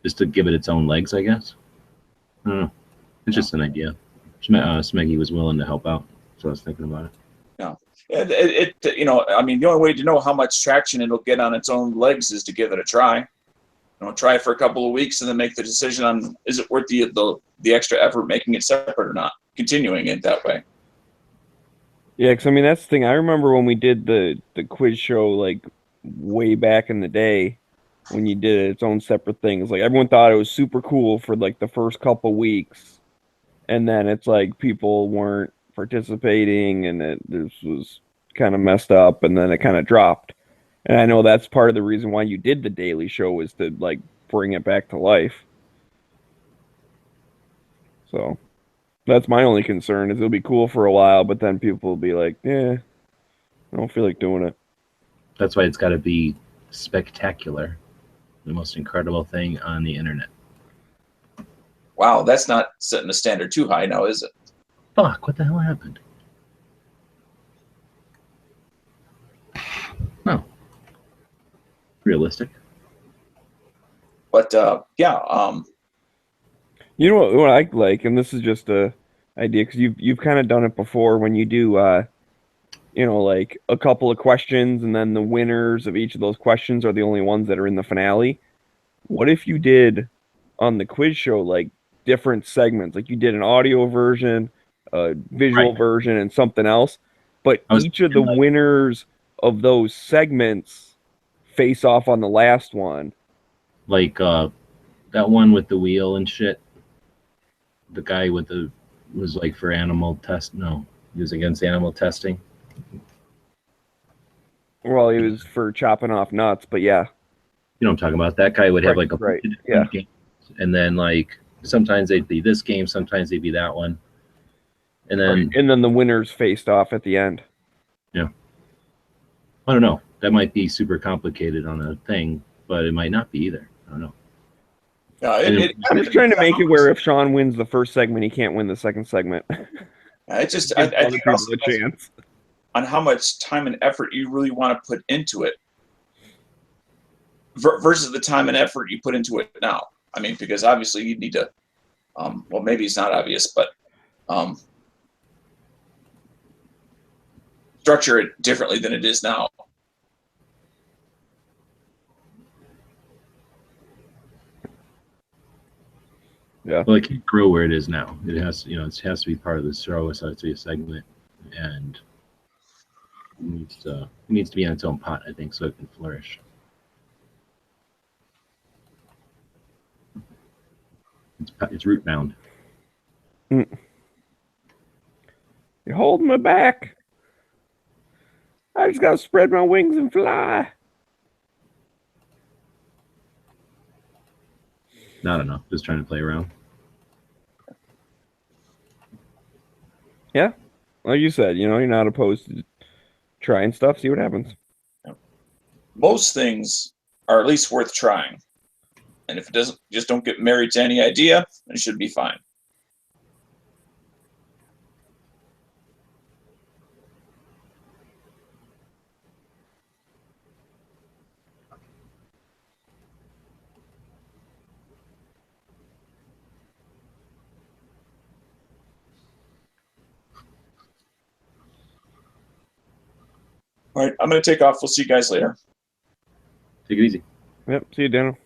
just to give it its own legs, I guess. I don't know. It's just an idea. Smeggy was willing to help out, so I was thinking about it. Yeah. I mean, the only way to know how much traction it'll get on its own legs is to give it a try. Try it for a couple of weeks and then make the decision on, is it worth the extra effort making it separate or not, continuing it that way. Yeah, because I mean, that's the thing. I remember when we did the quiz show, like, way back in the day, when you did its own separate things. Like, everyone thought it was super cool for like the first couple weeks, and then it's like people weren't participating, and this was kind of messed up, and then it kind of dropped. And I know that's part of the reason why you did the daily show, was to like bring it back to life. So that's my only concern, is it'll be cool for a while, but then people will be like, yeah, I don't feel like doing it. That's why it's got to be spectacular. The most incredible thing on the internet. Wow, that's not setting the standard too high now, is it? Fuck, what the hell happened? No. Realistic. But yeah. You know what I like, and this is just a idea, because you've kind of done it before when you do, like a couple of questions, and then the winners of each of those questions are the only ones that are in the finale. What if you did on the quiz show like different segments, like you did an audio version, a visual version, and something else, but each of the winners of those segments face off on the last one, Like that one with the wheel and shit. The guy with the was like for animal test. No, he was against animal testing. Well, he was for chopping off nuts, but yeah. You know what I'm talking about? That guy would have like a right. bunch of Yeah. different games, and then like sometimes they'd be this game, sometimes they'd be that one, and then And then the winners faced off at the end. yeah, I don't know. That might be super complicated on a thing, but it might not be either. I don't know. I'm just trying to make it where if Sean wins the first segment, he can't win the second segment. I think Other it people also a depends chance. on how much time and effort you really want to put into it versus the time and effort you put into it now. I mean, because obviously you need to, well, maybe it's not obvious, but structure it differently than it is now. Yeah. Well, it can't grow where it is now. It has, it has to be part of the show. It has to be a segment, and it needs to be on its own pot, I think, so it can flourish. It's root bound. You're holding me back. I just gotta spread my wings and fly. Not enough. Just trying to play around. Yeah. Like you said, you're not opposed to trying stuff, see what happens. Most things are at least worth trying. And if it doesn't, just don't get married to any idea, and it should be fine. All right, I'm going to take off. We'll see you guys later. Take it easy. Yep. See you, Daniel.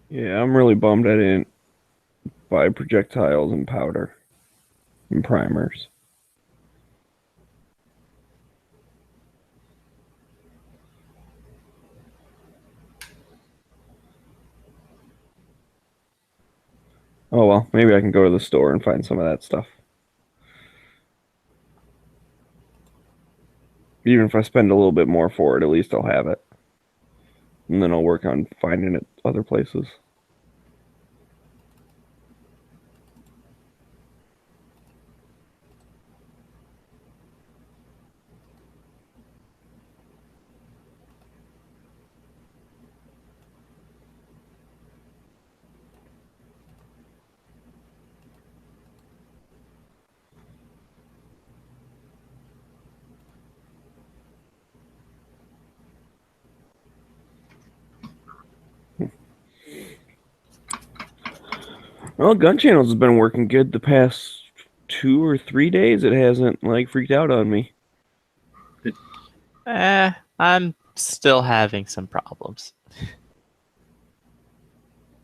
Yeah, I'm really bummed I didn't buy projectiles and powder and primers. Oh well, maybe I can go to the store and find some of that stuff. Even if I spend a little bit more for it, at least I'll have it. And then I'll work on finding it other places. Well, Gun Channels has been working good the past 2 or 3 days. It hasn't freaked out on me. I'm still having some problems.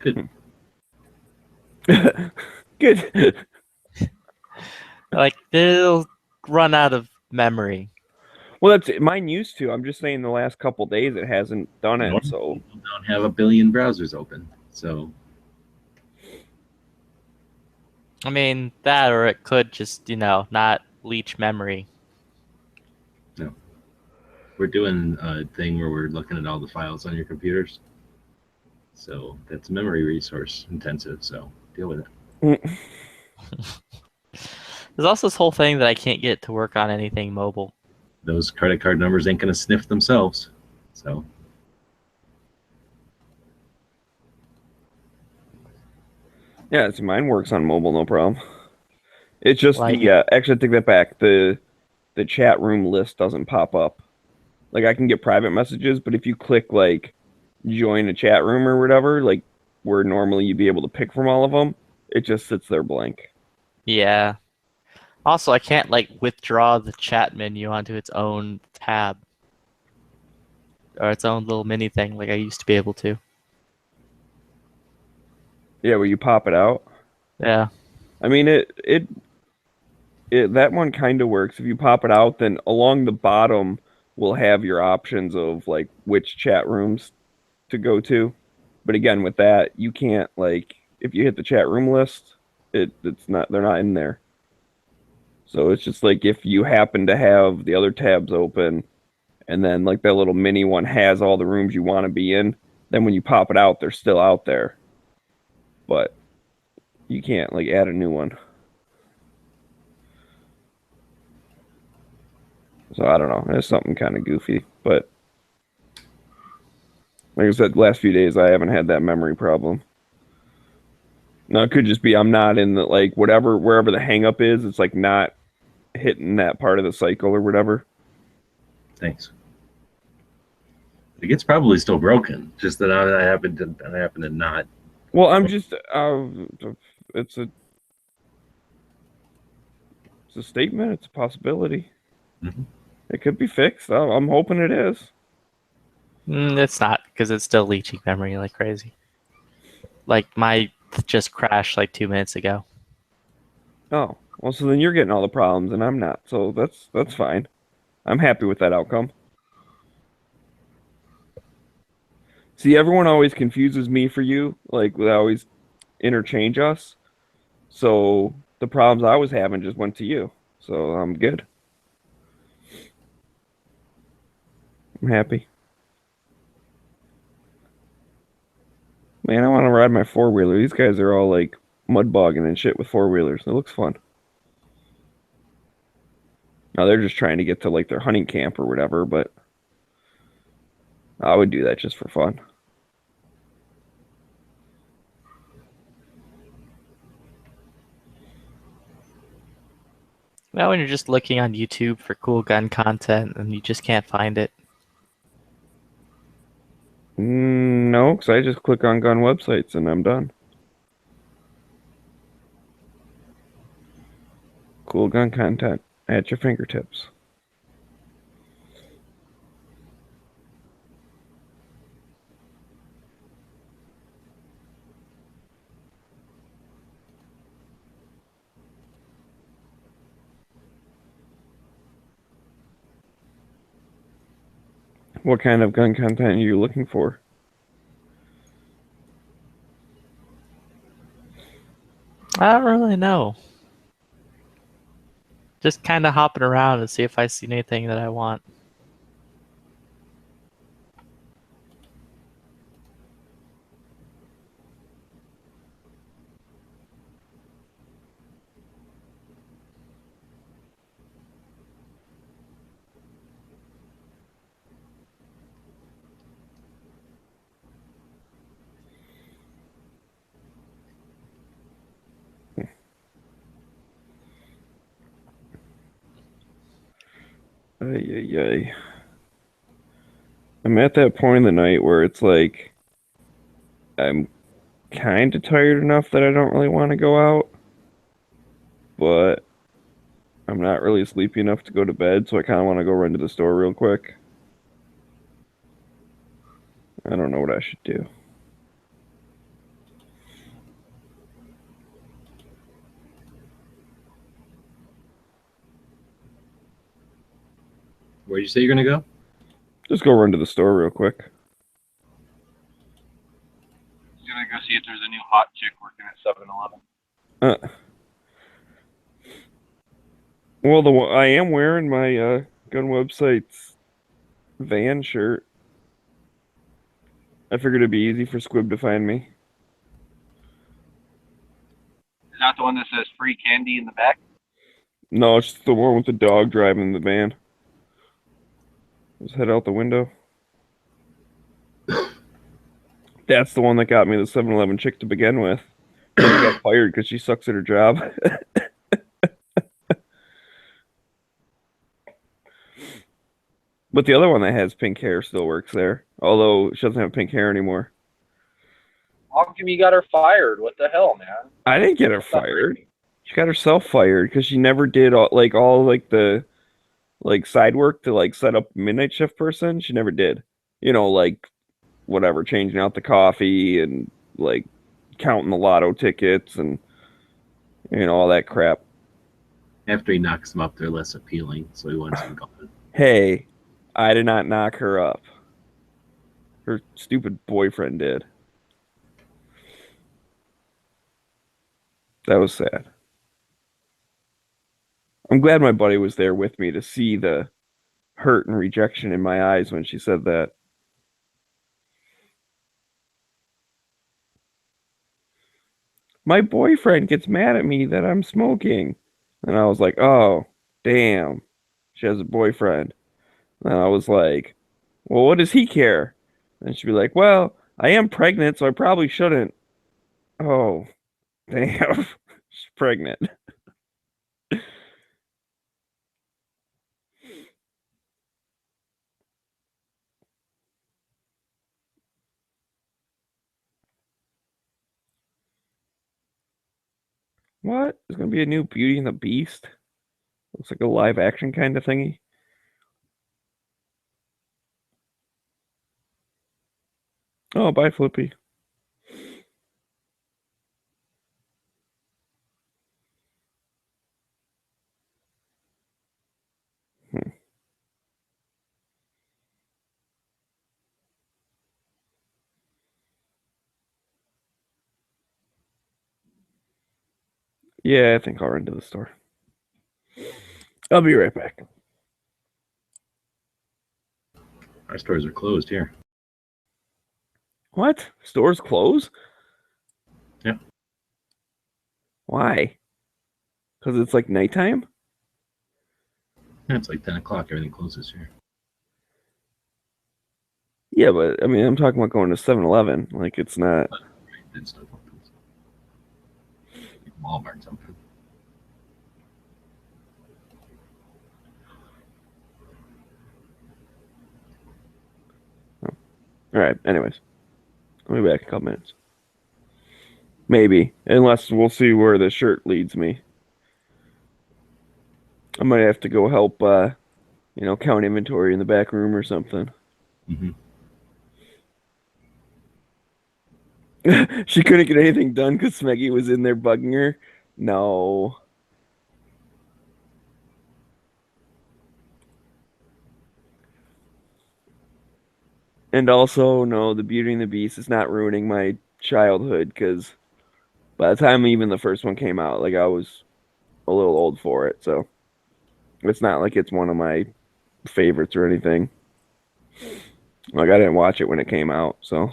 Good. Good. Like they'll run out of memory. Well, that's mine used to. I'm just saying the last couple days it hasn't done it. So Don't have a billion browsers open, so I mean that, or it could just not leach memory. no. We're doing a thing where we're looking at all the files on your computers, so that's memory resource intensive. So deal with it. There's also this whole thing that I can't get to work on anything mobile. Those credit card numbers ain't gonna sniff themselves. So yeah, mine works on mobile, no problem. It's just Like- actually I take that back. The chat room list doesn't pop up. Like I can get private messages, but if you click join a chat room or whatever, where normally you'd be able to pick from all of them, it just sits there blank. Yeah. Also, I can't withdraw the chat menu onto its own tab or its own little mini thing like I used to be able to. Yeah, where you pop it out. Yeah. I mean, it that one kind of works. If you pop it out, then along the bottom will have your options of like which chat rooms to go to. But again, with that, you can't like if you hit the chat room list, it's not they're not in there. So it's just like if you happen to have the other tabs open and then like that little mini one has all the rooms you want to be in, then when you pop it out, they're still out there. But you can't like add a new one. So I don't know. It's something kind of goofy, but like I said, the last few days I haven't had that memory problem. Now it could just be I'm not in the like wherever the hang up is, it's like not hitting that part of the cycle or whatever. Thanks. It's probably still broken. Just that I happen to not. Well, I'm just it's a statement. It's a possibility. Mm-hmm. It could be fixed. I'm hoping it is. It's not, because it's still leaching memory like crazy. Like my just crashed like 2 minutes ago. Oh, well, so then you're getting all the problems and I'm not. So that's fine. I'm happy with that outcome. See, everyone always confuses me for you. Like, they always interchange us. So the problems I was having just went to you. So I'm good. I'm happy. Man, I want to ride my four-wheeler. These guys are all like mud bogging and shit with four-wheelers. It looks fun. Now they're just trying to get to like their hunting camp or whatever, but I would do that just for fun. Now when you're just looking on YouTube for cool gun content and you just can't find it. No, because I just click on gun websites and I'm done. Cool gun content at your fingertips. What kind of gun content are you looking for? I don't really know. Just kind of hopping around to see if I see anything that I want. Ay. I'm at that point in the night where it's like I'm kind of tired enough that I don't really want to go out, but I'm not really sleepy enough to go to bed, so I kind of want to go run to the store real quick. I don't know what I should do. Where you say you're gonna go? Just go run to the store real quick. He's gonna go see if there's a new hot chick working at 7-Eleven. Well, I am wearing my gun website's van shirt. I figured it'd be easy for Squib to find me. Is that the one that says free candy in the back? No, it's the one with the dog driving the van. Just head out the window. That's the one that got me the 7-Eleven chick to begin with. She got fired because she sucks at her job. But the other one that has pink hair still works there. Although she doesn't have pink hair anymore. How come you got her fired? What the hell, man? I didn't get her fired. She got herself fired because she never did all the side work to like set up midnight shift person. She never did. You know, like whatever, changing out the coffee and like counting the lotto tickets and all that crap. After he knocks them up, they're less appealing, so he wants them gone. Hey, I did not knock her up. Her stupid boyfriend did. That was sad. I'm glad my buddy was there with me to see the hurt and rejection in my eyes when she said that. My boyfriend gets mad at me that I'm smoking. And I was like, oh, damn. She has a boyfriend. And I was like, well, what does he care? And she'd be like, well, I am pregnant, so I probably shouldn't. Oh, damn. She's pregnant. What? There's going to be a new Beauty and the Beast? Looks like a live action kind of thingy. Oh, bye, Flippy. Yeah, I think I'll run to the store. I'll be right back. Our stores are closed here. What? Stores close? Yep. Why? Because it's like nighttime? Yeah, it's like 10 o'clock. Everything closes here. Yeah, but I mean, I'm talking about going to 7-Eleven. Like, it's not. It's still open. Walmart something. All right. Anyways, I'll be back in a couple minutes. Maybe, unless we'll see where the shirt leads me. I might have to go help, count inventory in the back room or something. Mm-hmm. She couldn't get anything done because Smeggy was in there bugging her. No. And also, no, the Beauty and the Beast is not ruining my childhood because by the time even the first one came out, like I was a little old for it. So it's not like it's one of my favorites or anything. Like I didn't watch it when it came out, so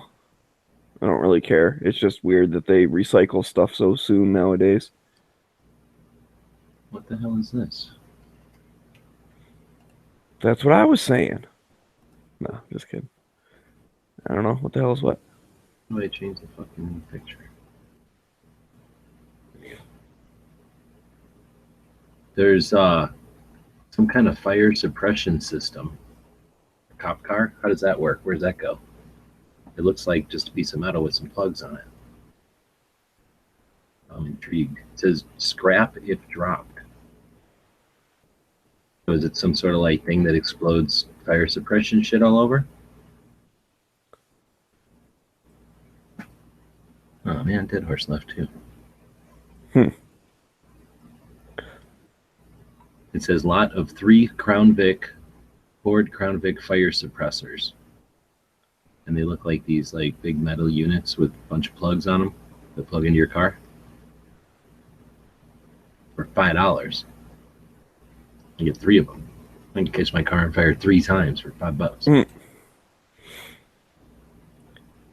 I don't really care. It's just weird that they recycle stuff so soon nowadays. What the hell is this? That's what I was saying. No, just kidding. I don't know. What the hell is what? Oh, they changed the fucking picture. There's some kind of fire suppression system. A cop car? How does that work? Where does that go? It looks like just a piece of metal with some plugs on it. I'm intrigued. It says scrap if dropped. So is it some sort of like thing that explodes fire suppression shit all over? Oh man, Dead Horse left too. It says lot of 3 Crown Vic, Ford Crown Vic fire suppressors. And they look like these like big metal units with a bunch of plugs on them that plug into your car. For $5. I get 3 of them. I can catch my car on fire 3 times for $5.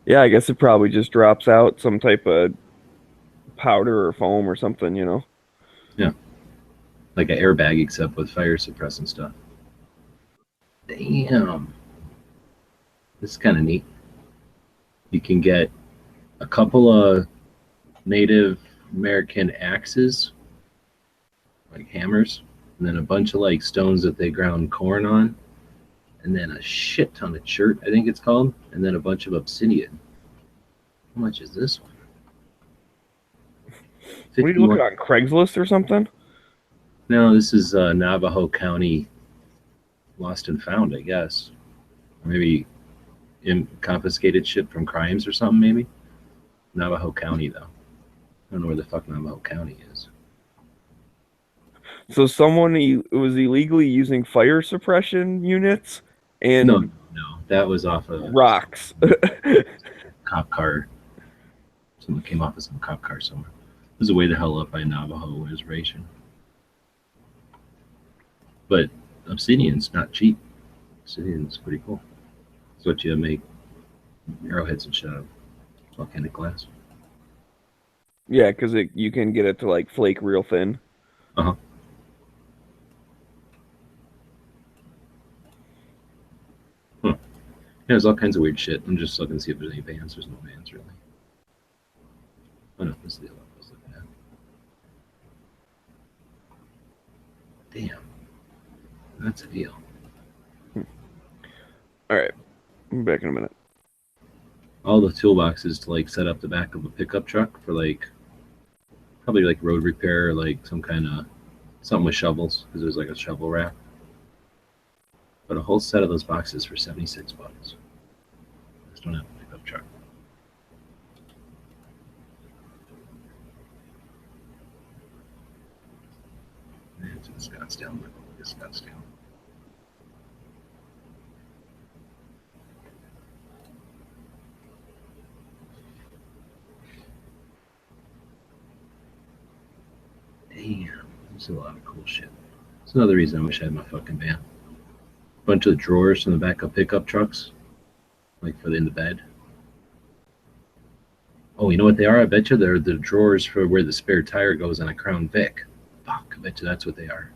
Yeah, I guess it probably just drops out some type of powder or foam or something, Yeah. Like an airbag except with fire suppressant stuff. Damn. This is kind of neat. You can get a couple of Native American axes, like hammers, and then a bunch of like stones that they ground corn on, and then a shit ton of chert, I think it's called, and then a bunch of obsidian. How much is this one? What are you looking on Craigslist or something? No, this is Navajo County lost and found, I guess. Or maybe confiscated shit from crimes or something, maybe. Navajo County, though. I don't know where the fuck Navajo County is. So someone was illegally using fire suppression units and No, that was off of rocks. cop car. Someone came off of some cop car somewhere. It was way the hell up by Navajo reservation. But obsidian's not cheap. Obsidian's pretty cool. It's what you make arrowheads and shit out of. Volcanic glass. Yeah, because you can get it to like flake real thin. Uh-huh. Huh. Yeah, there's all kinds of weird shit. I'm just looking to see if there's any bands. There's no bands, really. Oh, no, this is the other one I was looking at. Damn. That's a deal. All right. I'm back in a minute. All the toolboxes to like set up the back of a pickup truck for like probably like road repair or like some kind of something with shovels because there's like a shovel rack. But a whole set of those boxes for $76. Just don't have a pickup truck. It's in Scottsdale. Scottsdale. Damn, there's a lot of cool shit. That's another reason I wish I had my fucking van. Bunch of drawers from the back of pickup trucks, like in the bed. Oh, you know what they are? I bet you they're the drawers for where the spare tire goes on a Crown Vic. Fuck, I bet you that's what they are.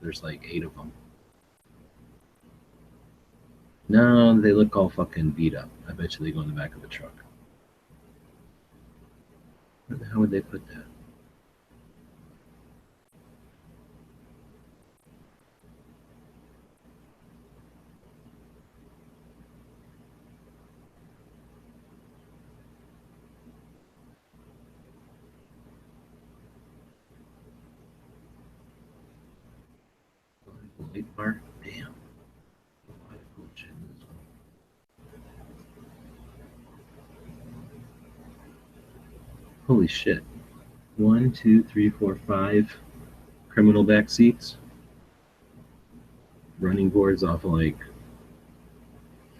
There's like 8 of them. No, they look all fucking beat up. I bet you they go in the back of a truck. Where the hell would they put that? Light bar? Damn. Holy shit. 1, 2, 3, 4, 5 criminal back seats. Running boards off of like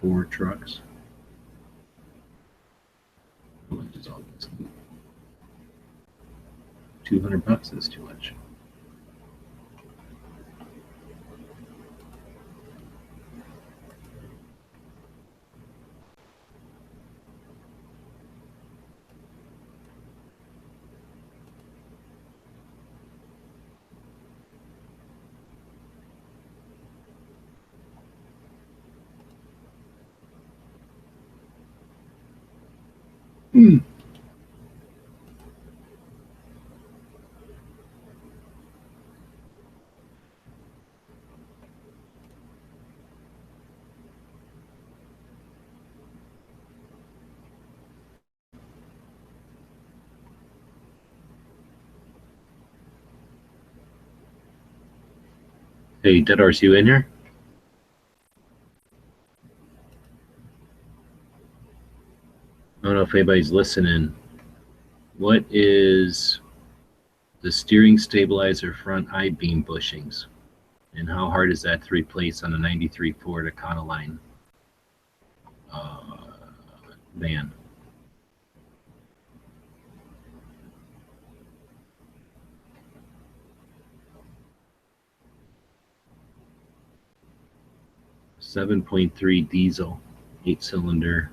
4 trucks. How much is all this? $200 is too much. Hey, Dead Horse, you in here? I don't know if anybody's listening. What is the steering stabilizer front I-beam bushings? And how hard is that to replace on a 93 Ford Econoline van? .3 diesel, 8-cylinder.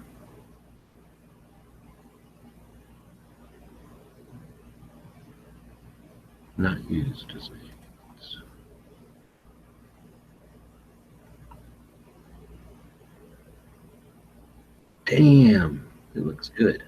Not used, is it? Damn, it looks good.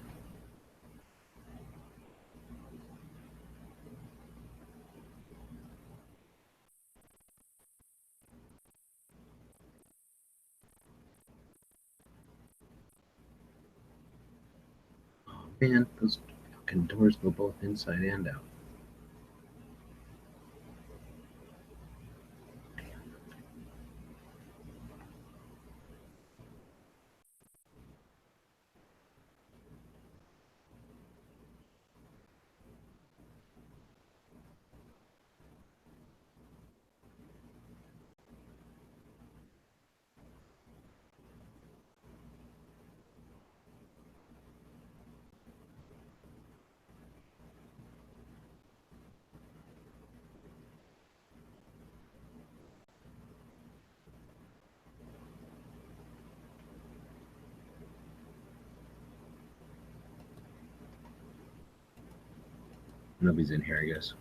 Oh man, those fucking doors go both inside and out. Nobody's in here, I guess.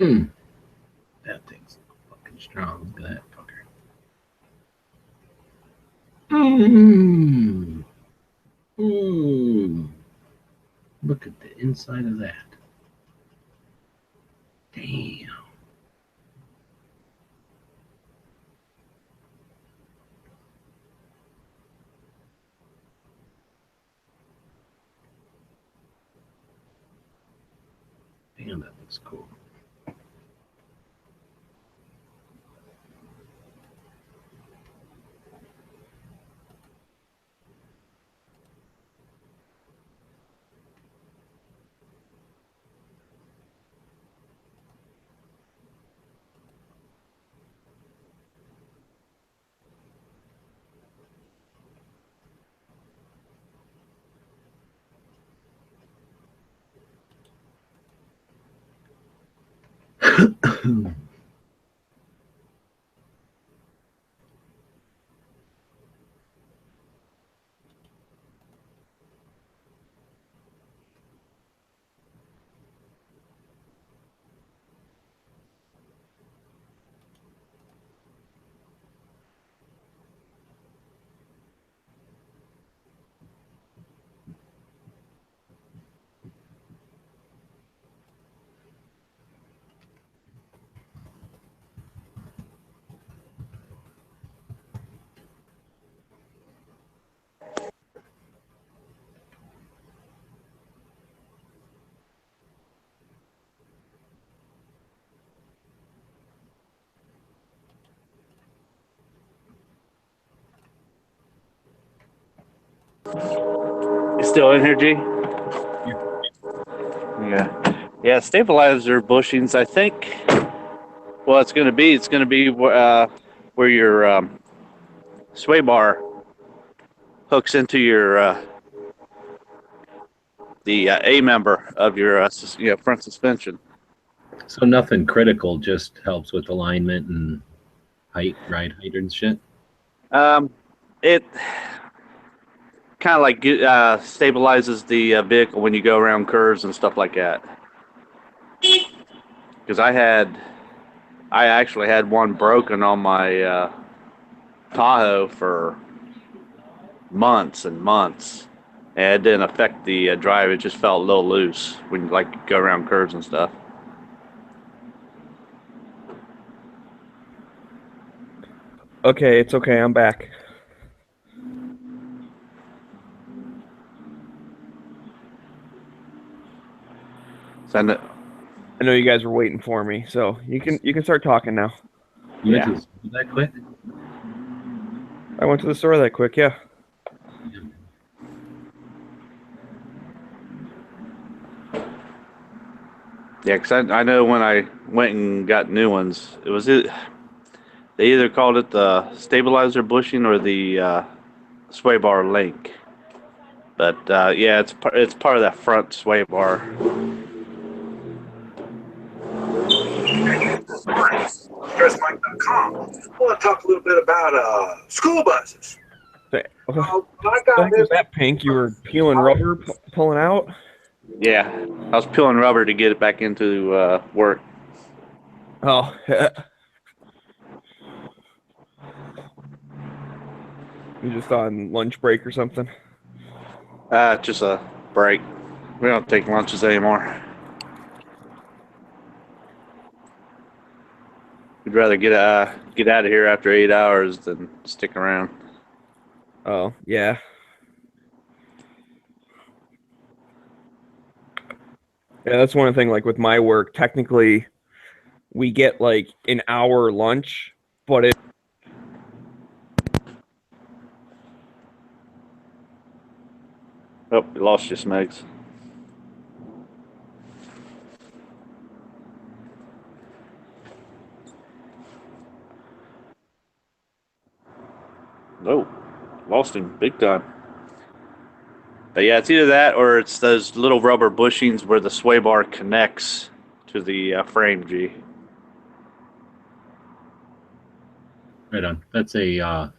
That thing's fucking strong. Look at that fucker. Look at the inside of that. Damn. Damn, that looks cool. still in here, G? Yeah. Yeah, stabilizer bushings, I think. Well, it's going to be where your sway bar hooks into your the A member of your front suspension. So nothing critical, just helps with alignment and height, ride height and shit. It kind of like stabilizes the vehicle when you go around curves and stuff like that. Because I actually had one broken on my Tahoe for months and months. And it didn't affect the drive. It just felt a little loose when you like go around curves and stuff. Okay, it's okay. I'm back. Send it. I know you guys were waiting for me, so you can start talking now. You went to the store that quick? I went to the store that quick, yeah. Yeah, because I know when I went and got new ones, they either called it the stabilizer bushing or the sway bar link. But yeah, it's part of that front sway bar. DressMike.com. I want to talk a little bit about school buses. Was that pink you were peeling rubber, pulling out? Yeah, I was peeling rubber to get it back into work. Oh. You just on lunch break or something? Just a break. We don't take lunches anymore. We'd rather get out of here after 8 hours than stick around. Oh, yeah. Yeah, that's one thing, like with my work, technically we get like an hour lunch, but it Oh, we lost you, Smegs. Oh, lost him big time. But yeah, it's either that or it's those little rubber bushings where the sway bar connects to the frame, G. Right on. That's a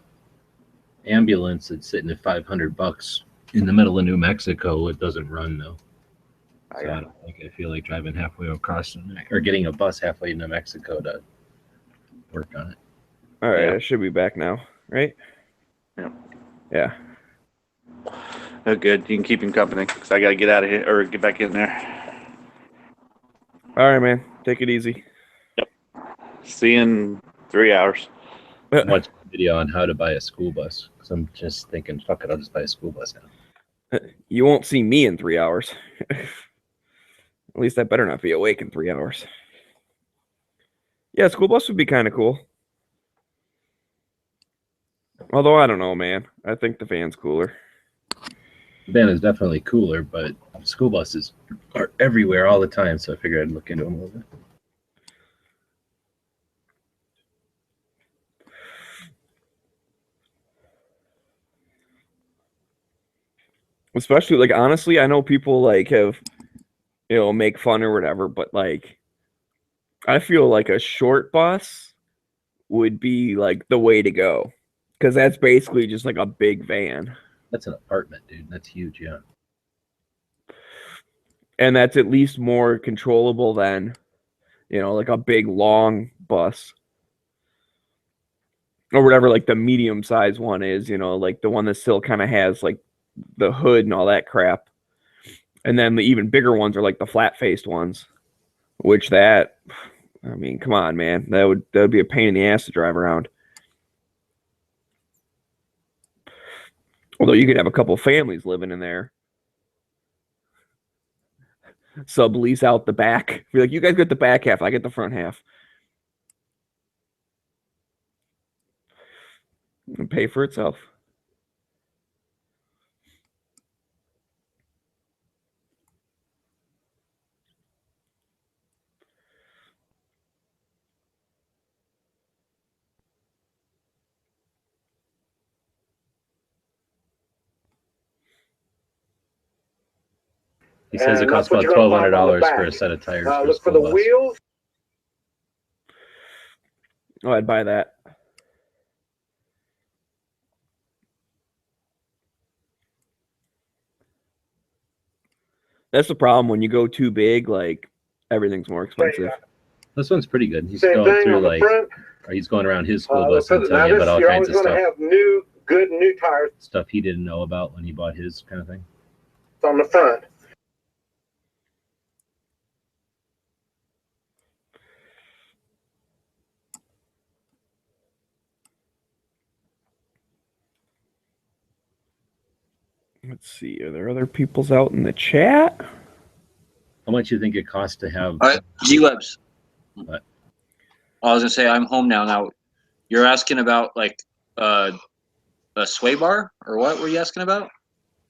ambulance that's sitting at $500 in the middle of New Mexico. It doesn't run though. So I don't think I feel like driving halfway across or getting a bus halfway to New Mexico to work on it. all right, Yeah. I should be back now, right? Yeah. Yeah. Oh, good. You can keep him company because I got to get out of here or get back in there. All right, man. Take it easy. See you in 3 hours. Watch a video on how to buy a school bus because I'm just thinking, fuck it, I'll just buy a school bus now. You won't see me in 3 hours. At least I better not be awake in 3 hours. Yeah, school bus would be kind of cool. Although, I don't know, man. I think the van's cooler. The van is definitely cooler, but school buses are everywhere all the time, so I figured I'd look into them a little bit. Especially, like, honestly, I know people, like, have, make fun or whatever, but, like, I feel like a short bus would be, like, the way to go. Because that's basically just, like, a big van. That's an apartment, dude. That's huge, yeah. And that's at least more controllable than, like a big, long bus. Or whatever, like, the medium-sized one is, like, the one that still kind of has, like, the hood and all that crap. And then the even bigger ones are, like, the flat-faced ones. Which I mean, come on, man. That would be a pain in the ass to drive around. Although you could have a couple families living in there. Sublease out the back. Be like, you guys get the back half, I get the front half. And pay for itself. He says it And costs that's about what you're gonna find on the $1,200 back. for a set of tires for a Look for school the bus. wheels. Oh, I'd buy that. That's the problem when you go too big. Like everything's more expensive. This one's pretty good. He's Same going thing through on the like, front. or he's going around his school Look bus for and the, telling now you this, about all you're kinds always of going to stuff. have good new tires Stuff he didn't know about when he bought his kind of thing. on the front. Let's see. Are there other people's out in the chat? How much do you think it costs to have? G-Lebs. What? I was gonna say I'm home now. Now, you're asking about like a sway bar or what were you asking about?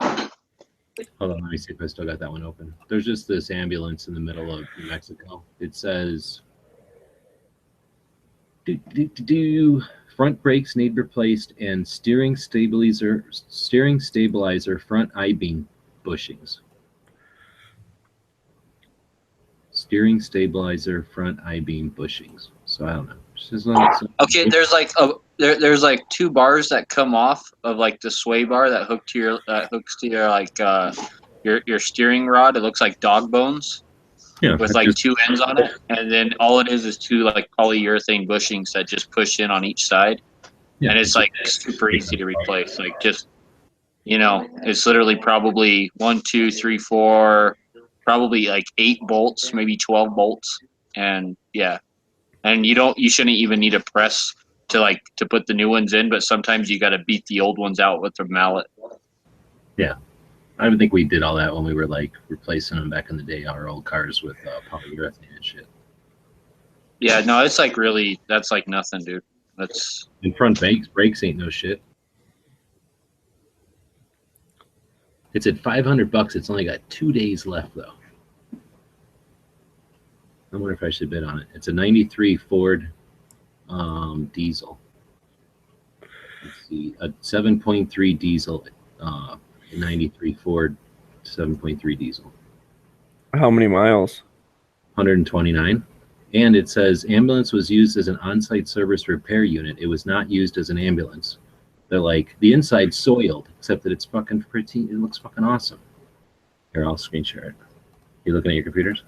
Hold on, let me see if I still got that one open. There's just this ambulance in the middle of New Mexico. It says, front brakes need replaced and steering stabilizer front I-beam bushings. Steering stabilizer front I-beam bushings. So I don't know. Okay, there's like there's like two bars that come off of like the sway bar that hooks to your like your steering rod. It looks like dog bones. Yeah, with like two ends on it, and then all it is two like polyurethane bushings that just push in on each side, Yeah, and it's like super easy to replace. Like just it's literally probably 1, 2, 3, 4, probably like 8 bolts, maybe 12 bolts, and yeah, and you shouldn't even need a press to put the new ones in, but sometimes you got to beat the old ones out with a mallet. Yeah. I don't think we did all that when we were like replacing them back in the day, our old cars with polyurethane and shit. Yeah, no, it's like really, that's like nothing, dude. That's in front brakes ain't no shit. It's at $500. It's only got 2 days left though. I wonder if I should bid on it. It's a 93 Ford diesel. Let's see, a 7.3 diesel, 93 Ford 7.3 diesel. How many miles? 129. And it says ambulance was used as an on-site service repair unit. It was not used as an ambulance. They're like, the inside's soiled, except that it's fucking pretty. It looks fucking awesome. Here, I'll screen share it. You looking at your computers?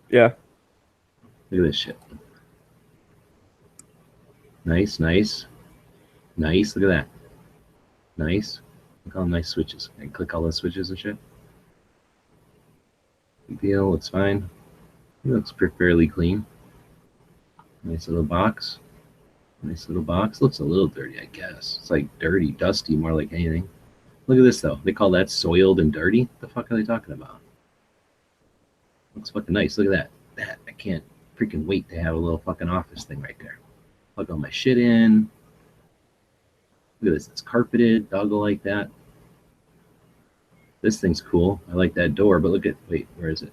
Yeah. Look at this shit. Nice, nice. Nice, look at that. Nice. Look at all nice switches. I can click all those switches and shit. Big deal, looks fine. It looks fairly clean. Nice little box. Nice little box. Looks a little dirty, I guess. It's like dirty, dusty, more like anything. Look at this, though. They call that soiled and dirty? What the fuck are they talking about? Looks fucking nice. Look at that. I can't freaking wait to have a little fucking office thing right there. Plug all my shit in. Look at this. It's carpeted. Doggo like that. This thing's cool. I like that door, but look at, wait, where is it?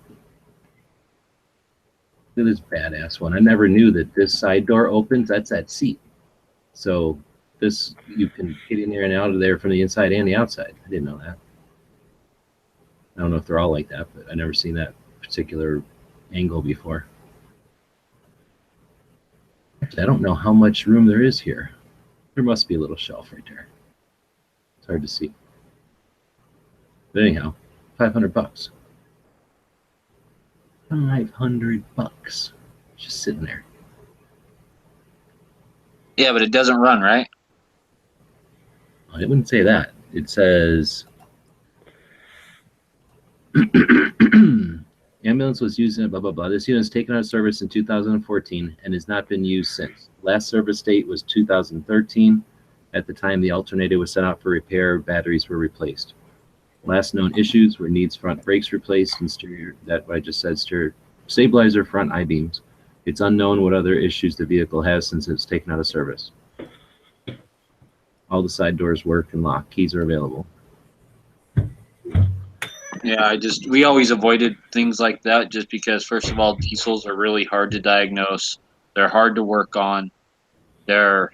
Look at this badass one. I never knew that this side door opens. That's that seat. So this, you can get in there and out of there from the inside and the outside. I didn't know that. I don't know if they're all like that, but I've never seen that particular angle before. Actually, I don't know how much room there is here. There must be a little shelf right there. It's hard to see. But anyhow, $500. $500. Just sitting there. yeah, but it doesn't run, right? I wouldn't say that. It says ambulance was used in blah blah blah. This unit was taken out of service in 2014 and has not been used since. Last service date was 2013. At the time the alternator was sent out for repair, batteries were replaced. Last known issues were needs front brakes replaced and steer, that I just said, steer stabilizer front I-beams. It's unknown what other issues the vehicle has since it's taken out of service. All the side doors work and lock. Keys are available. Yeah, we always avoided things like that just because, first of all, diesels are really hard to diagnose. They're hard to work on. They're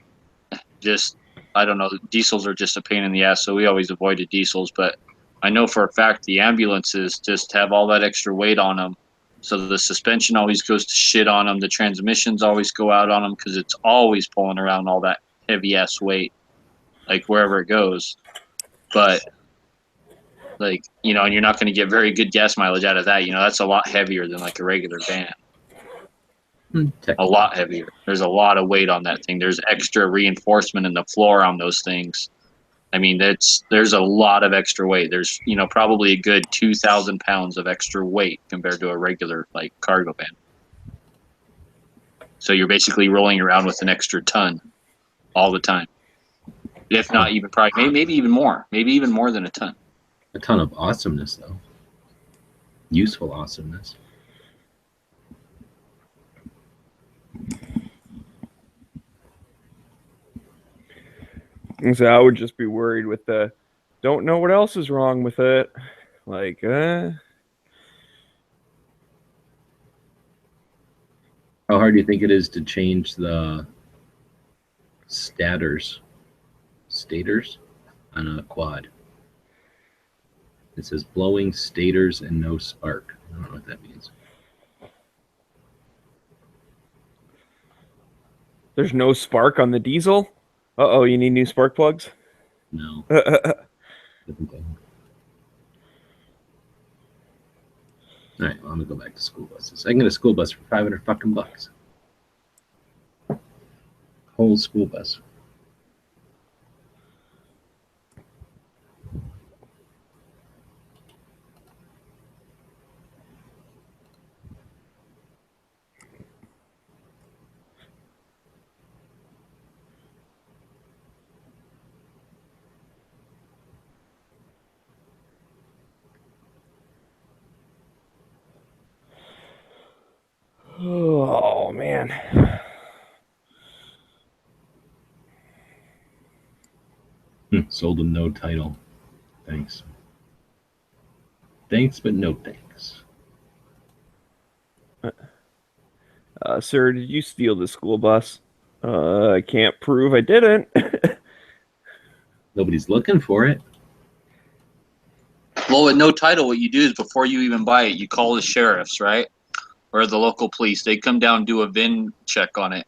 just, I don't know, diesels are just a pain in the ass, so we always avoided diesels. But I know for a fact the ambulances just have all that extra weight on them. So the suspension always goes to shit on them. The transmissions always go out on them because it's always pulling around all that heavy ass weight, like wherever it goes. But like, you know, and you're not going to get very good gas mileage out of that. You know, that's a lot heavier than like a regular van. A lot heavier. There's a lot of weight on that thing. There's extra reinforcement in the floor on those things. I mean, there's a lot of extra weight. There's, you know, probably a good 2,000 pounds of extra weight compared to a regular like cargo van. So you're basically rolling around with an extra ton all the time, if not even probably maybe even more than a ton. A ton of awesomeness, though. Useful awesomeness. And so I would just be worried with the don't know what else is wrong with it. Like, How hard do you think it is to change the stators on a quad? It says blowing stators and no spark. I don't know what that means. there's no spark on the diesel? Uh-oh, you need new spark plugs? No. All right, well, I'm gonna go back to school buses. I can get a school bus for 500 fucking bucks. Whole school bus. Oh, man. Sold them no title. Thanks. Thanks, but no thanks. Sir, did you steal the school bus? I can't prove I didn't. Nobody's looking for it. Well, with no title, what you do is before you even buy it, you call the sheriffs, right? Or the local police. They come down and do a VIN check on it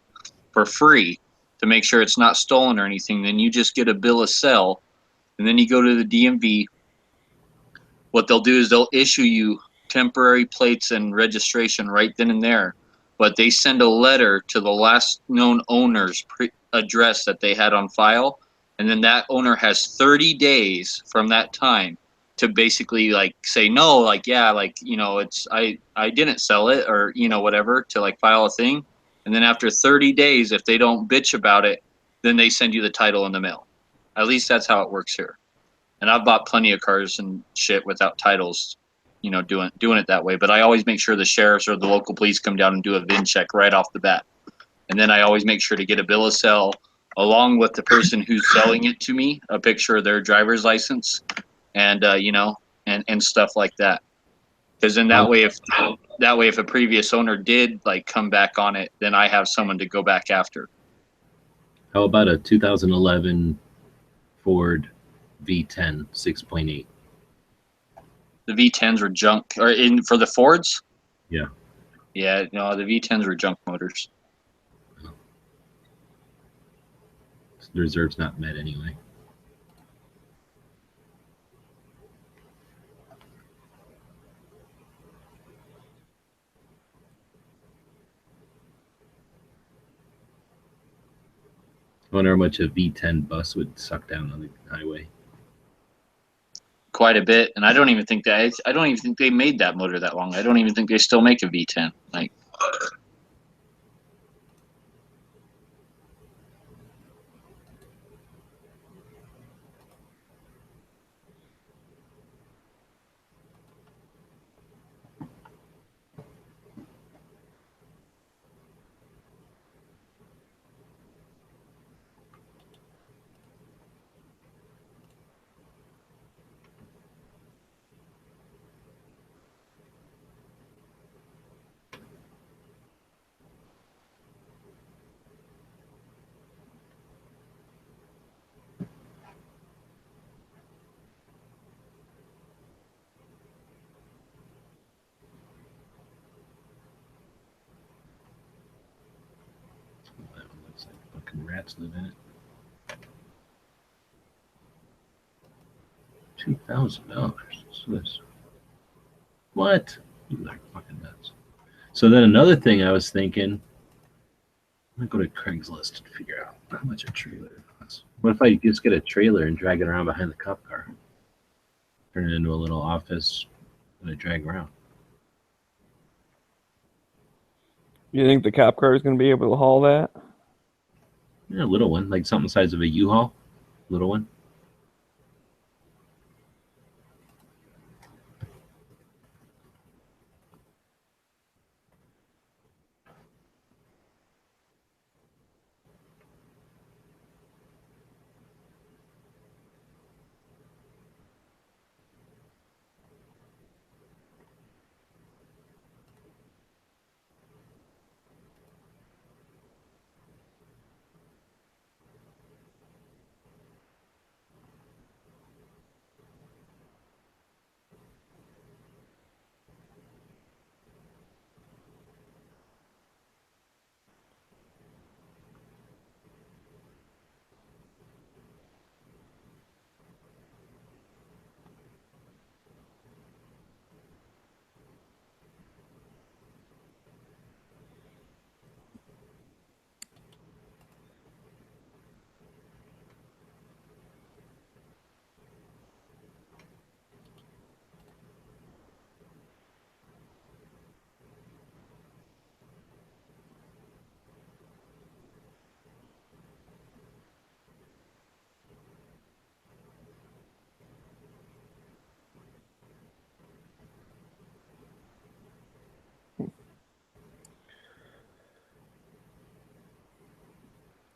for free to make sure it's not stolen or anything. Then you just get a bill of sale, and then you go to the DMV. What they'll do is they'll issue you temporary plates and registration right then and there. But they send a letter to the last known owner's address that they had on file, and then that owner has 30 days from that time to basically like say no, like yeah, like you know, it's I didn't sell it or you know whatever, to like file a thing, and then after 30 days, if they don't bitch about it, then they send you the title in the mail. At least that's how it works here. And I've bought plenty of cars and shit without titles, you know, doing it that way. But I always make sure the sheriffs or the local police come down and do a VIN check right off the bat. And then I always make sure to get a bill of sale along with the person who's selling it to me, a picture of their driver's license, and you know, and stuff like that. Because then that way, if a previous owner did like come back on it, then I have someone to go back after. How about a 2011 Ford V10 6.8? The V10s were junk, or in for the Fords. Yeah. Yeah, no, the V10s were junk motors. The reserve's not met anyway. I wonder how much a V10 bus would suck down on the highway. Quite a bit, and I don't even think they made that motor that long. I don't even think they still make a V10. Like, cats live in it. $2,000. So this. What? You are fucking nuts. So then another thing I was thinking, I'm gonna go to Craigslist to figure out how much a trailer costs. What if I just get a trailer and drag it around behind the cop car? Turn it into a little office and I drag around. You think the cop car is going to be able to haul that? Yeah, a little one, like something the size of a U-Haul. Little one.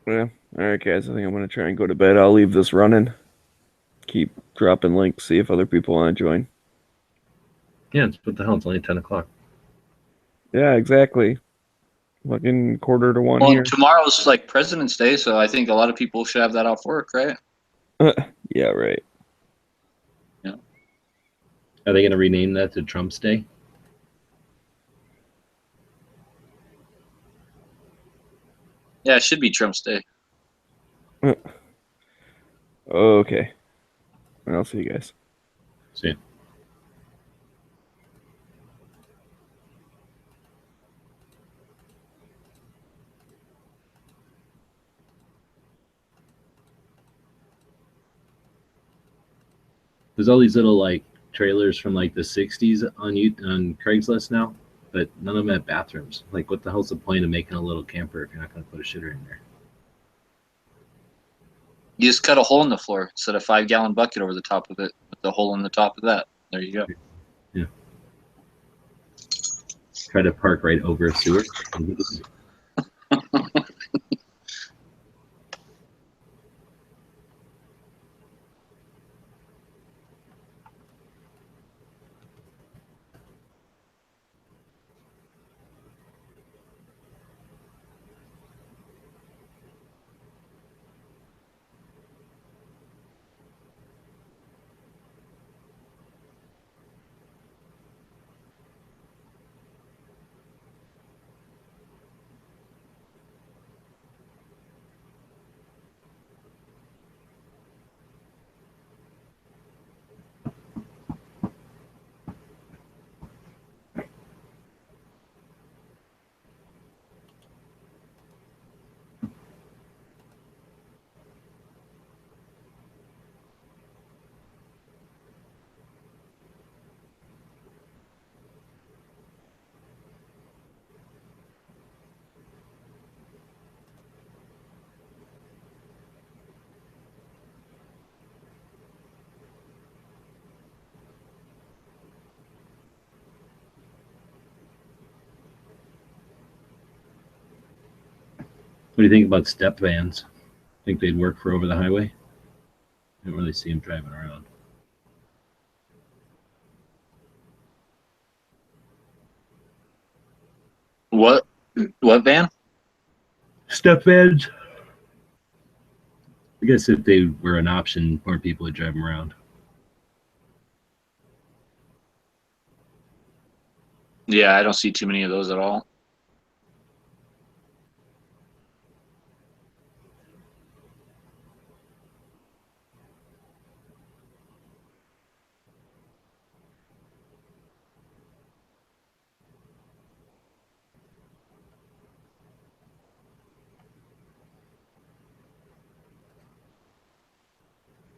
Yeah. All right, guys. I think I'm going to try and go to bed. I'll leave this running. Keep dropping links. See if other people want to join. Yeah, what the hell? It's only 10 o'clock. Yeah, exactly. Fucking 1:45 Well, here. tomorrow's like President's Day, so I think a lot of people should have that off work, right? Yeah, right. Are they going to rename that to Trump's Day? Yeah, it should be Trump's Day. Okay. I'll see you guys. See ya. There's all these little like trailers from like the 60s on Craigslist now, but none of them have bathrooms. Like, what the hell's the point of making a little camper if you're not going to put a shitter in there? You just cut a hole in the floor, set a 5-gallon bucket over the top of it, with the hole in the top of that. There you go. Yeah. Try to park right over a sewer. What do you think about step vans? Think they'd work for over the highway? I don't really see them driving around. What? What van? Step vans. I guess if they were an option, more people would drive them around. Yeah, I don't see too many of those at all.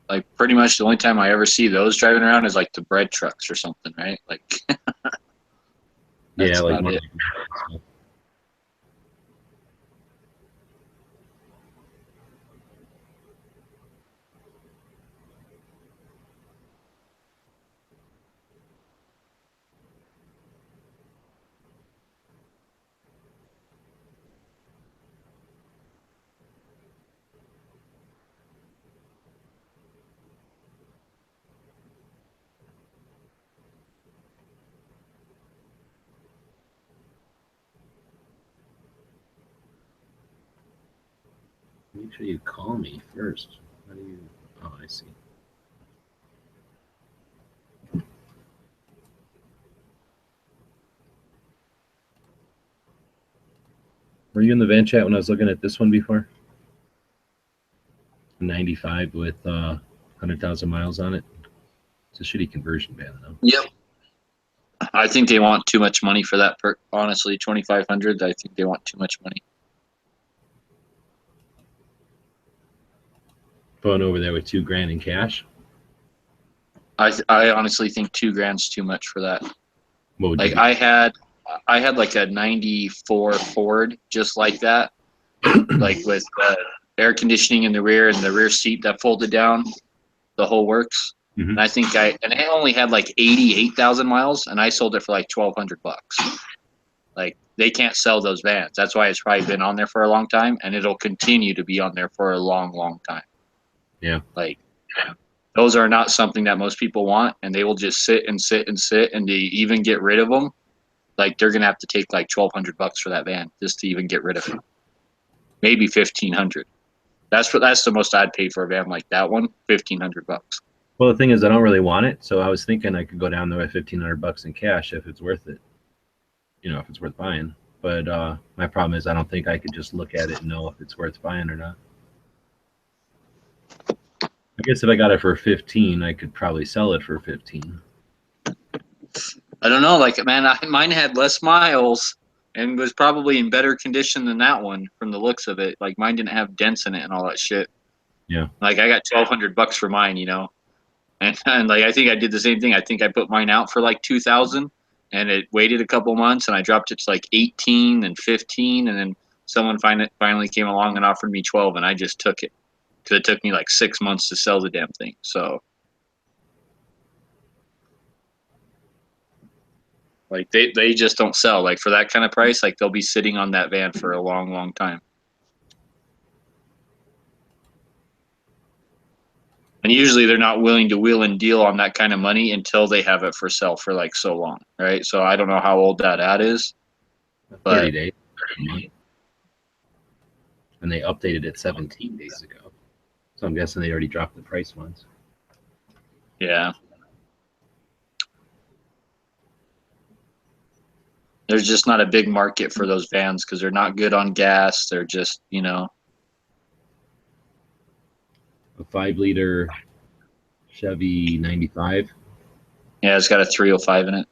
Like pretty much the only time I ever see those driving around is like the bread trucks or something, right? Like Yeah, that's like about it. Make sure you call me first. How do you? Oh, I see. Were you in the van chat when I was looking at this one before? 95 with 100,000 miles on it. It's a shitty conversion van though. Yep. I think they want too much money for that. Honestly, 2,500. I think they want too much money. Going over there with $2,000 in cash. I honestly think $2,000's too much for that. What would Like you I had like a 94 Ford just like that, like with air conditioning in the rear and the rear seat that folded down, the whole works. Mhm. And I think and it only had like 88,000 miles, and I sold it for like $1,200. Like they can't sell those vans. That's why it's probably been on there for a long time, and it'll continue to be on there for a long, long time. Yeah. Like those are not something that most people want, and they will just sit and sit and sit, and to even get rid of them, like they're gonna have to take like $1,200 for that van just to even get rid of it. Maybe 1,500. That's the most I'd pay for a van like that one. $1,500. Well, the thing is, I don't really want it, so I was thinking I could go down there with $1,500 in cash if it's worth it. You know, if it's worth buying. But my problem is, I don't think I could just look at it and know if it's worth buying or not. I guess if I got it for 15, I could probably sell it for 15. I don't know. Like, man, mine had less miles and was probably in better condition than that one from the looks of it. Like, mine didn't have dents in it and all that shit. Yeah. Like, I got $1,200 for mine, you know, and like I think I did the same thing. I think I put mine out for like 2,000, and it waited a couple months, and I dropped it to like 18 and 15, and then someone finally came along and offered me 12, and I just took it because it took me like 6 months to sell the damn thing. So. Like they just don't sell. Like for that kind of price, like they'll be sitting on that van for a long, long time. And usually they're not willing to wheel and deal on that kind of money until they have it for sale for like so long, right? So I don't know how old that ad is. 30 days. And they updated it 17 days ago. So I'm guessing they already dropped the price once. Yeah. There's just not a big market for those vans because they're not good on gas. They're just, you know. A 5-liter Chevy 95. Yeah, it's got a 305 in it.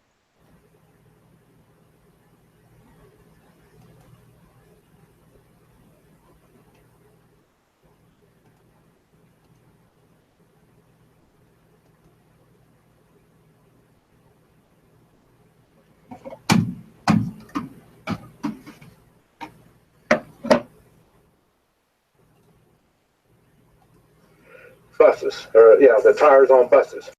Buses, or yeah, the tires on buses.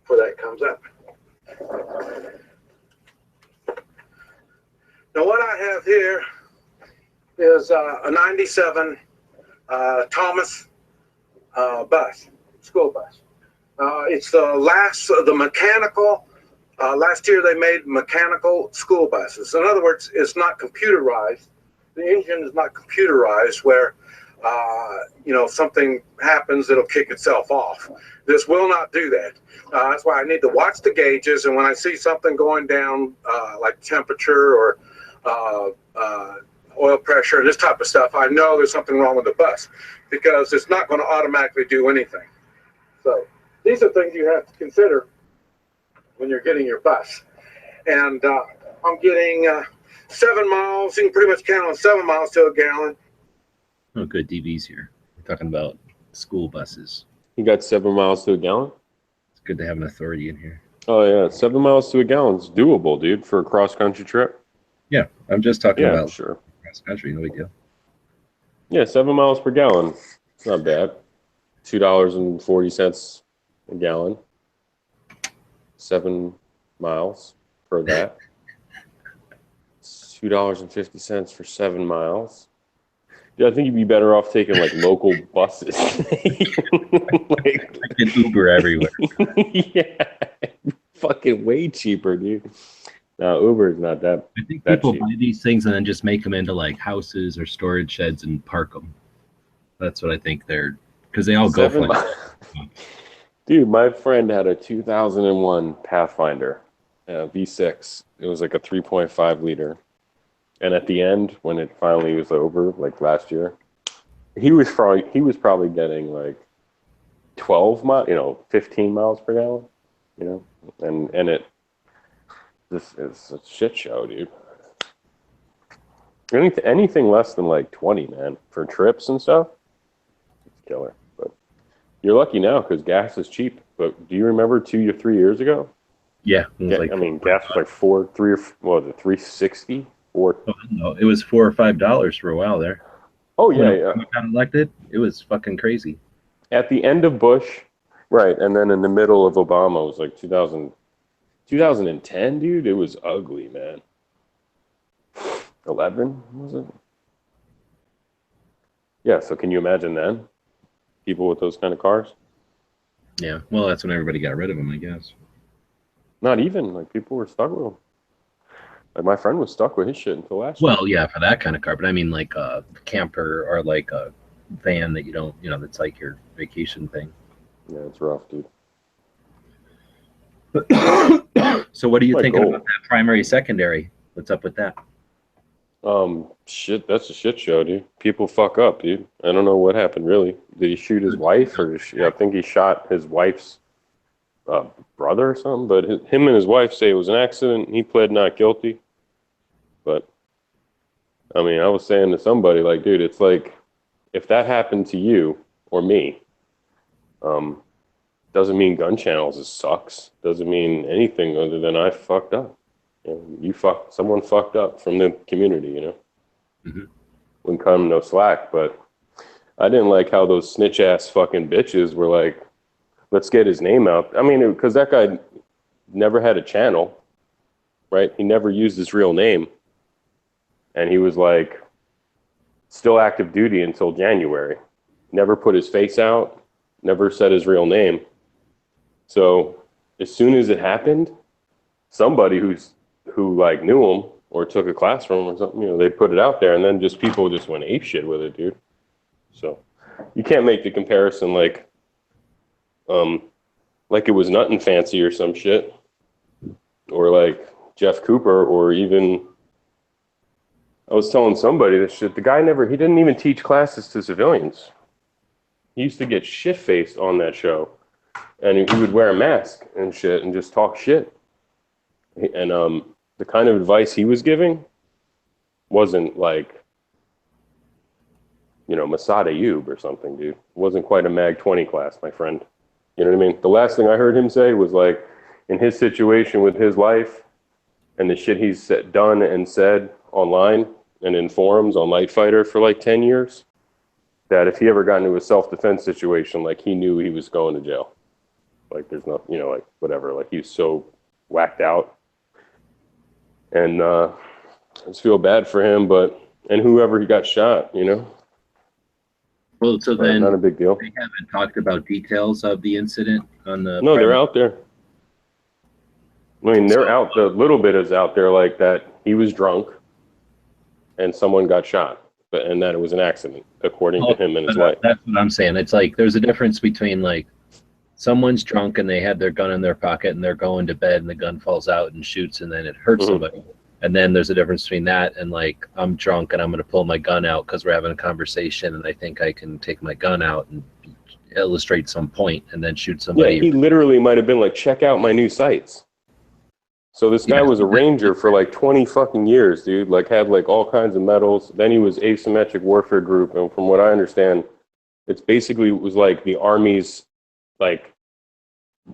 before that comes up. Now what I have here is a 97 Thomas bus, school bus. It's the last of the mechanical. Last year they made mechanical school buses. In other words, it's not computerized. The engine is not computerized where, if something happens, it'll kick itself off. This will not do that. That's why I need to watch the gauges, and when I see something going down, like temperature or oil pressure and this type of stuff, I know there's something wrong with the bus because it's not going to automatically do anything. So these are things you have to consider when you're getting your bus. And I'm getting 7 miles. You can pretty much count on 7 miles to a gallon. Oh, good. DB's here. We're talking about school buses. You got 7 miles to a gallon? It's good to have an authority in here. Oh, yeah. 7 miles to a gallon is doable, dude, for a cross-country trip. Yeah, I'm just talking about sure. cross country. No big deal. Yeah, 7 miles per gallon. It's not bad. $2.40 a gallon. 7 miles for that. It's $2.50 for 7 miles. Yeah, I think you'd be better off taking like local buses. Like an Uber everywhere. Yeah, fucking way cheaper, dude. No, Uber is not that. I think that people cheap. buy these things and then just make them into like houses or storage sheds and park them. That's what I think they're, because they all go for like. Dude, my friend had a 2001 Pathfinder V6. It was like a 3.5 liter. And at the end, when it finally was over, like last year, he was probably getting like 12 miles, 15 miles per gallon, and it it's a shit show, dude. Anything less than like 20, man, for trips and stuff, it's killer. But you're lucky now because gas is cheap. But do you remember 2 or 3 years ago? Yeah, Gas was like $3.60. Oh, no, it was $4 or $5 for a while there. Oh yeah, when I got elected, it was fucking crazy. At the end of Bush, right, and then in the middle of Obama was like 2010, dude. It was ugly, man. 11 was it? Yeah. So can you imagine then? People with those kind of cars? Yeah. Well, that's when everybody got rid of them, I guess. Not even like people were stuck with them. Like my friend was stuck with his shit until last year. Well, yeah, for that kind of car, but I mean like a camper or like a van that you don't, that's like your vacation thing. Yeah, it's rough, dude. So what are you My thinking goal. about that primary, secondary? What's up with that? Shit, that's a shit show, dude. People fuck up, dude. I don't know what happened, really. Did he shoot his wife, or I think he shot his wife's brother or something? But him and his wife say it was an accident. He pled not guilty. But I mean, I was saying to somebody, like, dude, it's like if that happened to you or me, doesn't mean gun channels sucks. Doesn't mean anything other than I fucked up. Someone fucked up from the community, Mm-hmm. Wouldn't cut him no slack, but I didn't like how those snitch ass fucking bitches were like, let's get his name out. I mean, because that guy never had a channel, right? He never used his real name. And he was like still active duty until January. Never put his face out, never said his real name. So as soon as it happened, somebody who like knew him or took a class from him or something, they put it out there, and then people just went ape shit with it, dude. So you can't make the comparison like it was nothing fancy or some shit, or like Jeff Cooper, or even I was telling somebody this shit. The guy he didn't even teach classes to civilians. He used to get shit-faced on that show, and he would wear a mask and shit and just talk shit. And the kind of advice he was giving wasn't like, Masada Ayub or something, dude. It wasn't quite a Mag 20 class, my friend. You know what I mean? The last thing I heard him say was like, in his situation with his life and the shit he's done and said online and in forums on Light Fighter for like 10 years, that if he ever got into a self-defense situation, like he knew he was going to jail. Like there's no, you know, like whatever. Like he was so whacked out, and I just feel bad for him. And whoever he got shot, you know. Well, so But then not a big deal. they haven't talked about details of the incident on the. No, they're out there. I mean, they're out. The little bit is out there, like that he was drunk, and someone got shot, and that it was an accident, according to him and his wife. That's what I'm saying. It's like there's a difference between like someone's drunk and they have their gun in their pocket and they're going to bed and the gun falls out and shoots and then it hurts somebody. And then there's a difference between that and like I'm drunk and I'm going to pull my gun out because we're having a conversation and I think I can take my gun out and illustrate some point and then shoot somebody. Yeah, he literally might have been like, check out my new sights. So this guy was a ranger for like 20 fucking years, dude. Like had like all kinds of medals. Then he was asymmetric warfare group, and from what I understand, it's basically it was like the Army's like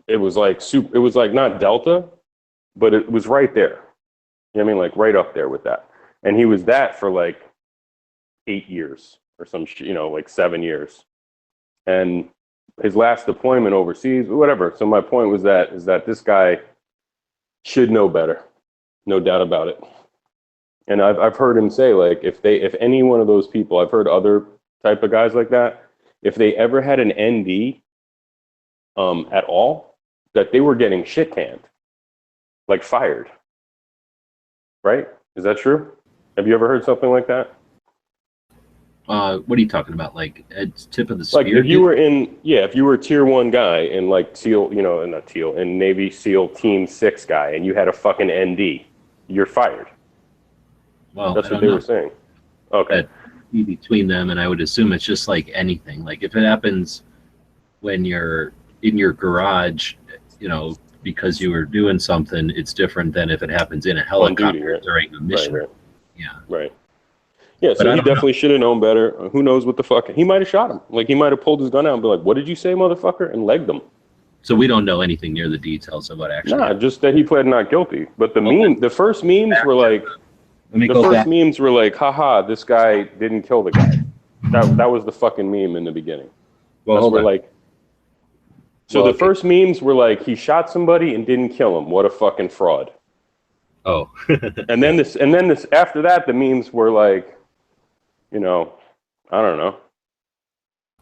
it was like not Delta, but it was right there. You know what I mean? Like right up there with that. And he was that for like 8 years or some shit, you know, like 7 years. And his last deployment overseas, whatever. So my point was that this guy should know better, no doubt about it. And I've heard him say, like, if any one of those people, I've heard other type of guys like that, if they ever had an ND at all, that they were getting shit canned, like fired. Right? Is that true? Have you ever heard something like that? What are you talking about? Like at tip of the spear? Like if you were if you were a tier 1 guy in like SEAL, you know, not SEAL, in Navy SEAL Team 6 guy, and you had a fucking ND, you're fired. Well, that's what they were saying. Okay. That'd be between them, and I would assume it's just like anything. Like if it happens when you're in your garage, you know, because you were doing something, it's different than if it happens in a helicopter duty, right? during a mission. Right. Yeah. Right. Yeah, But so I he don't know. definitely should have known better. Who knows what the fuck? He might have shot him. Like, he might have pulled his gun out and be like, what did you say, motherfucker? And legged him. So we don't know anything near the details of what actually Nah, just that he pled not guilty. But the first memes were like, memes were like, haha, this guy didn't kill the guy. That was the fucking meme in the beginning. Well, hold on. Like, so Well, the first memes were like, he shot somebody and didn't kill him. What a fucking fraud. Oh. and then this after that, the memes were like, you know, I don't know.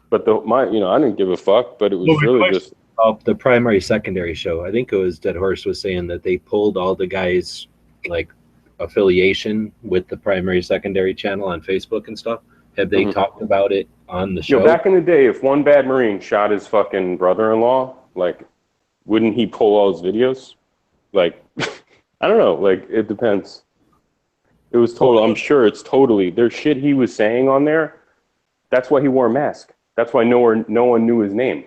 But I didn't give a fuck, but it was really just the primary secondary show. I think it was Dead Horse was saying that they pulled all the guys like affiliation with the primary secondary channel on Facebook and stuff. Have they talked about it on the show? Yo, back in the day, if one bad Marine shot his fucking brother-in-law, like, wouldn't he pull all his videos? Like, I don't know. Like, it depends. It was total. I'm sure it's totally. There's shit he was saying on there. That's why he wore a mask. That's why no one knew his name.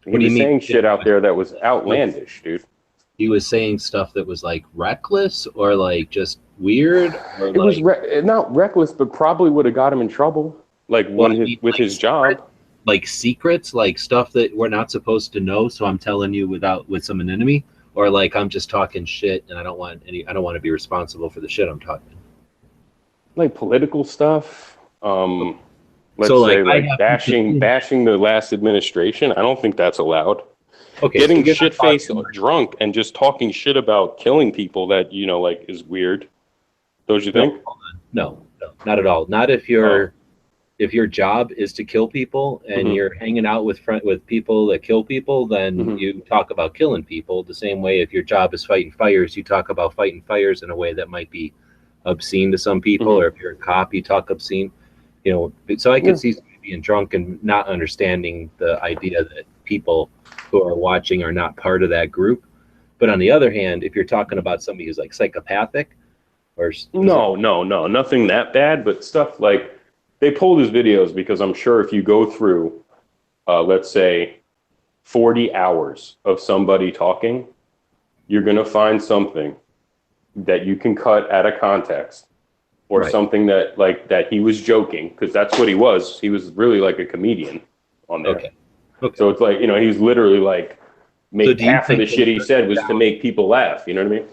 He What do you was mean? saying shit out there that was outlandish, dude. He was saying stuff that was like reckless or like just weird. Or It was not reckless, but probably would have got him in trouble. Like with his job. Like secrets, like stuff that we're not supposed to know. So I'm telling you with some enemy, or like I'm just talking shit and I don't want to be responsible for the shit I'm talking. Like political stuff. Let's So, say like, like bashing the last administration. I don't think that's allowed. Okay, Getting so you're not shit faced drunk and just talking shit about killing people that like is weird. Don't you think? No, not at all. Not if your job is to kill people and you're hanging out with people that kill people, then you talk about killing people. The same way, if your job is fighting fires, you talk about fighting fires in a way that might be obscene to some people, or if you're a cop, you talk obscene. You know, so I could see somebody being drunk and not understanding the idea that people who are watching are not part of that group. But on the other hand, if you're talking about somebody who's like psychopathic, or No, nothing that bad, but stuff like they pulled his videos because I'm sure if you go through, let's say, 40 hours of somebody talking, you're gonna find something that you can cut out of context, or Right. something that he was joking, because that's what he was. He was really like a comedian on there. Okay. So it's like, he's literally like, So do you half of the think shit they he took said it was to down? make people laugh. You know what I mean?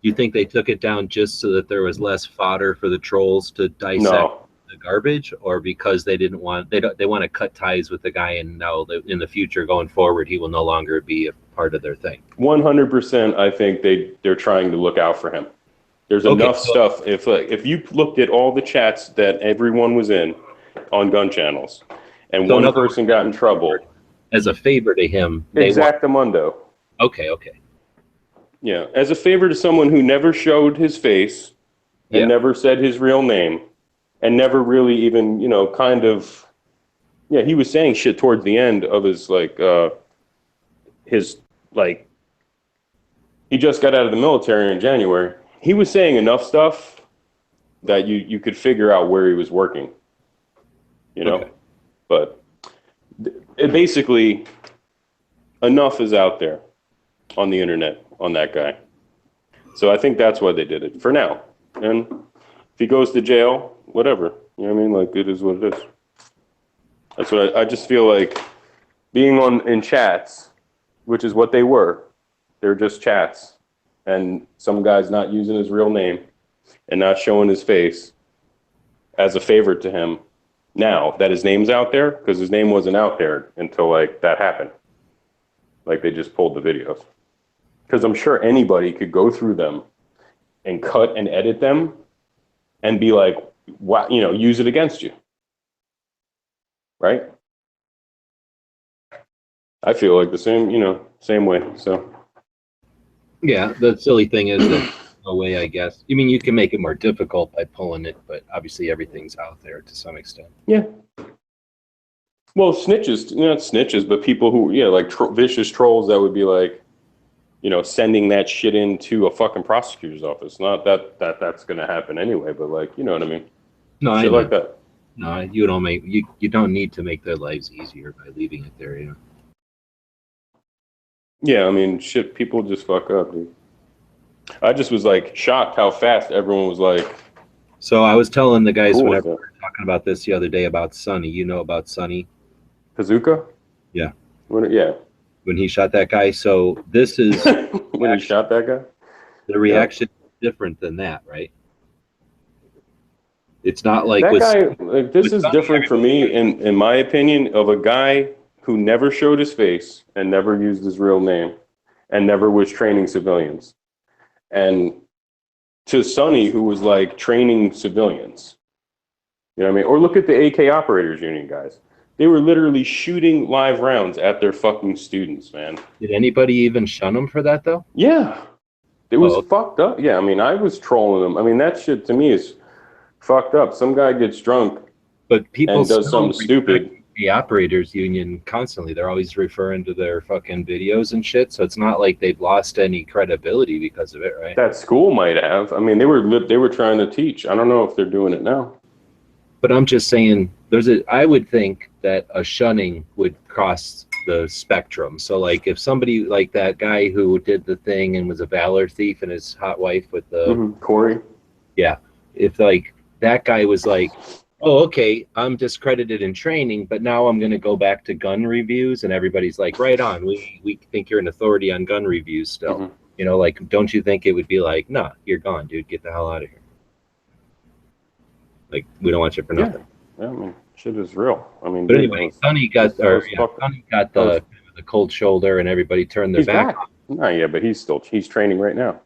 You think they took it down just so that there was less fodder for the trolls to dissect? No, the garbage, or because they didn't want they want to cut ties with the guy and know that in the future going forward he will no longer be a part of their thing? 100%. I think they're trying to look out for him. There's enough stuff. If you looked at all the chats that everyone was in on gun channels, and one person got in trouble, as a favor to him, exactamundo. Okay. Yeah, as a favor to someone who never showed his face and never said his real name and never really even, kind of, he was saying shit towards the end of his, he just got out of the military in January. He was saying enough stuff that you could figure out where he was working, but it basically, enough is out there on the internet on that guy. So I think that's why they did it for now. And if he goes to jail, whatever, it is what it is. That's what I just feel like being in chats, which is what they were. They're just chats. And some guy's not using his real name and not showing his face as a favor to him now that his name's out there, because his name wasn't out there until that happened. They just pulled the videos. Because I'm sure anybody could go through them and cut and edit them and be like, wow, use it against you. Right? I feel like the same way. So. Yeah, the silly thing is that no way, I guess. You can make it more difficult by pulling it, but obviously everything's out there to some extent. Yeah. Well, snitches, not snitches, but people who, vicious trolls that would be sending that shit into a fucking prosecutor's office. Not that's going to happen anyway, but you know what I mean? No, shit like that. No, you don't need to make their lives easier by leaving it there, Yeah, shit, people just fuck up, dude. I just was shocked how fast everyone was So I was telling the guys cool whenever we were talking about this the other day about Sonny. You know about Sonny? Bazooka? Yeah. When he shot that guy. So this is when he shot that guy? The reaction is different than that, right? It's not like that guy. This is different for me, in my opinion, of a guy who never showed his face and never used his real name and never was training civilians. And to Sonny, who was training civilians. You know what I mean? Or look at the AK Operators Union guys. They were literally shooting live rounds at their fucking students, man. Did anybody even shun them for that, though? Yeah. It was fucked up. Yeah, I was trolling them. That shit to me is fucked up. Some guy gets drunk but people and does something stupid. The Operators Union constantly. They're always referring to their fucking videos and shit. So it's not like they've lost any credibility because of it, right? That school might have. They were trying to teach. I don't know if they're doing it now. But I'm just saying, I would think that a shunning would cross the spectrum. So if somebody like that guy who did the thing and was a Valor thief and his hot wife with the Corey. Yeah. If that guy was oh, okay, I'm discredited in training, but now I'm going to go back to gun reviews, and everybody's right on. We think you're an authority on gun reviews still. Don't you think it would be nah, you're gone, dude. Get the hell out of here. We don't want you for nothing. Yeah, shit is real. But anyway, Sonny got the cold shoulder, and everybody turned their back. No, yeah, but he's training right now.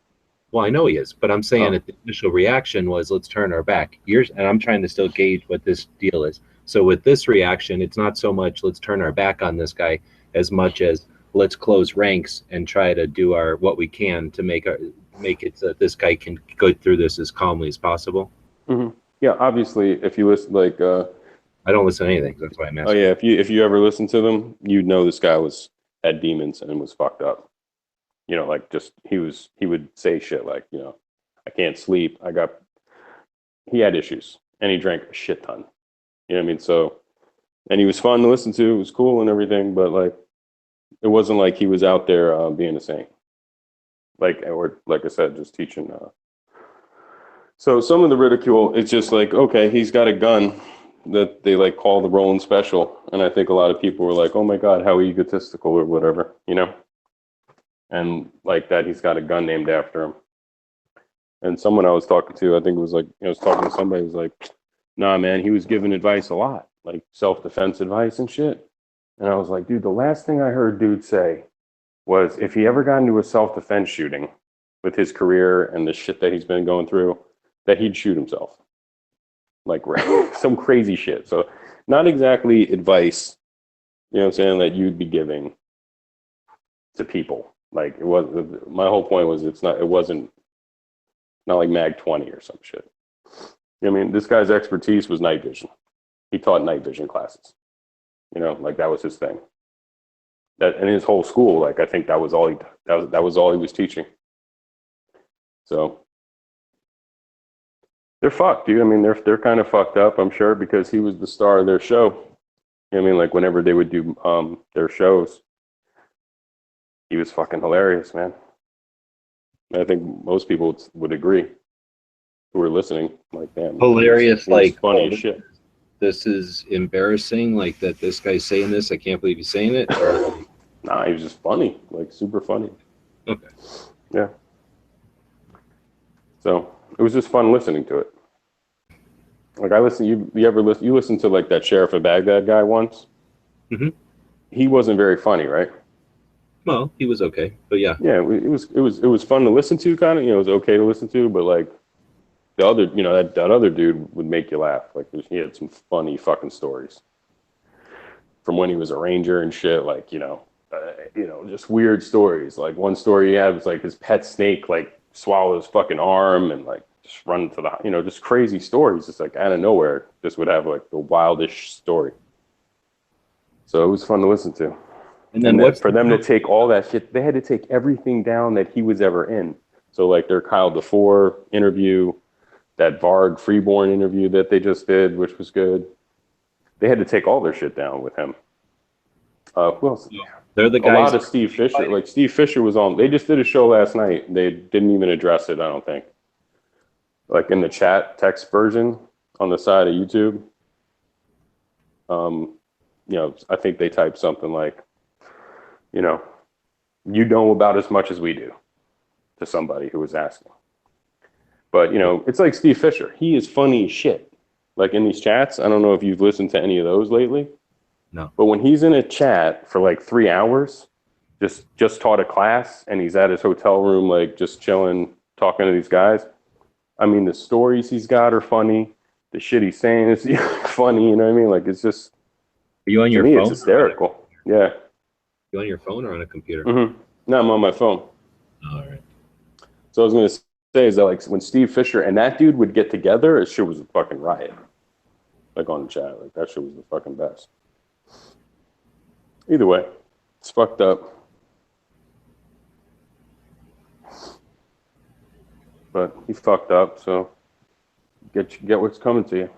Well, I know he is, but I'm saying that the initial reaction was, let's turn our back. And I'm trying to still gauge what this deal is. So with this reaction, it's not so much let's turn our back on this guy as much as let's close ranks and try to do what we can to make it so that this guy can go through this as calmly as possible. Mm-hmm. Yeah, obviously, if you listen, I don't listen to anything. That's why I'm asking. Oh yeah, if you ever listen to them, you'd know this guy had demons and was fucked up. He would say shit I can't sleep. He had issues and he drank a shit ton. You know what I mean? So, and he was fun to listen to. It was cool and everything, but it wasn't like he was out there being a saint. Or like I said, just teaching. So some of the ridicule, it's just okay, he's got a gun that they call the Roland Special. And I think a lot of people were oh my God, how egotistical or whatever, And that he's got a gun named after him. And someone I was talking to, I think it was I was talking to somebody who was Nah, man, he was giving advice a lot, like self-defense advice and shit. And I was like, dude, the last thing I heard dude say was if he ever got into a self-defense shooting with his career and the shit that he's been going through, that he'd shoot himself. Like some crazy shit. So not exactly advice, you know what I'm saying, that you'd be giving to people. Like it was, my whole point was it wasn't like Mag 20 or some shit. I mean, this guy's expertise was night vision. He taught night vision classes. You know, like that was his thing. That in his whole school, like I think that was all he was teaching. So they're fucked, dude. I mean, they're kind of fucked up, I'm sure, because he was the star of their show. You know what I mean? Like whenever they would do their shows, he was fucking hilarious, man. I think most people would agree who were listening. Like, damn, Hilarious, he was like funny as shit. This is embarrassing. Like that, this guy's saying this. I can't believe he's saying it. Or... Nah, he was just funny, like super funny. Okay. Yeah. So it was just fun listening to it. Like I listen, you listened to like that Sheriff of Baghdad guy once? Mm-hmm. He wasn't very funny, right? Well, he was okay, but yeah. Yeah, it was fun to listen to, kind of. You know, it was okay to listen to, but like the other, you know, that other dude would make you laugh. Like he had some funny fucking stories from when he was a ranger and shit. Like you know, just weird stories. Like one story he had was like his pet snake like swallowed his fucking arm and like just run to the, you know, just crazy stories. Just like out of nowhere, just would have like the wildish story. So it was fun to listen to. And then for them to take all that shit, they had to take everything down that he was ever in. So like their Kyle DeFore interview, that Varg Freeborn interview that they just did, which was good. They had to take all their shit down with him. Who else? They're the guys. A lot of Steve Fisher. Like Steve Fisher was on. They just did a show last night. They didn't even address it, I don't think. Like in the chat text version on the side of YouTube. You know, I think they typed something like, you know about as much as we do, to somebody who was asking. But, you know, it's like Steve Fisher. He is funny as shit. Like in these chats, I don't know if you've listened to any of those lately. No. But when he's in a chat for like 3 hours, just taught a class, and he's at his hotel room, like just chilling, talking to these guys. I mean, the stories he's got are funny. The shit he's saying is funny. You know what I mean? Like it's just. Are you on your phone? phone? It's hysterical. Yeah. You on your phone or on a computer? Mm-hmm. No, I'm on my phone. All right. So I was gonna say is that like when Steve Fisher and that dude would get together, it shit was a fucking riot. Like on the chat, like that shit was the fucking best. Either way, it's fucked up. But he fucked up, so get what's coming to you.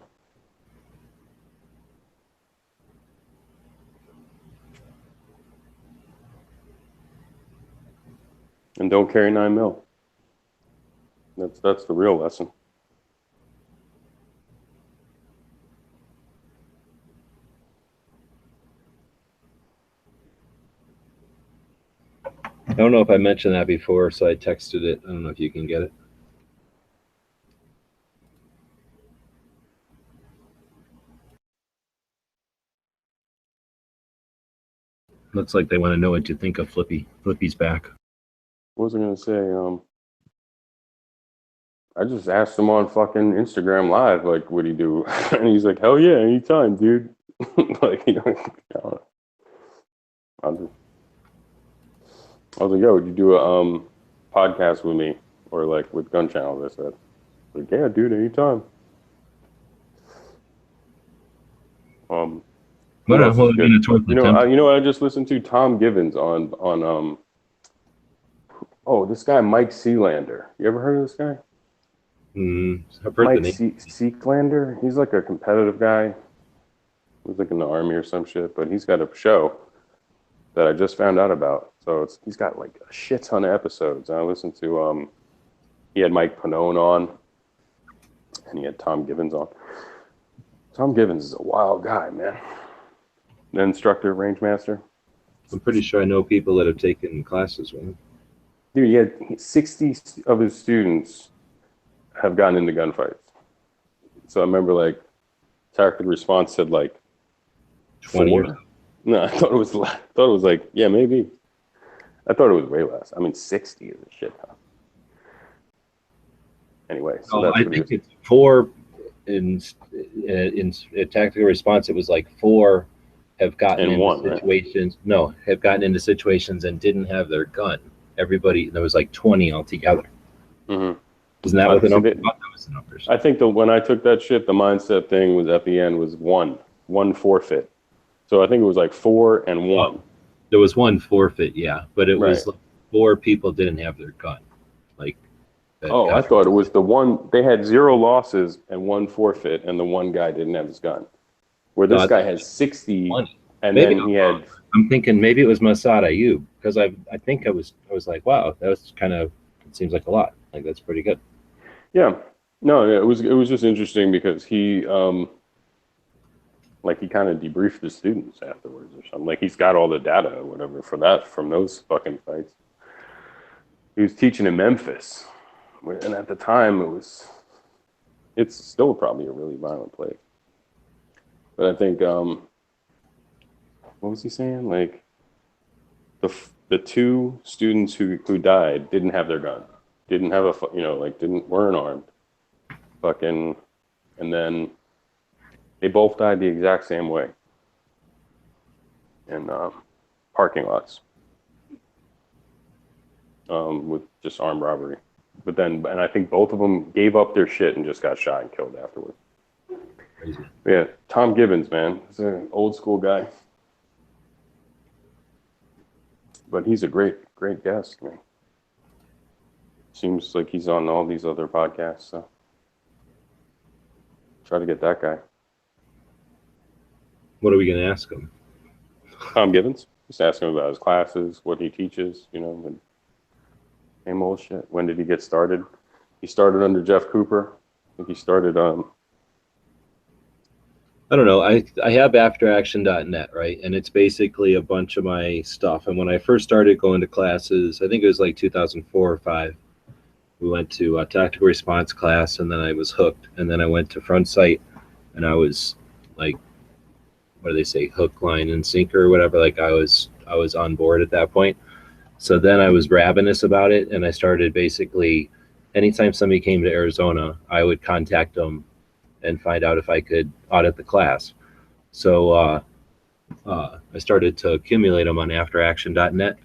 And don't carry 9mm. That's the real lesson. I don't know if I mentioned that before, so I texted it. I don't know if you can get it. Looks like they want to know what you think of Flippy. Flippy's back. What was I gonna say? I just asked him on fucking Instagram Live, like, what do you do? And he's like, hell yeah, anytime, dude. Like, you know, I don't know. I was like, yo, would you do a podcast with me or like with Gun Channel? I said, like, yeah, dude, anytime. You know what I just listened to? Tom Givens on this guy Mike Sealander. You ever heard of this guy? I've heard Mike the name. Sealander. He's like a competitive guy. He was like in the army or some shit, but he's got a show that I just found out about. So he's got like a shit ton of episodes. And I listened to he had Mike Pannone on, and he had Tom Givens on. Tom Givens is a wild guy, man. An instructor, range master. I'm pretty sure I know people that have taken classes with him. Dude, he had 60 of his students have gotten into gunfights. So I remember like tactical response said like 20 or 4. No, I thought it was like, yeah, maybe. I thought it was way less. I mean, 60 is a shit ton. Anyway, so that's I what he think was. it's 4 in tactical response. It was like 4 have gotten And into 1, right? situations. No, have gotten into situations and didn't have their gun. Everybody, there was like 20 altogether. Mm-hmm. Isn't that what the See, number? they- I thought that was the numbers. I think when I took that shit, the mindset thing was at the end was one forfeit. So I think it was like 4 and 1. There was 1 forfeit, yeah, but it was Right. like 4 people didn't have their gun. Like, that Oh, I got- thought it was the one. They had 0 losses and 1 forfeit, and the one guy didn't have his gun. Where this No, I guy thought had 60, and Maybe then he had. I'm thinking maybe it was Masad Ayub because I think I was like, wow, that was kind of, it seems like a lot. Like, that's pretty good. Yeah, no, it was just interesting because he like he kind of debriefed the students afterwards or something. Like he's got all the data or whatever from those fucking fights. He was teaching in Memphis, and at the time it's still probably a really violent place. But I think what was he saying? Like the 2 students who died didn't have their gun, didn't have weren't armed, fucking, and then they both died the exact same way in parking lots with just armed robbery. But then, and I think both of them gave up their shit and just got shot and killed afterwards. Crazy. Yeah, Tom Gibbons, man, he's an old school guy, but he's a great guest, man. Seems like he's on all these other podcasts, so try to get that guy. What are we going to ask him? Tom Gibbons. Just ask him about his classes, what he teaches, and same old shit. When did he get started? He started under Jeff Cooper. I think he started I don't know. I have afteraction.net, right? And it's basically a bunch of my stuff. And when I first started going to classes, I think it was like 2004 or 5, we went to a tactical response class, and then I was hooked. And then I went to Front Sight, and I was like, what do they say, hook, line, and sinker or whatever. Like I was on board at that point. So then I was ravenous about it, and I started basically, anytime somebody came to Arizona, I would contact them and find out if I could audit the class. So I started to accumulate them on afteraction.net.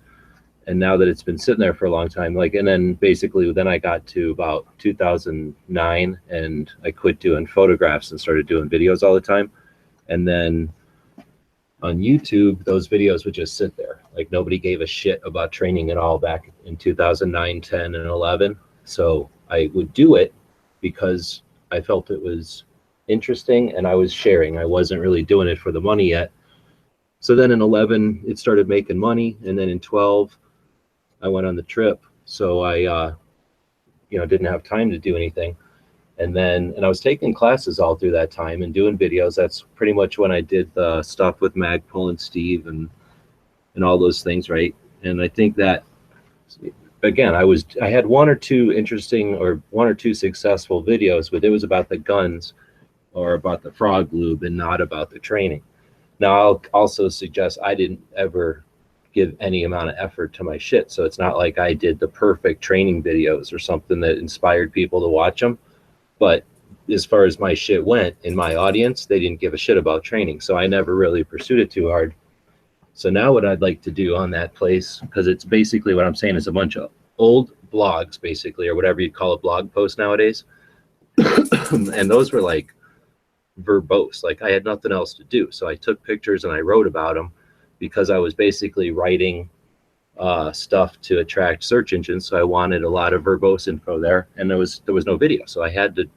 And now that it's been sitting there for a long time, and then basically then I got to about 2009 and I quit doing photographs and started doing videos all the time. And then on YouTube, those videos would just sit there. Like nobody gave a shit about training at all back in 2009, 10, and 11. So I would do it because I felt it was interesting and I was sharing. I wasn't really doing it for the money yet. So then in 11, it started making money. And then in 12, I went on the trip. So I, didn't have time to do anything. And I was taking classes all through that time and doing videos. That's pretty much when I did the stuff with Magpul and Steve and all those things, right? And I think that, again, I had 1 or 2 interesting or 1 or 2 successful videos, but it was about the guns or about the frog lube and not about the training. Now, I'll also suggest I didn't ever give any amount of effort to my shit. So it's not like I did the perfect training videos or something that inspired people to watch them. But as far as my shit went in my audience, they didn't give a shit about training. So I never really pursued it too hard. So now what I'd like to do on that place, because it's basically what I'm saying is a bunch of old blogs, basically, or whatever you'd call a blog post nowadays. And those were like verbose. Like I had nothing else to do. So I took pictures and I wrote about them because I was basically writing stuff to attract search engines. So I wanted a lot of verbose info there, and there was no video. So I had to,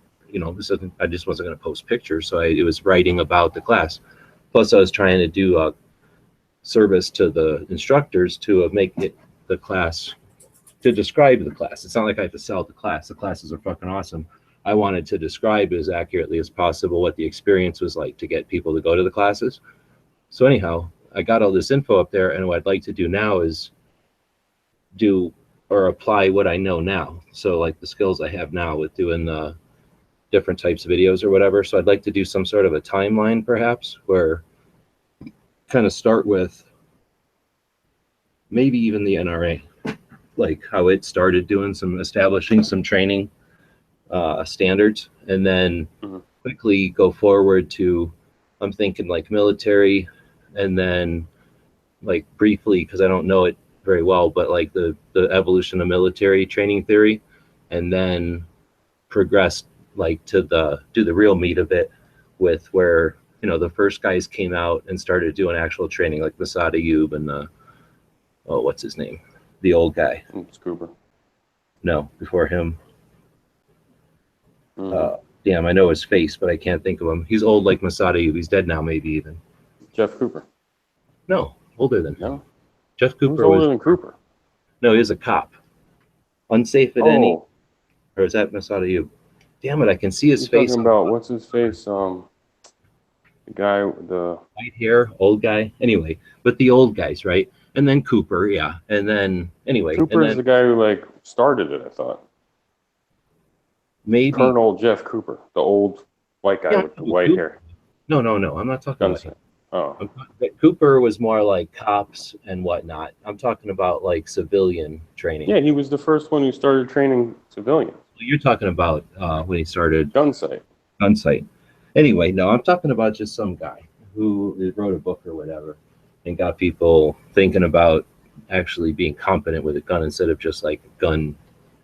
I just wasn't going to post pictures. So it was writing about the class. Plus I was trying to do a service to the instructors to make it the class, to describe the class. It's not like I have to sell the class. The classes are fucking awesome. I wanted to describe as accurately as possible what the experience was like to get people to go to the classes. So anyhow, I got all this info up there, and what I'd like to do now is do or apply what I know now. So like the skills I have now with doing the different types of videos or whatever. So I'd like to do some sort of a timeline, perhaps, where kind of start with maybe even the NRA, like how it started doing establishing some training standards, and then quickly go forward to, I'm thinking like military, and then like briefly, because I don't know it very well, but like the evolution of military training theory, and then progress like to do the real meat of it with where, you know, the first guys came out and started doing actual training, like Masad Ayub and what's his name? The old guy. It's Cooper. No, before him. Damn, I know his face, but I can't think of him. He's old like Masad Ayub. He's dead now, maybe even. Jeff Cooper. No, older than him. No. Jeff Who's Cooper older was. than Cooper? No, he was a cop. Unsafe at any. Or is that Masad Ayub? Damn it, I can see his You're face. talking about what's his face? The guy with the White hair, old guy. Anyway, but the old guys, right? And then Cooper, yeah. And then anyway, Cooper and is then the guy who like started it. I thought maybe Colonel Jeff Cooper, the old white guy with the white hair. No. I'm not talking about him. Oh, Cooper was more like cops and whatnot. I'm talking about like civilian training. yeah, he was the first one who started training civilians. You're talking about when he started Gunsight. Anyway, no, I'm talking about just some guy who wrote a book or whatever and got people thinking about actually being competent with a gun instead of just like a gun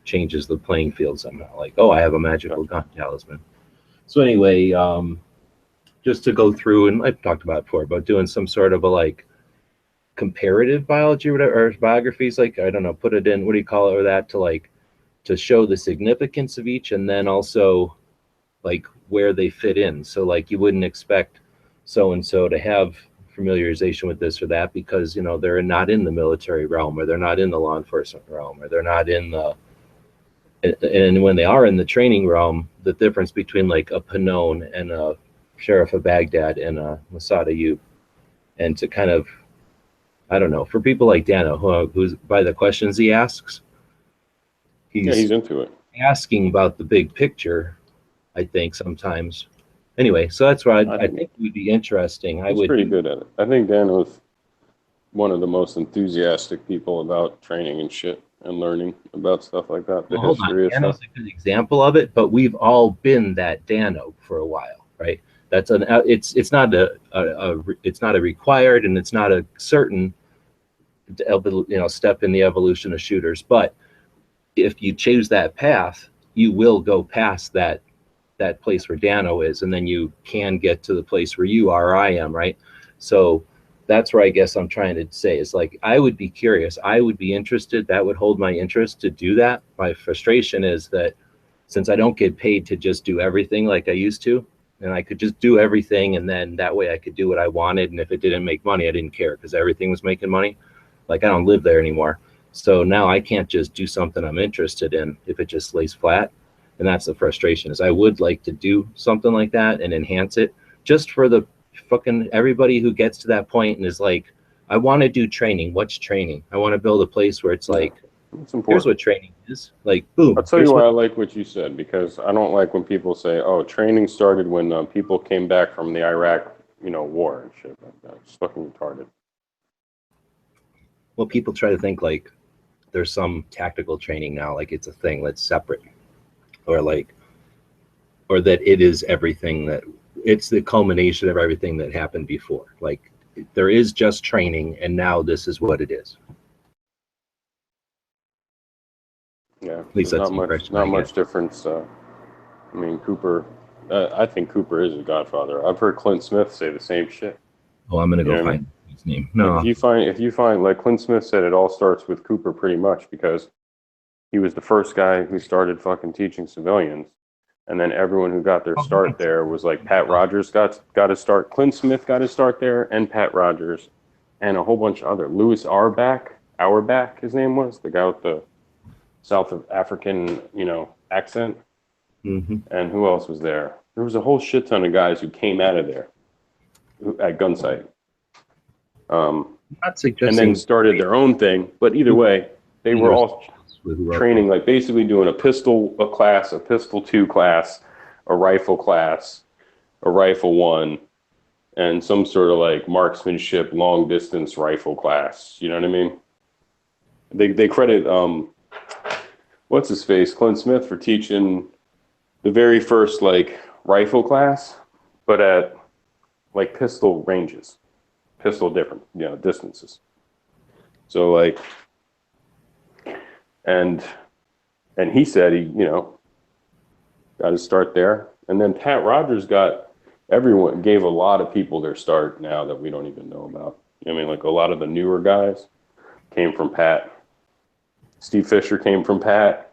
changes the playing field somehow. Like, oh, I have a magical gun talisman. So anyway, just to go through, and I've talked about it before, about doing some sort of a like comparative biology or whatever, or biographies, like, I don't know, put it in, what do you call it, or that, to like, to show the significance of each, and then also like where they fit in. So like you wouldn't expect so-and-so to have familiarization with this or that because, you know, they're not in the military realm, or they're not in the law enforcement realm, or they're not in the, and when they are in the training realm, the difference between like a Pannone and a Sheriff of Baghdad and a Masad Ayub, and to kind of, I don't know, for people like Dano, who's by the questions he asks, he's into it. Asking about the big picture, I think sometimes. Anyway, so that's why I think it would be interesting. He's pretty good at it. I think Dan was one of the most enthusiastic people about training and shit and learning about stuff like that. The Well, hold on. history of Dano's stuff. a good example of it, but we've all been that Dano for a while, right? That's it's not it's not a required, and it's not a certain step in the evolution of shooters. But if you choose that path, you will go past that place where Dano is, and then you can get to the place where you are or I am, right? So that's where I guess I'm trying to say is like, I would be curious, I would be interested, that would hold my interest to do that. My frustration is that since I don't get paid to just do everything like I used to, and I could just do everything, and then that way I could do what I wanted, and if it didn't make money, I didn't care because everything was making money. Like, I don't live there anymore. So now I can't just do something I'm interested in if it just lays flat. And that's the frustration, is I would like to do something like that and enhance it just for the fucking everybody who gets to that point and is like, I want to do training. What's training? I want to build a place where it's like, here's what training is. Like, boom. I'll tell you why I like what you said, because I don't like when people say, oh, training started when people came back from the Iraq, war and shit like that. It's fucking retarded. Well, people try to think like there's some tactical training now, like it's a thing that's separate, or that it is everything, that it's the culmination of everything that happened before. Like, there is just training, and now this is what it is. Yeah, At least that's the impression not I much get. difference. Cooper. I think Cooper is a godfather. I've heard Clint Smith say the same shit. Oh, I'm gonna You know go what I find his name. No, If you find, like Clint Smith said, it all starts with Cooper pretty much, because he was the first guy who started fucking teaching civilians, and then everyone who got their start there was like Pat Rogers got to start. Clint Smith got to start there, and Pat Rogers, and a whole bunch of other. Louis Auerbach, his name was, the guy with the South of African, accent. Mm-hmm. And who else was there? There was a whole shit ton of guys who came out of there at Gunsight. Not And suggesting then started their own thing. But either way, they were all training, like basically doing a pistol 2 class, a rifle class, a rifle one, and some sort of like marksmanship long distance rifle class. You know what I mean? They credit what's his face, Clint Smith, for teaching the very first like rifle class, but at like pistol ranges, pistol different, distances. So like, and he said he, got to start there. And then Pat Rogers gave a lot of people their start now that we don't even know about. I mean, like a lot of the newer guys came from Pat. Steve Fisher came from Pat.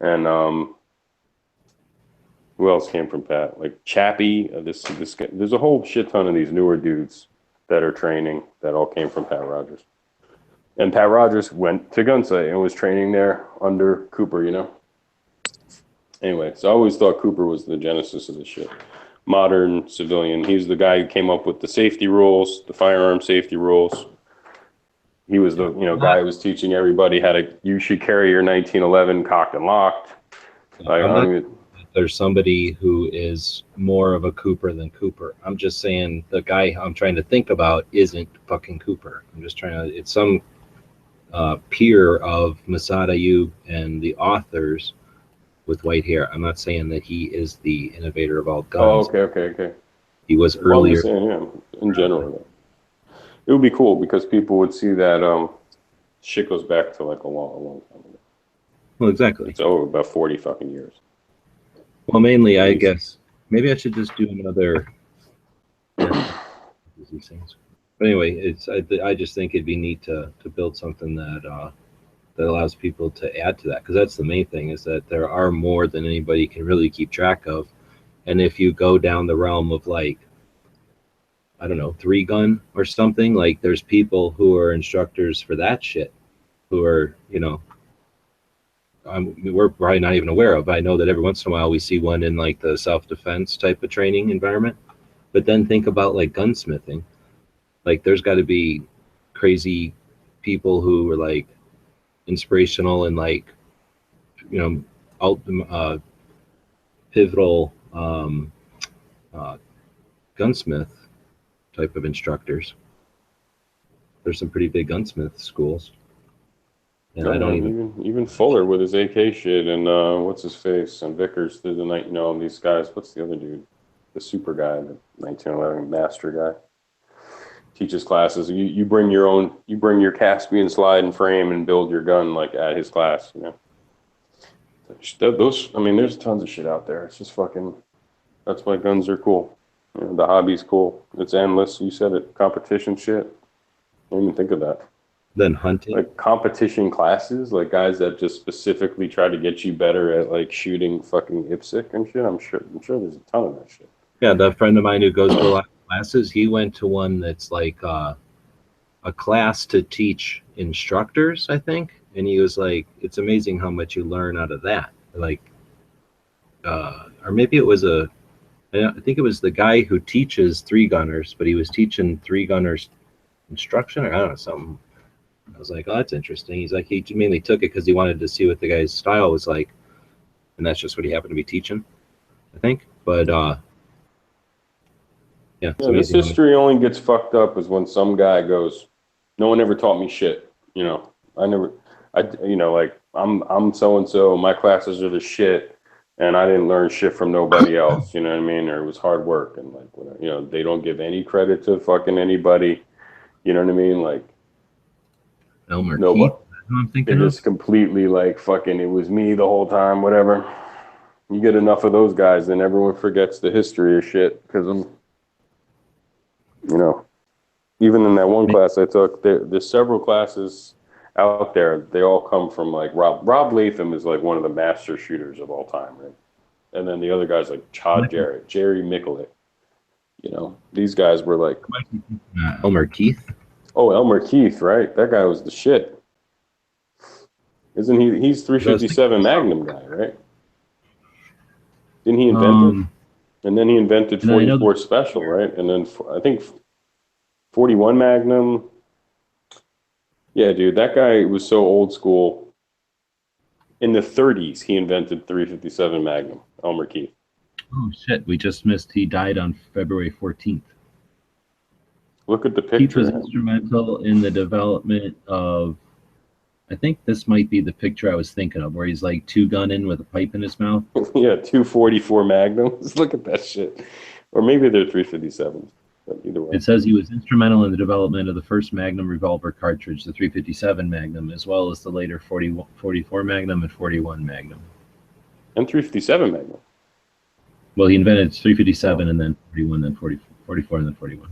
And who else came from Pat? Like Chappie, this guy. There's a whole shit ton of these newer dudes that are training that all came from Pat Rogers. And Pat Rogers went to Gunsight and was training there under Cooper, Anyway, so I always thought Cooper was the genesis of this shit. Modern civilian. He's the guy who came up with the safety rules, the firearm safety rules. He was the guy who was teaching everybody you should carry your 1911 cocked and locked. There's somebody who is more of a Cooper than Cooper. I'm just saying the guy I'm trying to think about isn't fucking Cooper. I'm just trying to. It's some peer of Masada Ayub and the authors with white hair. I'm not saying that he is the innovator of all guns. Oh, okay. He was Well, I'm earlier. just saying, in general, though. It would be cool because people would see that shit goes back to like a long time ago. Well, exactly. It's over about 40 fucking years. Well, mainly, I guess maybe I should just do another. These things. But anyway, I just think it'd be neat to build something that allows people to add to that, because that's the main thing, is that there are more than anybody can really keep track of. And if you go down the realm of like, I don't know, 3-gun or something, like there's people who are instructors for that shit who are, we're probably not even aware of. I know that every once in a while we see one in like the self-defense type of training environment. But then think about like gunsmithing. Like there's got to be crazy people who are like inspirational and like, pivotal gunsmith type of instructors. There's some pretty big gunsmith schools. And I don't even Fuller with his AK shit and what's his face and Vickers through the night. These guys. What's the other dude? The super guy, the 1911 master guy. Teaches classes. You bring your own. You bring your Caspian slide and frame and build your gun like at his class. Those. I mean, there's tons of shit out there. It's just fucking. That's why guns are cool. The hobby's cool. It's endless. You said it. Competition shit. I didn't even think of that. Then hunting. Like competition classes, like guys that just specifically try to get you better at like shooting fucking IPSC and shit. I'm sure there's a ton of that shit. Yeah, that friend of mine who goes to a lot of classes, he went to one that's like a class to teach instructors, I think. And he was like, it's amazing how much you learn out of that. Like, or maybe it was I think it was the guy who teaches 3-gunners, but he was teaching 3-gunners instruction or I don't know, something. I was like, oh, that's interesting. He's like, he mainly took it because he wanted to see what the guy's style was like. And that's just what he happened to be teaching, I think. But, yeah. This history only gets fucked up is when some guy goes, no one ever taught me shit. Like I'm so-and-so, my classes are the shit. And I didn't learn shit from nobody else, you know what I mean? Or it was hard work and like, whatever. They don't give any credit to fucking anybody. You know what I mean? Like, Elmer nobody. Keith, I'm thinking They're of. just completely like fucking, it was me the whole time, whatever. You get enough of those guys, then everyone forgets the history of shit. Because even in that one class I took, there's several classes out there. They all come from like Rob Latham is like one of the master shooters of all time, right? And then the other guys like Chad Jarrett, Jerry Miculek. These guys were like Elmer Keith. Oh, Elmer Keith, right? That guy was the shit. Isn't he? He's 357 Magnum guy, right? Didn't he invent it? And then he invented 44 Special, right? And then I think 41 Magnum. Yeah, dude, that guy was so old school. In the 30s, he invented 357 Magnum, Elmer Keith. Oh shit, we just missed. He died on February 14th. Look at the Keith picture. was instrumental in the development of, I think this might be the picture I was thinking of, where he's like two-gunning with a pipe in his mouth. Yeah, 244 Magnums. Look at that shit. Or maybe they're 357s. But either way. It says he was instrumental in the development of the first Magnum revolver cartridge, the 357 Magnum, as well as the later 44 Magnum and 41 Magnum. And 357 Magnum. Well, he invented 357 and then 41, then 44, and then 41.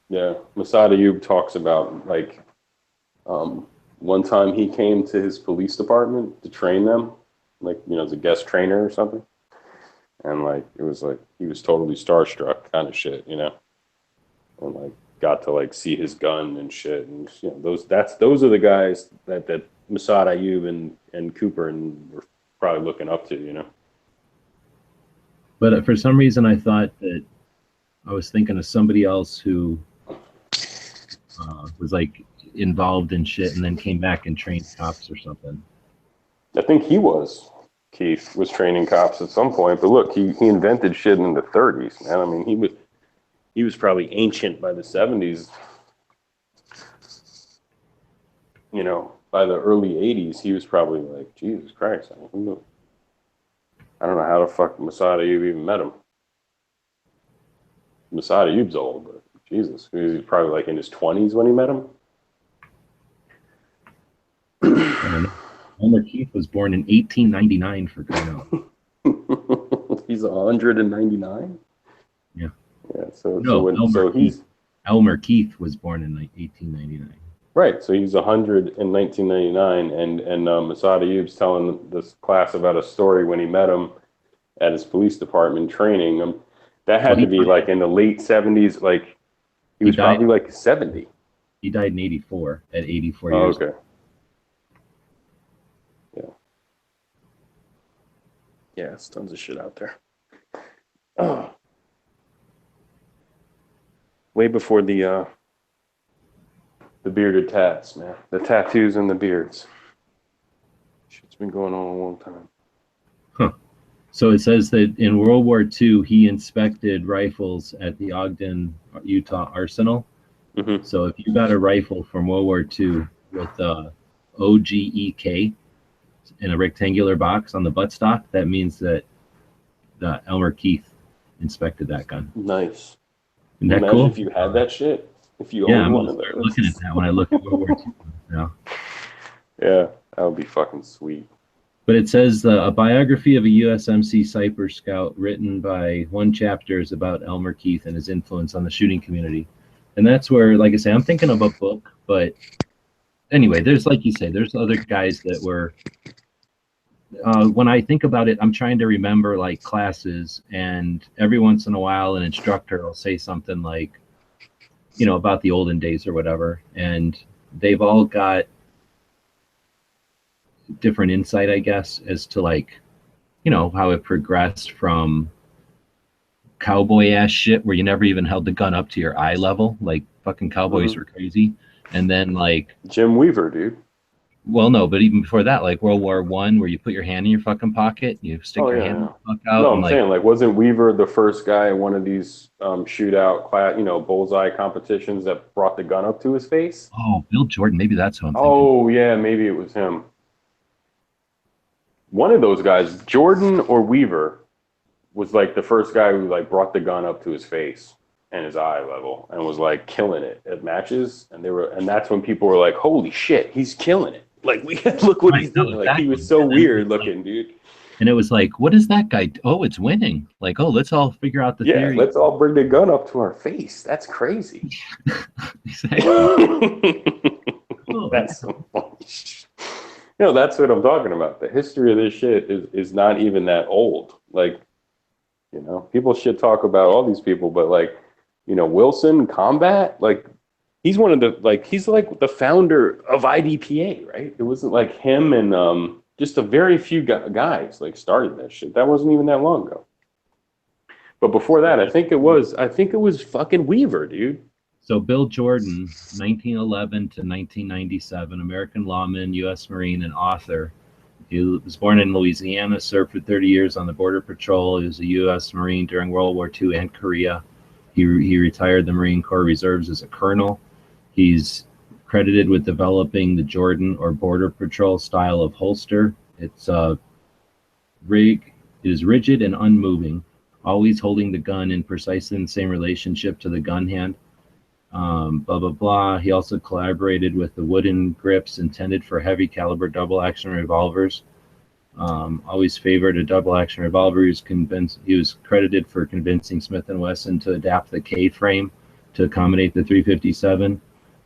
Yeah, Masad Ayub talks about like one time he came to his police department to train them, like, you know, as a guest trainer or something. And like it was like he was totally starstruck kind of shit, you know. And like got to like see his gun and shit. And you know, those are the guys that Masad Ayub and Cooper and were probably looking up to, you know. But for some reason, I thought that I was thinking of somebody else who was like involved in shit and then came back and trained cops or something. I think Keith was training cops at some point, but look, he invented shit in the 30s, man. I mean, he was probably ancient by the 70s. You know, by the early 80s, he was probably like, Jesus Christ, I don't know how the fuck Masad Ayub even met him. Masad Ayub's old, but Jesus, he was probably like in his 20s when he met him. Elmer Keith was born in 1899 for crying out. He's 199? Yeah. Yeah, so Elmer Keith was born in 1899. Right, so he's 100 in 1999, and Masad Ayub's telling this class about a story when he met him at his police department training him. That had to be like in the late 70s, like he was probably like 70. He died in 84 at 84 years. Okay. Yeah, it's tons of shit out there. Oh. Way before the bearded tats, man. The tattoos and the beards. Shit's been going on a long time. Huh. So it says that in World War II, he inspected rifles at the Ogden, Utah Arsenal. Mm-hmm. So if you got a rifle from World War II with OGEK in a rectangular box on the buttstock, that means that Elmer Keith inspected that gun. Nice. Isn't that Imagine cool? if you had that shit. If you Yeah, owned I'm one of those. looking at that when I look at World War II now. Yeah, that would be fucking sweet. But it says a biography of a USMC Cyper Scout written by one chapter is about Elmer Keith and his influence on the shooting community. And that's where, like I say, I'm thinking of a book, but anyway, there's, like you say, there's other guys that were, when I think about it, I'm trying to remember like classes, and every once in a while an instructor will say something like, you know, about the olden days or whatever, and they've all got different insight, I guess, as to like, you know, how it progressed from cowboy ass shit where you never even held the gun up to your eye level, like fucking cowboys were crazy, and then like Jim Weaver, dude. Well, no, but even before that, like World War I, where you put your hand in your fucking pocket, you stick your hand the fuck out. No, and I'm saying, like, wasn't Weaver the first guy in one of these shootout class, you know, bullseye competitions that brought the gun up to his face? Oh, Bill Jordan, maybe that's who I'm thinking. Oh, yeah, maybe it was him. One of those guys, Jordan or Weaver, was like the first guy who like brought the gun up to his face and his eye level and was like killing it at matches, and that's when people were like, "Holy shit, he's killing it!" Like, look what he's doing. Like, he was so weird looking, dude. And it was like, what is that guy? Oh, it's winning. Like, oh, let's all figure out the theory. Let's all bring the gun up to our face. That's crazy. That's so funny. You know, that's what I'm talking about. The history of this shit is not even that old. Like, you know, people should talk about all these people, but like, you know, Wilson Combat, like, he's one of the, like, he's like the founder of IDPA, right? It wasn't like him and just a very few guys like started that shit. That wasn't even that long ago. But before that, I think it was fucking Weaver, dude. So Bill Jordan, 1911 to 1997, American lawman, U.S. Marine, and author, He was born in Louisiana, served for 30 years on the Border Patrol. He was a U.S. Marine during World War II and Korea. He retired the Marine Corps Reserves as a colonel. He's credited with developing the Jordan or Border Patrol style of holster. It is rigid and unmoving, always holding the gun in precisely the same relationship to the gun hand. Blah, blah, blah. He also collaborated with the wooden grips intended for heavy caliber double action revolvers. Always favored a double action revolver. He was credited for convincing Smith & Wesson to adapt the K frame to accommodate the 357,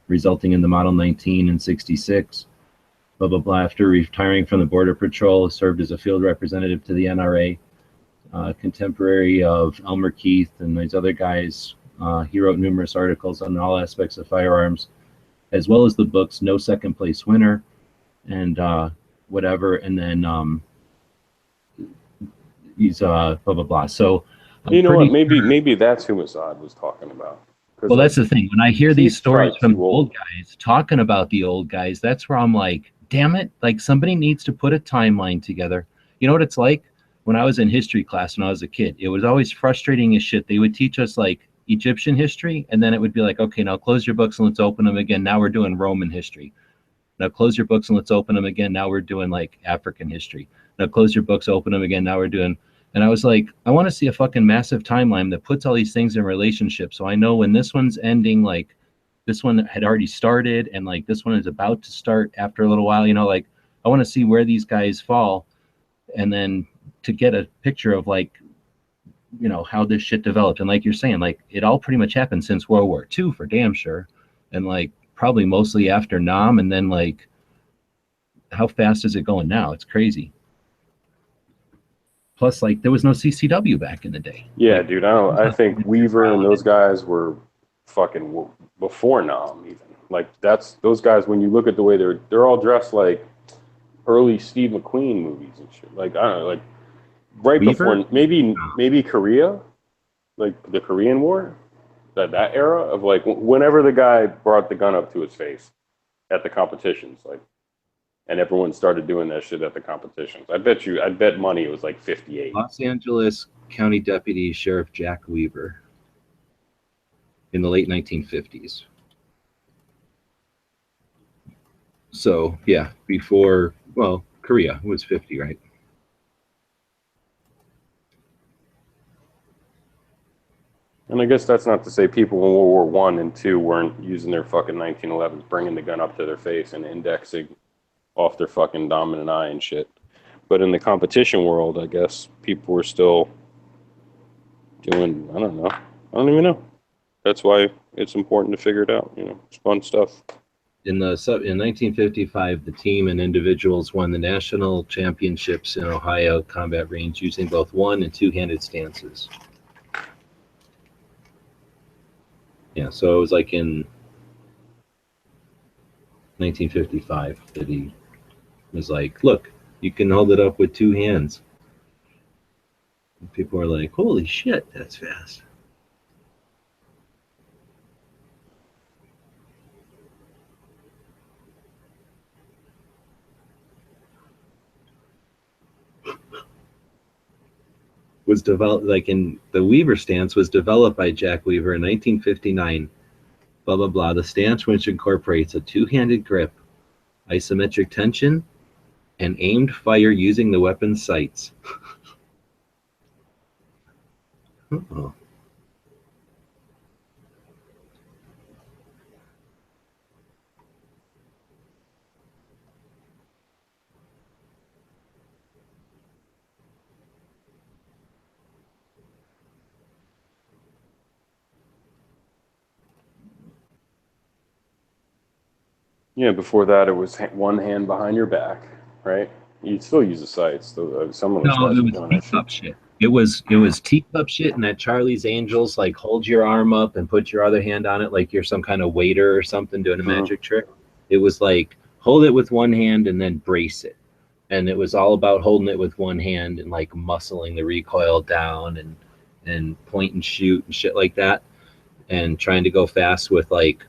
resulting in the Model 19 in 66. Blah, blah, blah. After retiring from the Border Patrol, served as a field representative to the NRA, contemporary of Elmer Keith and these other guys. He wrote numerous articles on all aspects of firearms, as well as the books No Second Place Winner and whatever. And then he's blah, blah, blah. So you know what? Maybe that's who Assad was talking about. Well, that's the thing. When I hear these stories from the old guys talking about the old guys, that's where I'm like, damn it. Like, somebody needs to put a timeline together. You know what it's like? When I was in history class when I was a kid, it was always frustrating as shit. They would teach us like Egyptian history, and then it would be like, okay, now close your books and let's open them again. Now we're doing Roman history. Now close your books and let's open them again. Now we're doing like African history. Now close your books, open them again. Now we're doing, and I was like, I want to see a fucking massive timeline that puts all these things in relationship. So I know when this one's ending, like this one had already started, and like this one is about to start after a little while, you know, like I want to see where these guys fall, and then to get a picture of like, you know, how this shit developed. And like you're saying, like it all pretty much happened since World War II for damn sure. And like probably mostly after Nam. And then like, how fast is it going now? It's crazy. Plus, like, there was no CCW back in the day. Yeah, dude. I think Weaver and those guys were fucking before Nam even. Like those guys. When you look at the way they're all dressed like early Steve McQueen movies and shit. Like I don't know, like right Weaver? before maybe Korea, like the Korean War, that era of like whenever the guy brought the gun up to his face at the competitions, like. And everyone started doing that shit at the competitions. I'd bet money it was like 58. Los Angeles County Deputy Sheriff Jack Weaver in the late 1950s. So, yeah, before, well, Korea was 50, right? And I guess that's not to say people in World War I and II weren't using their fucking 1911s, bringing the gun up to their face and indexing off their fucking dominant eye and shit. But in the competition world, I guess people were still doing, I don't know. I don't even know. That's why it's important to figure it out. You know, it's fun stuff. In 1955, the team and individuals won the national championships in Ohio combat range using both one- and two-handed stances. Yeah, so it was like in 1955 that he was like, look, you can hold it up with two hands. And people are like, holy shit, that's fast. Was developed, like in the Weaver stance was developed by Jack Weaver in 1959. Blah, blah, blah. The stance, which incorporates a two-handed grip, isometric tension, and aimed fire using the weapon's sights. Uh-oh. Yeah, before that, it was one hand behind your back, right? You'd still use the sights. Some of those No, guys it were was doing that teacup shit. It was teacup shit, and that Charlie's Angels, like, hold your arm up and put your other hand on it like you're some kind of waiter or something doing a magic trick. It was like, hold it with one hand and then brace it. And it was all about holding it with one hand and, like, muscling the recoil down and point and shoot and shit like that. And trying to go fast with, like,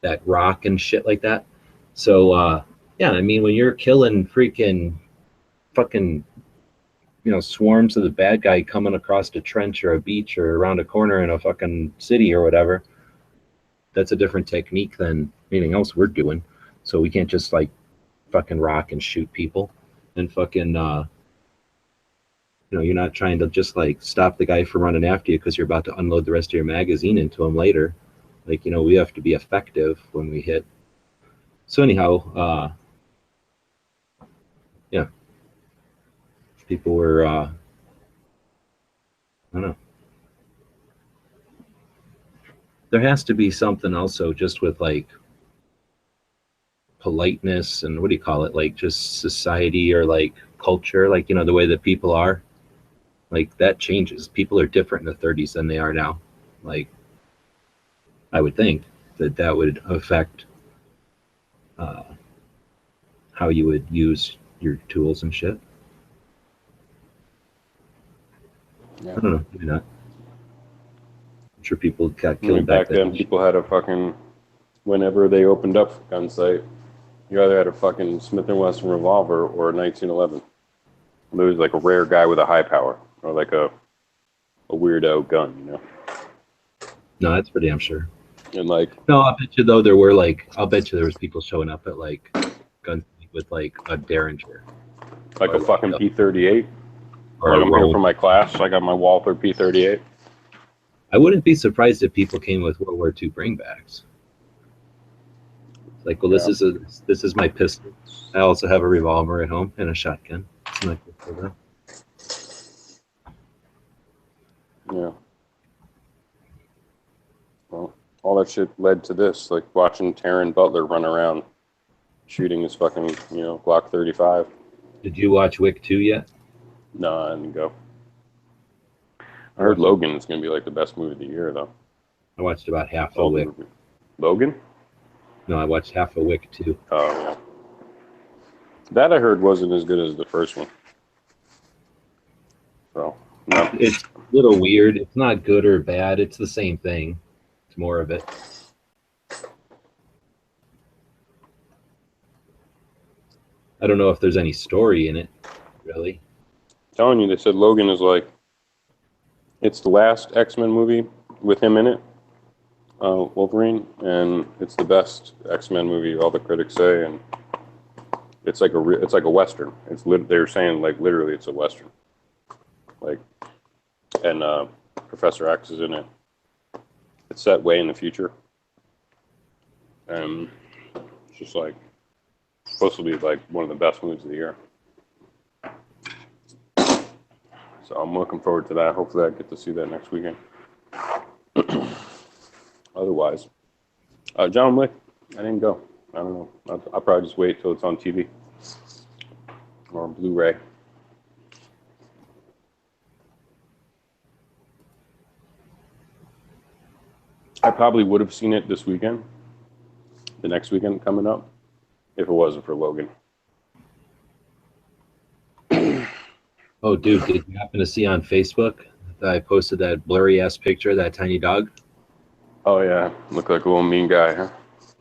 that rock and shit like that. So, yeah, I mean, when you're killing freaking fucking, swarms of the bad guy coming across a trench or a beach or around a corner in a fucking city or whatever. That's a different technique than anything else we're doing. So we can't just like fucking rock and shoot people and fucking, you're not trying to just like stop the guy from running after you because you're about to unload the rest of your magazine into him later. Like, we have to be effective when we hit. So anyhow, yeah, people were, I don't know. There has to be something also just with like politeness and what do you call it? Like just society or like culture, like, the way that people are. Like that changes. People are different in the 30s than they are now. Like, I would think that would affect how you would use your tools and shit. Yeah. I don't know. Maybe not. I'm sure people got I mean, killed back then. People had a fucking, whenever they opened up a gun site, you either had a fucking Smith & Wesson revolver or a 1911. There was like a rare guy with a high power or like a weirdo gun, No, that's for damn sure. And like, no, I'll bet you though I'll bet you there was people showing up at like guns with like a Derringer, like a fucking P38. Or like a I'm here roll. for my class. I got my Walther P38. I wouldn't be surprised if people came with World War II bringbacks. Like, well, this is my pistol. I also have a revolver at home and a shotgun. It's my pistol though. Yeah. Well, all that shit led to this, like watching Taron Butler run around shooting his fucking, Glock 35. Did you watch Wick 2 yet? No, I didn't go. I heard Logan is going to be like the best movie of the year, though. I watched about half of Wick. Logan? No, I watched half of Wick 2. Oh, yeah. That I heard wasn't as good as the first one. So, no. It's a little weird. It's not good or bad. It's the same thing. It's more of it. I don't know if there's any story in it, really. I'm telling you, they said Logan is like, it's the last X-Men movie with him in it, Wolverine, and it's the best X-Men movie, all the critics say, and it's like a Western. They're saying like literally it's a Western. Like, and Professor X is in it. It's set way in the future. And it's just like supposed to be like one of the best movies of the year. So I'm looking forward to that. Hopefully I get to see that next weekend. Otherwise, John Wick, I didn't go. I don't know. I'll probably just wait till it's on TV or Blu-ray. I probably would have seen it this weekend, the next weekend coming up, if it wasn't for Logan. Oh, dude, did you happen to see on Facebook that I posted that blurry ass picture of that tiny dog? Oh yeah, look like a little mean guy, huh?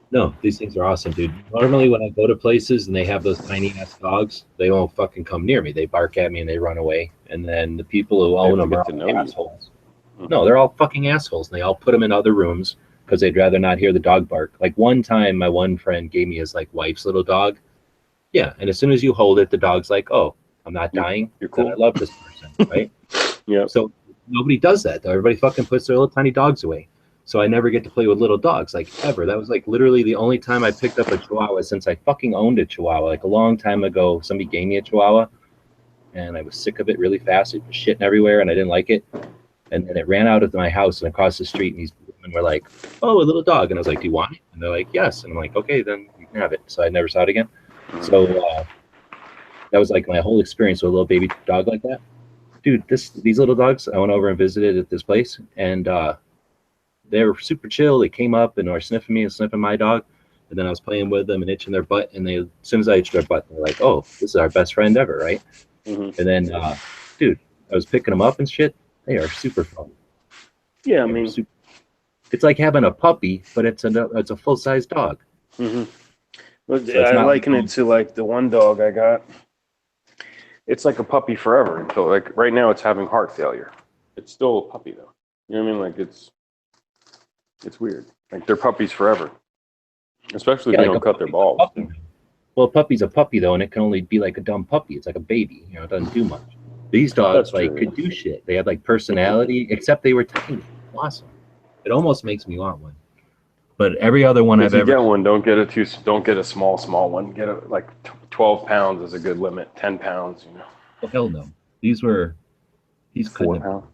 No, these things are awesome, dude. Normally when I go to places and they have those tiny ass dogs, they won't fucking come near me. They bark at me and they run away. And then the people who own them are all assholes. No, they're all fucking assholes. And they all put them in other rooms because they'd rather not hear the dog bark. Like one time, my one friend gave me his like wife's little dog. Yeah, and as soon as you hold it, the dog's like, "Oh, I'm not dying. You're cool. I love this person," right? Yeah. So nobody does that though. Everybody fucking puts their little tiny dogs away. So I never get to play with little dogs, like ever. That was like literally the only time I picked up a Chihuahua since I fucking owned a Chihuahua. Like a long time ago, somebody gave me a Chihuahua, and I was sick of it really fast. It was shitting everywhere, and I didn't like it. And then it ran out of my house and across the street, and these women were like, "Oh, a little dog," and I was like, "Do you want it?" And they're like, "Yes," and I'm like, "Okay, then you can have it." So I never saw it again. So that was like my whole experience with a little baby dog like that. Dude, these little dogs, I went over and visited at this place, and they were super chill. They came up and were sniffing me and sniffing my dog. And then I was playing with them and itching their butt. And as soon as I itched their butt, they're like, "Oh, this is our best friend ever," right? And then, dude, I was picking them up and shit. They are super fun. Yeah, I mean, it's like having a puppy, but it's a full size dog. Well, So it's I not liken it to like the one dog I got. it's like a puppy forever until like right now it's having heart failure. It's still a puppy though. You know what I mean? Like it's weird. Like they're puppies forever. Especially if Yeah, they like don't cut their balls. Well, a puppy's a puppy though, and it can only be like a dumb puppy. It's like a baby, you know, it doesn't do much. These dogs That's like true, could do shit. They had like personality, except they were tiny. Awesome. It almost makes me want one. But every other one If I've you ever get one, don't get a small one. Get a like 12 pounds is a good limit. 10 pounds, you know. well, hell no. These couldn't 4 have, pounds.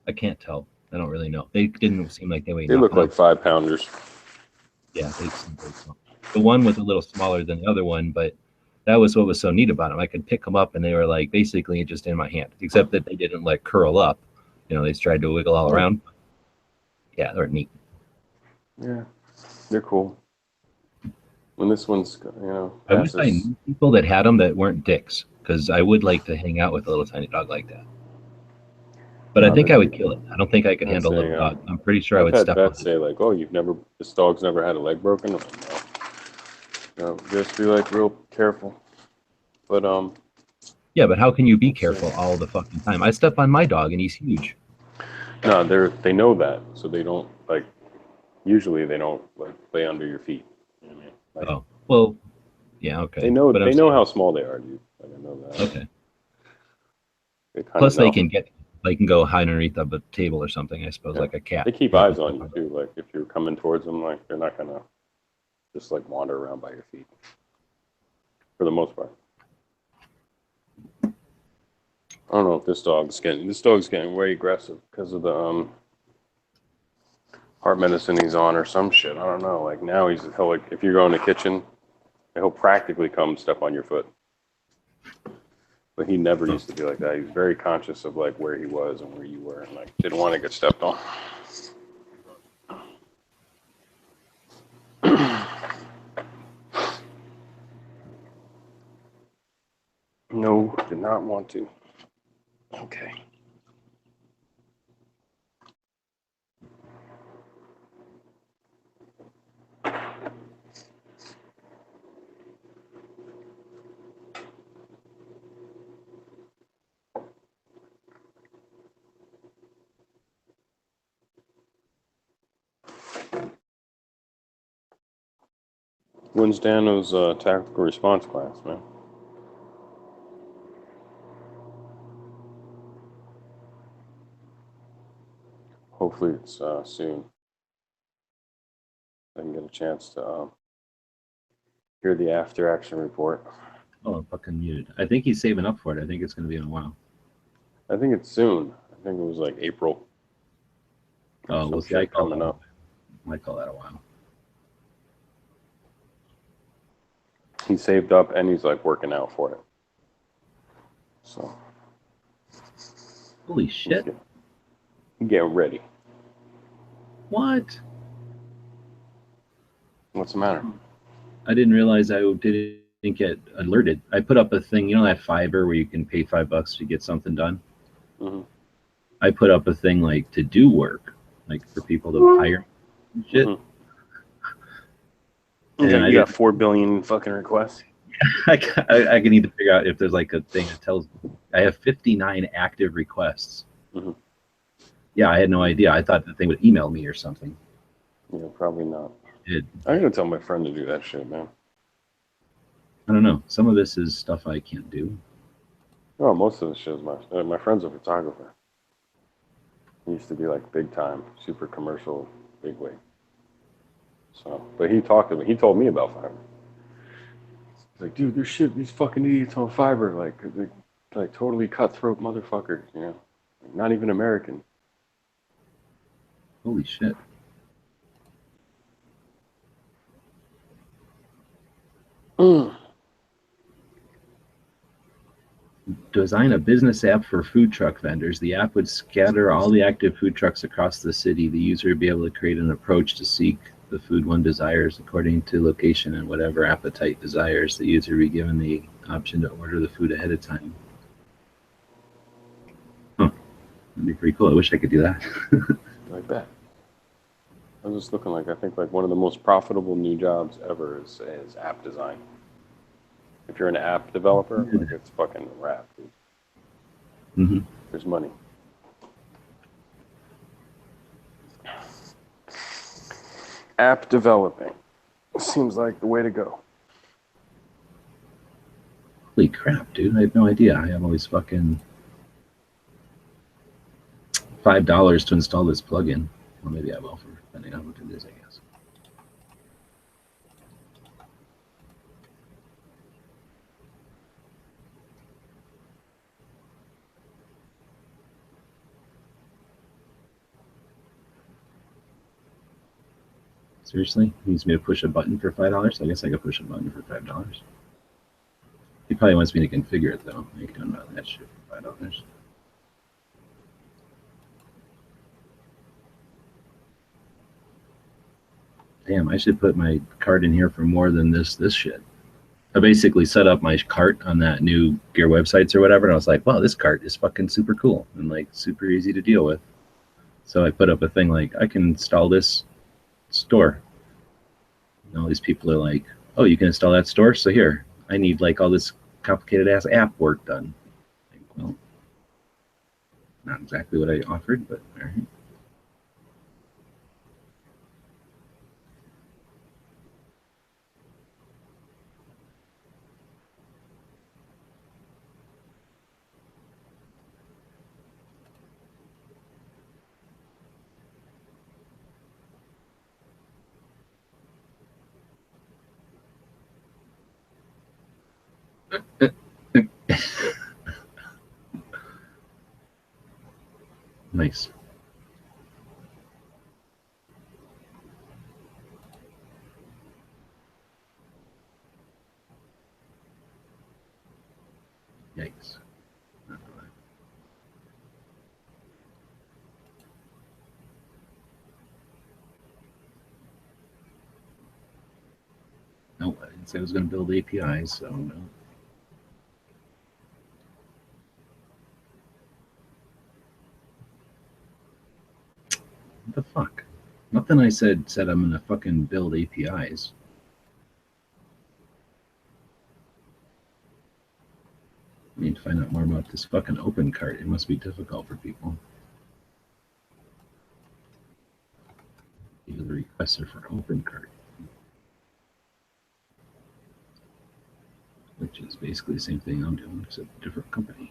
I can't tell. I don't really know. They didn't seem like they weighed They look nothing. like 5-pounders. Yeah, they seem very small. The one was a little smaller than the other one, but that was what was so neat about them. I could pick them up and they were like basically just in my hand, except that they didn't like curl up. You know, they tried to wiggle all around. Yeah, they're neat. Yeah, they're cool. When this one's, you know, I wish I passes- knew people that had them that weren't dicks, because I would like to hang out with a little tiny dog like that. But I think I would kill it. I don't think I could handle a little dog. I'm pretty sure I would I've step had on vets say like, "Oh, this dog's never had a leg broken." I'm like, no, just be like real careful. But Yeah, but how can you be careful all the fucking time? I step on my dog and he's huge. no, they know that, so they don't like. Usually, they don't like lay under your feet. You know what I mean? Like, Oh, well, yeah, okay. They know But they I'm know how small they are, dude. Like, I know that. Okay. They kind Plus, of know. they can go hide underneath of a table or something, I suppose, like a cat. They keep eyes on you too. Like if you're coming towards them, like they're not gonna just like wander around by your feet. For the most part. I don't know if this dog's getting way aggressive because of the heart medicine he's on or some shit. I don't know. Like now he'll like if you go in the kitchen, he'll practically come step on your foot. But he never used to be like that. He's very conscious of like where he was and where you were, and like didn't want to get stepped on. No, did not want to. Okay. When's Dano's tactical response class, man? Hopefully it's soon. I can get a chance to hear the after action report. Oh, I'm fucking muted. I think he's saving up for it. I think it's going to be in a while. I think it's soon. I think it was like April. Oh, we'll see. I call that a while. He saved up and he's like working out for it. So. Holy shit. He's getting ready. What? What's the matter? I didn't realize I didn't get alerted. I put up a thing, you know that Fiverr where you can pay $5 to get something done? Mm-hmm. I put up a thing like to do work, like for people to hire and shit. Mm-hmm. And you got 4 billion fucking requests. I can need to figure out if there's like a thing that tells I have 59 active requests. Mm-hmm. Yeah, I had no idea. I thought the thing would email me or something. Yeah, probably not. It, I'm gonna tell my friend to do that shit, man. I don't know. Some of this is stuff I can't do. Oh, most of the shit is my friend's a photographer. He used to be like big time, super commercial, big wig. So, but he talked to me. He told me about Fiverr. He's like, dude, there's shit. These fucking idiots on Fiverr, like totally cutthroat motherfuckers. You know, like, not even American. Holy shit. Design a business app for food truck vendors. The app would scatter all the active food trucks across the city. The user would be able to create an approach to seek the food one desires according to location and whatever appetite desires. The user would be given the option to order the food ahead of time. Huh. That'd be pretty cool. I wish I could do that. Like that. I was just looking I think like one of the most profitable new jobs ever is app design. If you're an app developer, like it's fucking rap. Dude. Mm-hmm. There's money. App developing seems like the way to go. Holy crap, dude! I have no idea. I have always fucking $5 to install this plugin. Well, maybe I will, for depending on what it is, I guess. Seriously? He needs me to push a button for $5? I guess I could push a button for $5. He probably wants me to configure it, though. I ain't doing none of that shit for $5. Damn, I should put my cart in here for more than this shit. I basically set up my cart on that new Gear websites or whatever, and I was like, wow, this cart is fucking super cool and like super easy to deal with. So I put up a thing like, I can install this store. And all these people are like, oh, you can install that store? So here, I need like all this complicated ass app work done. Like, well, not exactly what I offered, but all right. Nice. Yikes. No, I didn't say I was going to build APIs, so no. What the fuck? Nothing I said I'm going to fucking build APIs. I need to find out more about this fucking OpenCart. It must be difficult for people. Either the requests are for OpenCart, which is basically the same thing I'm doing, except a different company.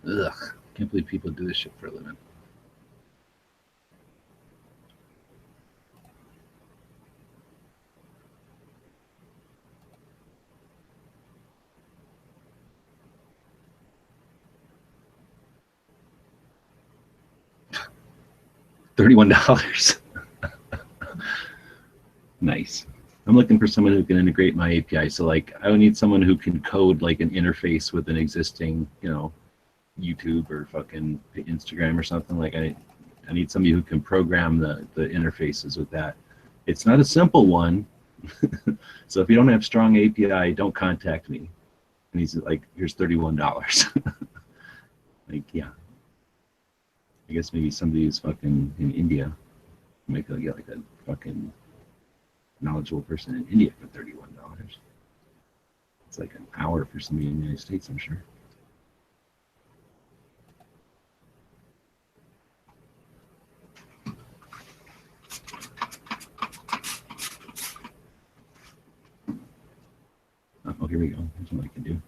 Ugh, can't believe people do this shit for a living. $31. Nice. I'm looking for someone who can integrate my API. So like, I would need someone who can code like an interface with an existing, YouTube or fucking Instagram or something. Like I need somebody who can program the interfaces with that. It's not a simple one. So if you don't have strong API, don't contact me. And he's like, here's $31. Like, yeah. I guess maybe somebody who's fucking in India might be able to get like a fucking knowledgeable person in India for $31. It's like an hour for somebody in the United States, I'm sure. Oh, here we go. Here's what I can do.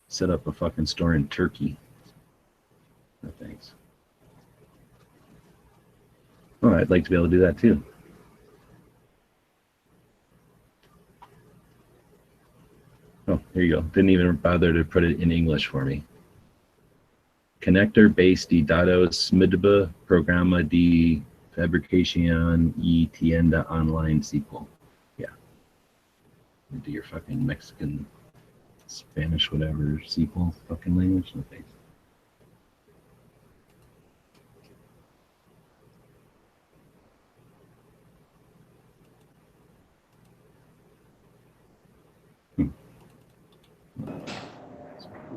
Set up a fucking store in Turkey. No thanks. Oh, I'd like to be able to do that too. Oh, here There you go. Didn't even bother to put it in English for me. Connector based de datos midba programa de fabricación y tienda online SQL. Yeah. Do your fucking Mexican, Spanish, whatever SQL fucking language. No thanks.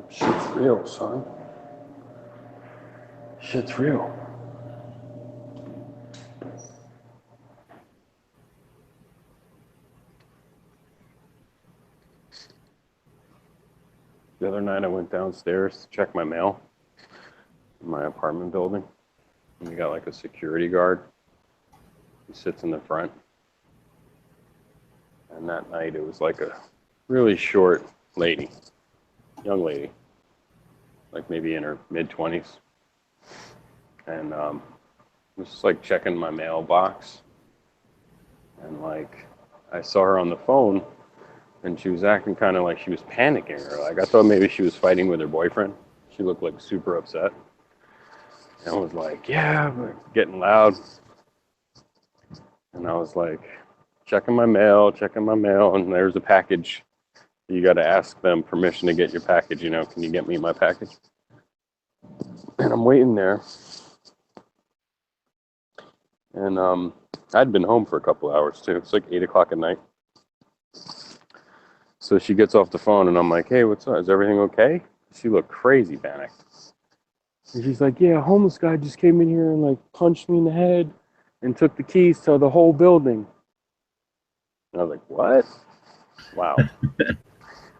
Shit's real, son. Shit's real. The other night I went downstairs to check my mail in my apartment building. And we got like a security guard. He sits in the front. And that night it was like a really short lady, young lady, like maybe in her mid-20s. And I was just like checking my mailbox. And like I saw her on the phone and she was acting kind of like she was panicking, or like I thought maybe she was fighting with her boyfriend. She looked like super upset. And I was like, yeah, getting loud. And I was like, checking my mail, and there's a package. You got to ask them permission to get your package. You know, can you get me my package? And I'm waiting there. And I'd been home for a couple hours too. It's like 8 o'clock at night. So she gets off the phone and I'm like, hey, what's up? Is everything okay? She looked crazy panicked. And she's like, yeah, a homeless guy just came in here and like punched me in the head and took the keys to the whole building. And I was like, what? Wow.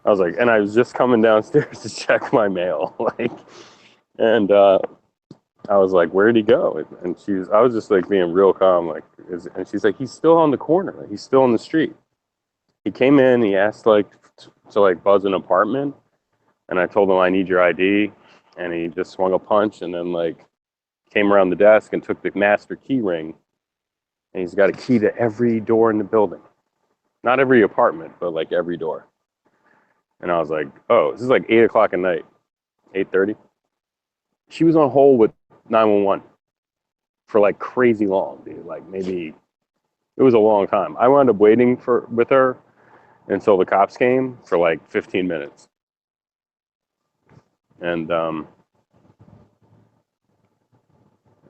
I was like, and I was just coming downstairs to check my mail. And I was like, where'd he go? And I was just like being real calm. And she's like, he's still on the corner. He's still on the street. He came in, he asked to buzz an apartment. And I told him, I need your ID. And he just swung a punch and then came around the desk and took the master key ring. And he's got a key to every door in the building. Not every apartment, but like every door. And I was like, oh, this is like 8 o'clock at night, 8:30. She was on hold with 911 for like crazy long, dude. Like maybe it was a long time. I wound up waiting with her until the cops came for like 15 minutes. And I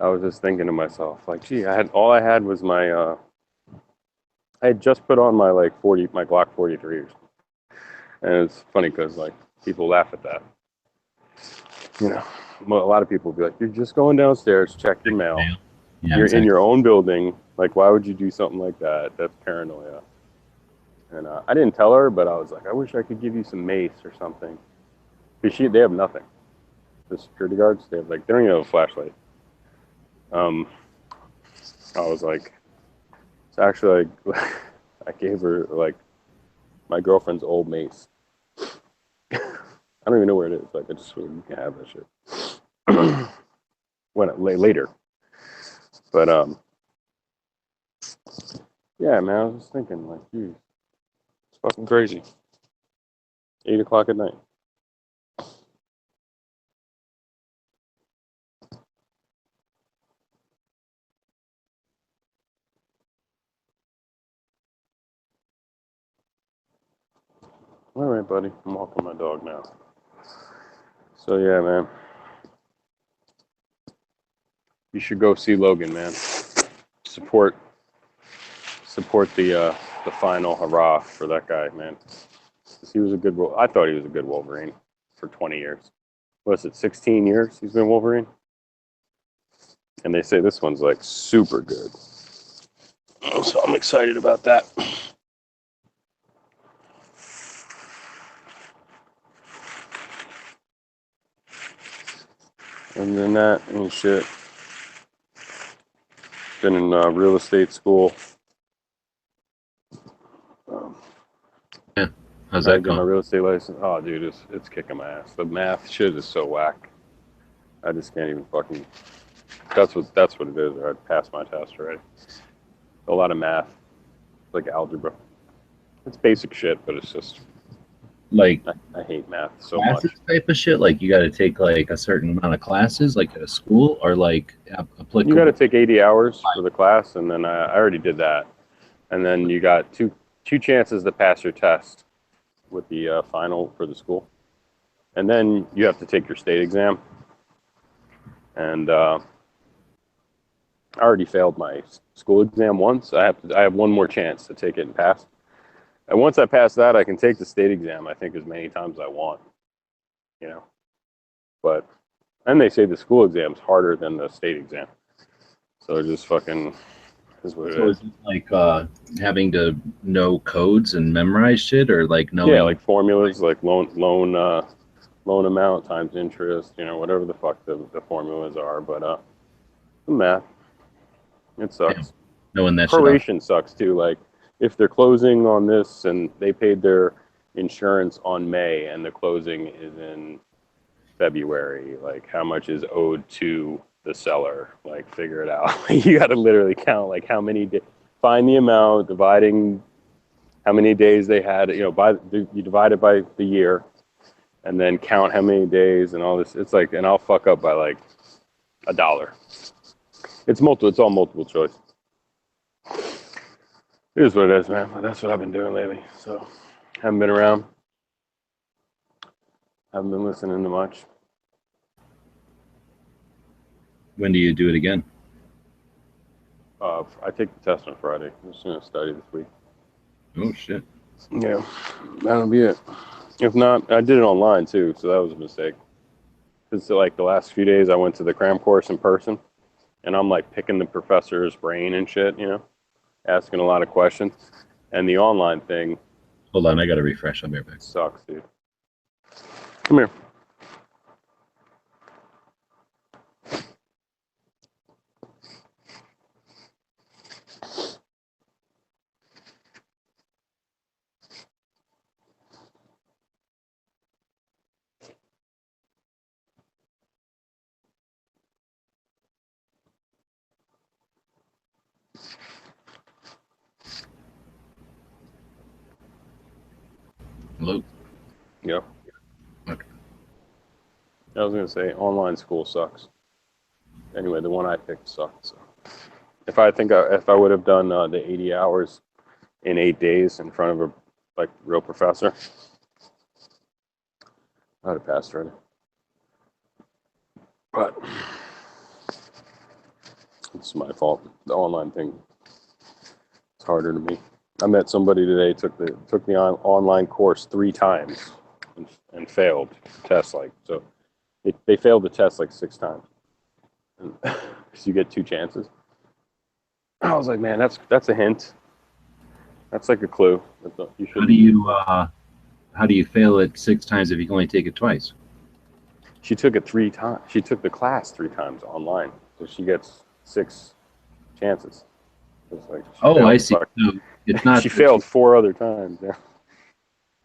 was just thinking to myself, like, gee, all I had was my I had just put on my my Glock 43s. And it's funny because like people laugh at that. You know, a lot of people will be like, you're just going downstairs, check your mail. Yeah, you're exactly. in your own building. Like, why would you do something like that? That's paranoia. And I didn't tell her, but I was like, I wish I could give you some mace or something. Because they have nothing. The security guards, they don't even have a flashlight. I was like, it's actually like, I gave her like my girlfriend's old mace. I don't even know where it is. Like, I just really can have that shit. Later. But yeah, man, I was just thinking, like, geez, it's fucking crazy. 8 o'clock at night. All right, buddy. I'm walking my dog now. So yeah, man. You should go see Logan, man. Support the final hurrah for that guy, man. He was I thought he was a good Wolverine for 20 years. What is it, 16 years he's been Wolverine? And they say this one's like super good. So I'm excited about that. And then that and shit. Been in real estate school. Yeah, how's I that got my going? real estate license. Oh, dude, it's kicking my ass. The math shit is so whack. I just can't even fucking. That's what it is. I passed my test already. A lot of math, like algebra. It's basic shit, but it's just Like I hate math so much. classes type of shit? Like you got to take like a certain amount of classes, like at a school, or like applicable? You got to take 80 hours for the class, and then I already did that. And then you got two chances to pass your test with the final for the school. And then you have to take your state exam. And I already failed my school exam once. I have one more chance to take it and pass. And once I pass that, I can take the state exam, I think, as many times as I want. You know? But, and they say the school exam's harder than the state exam. So just fucking is what it So is. is it like having to know codes and memorize shit, or like knowing? Yeah, like formulas, like loan amount times interest, you know, whatever the fuck the formulas are. But the math, it sucks. Knowing that shit. Proration sucks too. Like if they're closing on this and they paid their insurance on May and the closing is in February, like how much is owed to the seller? Like figure it out. You got to literally count like how many find the amount, dividing how many days they had, you know, you divide it by the year and then count how many days and all this. It's like, and I'll fuck up by like $1. It's all multiple choice. It is what it is, man. But that's what I've been doing lately. So haven't been around. Haven't been listening to much. When do you do it again? I take the test on Friday. I'm just gonna study this week. Oh shit. Yeah, that'll be it. If not, I did it online too, so that was a mistake. Because like the last few days, I went to the cram course in person, and I'm like picking the professor's brain and shit, you know, asking a lot of questions. And the online thing. Hold on, I gotta refresh. I'll be right back. Sucks, dude. Come here. Hello. Yep. Okay. I was gonna say online school sucks. Anyway, the one I picked sucked. So if I would have done the 80 hours in 8 days in front of a real professor, I'd have passed already. But it's my fault. The online thing is harder to me. I met somebody today, took the online course 3 times and failed the test. Like, so they failed the test like 6 times. Because you get 2 chances. I was like, man, that's a hint. That's like a clue. You should. How do you fail it 6 times if you can only take it twice? She took it 3 times. She took the class 3 times online, so she gets 6 chances. It's like I see. So it's not. She failed 4 other times. Yeah.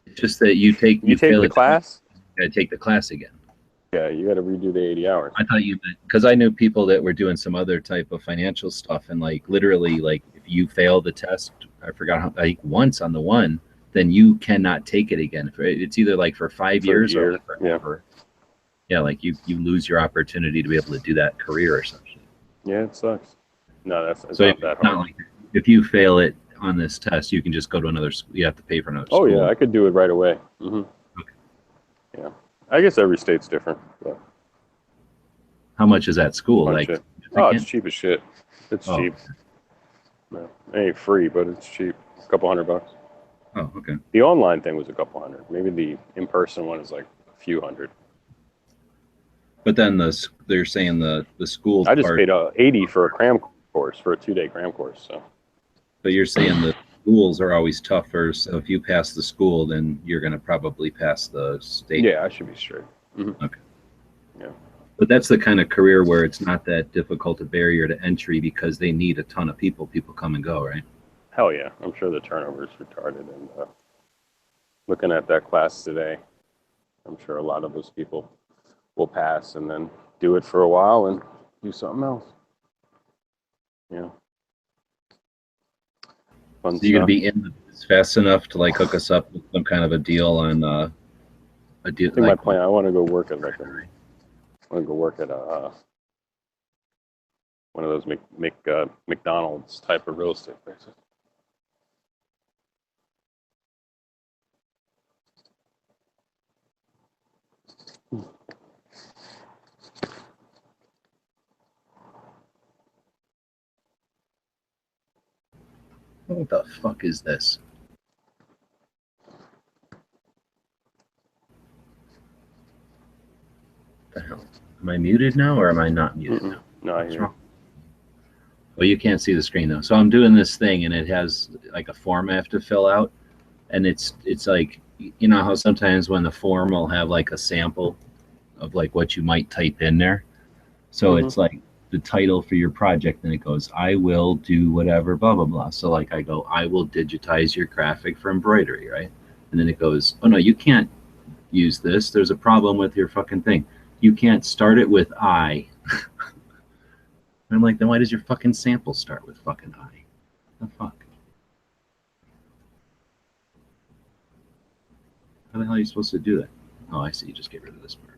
It's just that you take the class. You gotta take the class again. Yeah, you got to redo the 80 hours. I thought you meant, because I knew people that were doing some other type of financial stuff, and like literally, like if you fail the test, I forgot how, like once on the one, then you cannot take it again. It's either like for 5 years or forever. Yeah, like you lose your opportunity to be able to do that career or something. Yeah, it sucks. No, it's So not that it's not hard. like if you fail it on this test, you can just go to another school. You have to pay for another Oh school. yeah, I could do it right away. Mm-hmm. Okay. Yeah, I guess every state's different. But How much is that school? bunch Like, of- oh, it's cheap as shit. It's Oh. cheap. No, it ain't free, but it's cheap. A couple $100. oh, okay. The online thing was a couple $100. Maybe the in-person one is like a few $100. But then they're saying the schools. I just part- paid 80 for a cram course, for a 2-day cram course. So But you're saying the schools are always tougher. So if you pass the school, then you're going to probably pass the state. yeah, I should be straight. Mm-hmm. Okay. Yeah. But that's the kind of career where it's not that difficult a barrier to entry because they need a ton of people. People come and go, right? Hell yeah, I'm sure the turnover is retarded. And looking at that class today, I'm sure a lot of those people will pass and then do it for a while and do something else. Yeah. Fun So you're going stuff. to be in the It's fast enough to like hook us up with some kind of a deal on a deal. I think my Like, plan. I want to go work at like I want to go work at one of those McDonald's type of real estate places. what the fuck is this? What the hell? Am I muted now or am I not muted now? No, I What's hear. wrong? Well, you can't see the screen though. So I'm doing this thing and it has like a form I have to fill out. And it's like, you know how sometimes when the form will have like a sample of like what you might type in there. So it's like the title for your project and it goes, I will do whatever, blah, blah, blah. So like I go, I will digitize your graphic for embroidery, right? And then it goes, oh no, you can't use this. There's a problem with your fucking thing. You can't start it with I. And I'm like, then why does your fucking sample start with fucking I? The fuck? How the hell are you supposed to do that? Oh, I see. You just get rid of this part.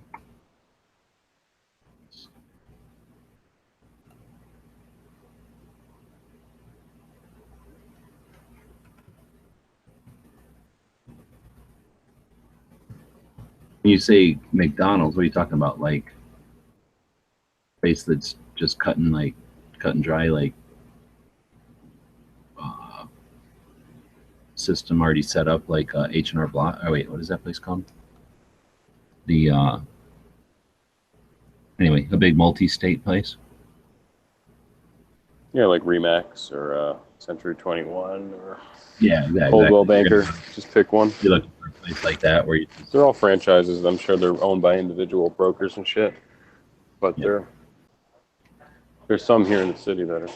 When you say McDonald's, what are you talking about? Like place that's just cut and dry, like system already set up, like H&R Block. Oh wait, what is that place called? The anyway, a big multi-state place. Yeah, like Remax or Century 21 or Yeah, exactly. Coldwell Banker. Just pick one. You look for a place like that where you. They're all franchises. I'm sure they're owned by individual brokers and shit. But there's some here in the city that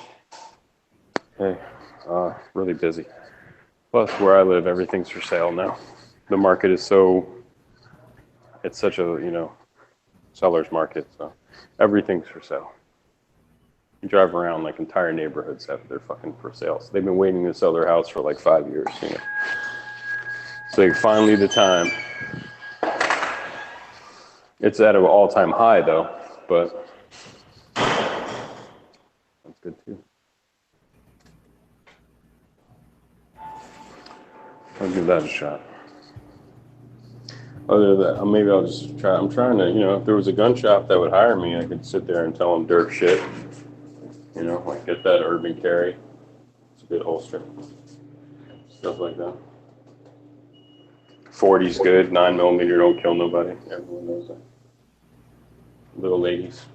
are really busy. Plus, where I live, everything's for sale now. The market is it's such a seller's market. So everything's for sale. You drive around, like entire neighborhoods have their fucking for sale. So they've been waiting to sell their house for like 5 years. So like, finally the time. It's at an all-time high though, but that's good too. I'll give that a shot. Other than that, maybe I'll just try. I'm trying to, if there was a gun shop that would hire me, I could sit there and tell them dirt shit. Like get that urban carry. It's a good holster. Stuff like that. 40's good. 9mm don't kill nobody. Everyone knows that. Little ladies.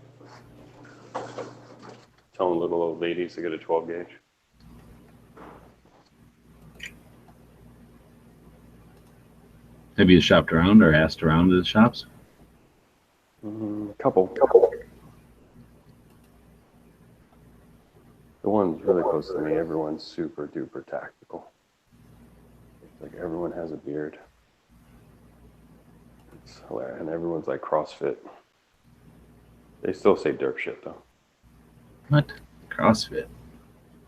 Telling little old ladies to get a 12 gauge. Have you shopped around or asked around to the shops? Couple. The ones really close to me, everyone's super duper tactical. It's like everyone has a beard. It's hilarious. And everyone's like CrossFit. They still say derp shit though. What? CrossFit?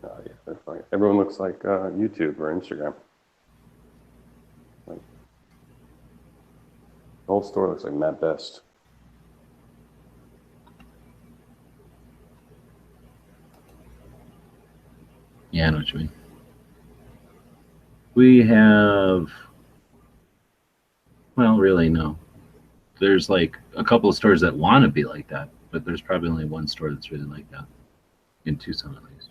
Yeah, they're fine. Everyone looks like YouTube or Instagram. Like, the whole store looks like Matt Best. Yeah, I know what you mean. We have, well, really, no. There's like a couple of stores that want to be like that, but there's probably only one store that's really like that in Tucson, at least.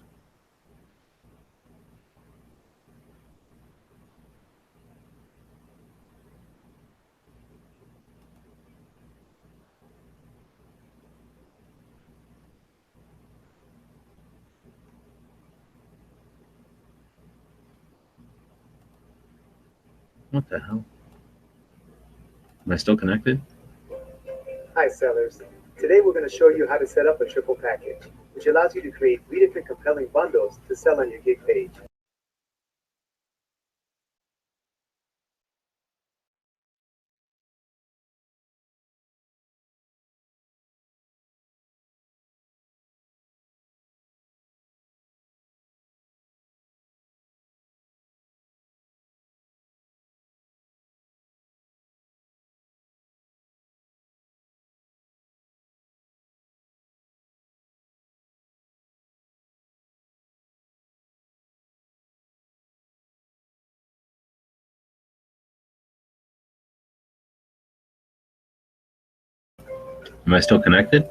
What the hell? Am I still connected? Hi sellers. Today we're going to show you how to set up a triple package, which allows you to create 3 different compelling bundles to sell on your gig page. Am I still connected?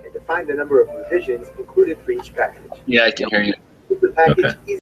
And define the number of revisions included for each package. Yeah, I can hear you. Keep the package Okay. easy.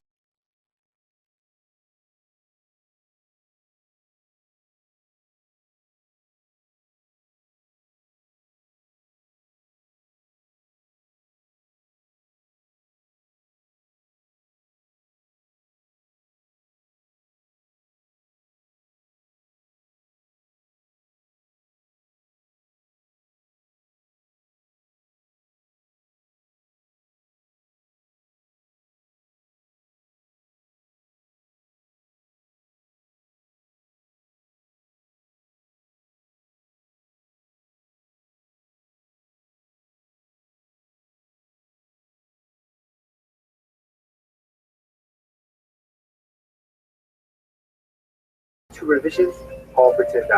Two revisions, all for $10.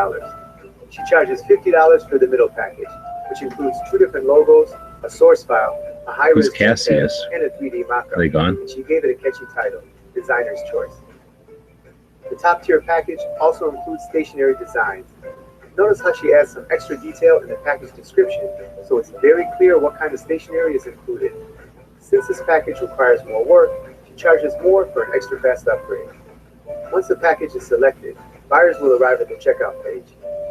She charges $50 for the middle package, which includes 2 different logos, a source file, a high-res Who's Cassius? and a 3D mock-up. Are they gone? And she gave it a catchy title, Designer's Choice. The top-tier package also includes stationery designs. Notice how she adds some extra detail in the package description, so it's very clear what kind of stationery is included. Since this package requires more work, she charges more for an extra fast upgrade. Once the package is selected, buyers will arrive at the checkout page.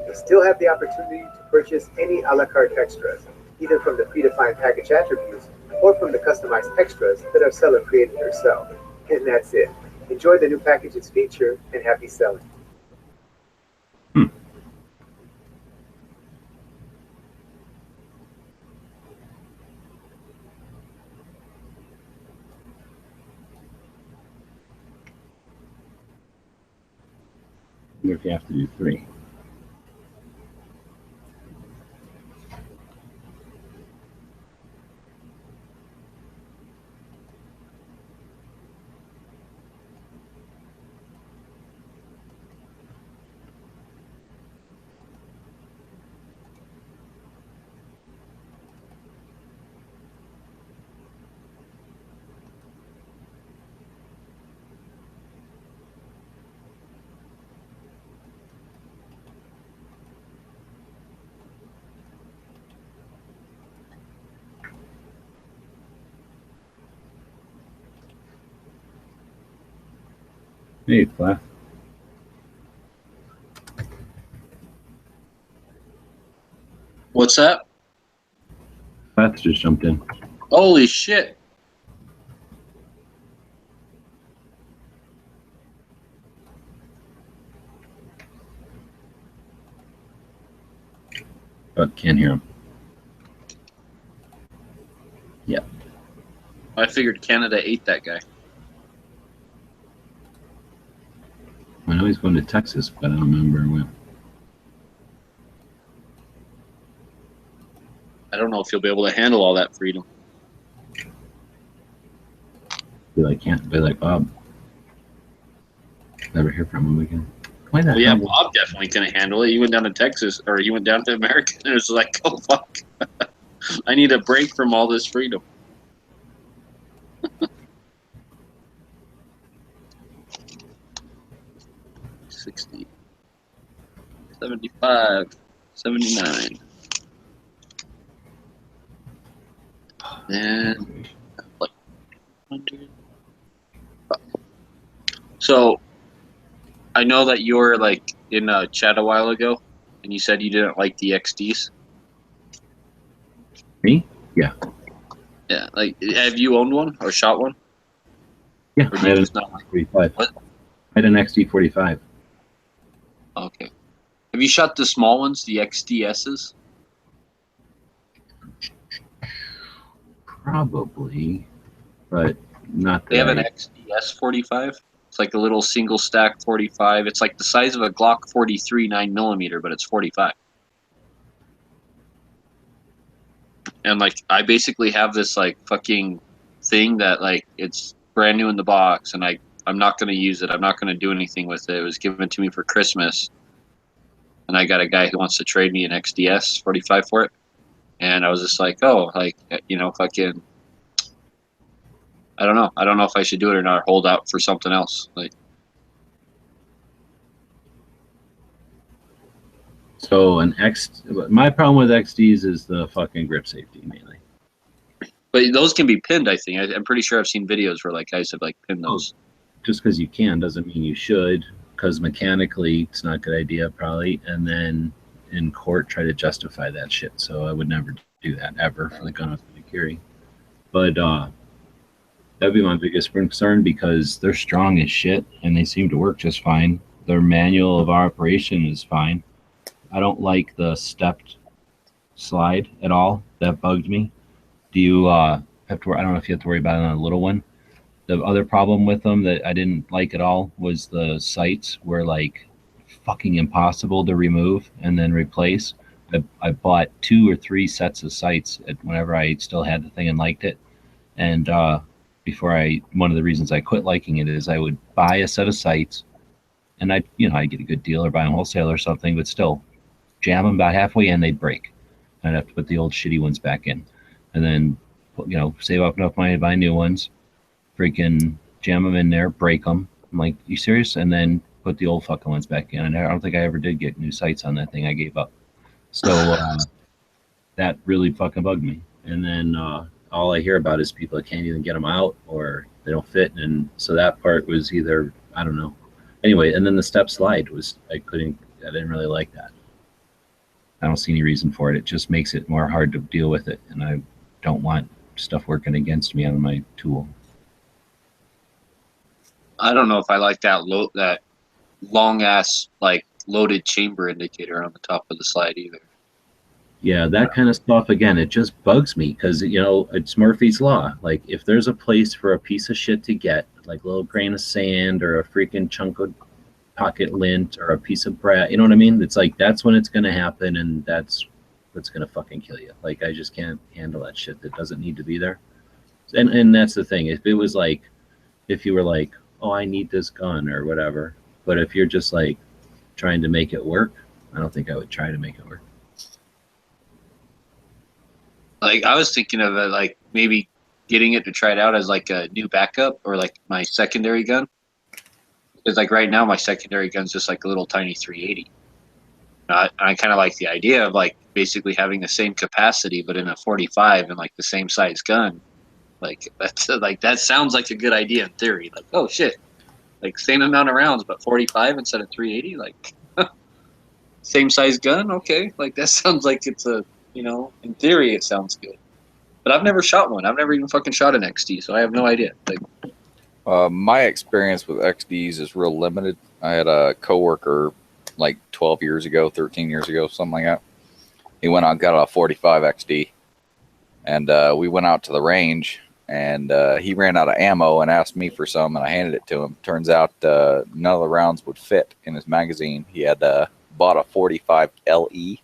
They still have the opportunity to purchase any a la carte extras, either from the predefined package attributes or from the customized extras that our seller created herself. And that's it. Enjoy the new package's feature and happy selling. What if you have to do 3? Hey, Clef. What's that? Clef just jumped in. Holy shit. But can't hear him. Yeah. I figured Canada ate that guy. I know he's going to Texas, but I don't remember when. I don't know if you'll be able to handle all that freedom. Be like Bob. Never hear from him again. Why not? Well, yeah, Bob definitely couldn't handle it. He went down to Texas, or he went down to America, and it was like, oh, fuck. I need a break from all this freedom. 60, 75, 79. And like 100. So I know that you were like in a chat a while ago, and you said you didn't like the XDs. Me? Yeah. Yeah. Like, have you owned one or shot one? Yeah. Or I do you had an just not like? XD45. What? I had an XD45. Okay. Have you shot the small ones, the XDSs? Probably, but not. They have an that XDS 45. It's like a little single stack 45. It's like the size of a Glock 43 9mm, but it's 45. And like, I basically have this like fucking thing that like it's brand new in the box, and I'm not gonna use it. I'm not gonna do anything with it. It was given to me for Christmas, and I got a guy who wants to trade me an XDS 45 for it. And I was just like, oh, like, you know, fucking, I don't know. I don't know if I should do it or not, or hold out for something else. Like, So my problem with XDs is the fucking grip safety mainly. But those can be pinned, I think. I'm pretty sure I've seen videos where like guys have like pinned those. Just because you can doesn't mean you should, because mechanically it's not a good idea probably, and then in court try to justify that shit. So I would never do that ever for the gun I was going to carry. But that'd be my biggest concern, because they're strong as shit and they seem to work just fine. Their manual of operation is fine. I don't like the stepped slide at all. That bugged me. Do you have to? I don't know if you have to worry about it on a little one. The other problem with them that I didn't like at all was the sights were like fucking impossible to remove and then replace. I bought 2 or 3 sets of sights whenever I still had the thing and liked it. And one of the reasons I quit liking it is I would buy a set of sights, and I'd get a good deal or buy them wholesale or something, but still jam them about halfway in, they'd break. I'd have to put the old shitty ones back in, and then save up enough money to buy new ones, freaking jam them in there, break them. I'm like, you serious? And then put the old fucking ones back in. And I don't think I ever did get new sights on that thing. I gave up. So that really fucking bugged me. And then all I hear about is people that can't even get them out, or they don't fit. And so that part was either, I don't know. Anyway, and then the step slide I didn't really like that. I don't see any reason for it. It just makes it more hard to deal with it. And I don't want stuff working against me on my tool. I don't know if I like that long ass like loaded chamber indicator on the top of the slide either. Yeah, that kind of stuff, again, it just bugs me because, it's Murphy's Law. Like, if there's a place for a piece of shit to get, like a little grain of sand or a freaking chunk of pocket lint or a piece of brass, you know what I mean? It's like, that's when it's going to happen, and that's what's going to fucking kill you. Like, I just can't handle that shit that doesn't need to be there. And that's the thing. If it was like, if you were like, oh, I need this gun or whatever, but if you're just like trying to make it work, I don't think I would try to make it work. Like, I was thinking of it, like maybe getting it to try it out as like a new backup or like my secondary gun. Because like right now my secondary gun's just like a little tiny 380. I kind of like the idea of like basically having the same capacity but in a 45 and like the same size gun. Like that sounds like a good idea in theory. Like, oh shit, like same amount of rounds but 45 instead of 380. Like same size gun. Okay, like that sounds like it's a, in theory it sounds good. But I've never shot one. I've never even fucking shot an XD, so I have no idea. Like, my experience with XDs is real limited. I had a coworker like 12 years ago, 13 years ago, something like that. He went out and got a 45 XD, and we went out to the range, and he ran out of ammo and asked me for some, and I handed it to him. Turns out none of the rounds would fit in his magazine. He had bought a 45 LE,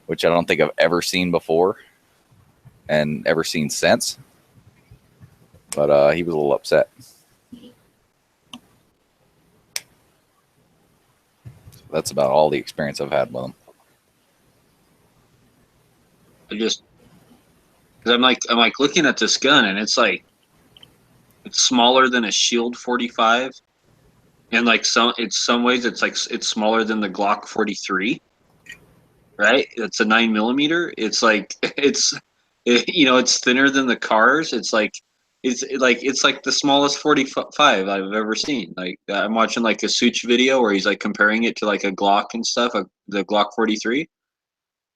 which I don't think I've ever seen before and ever seen since. But he was a little upset. So that's about all the experience I've had with him. because I'm like looking at this gun and it's like it's smaller than a Shield 45, and like in some ways it's smaller than the Glock 43. Right? It's a 9mm. It's like it's thinner than the cars. It's like the smallest 45 I've ever seen. Like I'm watching like a Such video where he's like comparing it to like a Glock and stuff, the Glock 43.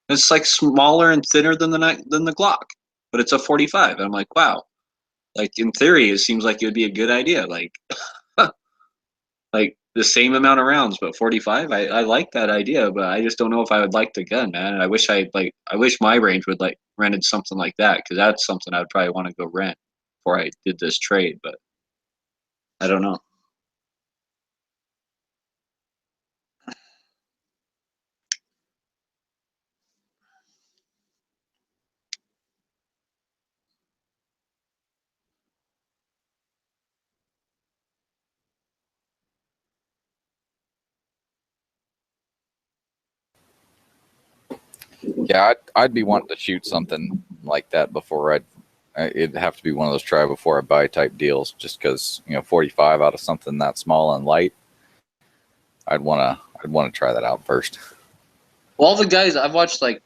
It's like smaller and thinner than the Glock, but it's a 45. And I'm like, wow. Like in theory, it seems like it would be a good idea. Like, like the same amount of rounds, but 45. I like that idea, but I just don't know if I would like the gun, man. And I wish my range would like rented something like that, because that's something I would probably want to go rent before I did this trade. But I don't know. Yeah, I'd be wanting to shoot something like that before it'd have to be one of those try before I buy type deals, just because 45 out of something that small and light, I'd want to try that out first. All the guys I've watched, like,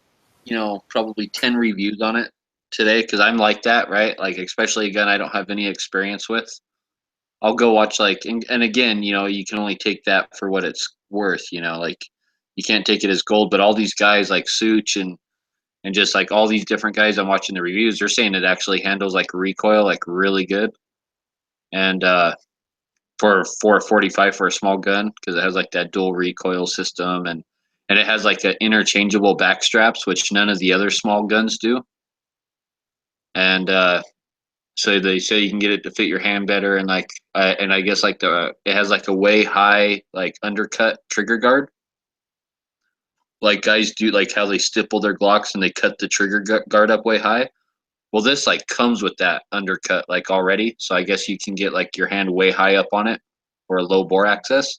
probably 10 reviews on it today because I'm like that, right? Like, especially a gun I don't have any experience with. I'll go watch, like, and again, you can only take that for what it's worth, like, you can't take it as gold. But all these guys like Such and just like all these different guys I'm watching the reviews, they're saying it actually handles like recoil like really good. And for 445 for a small gun, because it has like that dual recoil system, and it has like a interchangeable back straps, which none of the other small guns do. And so they say you can get it to fit your hand better, and like and I guess like it has like a way high like undercut trigger guard. Like guys do, like how they stipple their Glocks and they cut the trigger guard up way high. Well, this like comes with that undercut like already, so I guess you can get like your hand way high up on it for a low bore access.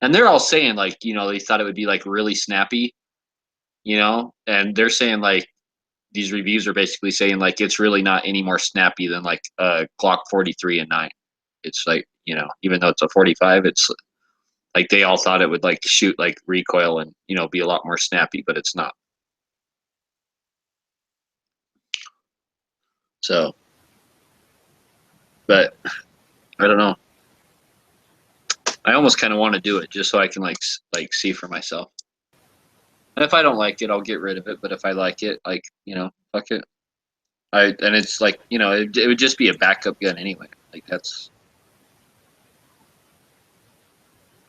And they're all saying like, they thought it would be like really snappy, and they're saying like these reviews are basically saying like it's really not any more snappy than like a Glock 43 and 9. It's like, even though it's a 45, it's like they all thought it would like shoot like recoil and be a lot more snappy, but it's not. So, but I don't know. I almost kind of want to do it just so I can like see for myself. And if I don't like it, I'll get rid of it. But if I like it, like, fuck it. And it's like, it would just be a backup gun anyway. Like that's.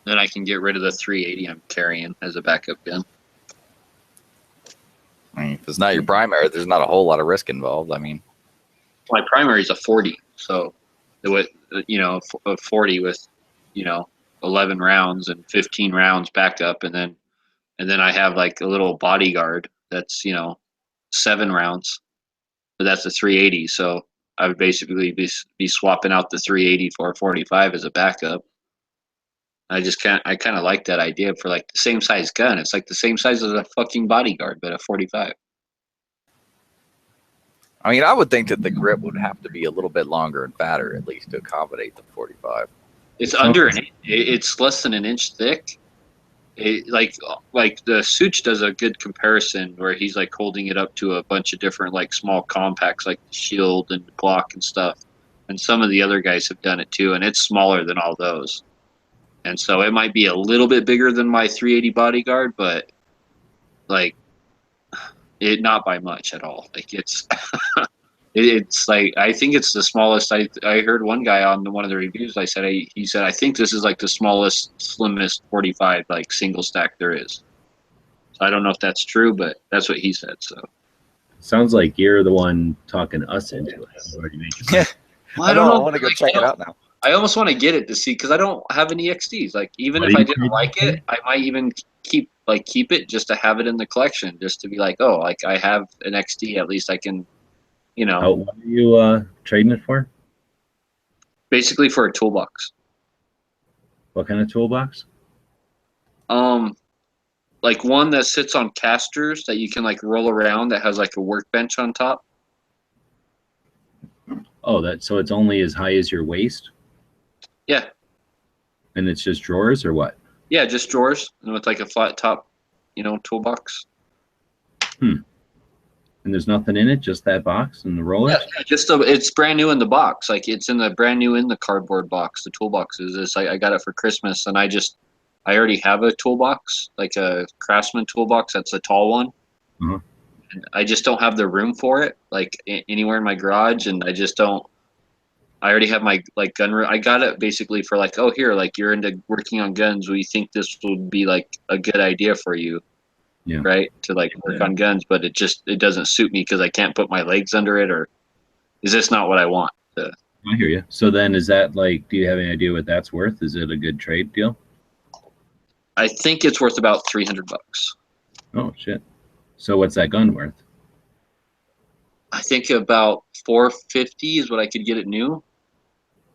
Then I can get rid of the 380 I'm carrying as a backup gun. I mean, if it's not your primary, there's not a whole lot of risk involved. I mean, my primary is a 40, so with a 40 with 11 rounds and 15 rounds backup, and then I have like a little bodyguard that's 7 rounds, but that's a 380. So I would basically be swapping out the 380 for a 45 as a backup. I kind of like that idea for like the same size gun. It's like the same size as a fucking bodyguard, but a 45. I mean, I would think that the grip would have to be a little bit longer and fatter, at least, to accommodate the 45. It's under an inch. It's less than an inch thick. Like the Such does a good comparison where he's like holding it up to a bunch of different like small compacts like the Shield and the Glock and stuff. And some of the other guys have done it too, and it's smaller than all those. And so it might be a little bit bigger than my 380 bodyguard, but like it not by much at all. Like it's it's like I think it's the smallest. I heard one guy on one of the reviews. He said I think this is like the smallest, slimmest 45 like single stack there is. So I don't know if that's true, but that's what he said. So sounds like you're the one talking us into it. What do you mean? Yeah, I don't know. I want to go check it out now. I almost want to get it to see because I don't have any XDs. Like even if I didn't like it, I might even keep it just to have it in the collection, just to be like, oh, like I have an XD. At least I can, what are you trading it for? Basically for a toolbox. What kind of toolbox? Like one that sits on casters that you can like roll around that has like a workbench on top. Oh, so it's only as high as your waist? Yeah. And it's just drawers or what? Yeah, just drawers and with like a flat top, toolbox. And there's nothing in it, just that box and the rollers? Yeah, it's brand new in the box. Like it's brand new in the cardboard box. The toolbox is I got it for Christmas, and I already have a toolbox, like a Craftsman toolbox. That's a tall one. Uh-huh. And I just don't have the room for it, like anywhere in my garage, and I just don't. I already have my like gun room. I got it basically for like, oh here, like you're into working on guns. We think this would be like a good idea for you, right? To like work on guns, but it doesn't suit me because I can't put my legs under it, or is this not what I want? I hear you. So then, is that like? Do you have any idea what that's worth? Is it a good trade deal? I think it's worth about $300. Oh shit! So what's that gun worth? I think about $450 is what I could get it new.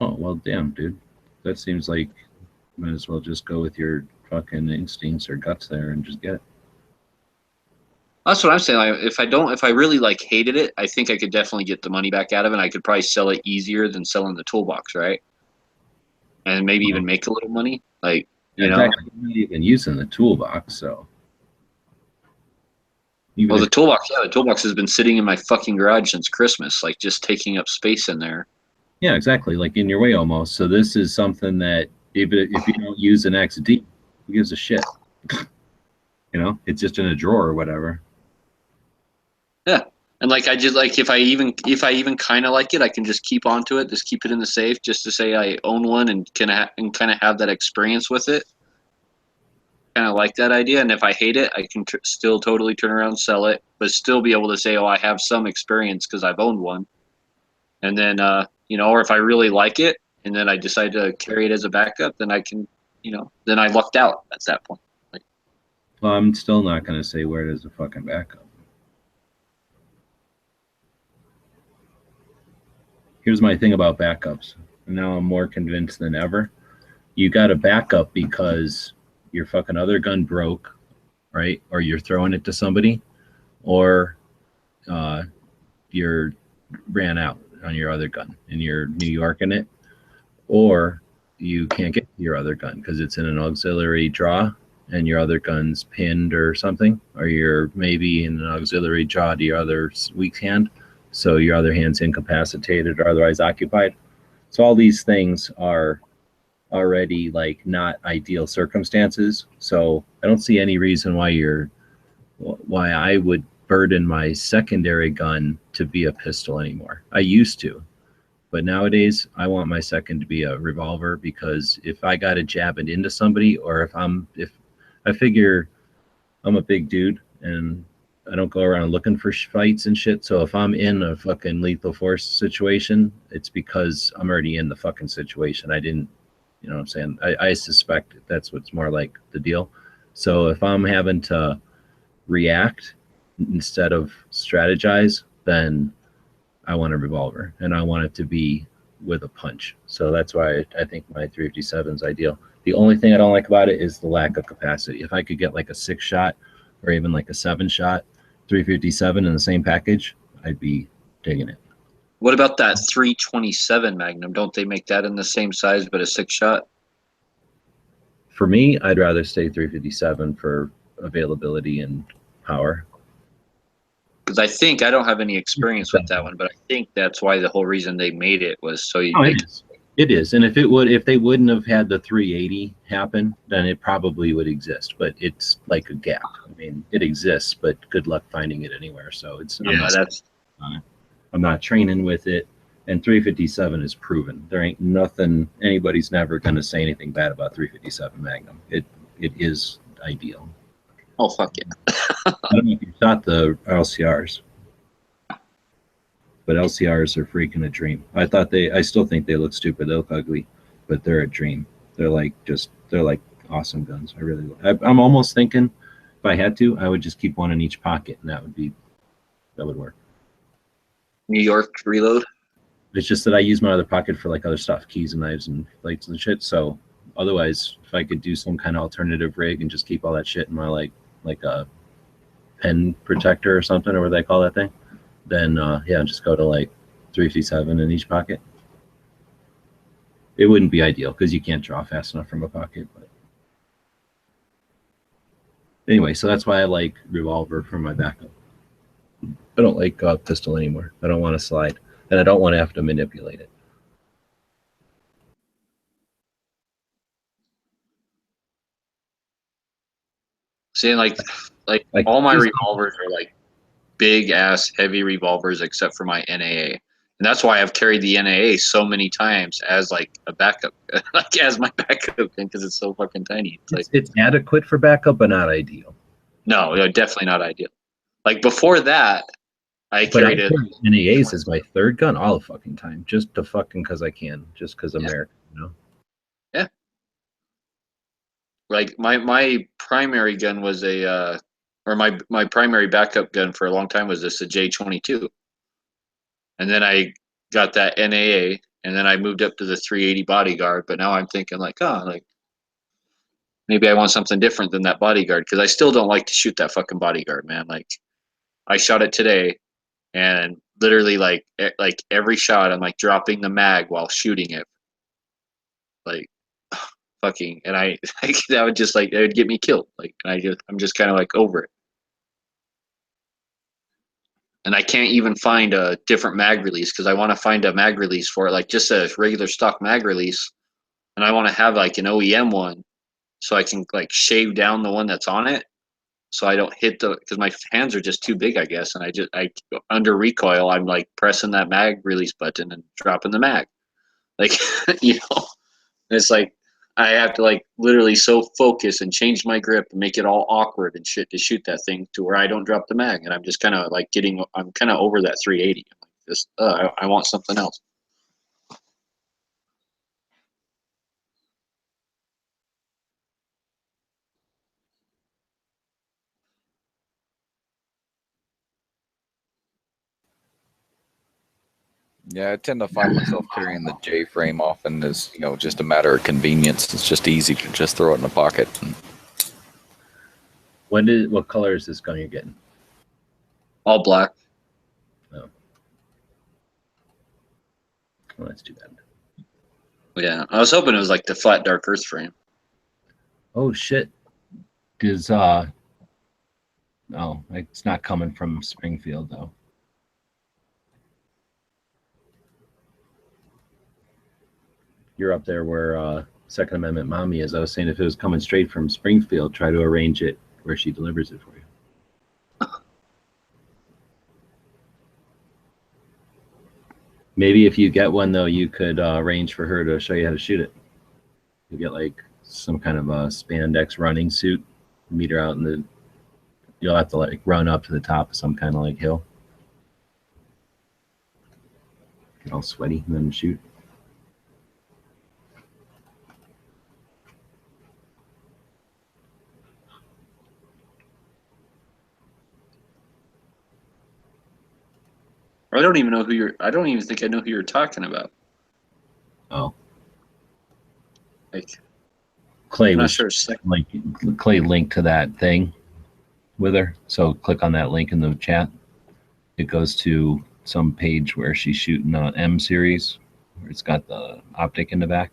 Oh, well, damn, dude. That seems like you might as well just go with your fucking instincts or guts there and just get it. That's what I'm saying. Like, if I really like hated it, I think I could definitely get the money back out of it. And I could probably sell it easier than selling the toolbox, right? And maybe even make a little money. Like, You're not even using the toolbox, so. Even Well, the if, toolbox, yeah, the toolbox has been sitting in my fucking garage since Christmas, like just taking up space in there. yeah, exactly, like in your way almost. So this is something that if you don't use an XD, who gives a shit? You know, it's just in a drawer or whatever. Yeah, and like I just like if I even kind of like it, I can just keep onto it, just keep it in the safe, just to say I own one and kind of have that experience with it. Kind of like that idea, and if I hate it, I can still totally turn around and sell it, but still be able to say, oh, I have some experience because I've owned one. And then you know, or if I really like it and then I decide to carry it as a backup, then I can, you know, then I lucked out at that point. Like, Well, I'm still not going to say where it is a fucking backup. Here's my thing about backups. And now I'm more convinced than ever. You got a backup because your fucking other gun broke, right? Or you're throwing it to somebody, or you're ran out on your other gun and you're New Yorking it, or you can't get your other gun because it's in an auxiliary draw and your other gun's pinned or something, or you're maybe in an auxiliary draw to your other weak hand, so your other hand's incapacitated or otherwise occupied. So all these things are already like not ideal circumstances. So I don't see any reason why I would burden my secondary gun to be a pistol anymore. I used to, but nowadays I want my second to be a revolver, because if I got to jab it into somebody, or if I figure I'm a big dude and I don't go around looking for fights and shit. So if I'm in a fucking lethal force situation, it's because I'm already in the fucking situation. I didn't, you know what I'm saying? I suspect that's what's more like the deal. So if I'm having to react instead of strategize, then I want a revolver, and I want it to be with a punch. So that's why I think my 357 is ideal. The only thing I don't like about it is the lack of capacity. If I could get like a 6-shot or even like a 7-shot 357 in the same package, I'd be digging it. what about that 327 Magnum? Don't they make that in the same size but a 6-shot? For me, I'd rather stay 357 for availability and power. Because I think I don't have any experience with that one, but I think that's why the whole reason they made it was so you. Oh, it is. And if they wouldn't have had the 380 happen, then it probably would exist. But it's like a gap. I mean, it exists, but good luck finding it anywhere. So it's I'm not training with it. And 357 is proven. There ain't nothing. Anybody's never going to say anything bad about 357 Magnum. It is ideal. Oh fuck yeah! I don't know if you shot the LCRs, but LCRs are freaking a dream. I still think they look stupid. They look ugly, but they're a dream. They're like awesome guns. I'm almost thinking if I had to, I would just keep one in each pocket, and that would work. New York reload. It's just that I use my other pocket for like other stuff, keys and knives and plates and shit. So otherwise, if I could do some kind of alternative rig and just keep all that shit in my like a pen protector or something, or what they call that thing, then just go to like 357 in each pocket. It wouldn't be ideal because you can't draw fast enough from a pocket. But anyway, so that's why I like revolver for my backup. I don't like pistol anymore. I don't want to slide, and I don't want to have to manipulate it. See, like all my revolvers are like big ass heavy revolvers, except for my NAA, and that's why I've carried the NAA so many times as like a backup, like as my backup gun, because it's so fucking tiny. It's adequate for backup, but not ideal. No, definitely not ideal. Like before that, I carried it. NAAs is my third gun all the fucking time, just to fucking because I can, just because American, you know. Yeah. Like my primary gun was or my primary backup gun for a long time was this a J22, and then I got that NAA, and then I moved up to the 380 Bodyguard. But now I'm thinking like, maybe I want something different than that Bodyguard, because I still don't like to shoot that fucking Bodyguard, man. Like I shot it today, and literally like every shot I'm like dropping the mag while shooting it, like fucking, and that would just like, it would get me killed. Like I'm just kind of like over it. and I can't even find a different mag release because I want to find a mag release for it, like just a regular stock mag release, and I want to have like an OEM one, so I can like shave down the one that's on it, so I don't hit the, because my hands are just too big, I guess, and I under recoil, I'm like pressing that mag release button and dropping the mag, like you know, it's like I have to like literally so focus and change my grip and make it all awkward and shit to shoot that thing to where I don't drop the mag, and I'm just kind of like I'm kind of over that 380. I'm like, just I want something else. Yeah, I tend to find myself carrying the J frame often as, you know, just a matter of convenience. It's just easy to just throw it in the pocket. What color is this gun you're getting? All black. Oh. Well, that's too bad. Yeah, I was hoping it was like the flat dark earth frame. Oh shit. Does no, it's not coming from Springfield though. You're up there where Second Amendment mommy is. I was saying if it was coming straight from Springfield, try to arrange it where she delivers it for you. Maybe if you get one though, you could arrange for her to show you how to shoot it. You get like some kind of a spandex running suit, meet her out in the. You'll have to like run up to the top of some kind of like hill. Get all sweaty and then shoot. I don't even know who you're. I don't even think I know who you're talking about. Oh. Like Clay I'm not was sure. like Clay linked to that thing with her. So click on that link in the chat. It goes to some page where she's shooting an M series, where it's got the optic in the back.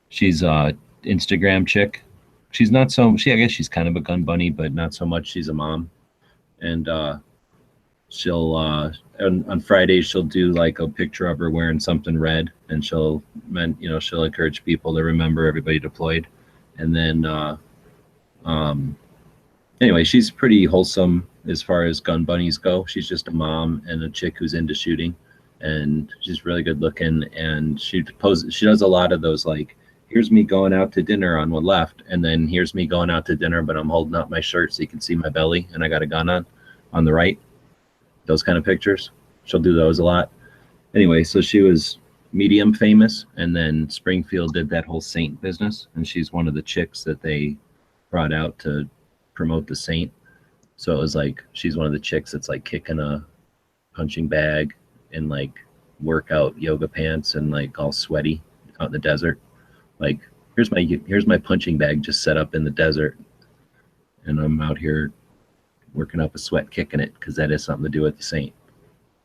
She's a Instagram chick. She's not so. I guess she's kind of a gun bunny, but not so much. She's a mom, and she'll on Fridays she'll do like a picture of her wearing something red, and she'll encourage people to remember everybody deployed, and then anyway, she's pretty wholesome as far as gun bunnies go. She's just a mom and a chick who's into shooting, and she's really good looking, and she does a lot of those like, here's me going out to dinner on one left, and then here's me going out to dinner but I'm holding up my shirt so you can see my belly and I got a gun on the right. Those kind of pictures. She'll do those a lot. Anyway, so she was medium famous, and then Springfield did that whole Saint business, and she's one of the chicks that they brought out to promote the Saint. So it was like she's one of the chicks that's like kicking a punching bag in like workout yoga pants and like all sweaty out in the desert. Like, here's my punching bag just set up in the desert, and I'm out here working up a sweat kicking it because that has something to do with the Saint.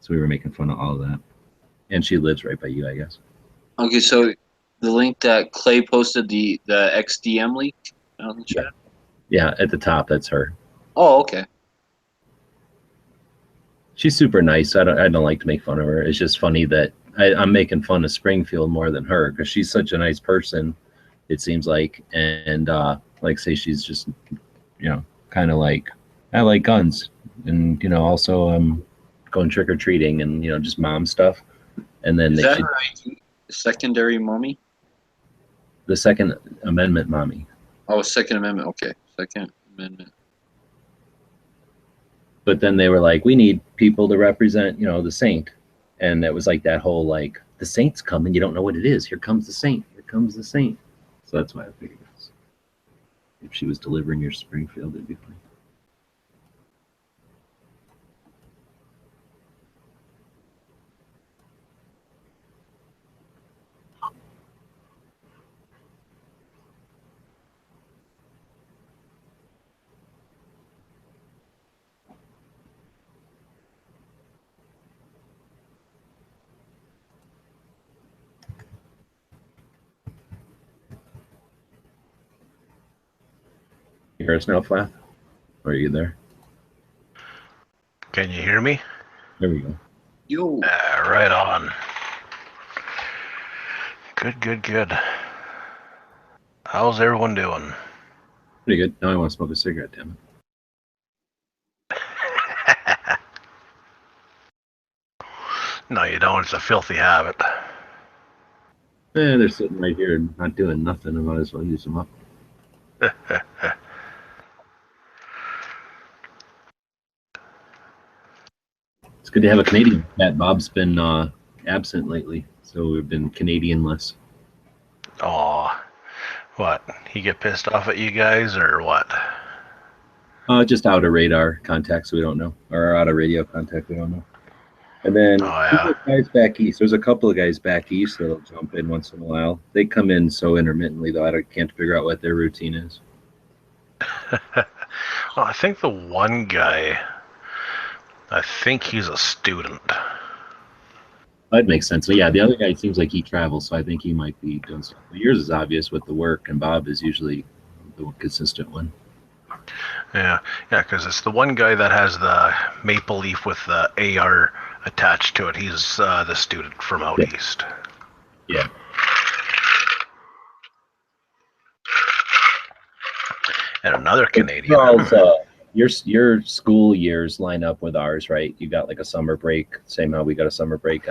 So we were making fun of all of that. And she lives right by you, I guess. Okay, so the link that Clay posted, the XDM link on the chat. Yeah, at the top, that's her. Oh, okay. She's super nice. I don't like to make fun of her. It's just funny that I'm making fun of Springfield more than her because she's such a nice person, it seems like. And like say she's just, kind of like, I like guns, and also I'm going trick or treating, and just mom stuff. And then Is that her ID? Secondary mommy? The Second Amendment mommy. Oh, Second Amendment. Okay, Second Amendment. But then they were like, we need people to represent, the Saint, and it was like that whole like, the Saint's coming, you don't know what it is. Here comes the Saint. Here comes the Saint. So that's why I figured if she was delivering your Springfield, it'd be fine. You hear us now, Flath? Or are you there? Can you hear me? There we go. You. Right on. Good. How's everyone doing? Pretty good. Now I want to smoke a cigarette, damn it. No, you don't. It's a filthy habit. They're sitting right here not doing nothing. I might as well use them up. It's good to have a Canadian. Matt Bob's been absent lately, so we've been Canadian-less. Aw. What? He get pissed off at you guys, or what? Just out of radar contact, so we don't know. Or out of radio contact, we don't know. And then guys back east. There's a couple of guys back east that'll jump in once in a while. They come in so intermittently, though. I can't figure out what their routine is. Well, I think the one guy, I think he's a student. That makes sense. But yeah, the other guy seems like he travels, so I think he might be doing stuff. Yours is obvious with the work, and Bob is usually the consistent one. Yeah, because it's the one guy that has the maple leaf with the AR attached to it. He's the student from out east. Yeah. And another Canadian. Charles, your school years line up with ours, right? You got like a summer break, same how we got a summer break.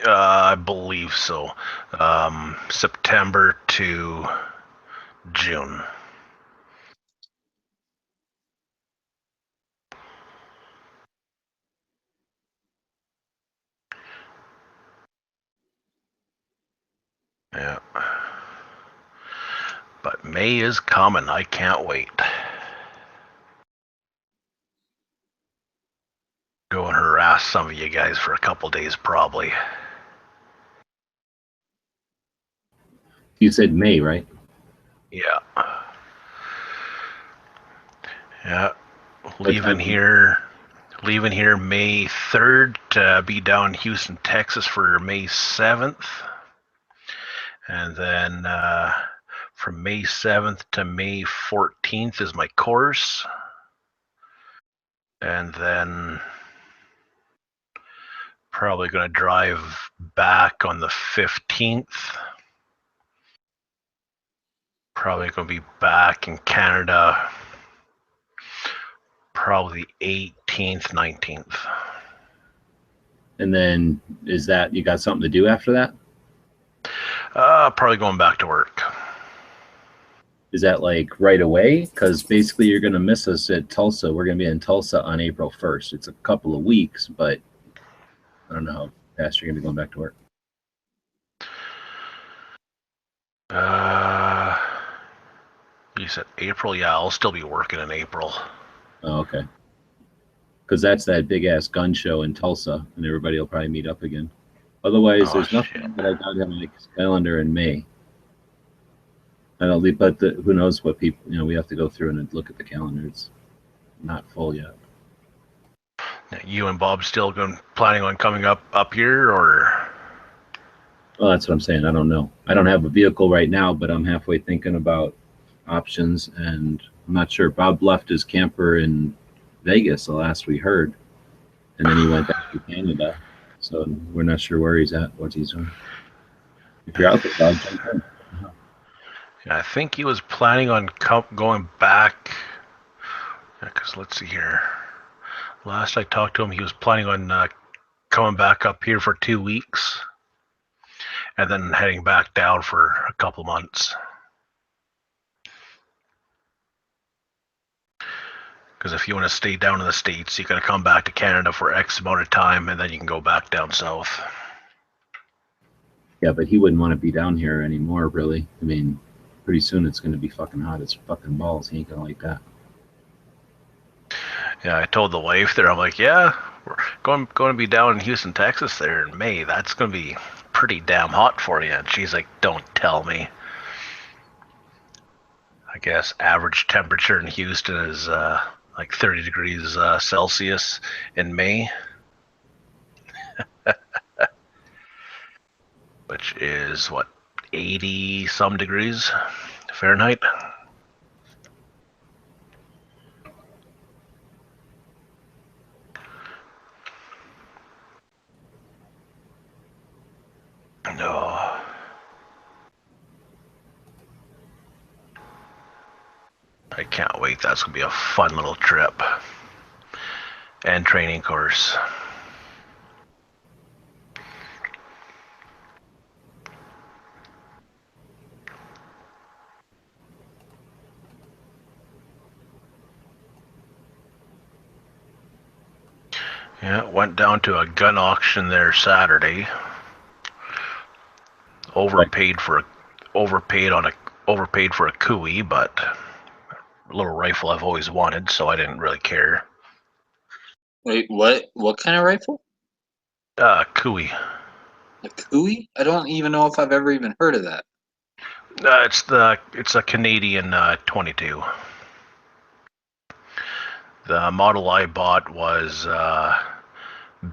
I believe so. September to June. Yeah. But May is coming. I can't wait. Go and harass some of you guys for a couple days, probably. You said May, right? Yeah. Yeah. Leaving here May 3rd to be down in Houston, Texas for May 7th. And then from May 7th to May 14th is my course. And then probably going to drive back on the 15th. Probably going to be back in Canada probably 18th, 19th. And then is that you got something to do after that? Probably going back to work. Is that like right away? Because basically you're going to miss us at Tulsa. We're going to be in Tulsa on April 1st. It's a couple of weeks, but I don't know how fast you're going to be going back to work. You said April? Yeah, I'll still be working in April. Oh, okay. Because that's that big ass gun show in Tulsa, and everybody will probably meet up again. Otherwise, there's nothing that I've got on my calendar in May. I don't leave, but who knows what people, we have to go through and look at the calendar. It's not full yet. You and Bob still planning on coming up here, or? Well, that's what I'm saying. I don't know. I don't have a vehicle right now, but I'm halfway thinking about options, and I'm not sure. Bob left his camper in Vegas the last we heard, and then he went back to Canada. So we're not sure where he's at, what he's doing. If you're out there, Bob, jump in. Yeah, I think he was planning on going back. Because let's see here. Last I talked to him, he was planning on coming back up here for 2 weeks, and then heading back down for a couple months. Because if you want to stay down in the States, you got to come back to Canada for X amount of time, and then you can go back down south. Yeah, but he wouldn't want to be down here anymore, really. I mean, pretty soon it's going to be fucking hot as fucking balls. He ain't going to like that. Yeah, I told the wife there, I'm like, yeah, we're going to be down in Houston, Texas there in May. That's going to be pretty damn hot for you. And she's like, don't tell me. I guess average temperature in Houston is like 30 degrees Celsius in May. Which is, what, 80 some degrees Fahrenheit? No. I can't wait. That's gonna be a fun little trip and training course. Yeah, went down to a gun auction there Saturday. Overpaid for a Cooey, but a little rifle I've always wanted, so I didn't really care. Wait, what? What kind of rifle? Cooey. A Cooey? I don't even know if I've ever even heard of that. It's a Canadian 22. The model I bought was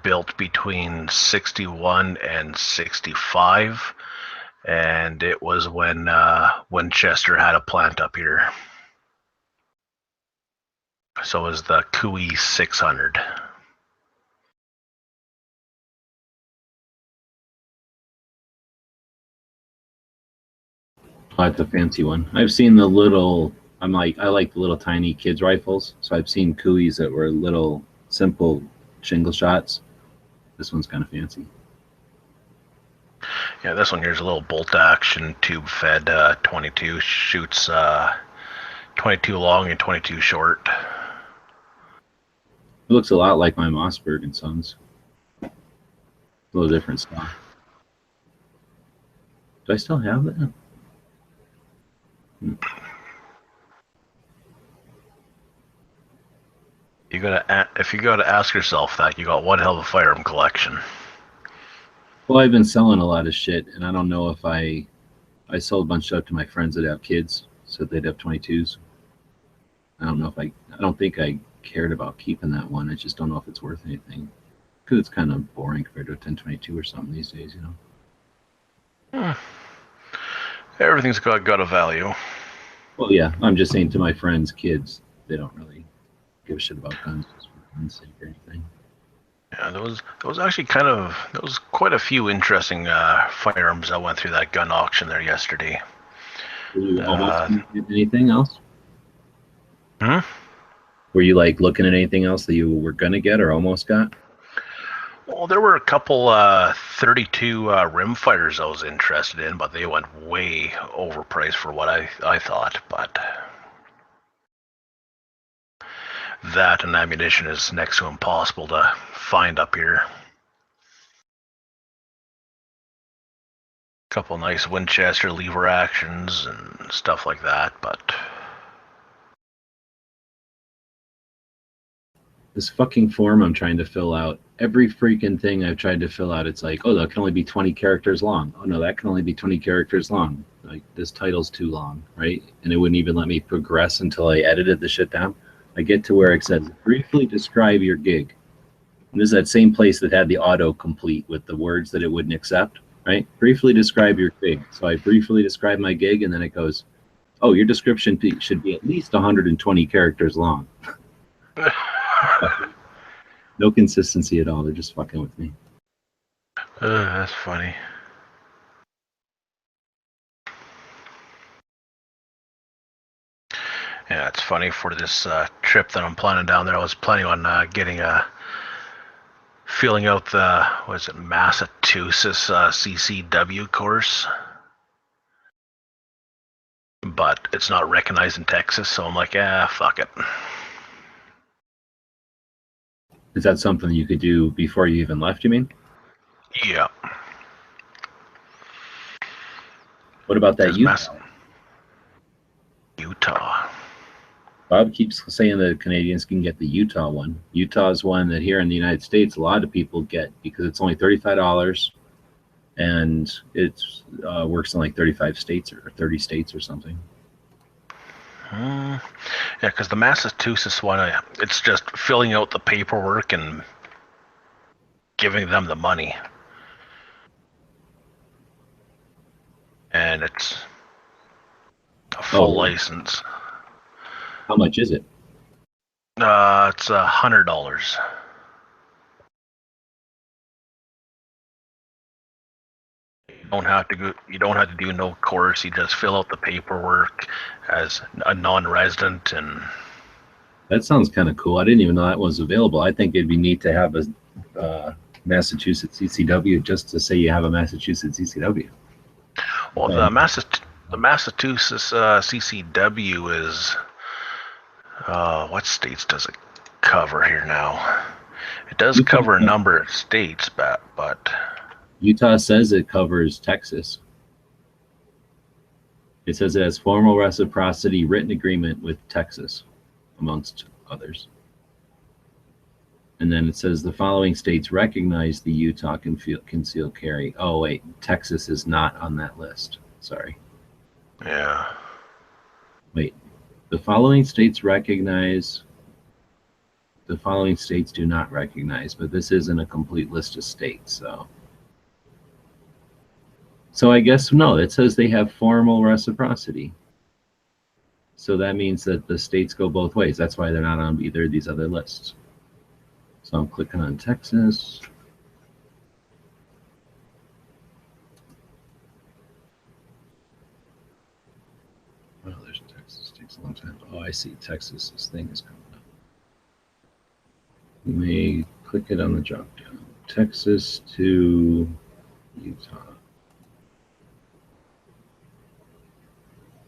built between 61 and 65, and it was when Winchester had a plant up here. So it was the Cooey 600. Oh, it's a fancy one. I've seen the little. I like the little tiny kids rifles. So I've seen Cooeys that were little simple shingle shots. This one's kind of fancy. Yeah, this one here's a little bolt action tube fed 22, shoots 22 long and 22 short. It looks a lot like my Mossberg and Sons. A little different style. Do I still have that? If you gotta ask yourself that, you got one hell of a firearm collection. Well, I've been selling a lot of shit, and I don't know if I sold a bunch of stuff to my friends that have kids, so they'd have 22s. I don't know if I don't think I cared about keeping that one. I just don't know if it's worth anything, because it's kind of boring compared to a 1022 or something these days, you know. Everything's got a value. Well, yeah, I'm just saying to my friends' kids, they don't really give a shit about guns for gun's sake or anything. Yeah, there was quite a few interesting firearms that went through that gun auction there yesterday. Were you almost get anything else? Hmm? Were you like looking at anything else that you were gonna get or almost got? Well, there were a couple 32 rim fighters I was interested in, but they went way overpriced for what I thought. But that and ammunition is next to impossible to find up here. Couple nice Winchester lever actions and stuff like that, but This fucking form I'm trying to fill out, every freaking thing I've tried to fill out, it's like, oh, that can only be 20 characters long. Oh no, that can only be 20 characters long. Like, this title's too long, right? And it wouldn't even let me progress until I edited the shit down. I get to where it says, briefly describe your gig. And this is that same place that had the auto-complete with the words that it wouldn't accept, right? Briefly describe your gig. So I briefly describe my gig, and then it goes, oh, your description should be at least 120 characters long. No consistency at all. They're just fucking with me. that's funny. Yeah, it's funny for this trip that I'm planning down there. I was planning on filling out the Massachusetts CCW course, but it's not recognized in Texas, so I'm like, fuck it. Is that something you could do before you even left, you mean? Yeah. What about that Utah? Bob keeps saying that Canadians can get the Utah one. Utah is one that here in the United States, a lot of people get because it's only $35 and it works in like 35 states or 30 states or something. Yeah, because the Massachusetts one, it's just filling out the paperwork and giving them the money. And it's a full license. How much is it? It's $100. don't have to go. You don't have to do no course. You just fill out the paperwork as a non-resident, and That sounds kind of cool. I didn't even know that was available. I think it'd be neat to have a Massachusetts CCW just to say you have a Massachusetts CCW. well, the Massachusetts CCW is what states does it cover here now? It does cover a number of states, but Utah says it covers Texas. It says it has formal reciprocity written agreement with Texas, amongst others. And then it says the following states recognize the Utah concealed carry. Oh, wait, Texas is not on that list. Sorry. yeah. Wait, the following states recognize, the following states do not recognize, but this isn't a complete list of states, so. So I guess, no, it says they have formal reciprocity. So that means that the states go both ways. That's why they're not on either of these other lists. So I'm clicking on Texas. Oh, there's Texas. Takes a long time. Oh, I see. Texas's thing is coming up. You may click it on the drop down. Texas to Utah.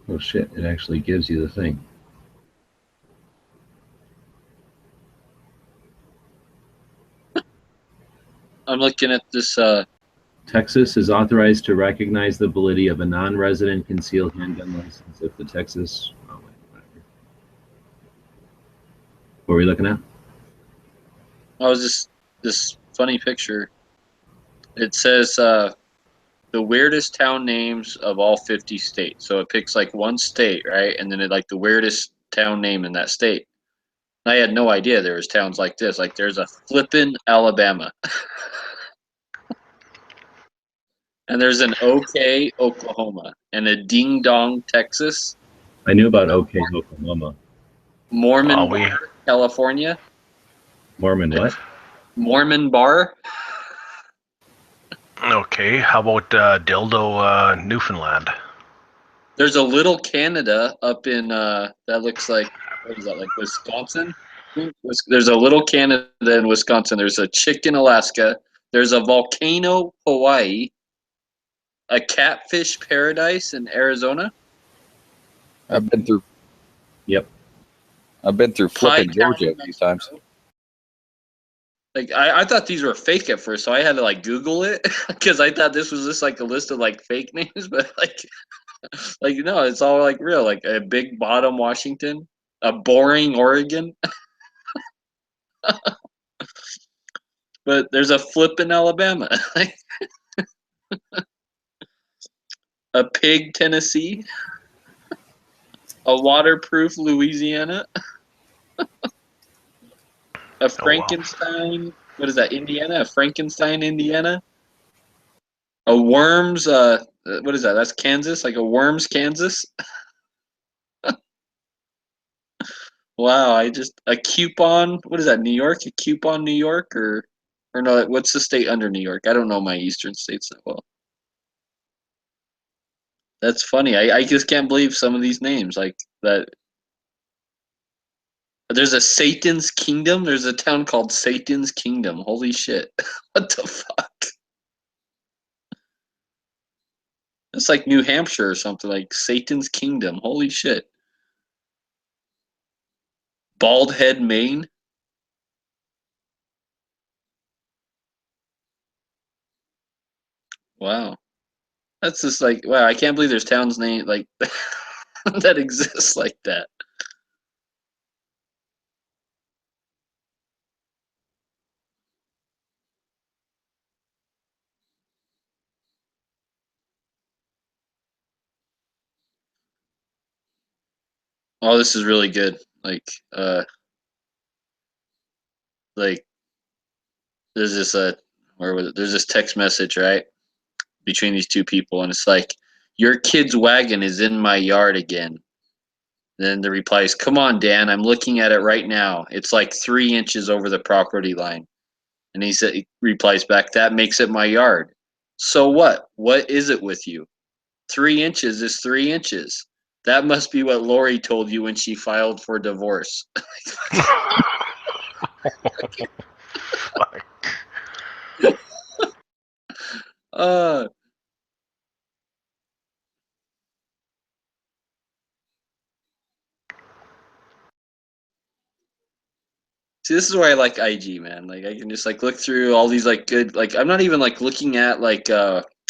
Oh shit, it actually gives you the thing. I'm looking at this. Texas is authorized to recognize the validity of a non-resident concealed handgun license if the Texas. Oh, wait, whatever. What are we looking at? I was just this funny picture. It says the weirdest town names of all 50 states. So it picks like one state, right? And then it like the weirdest town name in that state. I had no idea there was towns like this. Like there's a flippin' Alabama. And there's an OK, Oklahoma. And a Ding Dong, Texas. I knew about OK, Oklahoma. Mormon Bar, California. Mormon what? Mormon Bar. Okay, how about Dildo, Newfoundland? There's a Little Canada up in that looks like, what is that, like Wisconsin? There's a Little Canada in Wisconsin. There's a Chicken, Alaska. There's a Volcano, Hawaii. A Catfish Paradise in Arizona. I've been through. Yep. I've been through flipping Georgia a few times. Like I thought these were fake at first, so I had to like Google it because I thought this was just like a list of like fake names, but like no, it's all like real. Like a Big Bottom, Washington, a Boring, Oregon. But there's a Flippin' Alabama. A Pig, Tennessee. A Waterproof, Louisiana. A Frankenstein, what is that, Indiana? A Frankenstein, Indiana? A Worms, what is that? That's Kansas? Like a Worms, Kansas? Wow, a Coupon, what is that, New York? A Coupon, New York? Or no, what's the state under New York? I don't know my eastern states that well. That's funny. I just can't believe some of these names like that. There's a Satan's Kingdom. There's a town called Satan's Kingdom. Holy shit. What the fuck? It's like New Hampshire or something, like Satan's Kingdom. Holy shit. Bald Head, Maine. Wow. That's just like, wow, I can't believe there's towns named like that exists like that. Oh, this is really good. Like there's this where was it? There's this text message, right? Between these two people, and it's like, your kid's wagon is in my yard again. Then the reply is, come on, Dan, I'm looking at it right now. It's like 3 inches over the property line. And he replies back, that makes it my yard. So what? What is it with you? 3 inches is 3 inches. That must be what Lori told you when she filed for divorce. uh, See, this is why I like IG, man. Like, I can just like look through all these like good. Like, I'm not even like looking at like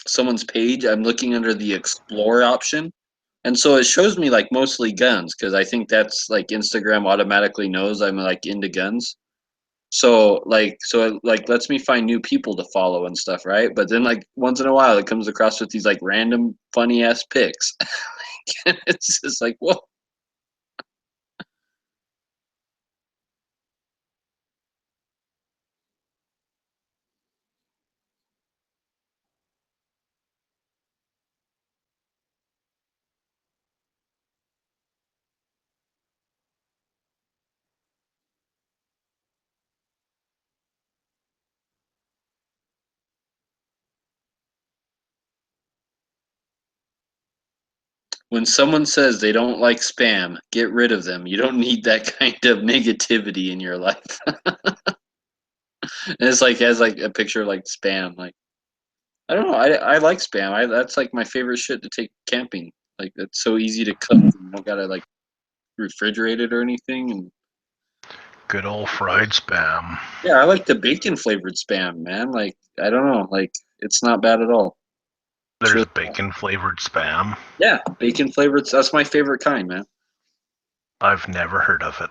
someone's page. I'm looking under the explore option, and so it shows me like mostly guns because I think that's like Instagram automatically knows I'm like into guns. So it like lets me find new people to follow and stuff, right? But then like once in a while, it comes across with these like random funny ass pics, and it's just like, whoa. When someone says they don't like spam, get rid of them. You don't need that kind of negativity in your life. And it's like has like a picture of like spam. Like I don't know. I like spam. That's like my favorite shit to take camping. Like it's so easy to cook. You don't gotta like refrigerate it or anything. And Good old fried spam. yeah, I like the bacon flavored spam, man. Like I don't know. Like it's not bad at all. There's bacon flavored spam. Yeah, bacon flavored. That's my favorite kind, man. I've never heard of it.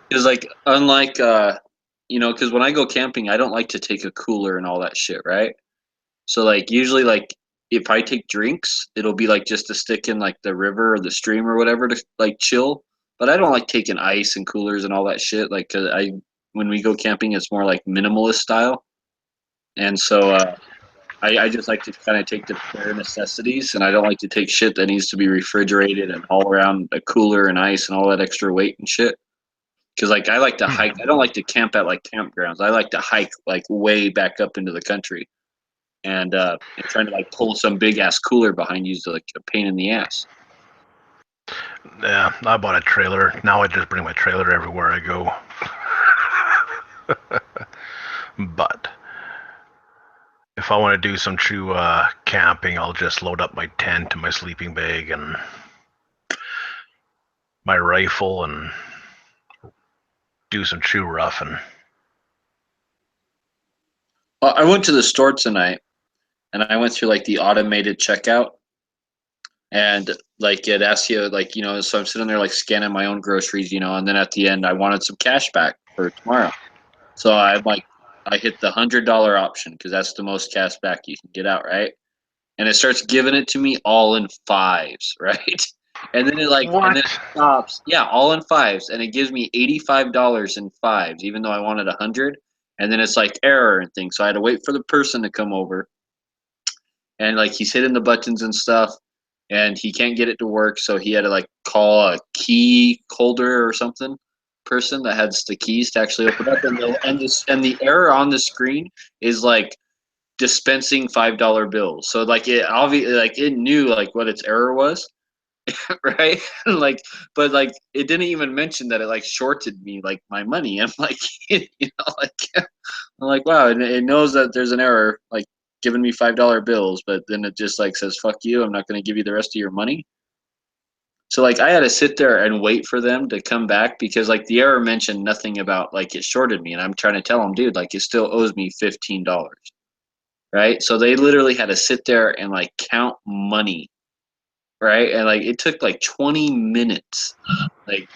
Because like unlike because when I go camping, I don't like to take a cooler and all that shit, right? So like usually like if I take drinks, it'll be like just to stick in like the river or the stream or whatever to like chill. But I don't like taking ice and coolers and all that shit. Like 'cause when we go camping, it's more like minimalist style, and so I just like to kind of take the bare necessities, and I don't like to take shit that needs to be refrigerated and haul around a cooler and ice and all that extra weight and shit. Because like I like to hike. I don't like to camp at like campgrounds. I like to hike like way back up into the country, and trying to like pull some big ass cooler behind you is like a pain in the ass. Yeah, I bought a trailer. Now I just bring my trailer everywhere I go. But if I want to do some true camping, I'll just load up my tent and my sleeping bag and my rifle and do some true roughing. Well, I went to the store tonight, and I went through like the automated checkout, and like it asks you like so I'm sitting there like scanning my own groceries, and then at the end I wanted some cash back for tomorrow, so I hit the $100 option because that's the most cash back you can get out, right? And it starts giving it to me all in fives, right? And then and then it stops, yeah, all in fives, and it gives me $85 in fives, even though I wanted 100. And then it's like error and things, so I had to wait for the person to come over, and like he's hitting the buttons and stuff, and he can't get it to work, so he had to like call a key holder or something person that has the keys to actually open up, and the error on the screen is like dispensing $5 bills. So like it obviously like it knew like what its error was, right? Like, but like it didn't even mention that it like shorted me like my money. I'm like, like I'm like, wow, and it knows that there's an error, like giving me $5 bills, but then it just like says, fuck you, I'm not going to give you the rest of your money. So like I had to sit there and wait for them to come back because like the error mentioned nothing about like it shorted me, and I'm trying to tell them, dude, like it still owes me $15, right? So they literally had to sit there and like count money, right? And like it took like 20 minutes, like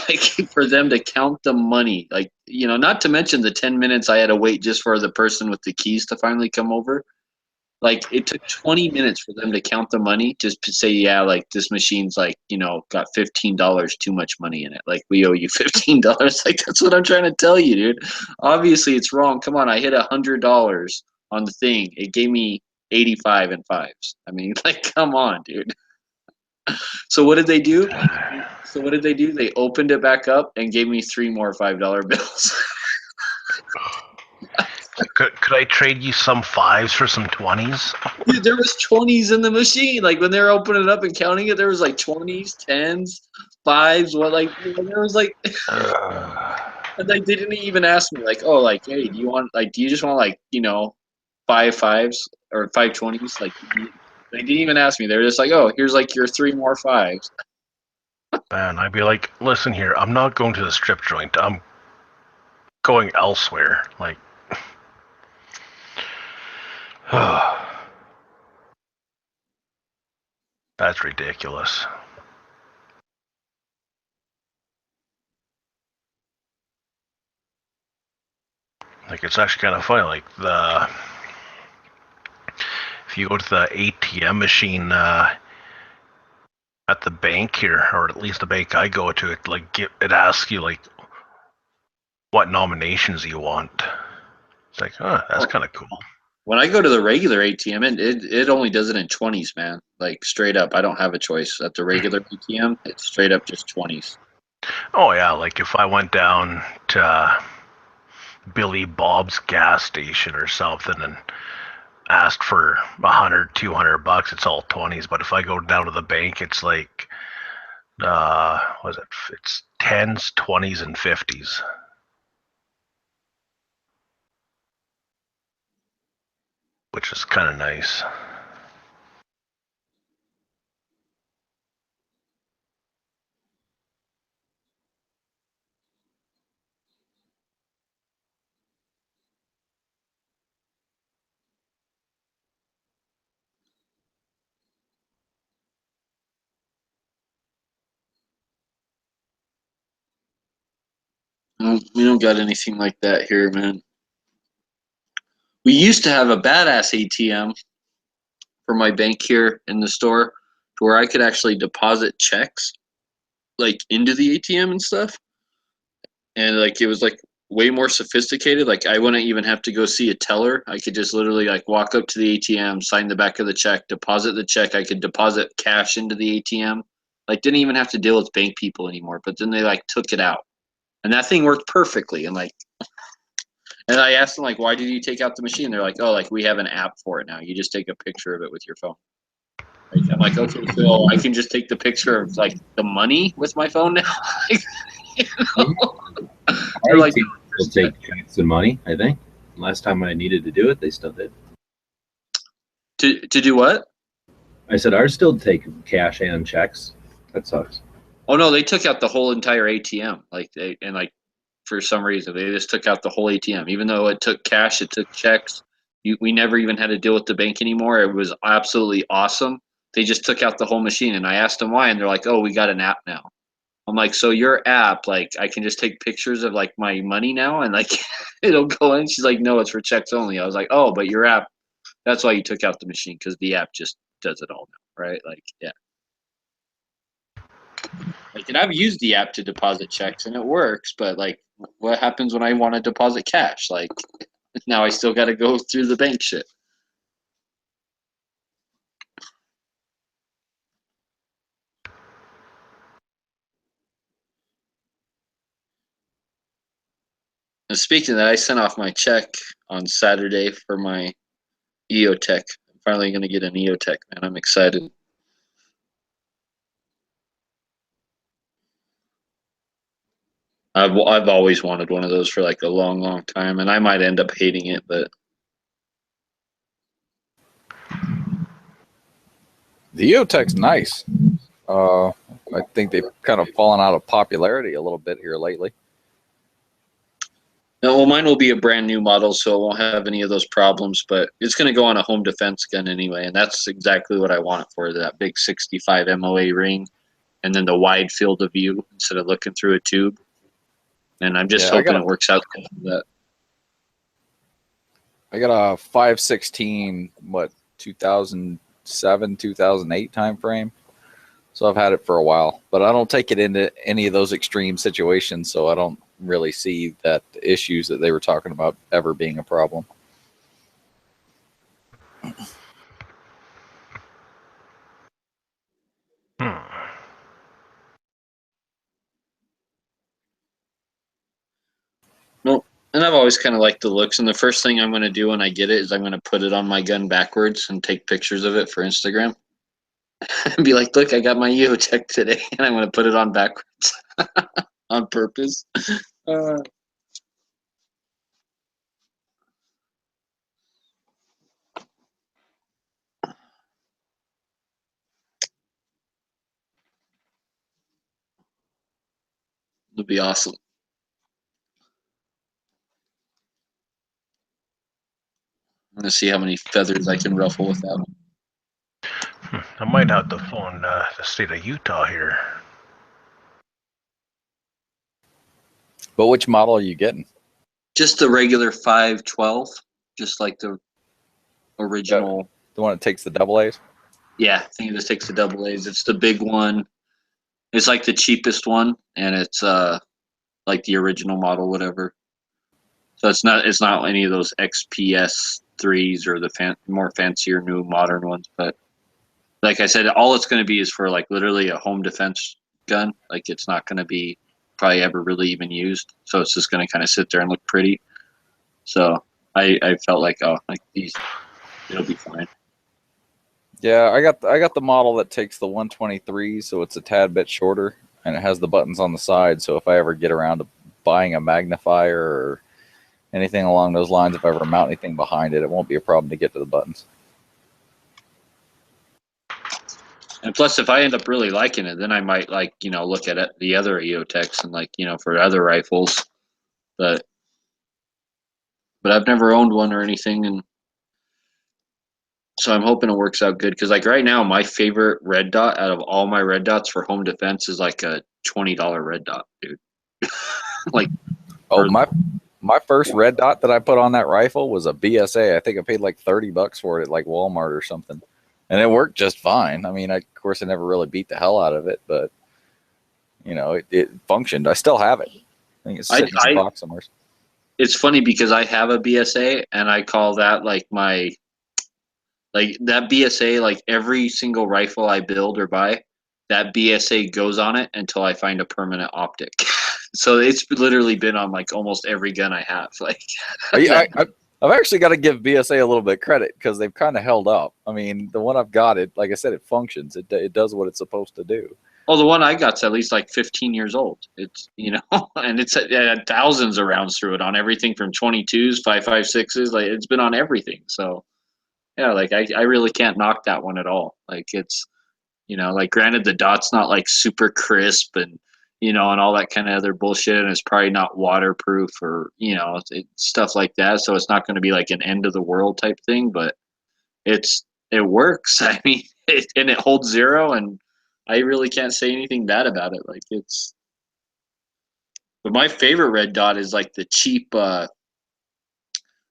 like for them to count the money, like not to mention the 10 minutes I had to wait just for the person with the keys to finally come over. Like it took 20 minutes for them to count the money just to say, yeah, like this machine's like, got $15 too much money in it. Like we owe you $15. Like that's what I'm trying to tell you, dude. Obviously it's wrong. Come on, I hit $100 on the thing. It gave me 85 and fives. I mean, like, come on, dude. So what did they do? They opened it back up and gave me 3 more $5 bills. Could I trade you some 5s for some 20s? Dude, there was 20s in the machine. Like when they were opening it up and counting it, there was like 20s, 10s, 5s. What like there was like, and like they didn't even ask me like, oh, like hey, do you just want like 5 5s or 5 20s? Like they didn't even ask me. They were just like, oh, here's like your 3 more 5s. Man, I'd be like, listen here, I'm not going to the strip joint. I'm going elsewhere. Like, that's ridiculous. Like, it's actually kind of funny. Like if you go to the ATM machine at the bank here, or at least the bank I go to, it asks you like what nominations you want. It's like, that's kind of cool. When I go to the regular ATM, it only does it in 20s, man. Like straight up, I don't have a choice. At the regular ATM, it's straight up just 20s. Oh yeah, like if I went down to Billy Bob's gas station or something and asked for $100-$200, it's all 20s. But if I go down to the bank, it's like it's 10s, 20s, and 50s. Which is kind of nice. We don't got anything like that here, man. We used to have a badass ATM for my bank here in the store to where I could actually deposit checks like into the ATM and stuff. And like it was like way more sophisticated. Like I wouldn't even have to go see a teller. I could just literally like walk up to the ATM, sign the back of the check, deposit the check. I could deposit cash into the ATM. Like didn't even have to deal with bank people anymore. But then they like took it out. And that thing worked perfectly. And I asked them like, why did you take out the machine? They're like, oh, like we have an app for it now. You just take a picture of it with your phone. Like, I'm like, okay, so I can just take the picture of like the money with my phone now. They're like, they'll take checks and money. I think last time I needed to do it, they still did. To do what? I said ours still take cash and checks. That sucks. Oh no, they took out the whole entire ATM. For some reason they just took out the whole ATM. Even though it took cash, it took checks. We never even had to deal with the bank anymore. It was absolutely awesome. They just took out the whole machine, and I asked them why, and they're like, "Oh, we got an app now." I'm like, "So your app, like, I can just take pictures of like my money now, and like it'll go in?" She's like, "No, it's for checks only." I was like, "Oh, but your app, that's why you took out the machine, because the app just does it all now, right?" Like, yeah. Like, and I've used the app to deposit checks, and it works. But like, what happens when I want to deposit cash? Like, now I still got to go through the bank shit. And speaking of that, I sent off my check on Saturday for my EOTech. I'm finally going to get an EOTech, man. I'm excited. I've always wanted one of those for like a long, long time, and I might end up hating it, but The EOTech's nice. I think they've kind of fallen out of popularity a little bit here lately. no, well, mine will be a brand new model, so it won't have any of those problems. But it's going to go on a home defense gun anyway, and that's exactly what I want it for—that big 65 MOA ring, and then the wide field of view instead of looking through a tube. And I'm just hoping it works out for that. I got a 5.16, 2007, 2008 time frame. So I've had it for a while, but I don't take it into any of those extreme situations, so I don't really see that the issues that they were talking about ever being a problem. Nope. And I've always kind of liked the looks. And the first thing I'm going to do when I get it is I'm going to put it on my gun backwards and take pictures of it for Instagram. And be like, look, I got my EOTech today. And I'm going to put it on backwards on purpose. It'll be awesome. I'm going to see how many feathers I can ruffle with that one. I might have to phone the state of Utah here. But which model are you getting? Just the regular 512, just like the original. The one that takes the double A's? Yeah, I think it just takes the double A's. It's the big one. It's like the cheapest one, and it's like the original model, whatever. So it's not any of those XPS 3s or the more fancier new modern ones. But like I said, all it's going to be is for like literally a home defense gun. Like it's not going to be probably ever really even used. So it's just going to kind of sit there and look pretty. So I felt like, oh, like these, it'll be fine. Yeah, I got the model that takes the 123, so it's a tad bit shorter, and it has the buttons on the side. So if I ever get around to buying a magnifier or anything along those lines, if I ever mount anything behind it, it won't be a problem to get to the buttons. And plus, if I end up really liking it, then I might like, look at it, the other EOTechs and like, for other rifles. But I've never owned one or anything, and so I'm hoping it works out good. Because like right now, my favorite red dot out of all my red dots for home defense is like a $20 red dot, dude. Like, oh, my first red dot that I put on that rifle was a BSA. I think I paid like $30 for it at like Walmart or something, and it worked just fine. I mean, of course, I never really beat the hell out of it, but it functioned. I still have it. I think it's sitting in a box somewhere. It's funny because I have a BSA, and I call that like my. Like that BSA, like every single rifle I build or buy, that BSA goes on it until I find a permanent optic. So it's literally been on like almost every gun I have. Like, I've actually got to give BSA a little bit of credit because they've kind of held up. I mean, the one I've got, it like I said, it functions. It does what it's supposed to do. oh, the one I got's at least like 15 years old. It's and it's had thousands of rounds through it on everything from 22s, 5.56s. Like it's been on everything. So. Yeah, like I really can't knock that one at all. Like it's, like granted the dot's not like super crisp and, and all that kind of other bullshit, and it's probably not waterproof or, stuff like that. So it's not going to be like an end of the world type thing, but it works. I mean, and it holds zero, and I really can't say anything bad about it. Like but my favorite red dot is like the cheap,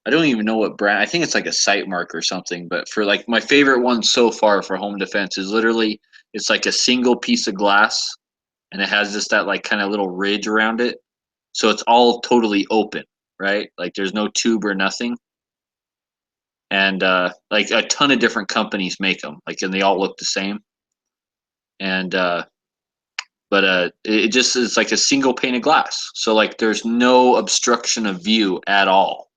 I don't even know what brand. I think it's like a Sight Mark or something. But for like my favorite one so far for home defense is literally it's like a single piece of glass, and it has just that like kind of little ridge around it, so it's all totally open, right? Like there's no tube or nothing. And like a ton of different companies make them, like, and they all look the same. And but it just is like a single pane of glass, so like there's no obstruction of view at all.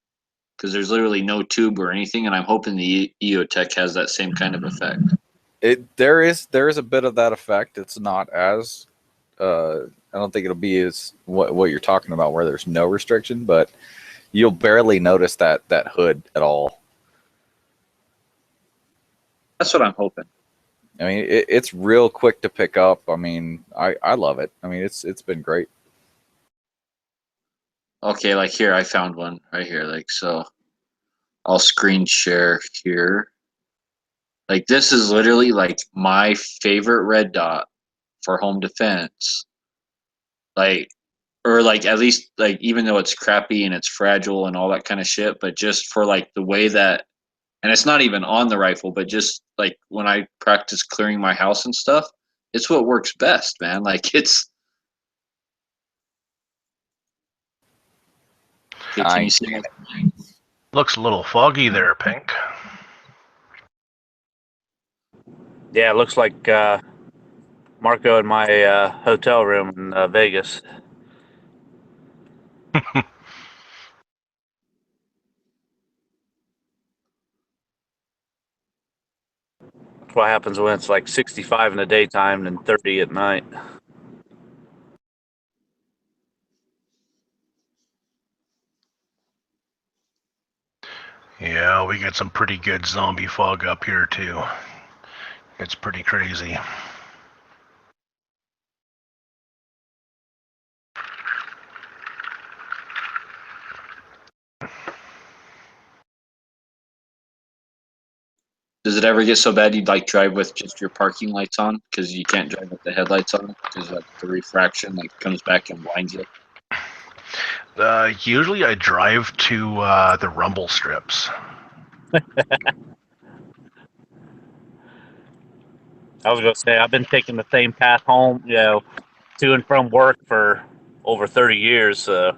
Because there's literally no tube or anything, and I'm hoping the EOTech has that same kind of effect. There is a bit of that effect. It's not as I don't think it'll be as what you're talking about where there's no restriction, but you'll barely notice that hood at all. That's what I'm hoping. I mean, it's real quick to pick up. I mean, I love it. I mean, it's been great. Okay, like here, I found one right here. Like, so I'll screen share here. Like, this is literally like my favorite red dot for home defense. Like, or like at least like, even though it's crappy and it's fragile and all that kind of shit, but just for like the way that, and it's not even on the rifle, but just like when I practice clearing my house and stuff, it's what works best, man. Like it's. Can you see it? Looks a little foggy there, Pink. Yeah, it looks like Marco in my hotel room in Vegas. what happens when it's like 65 in the daytime and 30 at night. Yeah, we get some pretty good zombie fog up here too. It's pretty crazy. Does it ever get so bad you'd like drive with just your parking lights on because you can't drive with the headlights on because the refraction like comes back and blinds you? Usually I drive to the rumble strips. I was going to say, I've been taking the same path home, to and from work for over 30 years. So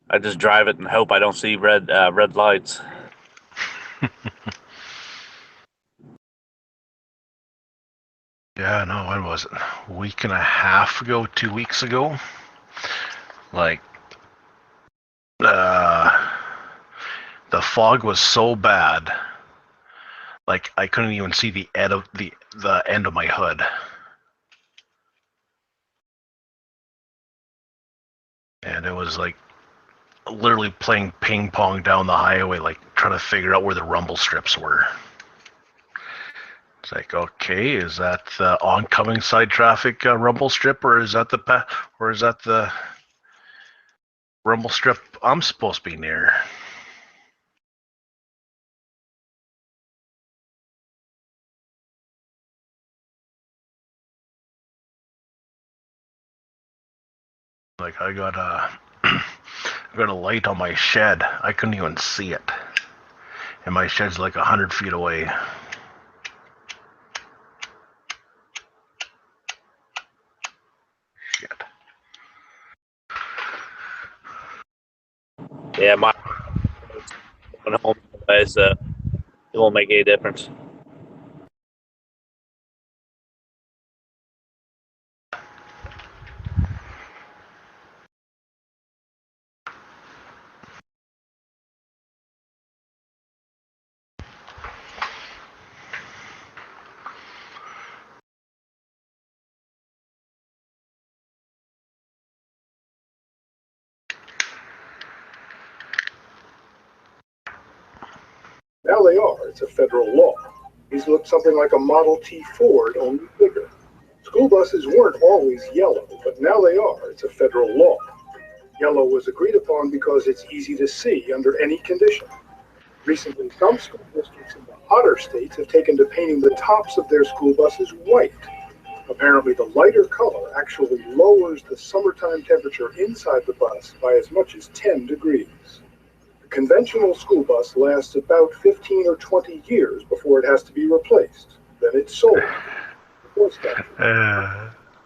I just drive it and hope I don't see red lights. Yeah, no, when was it? A week and a half ago, 2 weeks ago? Like, the fog was so bad, like I couldn't even see the end of the end of my hood. And it was like literally playing ping pong down the highway, like trying to figure out where the rumble strips were. It's like, okay, is that the oncoming side traffic rumble strip, or is that the rumble strip I'm supposed to be near? Like I got a light on my shed. I couldn't even see it, and my shed's like 100 feet away. Yeah, my going home today, so it won't make any difference. Now they are. It's a federal law. These look something like a Model T Ford, only bigger. School buses weren't always yellow, but now they are. It's a federal law. Yellow was agreed upon because it's easy to see under any condition. Recently, some school districts in the hotter states have taken to painting the tops of their school buses white. Apparently, the lighter color actually lowers the summertime temperature inside the bus by as much as 10 degrees. The conventional school bus lasts about 15 or 20 years before it has to be replaced. Then it's sold.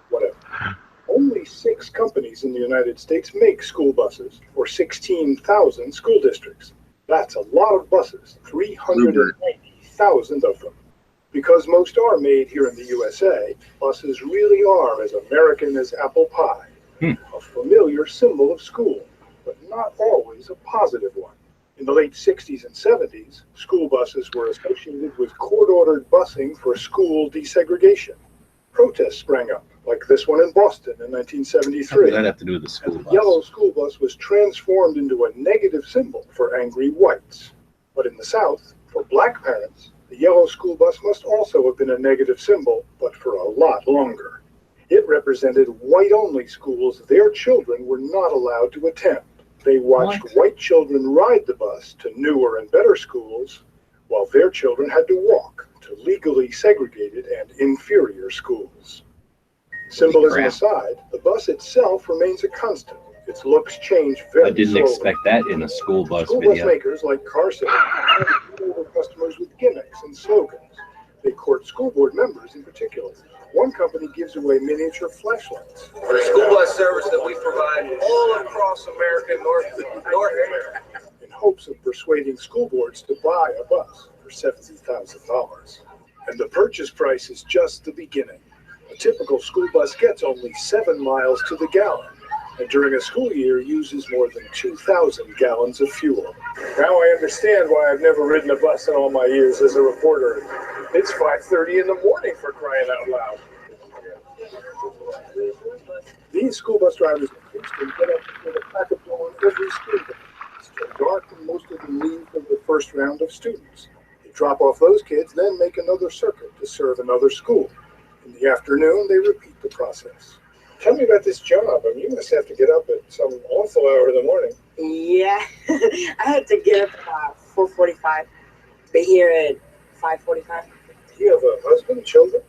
Whatever. Only 6 companies in the United States make school buses for 16,000 school districts. That's a lot of buses, 390,000 of them. Because most are made here in the USA, buses really are as American as apple pie. A familiar symbol of school, but not always a positive one. In the late 60s and 70s, school buses were associated with court-ordered busing for school desegregation. Protests sprang up, like this one in Boston in 1973. What does that have to do with the school The bus? yellow school bus was transformed into a negative symbol for angry whites. But in the South, for black parents, the yellow school bus must also have been a negative symbol, but for a lot longer. It represented white-only schools their children were not allowed to attend. They watched white children ride the bus to newer and better schools, while their children had to walk to legally segregated and inferior schools. Symbolism crap. aside, the bus itself remains a constant. Its looks change very I didn't slowly. expect that in a school bus School bus video. makers like car salesmen over customers with gimmicks and slogans. They court school board members in particular. One company gives away miniature flashlights. For the school bus service that we provide all across America, North America. In hopes of persuading school boards to buy a bus for $70,000. And the purchase price is just the beginning. A typical school bus gets only 7 miles to the gallon. and during a school year uses more than 2,000 gallons of fuel. Now I understand why I've never ridden a bus in all my years as a reporter. It's 5:30 in the morning, for crying out loud. These school bus drivers in Houston get up with a pack of dawn every school day. It's still dark and most of them leave for the first round of students. They drop off those kids, then make another circuit to serve another school. In the afternoon, they repeat the process. Tell me about this job. I mean, you must have to get up at some awful hour in the morning. Yeah, I had to get up at 4:45. Be here at 5:45. Do you have a husband, children?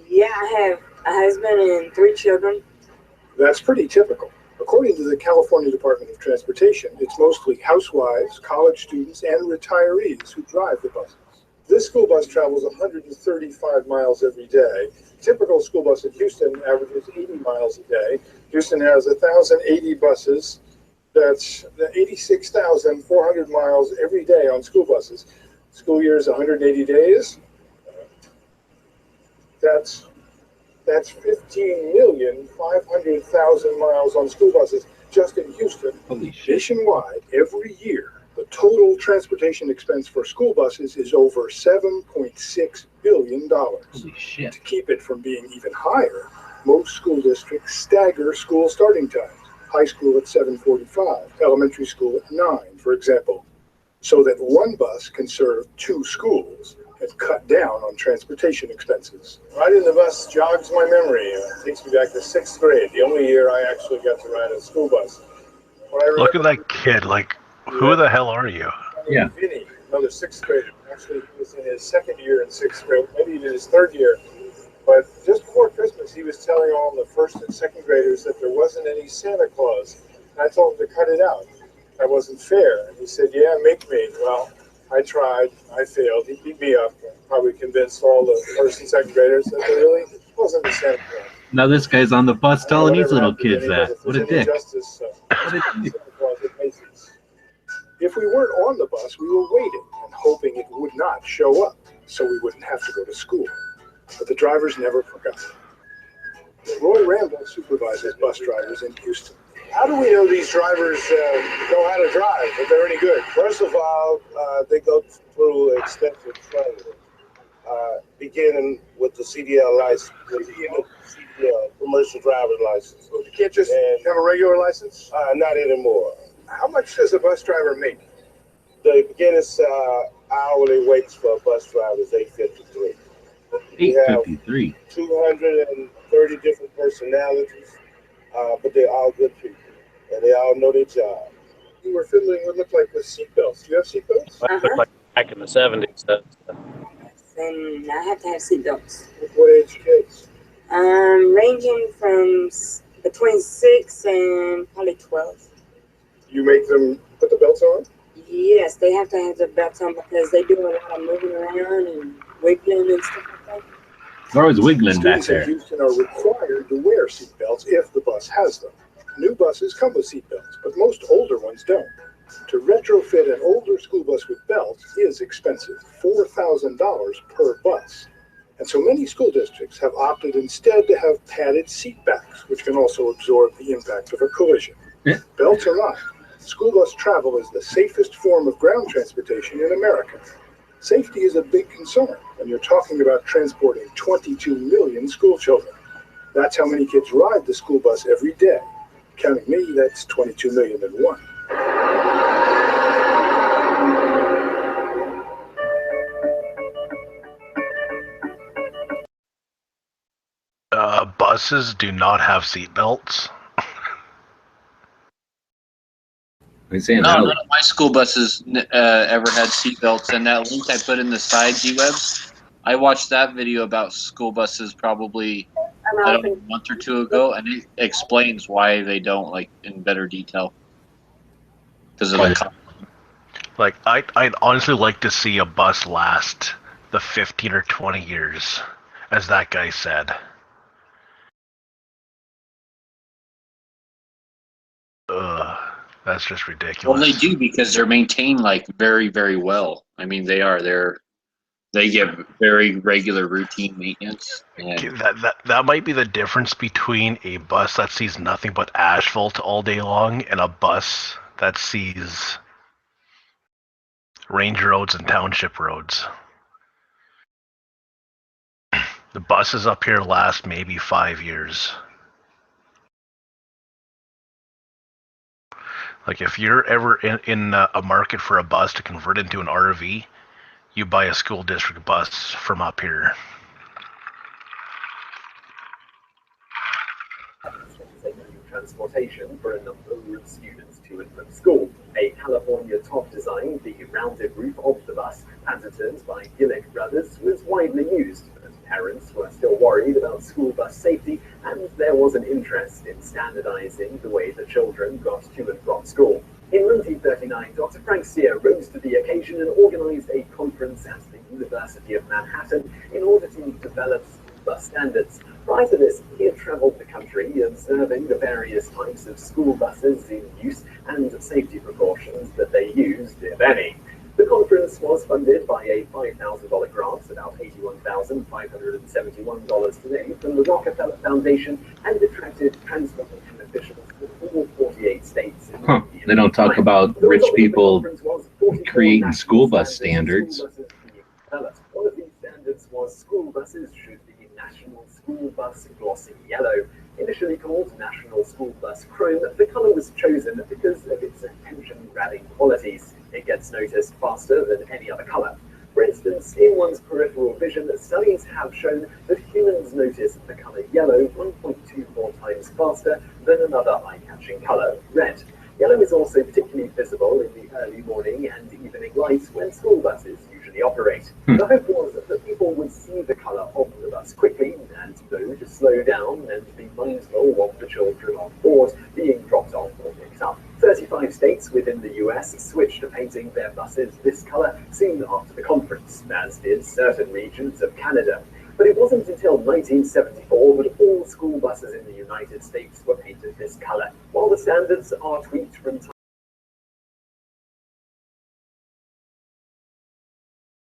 Yeah, I have a husband and 3 children. That's pretty typical. According to the California Department of Transportation, it's mostly housewives, college students, and retirees who drive the buses. This school bus travels 135 miles every day. Typical school bus in Houston averages 80 miles a day. Houston has 1,080 buses. That's 86,400 miles every day on school buses. School year is 180 days. That's 15,500,000 miles on school buses just in Houston. Holy shit. Nationwide, every year, the total transportation expense for school buses is over $7.6 billion. Holy shit. To keep it from being even higher, most school districts stagger school starting times. High school at 7:45, elementary school at 9, for example, so that one bus can serve 2 schools and cut down on transportation expenses. Riding the bus jogs my memory. It takes me back to 6th grade, the only year I actually got to ride a school bus. Look at that kid. Like, who the hell are you? Yeah. Vinny, another 6th grader. Actually, he was in his 2nd year in 6th grade, maybe even his 3rd year. But just before Christmas, he was telling all the 1st and 2nd graders that there wasn't any Santa Claus. And I told him to cut it out. That wasn't fair. And he said, yeah, make me. Well, I tried. I failed. He beat me up. Probably convinced all the 1st and 2nd graders that there really wasn't a Santa Claus. Now this guy's on the bus telling these little kids that. What a dick. If we weren't on the bus, we were waiting and hoping it would not show up so we wouldn't have to go to school. But the drivers never forgot. Roy Randall supervises bus drivers in Houston. How do we know these drivers know how to drive, if they're any good? First of all, they go through extensive training, beginning with the CDL license, CDL, commercial driver's license. You can't just have a regular license? Not anymore. How much does a bus driver make? The beginner's hourly wages for a bus driver is $8.53. $8.53. 230 different personalities, but they're all good people, and they all know their job. You were fiddling with look like with seatbelts. Do you have seatbelts? Looked like back in the 70s. And I have to have seatbelts. What age kids? Ranging from between 6 and probably 12. You make them put the belts on? Yes, they have to have the belts on because they do a lot of moving around and wiggling and stuff like that. They're always wiggling back Students in there. Houston are required to wear seatbelts if the bus has them. New buses come with seatbelts, but most older ones don't. To retrofit an older school bus with belts is expensive, $4,000 per bus. And so many school districts have opted instead to have padded seat backs, which can also absorb the impact of a collision. Belts or not, school bus travel is the safest form of ground transportation in America. Safety is a big concern when you're talking about transporting 22 million school children. That's how many kids ride the school bus every day. Counting me, that's 22 million and one. Buses do not have seatbelts. He's saying No, none of my school buses ever had seatbelts, and that link I put in the side G-Webs, I watched that video about school buses probably I don't know, a month or two ago, and it explains why they don't, like, in better detail. Because of the Like, I'd honestly like to see a bus last the 15 or 20 years, as that guy said. Ugh, that's just ridiculous. Well, they do because they're maintained like very, very well. I mean, they are. They're They get very regular routine maintenance. And That might be the difference between a bus that sees nothing but asphalt all day long and a bus that sees range roads and township roads. The buses up here last maybe 5 years. Like if you're ever in a market for a bus to convert into an RV, you buy a school district bus from up here. Transportation for a number of students to and from school. A California top design, the rounded roof of the bus, patented by Gillick Brothers, was widely used, but parents were still worried about school bus safety, and there was an interest in standardizing the way the children got to and from school. In 1939, Dr. Frank Sear rose to the occasion and organized a conference at the University of Manhattan in order to develop bus standards. Prior to this, he had traveled the country observing the various types of school buses in use and safety precautions that they used, if any. The conference was funded by a $5,000 grant, about $81,571 today, from the Rockefeller Foundation, and attracted transportation officials from all 48 states. They don't talk about rich people creating school bus standards. One of these standards was school buses should be National School Bus Glossy Yellow. Initially called National School Bus Chrome, the color was chosen because of its attention-grabbing qualities. It gets noticed faster than any other color. For instance, in one's peripheral vision, studies have shown that humans notice the color yellow 1.24 times faster than another eye-catching color, red. Yellow is also particularly visible in the early morning and evening lights when school buses usually operate. The hope was that people would see the color of the bus quickly and know to slow down and be mindful of the children on board being dropped off or picked up. 35 states within the US switched to painting their buses this color soon after the conference, as did certain regions of Canada. But it wasn't until 1974 that all school buses in the United States were painted this color. While the standards are tweaked from time